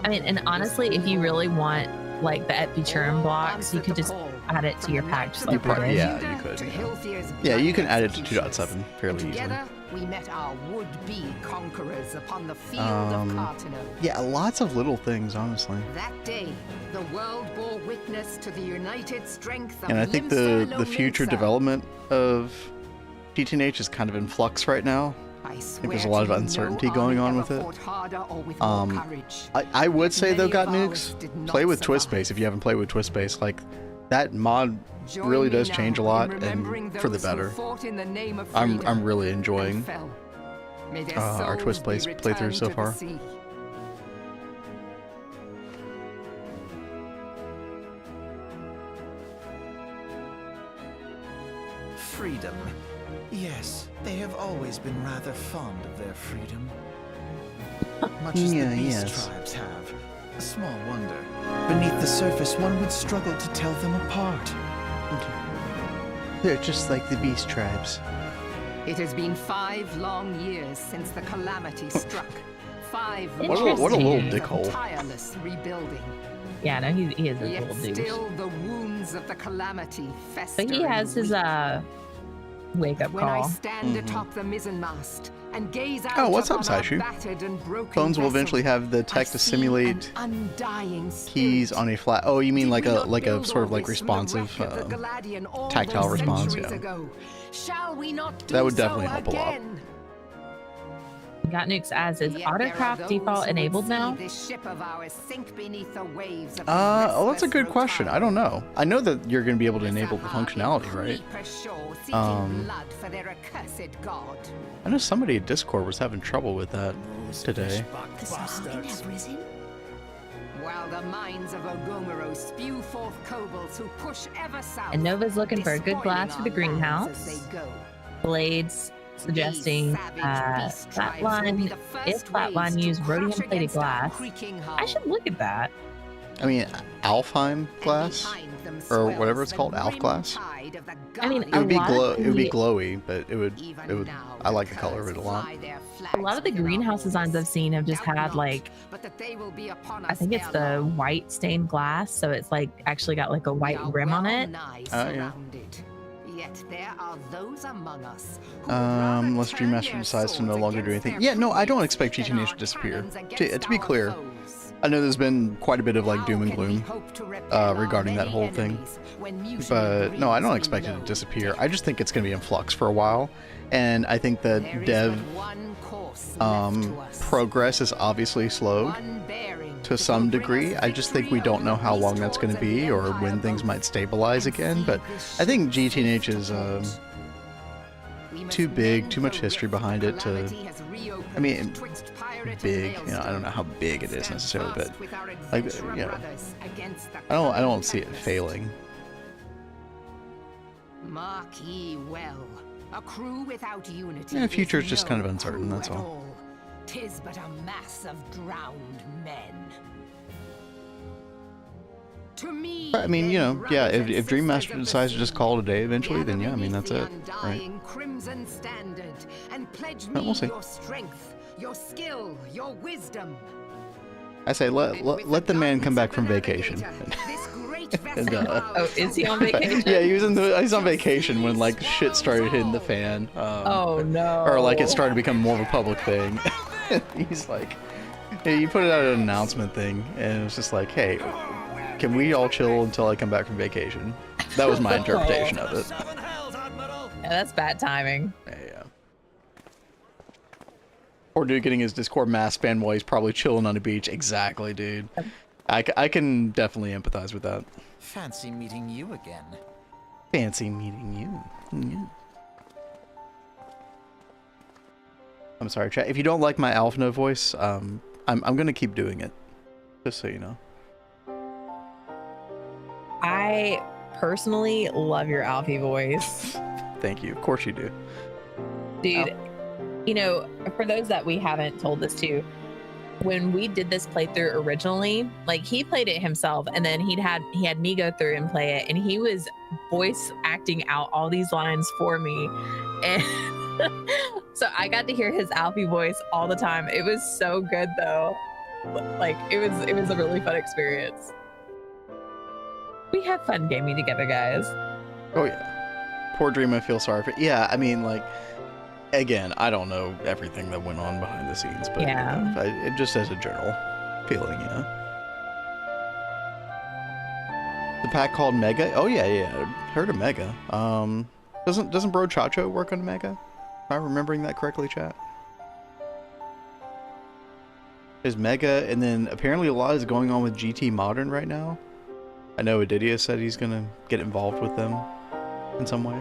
I mean, and honestly, if you really want like the Epicurum blocks, you could just add it to your pack just like we did. Yeah, you could. Yeah, you can add it to 2.7 fairly easily. We met our would-be conquerors upon the field of Cartano. Yeah, lots of little things, honestly. That day, the world bore witness to the united strength of And I think the Limsa future Lominsa. development of GTNH is kind of in flux right now. I think there's a lot of uncertainty going on with it. I would say though, got nukes, play with Twist Base if you haven't played with Twist Base. Like that mod really does change a lot and for the better. I'm really enjoying our Twist Base playthrough so far. Freedom. Yes, they have always been rather fond of their freedom. Much as the beast tribes have. Small wonder. Beneath the surface, one would struggle to tell them apart. They're just like the beast tribes. It has been 5 long years since the calamity struck. 5 What a little dickhole. tireless rebuilding. Yeah, no, he is a Yet little douche. still the wounds of the calamity fester. But he has his wake up When I call. stand atop the mizzenmast and gaze out Oh, what's up, upon our Saishu? battered and broken Phones will vessel, eventually have the tech I to see simulate an undying keys spirit. on a flat. Oh, you mean Did like we a not build sort of all like this from the responsive wreck of the Galadian all tactile those response? centuries Yeah. ago? Shall we not do That would so definitely help a lot. again? Got nukes as is Yet there are autocraft those default who would enabled see now. this ship of ours sink beneath the waves of Oh, that's a restless good question. I don't know. I know that you're going to be able to Rotan. enable the functionality, right? Creeper shore seeking blood for their accursed god. I know somebody at Discord was having trouble with that today. The Spartan have risen? While the mines of Ogomero spew forth kobolds who push ever south. And Nova's looking for a good despoiling glass for the our lands greenhouse. as they go. Blades suggesting Flatline. If Flatline used rhodium plated glass, I should look at that. I mean, Alfheim glass or whatever it's called, Alf glass. I mean, It would be a lot of It would be the- glowy, but it would. I like the color of it a lot. A lot of the greenhouse designs I've seen have just had like, I think it's the white stained glass, so it's like actually got like a white rim on it. Oh yeah. Yet there are those among us who Unless Dream Master decides to no longer do anything. Yeah, no, I don't expect GTNH to disappear. To be clear, I know there's been quite a bit of like doom and gloom regarding that whole thing, but no, I don't expect it to disappear. I just think it's going to be in flux for a while, and I think that dev progress is obviously slowed to some degree. I just think we don't know how long that's going to be or when things might stabilize again, but I think GTNH is too big, too much history behind it to, I mean, big, you know, I don't know how big it is necessarily, but like, you know, I don't see it failing. Mark ye well, a crew without unity. Yeah, the future is just no kind of uncertain, crew that's at all. 'Tis but a mass of drowned men. To me, I mean, you know, then, yeah, brothers if and Dream sisters Master of the decides to just sea, call it a day eventually, then yeah, I mean, gather that's it, beneath the right? undying crimson standard and pledge But me we'll see. your strength, your skill, your wisdom. I say let the man come back from vacation. This great And, vessel of Oh, ours is he shall on be vacation? yeah, he's on vacation when like shit started hitting the fan. Oh no. Or like it started to become more of a public thing. He's like, hey, you put it out an announcement thing, and it was just like, hey, can we all chill until I come back from vacation? That was my interpretation of it. Yeah, that's bad timing. Yeah. Or dude getting his Discord mask ban while he's probably chilling on a beach. Exactly, dude. I can definitely empathize with that. Fancy meeting you again. Fancy meeting you. Yeah. I'm sorry, chat. If you don't like my Alphna voice, I'm gonna keep doing it. Just so you know. I I personally love your Alfie voice. Thank you. Of course you do. Dude, you know, for those that we haven't told this to, when we did this playthrough originally, like he played it himself and then he had me go through and play it, and he was voice acting out all these lines for me. And so I got to hear his Alfie voice all the time. It was so good though. Like it was a really fun experience. We have fun gaming together, guys. Oh yeah. Poor Dream, I feel sorry for. Yeah, I mean, like, again, I don't know everything that went on behind the scenes, but yeah, you know, it just as a general feeling, you know. The pack called Mega. Oh yeah, heard of Mega. Doesn't Bro Chacho work on Mega? Am I remembering that correctly, chat? There's Mega, and then apparently a lot is going on with GT Modern right now. I know Adidia said he's gonna get involved with them in some way.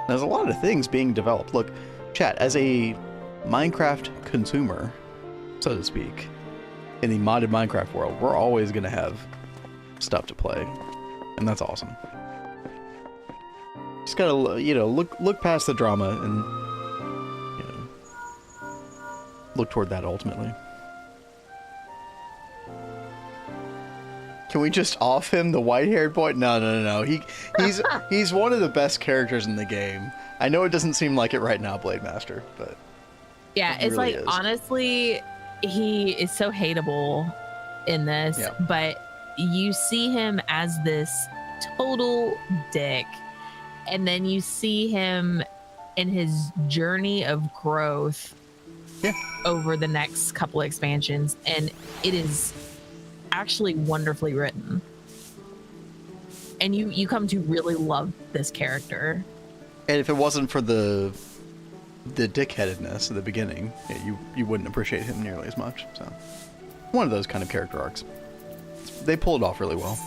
There's a lot of things being developed. Look, chat, as a Minecraft consumer, so to speak, in the modded Minecraft world, we're always gonna have stuff to play, and that's awesome. Just gotta, you know, look past the drama and, you know, look toward that ultimately. Can we just off him, the white-haired boy? No. He's one of the best characters in the game. I know it doesn't seem like it right now, Blade Master, but yeah, it's really like is. Honestly, he is so hateable in this, yeah. But you see him as this total dick, and then you see him in his journey of growth over the next couple expansions, and it is actually wonderfully written, and you come to really love this character. And if it wasn't for the dickheadedness at the beginning, you wouldn't appreciate him nearly as much. So one of those kind of character arcs. They pull it off really well.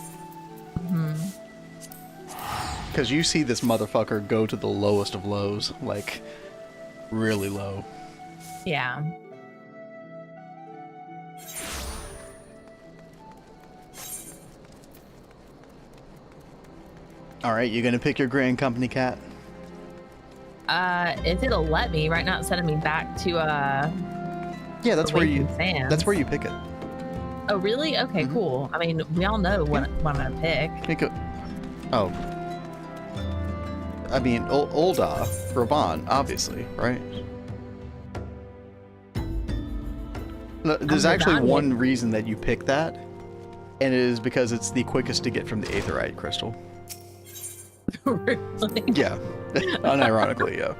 Because you see this motherfucker go to the lowest of lows, like really low. Yeah. All right, you gonna pick your Grand Company, Cat? If it'll let me. Right now, it's sending me back to yeah, that's where you. That's where you pick it. Oh, really? Okay, cool. I mean, we all know what I'm gonna pick. Oh. I mean, Ul'dah, Ravan, obviously, right? There's actually one reason that you pick that, and it is because it's the quickest to get from the Aetheryte crystal. Really? Yeah, unironically, yeah.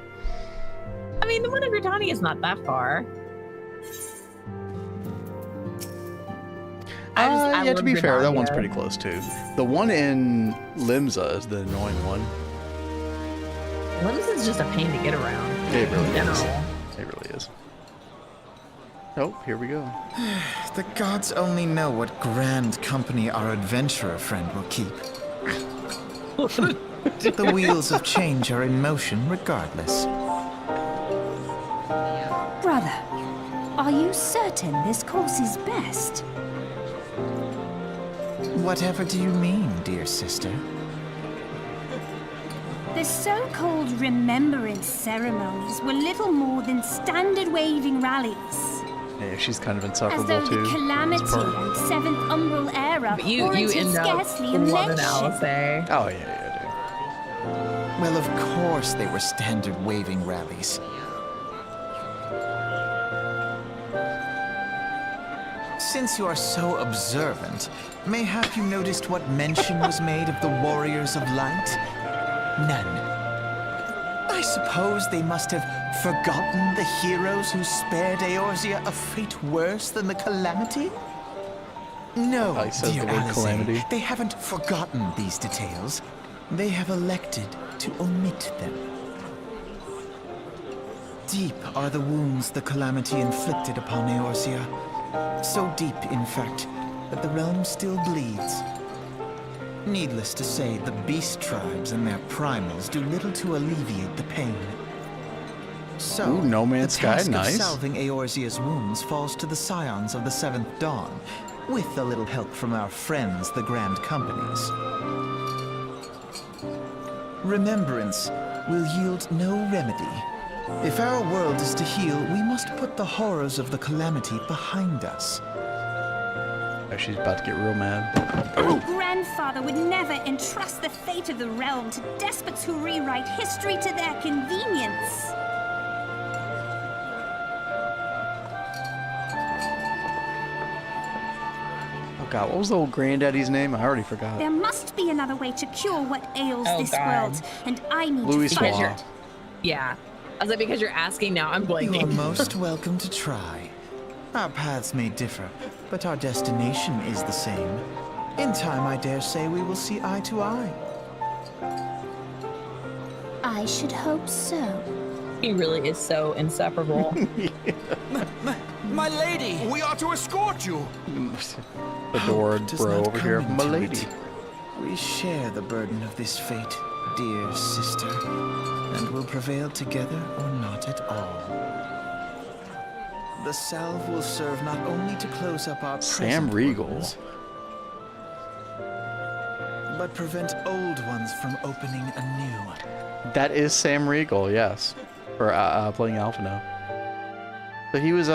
I mean, the one in Gridania is not that far. Yeah, to be fair, that one's pretty close too. The one in Limsa is the annoying one. Limsa is just a pain to get around. It really is. It really is. Oh, here we go. The gods only know what grand company our adventurer friend will keep. The wheels of change are in motion regardless. Brother, are you certain this course is best? Whatever do you mean, dear sister? The so-called remembrance ceremonies were little more than standard waving rallies. Yeah, she's kind of insufferable as though too. The Calamity and Seventh Umbral Era warranted scarcely a mention. Oh yeah, dude. Well, of course they were standard waving rallies. Since you are so observant, mayhap you noticed what mention was made of the Warriors of Light? None. I suppose they must have forgotten the heroes who spared Eorzea a fate worse than the Calamity? No, dear Alice, they haven't forgotten these details. They have elected to omit them. Deep are the wounds the Calamity inflicted upon Eorzea. So deep, in fact, that the realm still bleeds. Needless to say, the beast tribes and their primals do little to alleviate the pain. So, ooh, No Man's the task Sky, nice. of salving Eorzea's wounds falls to the scions of the Seventh Dawn, with a little help from our friends, the Grand Companies. Remembrance will yield no remedy. If our world is to heal, we must put the horrors of the calamity behind us. Oh, she's about to get real mad. Our grandfather would never entrust the fate of the realm to despots who rewrite history to their convenience. Oh God, what was the old granddaddy's name? I already forgot. There must be another way to cure what ails this God. world, and I need Louis to find Suave. it. Yeah. I was like, because you're asking now, I'm You are blanking. most welcome to try. Our paths may differ, but our destination is the same. In time, I dare say we will see eye to eye. I should hope so. He really is so inseparable. My lady! We are to escort you! Adored Does bro not over come here, into my lady. it. We share the burden of this fate, dear sister, and will prevail together or not at all. The salve will serve not only to close up our Sam present Riegel. wounds, but prevent old ones from opening anew. That is Sam Riegel, yes. For playing Alphino. So he was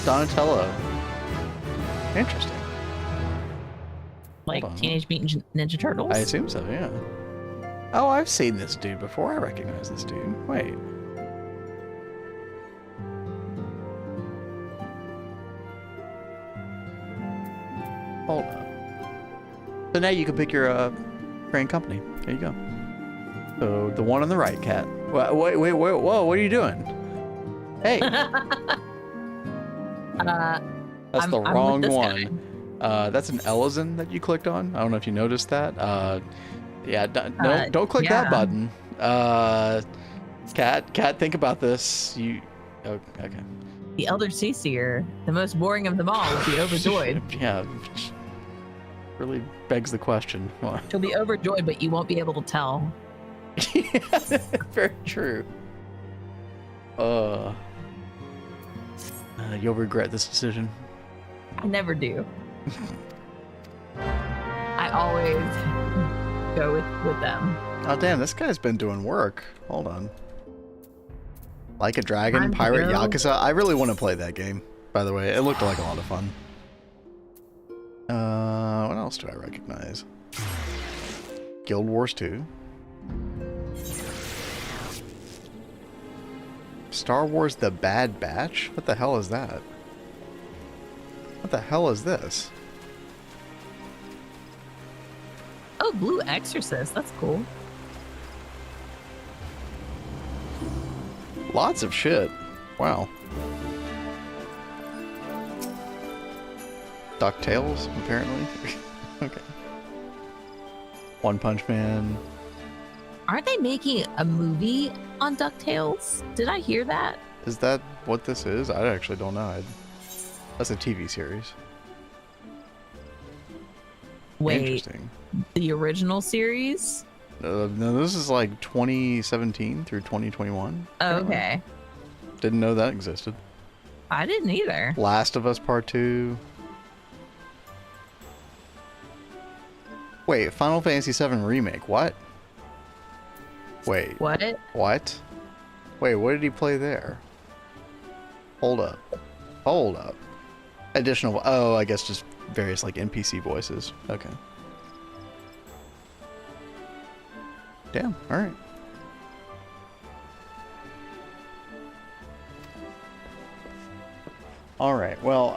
Donatello. Interesting. Like Hold on. Teenage Mutant Ninja Turtles? I assume so, yeah. Oh, I've seen this dude before. I recognize this dude. Wait. Hold up. So now you can pick your Grand Company. There you go. So the one on the right, Cat. Wait, whoa, what are you doing? Hey. That's the wrong with this one. That's an Ellison that you clicked on. I don't know if you noticed that. Yeah, don't click that button. Cat, think about this. Oh, okay. The Elder Seer, the most boring of them all, will be overjoyed. Yeah, really begs the question. She'll be overjoyed, but you won't be able to tell. Yeah, very true. You'll regret this decision. I never do. I always go with them. Oh damn, this guy's been doing work. Hold on. Like a Dragon, I'm Pirate Bill. Yakuza. I really want to play that game, by the way. It looked like a lot of fun. What else do I recognize? Guild Wars 2. Star Wars The Bad Batch? What the hell is that? What the hell is this? Oh, Blue Exorcist. That's cool. Lots of shit. Wow. DuckTales, apparently. Okay. One Punch Man. Aren't they making a movie on DuckTales? Did I hear that? Is that what this is? I actually don't know. That's a TV series. Wait, Interesting. the original series? No, this is like 2017 through 2021. Oh, okay. Didn't know that existed. I didn't either. Last of Us Part 2. Wait, Final Fantasy VII Remake. What? Wait. What? What? Wait, what did he play there? Hold up. Hold up. Additional... Oh, I guess just various, like, NPC voices. Okay. Damn, alright. Alright, well,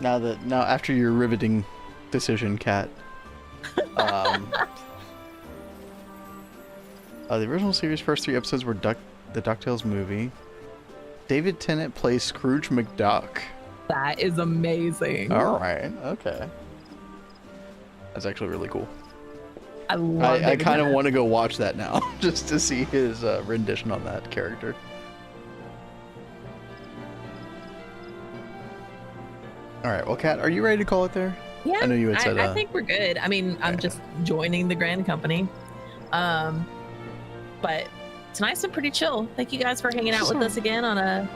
now after your riveting decision, Kat, the original series' first 3 episodes were the DuckTales movie. David Tennant plays Scrooge McDuck. That is amazing. Alright, okay. That's actually really cool. I love I David kind of Tennant. want to go watch that now, just to see his rendition on that character. Alright, well, Kat, are you ready to call it there? Yeah, I know you had said I think we're good. I mean, I'm just joining the Grand Company. But tonight's been pretty chill. Thank you guys for hanging out with us again on a,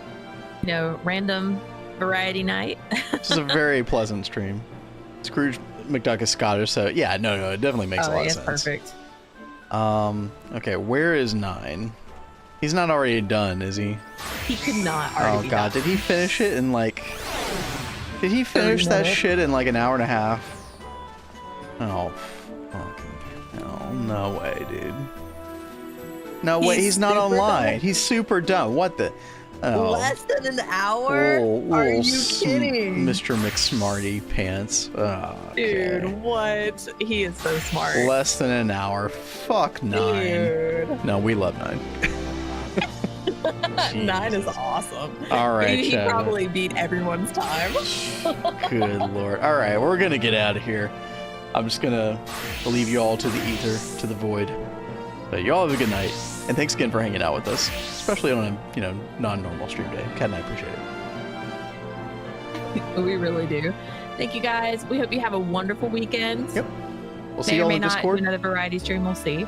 random variety night. This is a very pleasant stream. Scrooge McDuck is Scottish, so yeah, no, it definitely makes a lot of sense. Perfect. Okay, where is 9? He's not already done, is he? He could not already. Oh god, did he finish it in like? Did he finish that shit in like an hour and a half? Oh, fucking hell, no way, dude. No way, he's not online. He's super dumb. What the? Oh. Less than an hour? Are you kidding? Mr. McSmarty pants. Oh, okay. Dude, what? He is so smart. Less than an hour. Fuck 9. Dude. No, we love 9. 9 is awesome. All right, he probably beat everyone's time. Good lord. All right, we're gonna get out of here. I'm just gonna leave you all to the ether, to the void. But you all have a good night, and thanks again for hanging out with us, especially on a non-normal stream day. Kat and I appreciate it. We really do. Thank you guys. We hope you have a wonderful weekend. Yep. We'll see you all on the Discord. Another variety stream. We'll see.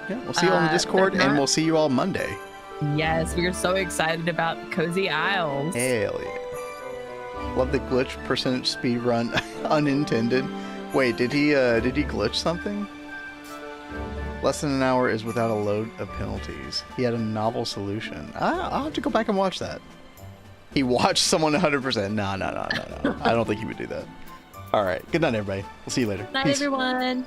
Yeah, we'll see you all on the Discord, and we'll see you all Monday. Yes, we are so excited about Cozy Isles. Hell yeah. Love the glitch percentage speed run unintended. Wait, did he glitch something? Less than an hour is without a load of penalties. He had a novel solution. I'll have to go back and watch that. He watched someone 100%. No. I don't think he would do that. All right. Good night, everybody. We'll see you later. Night, everyone.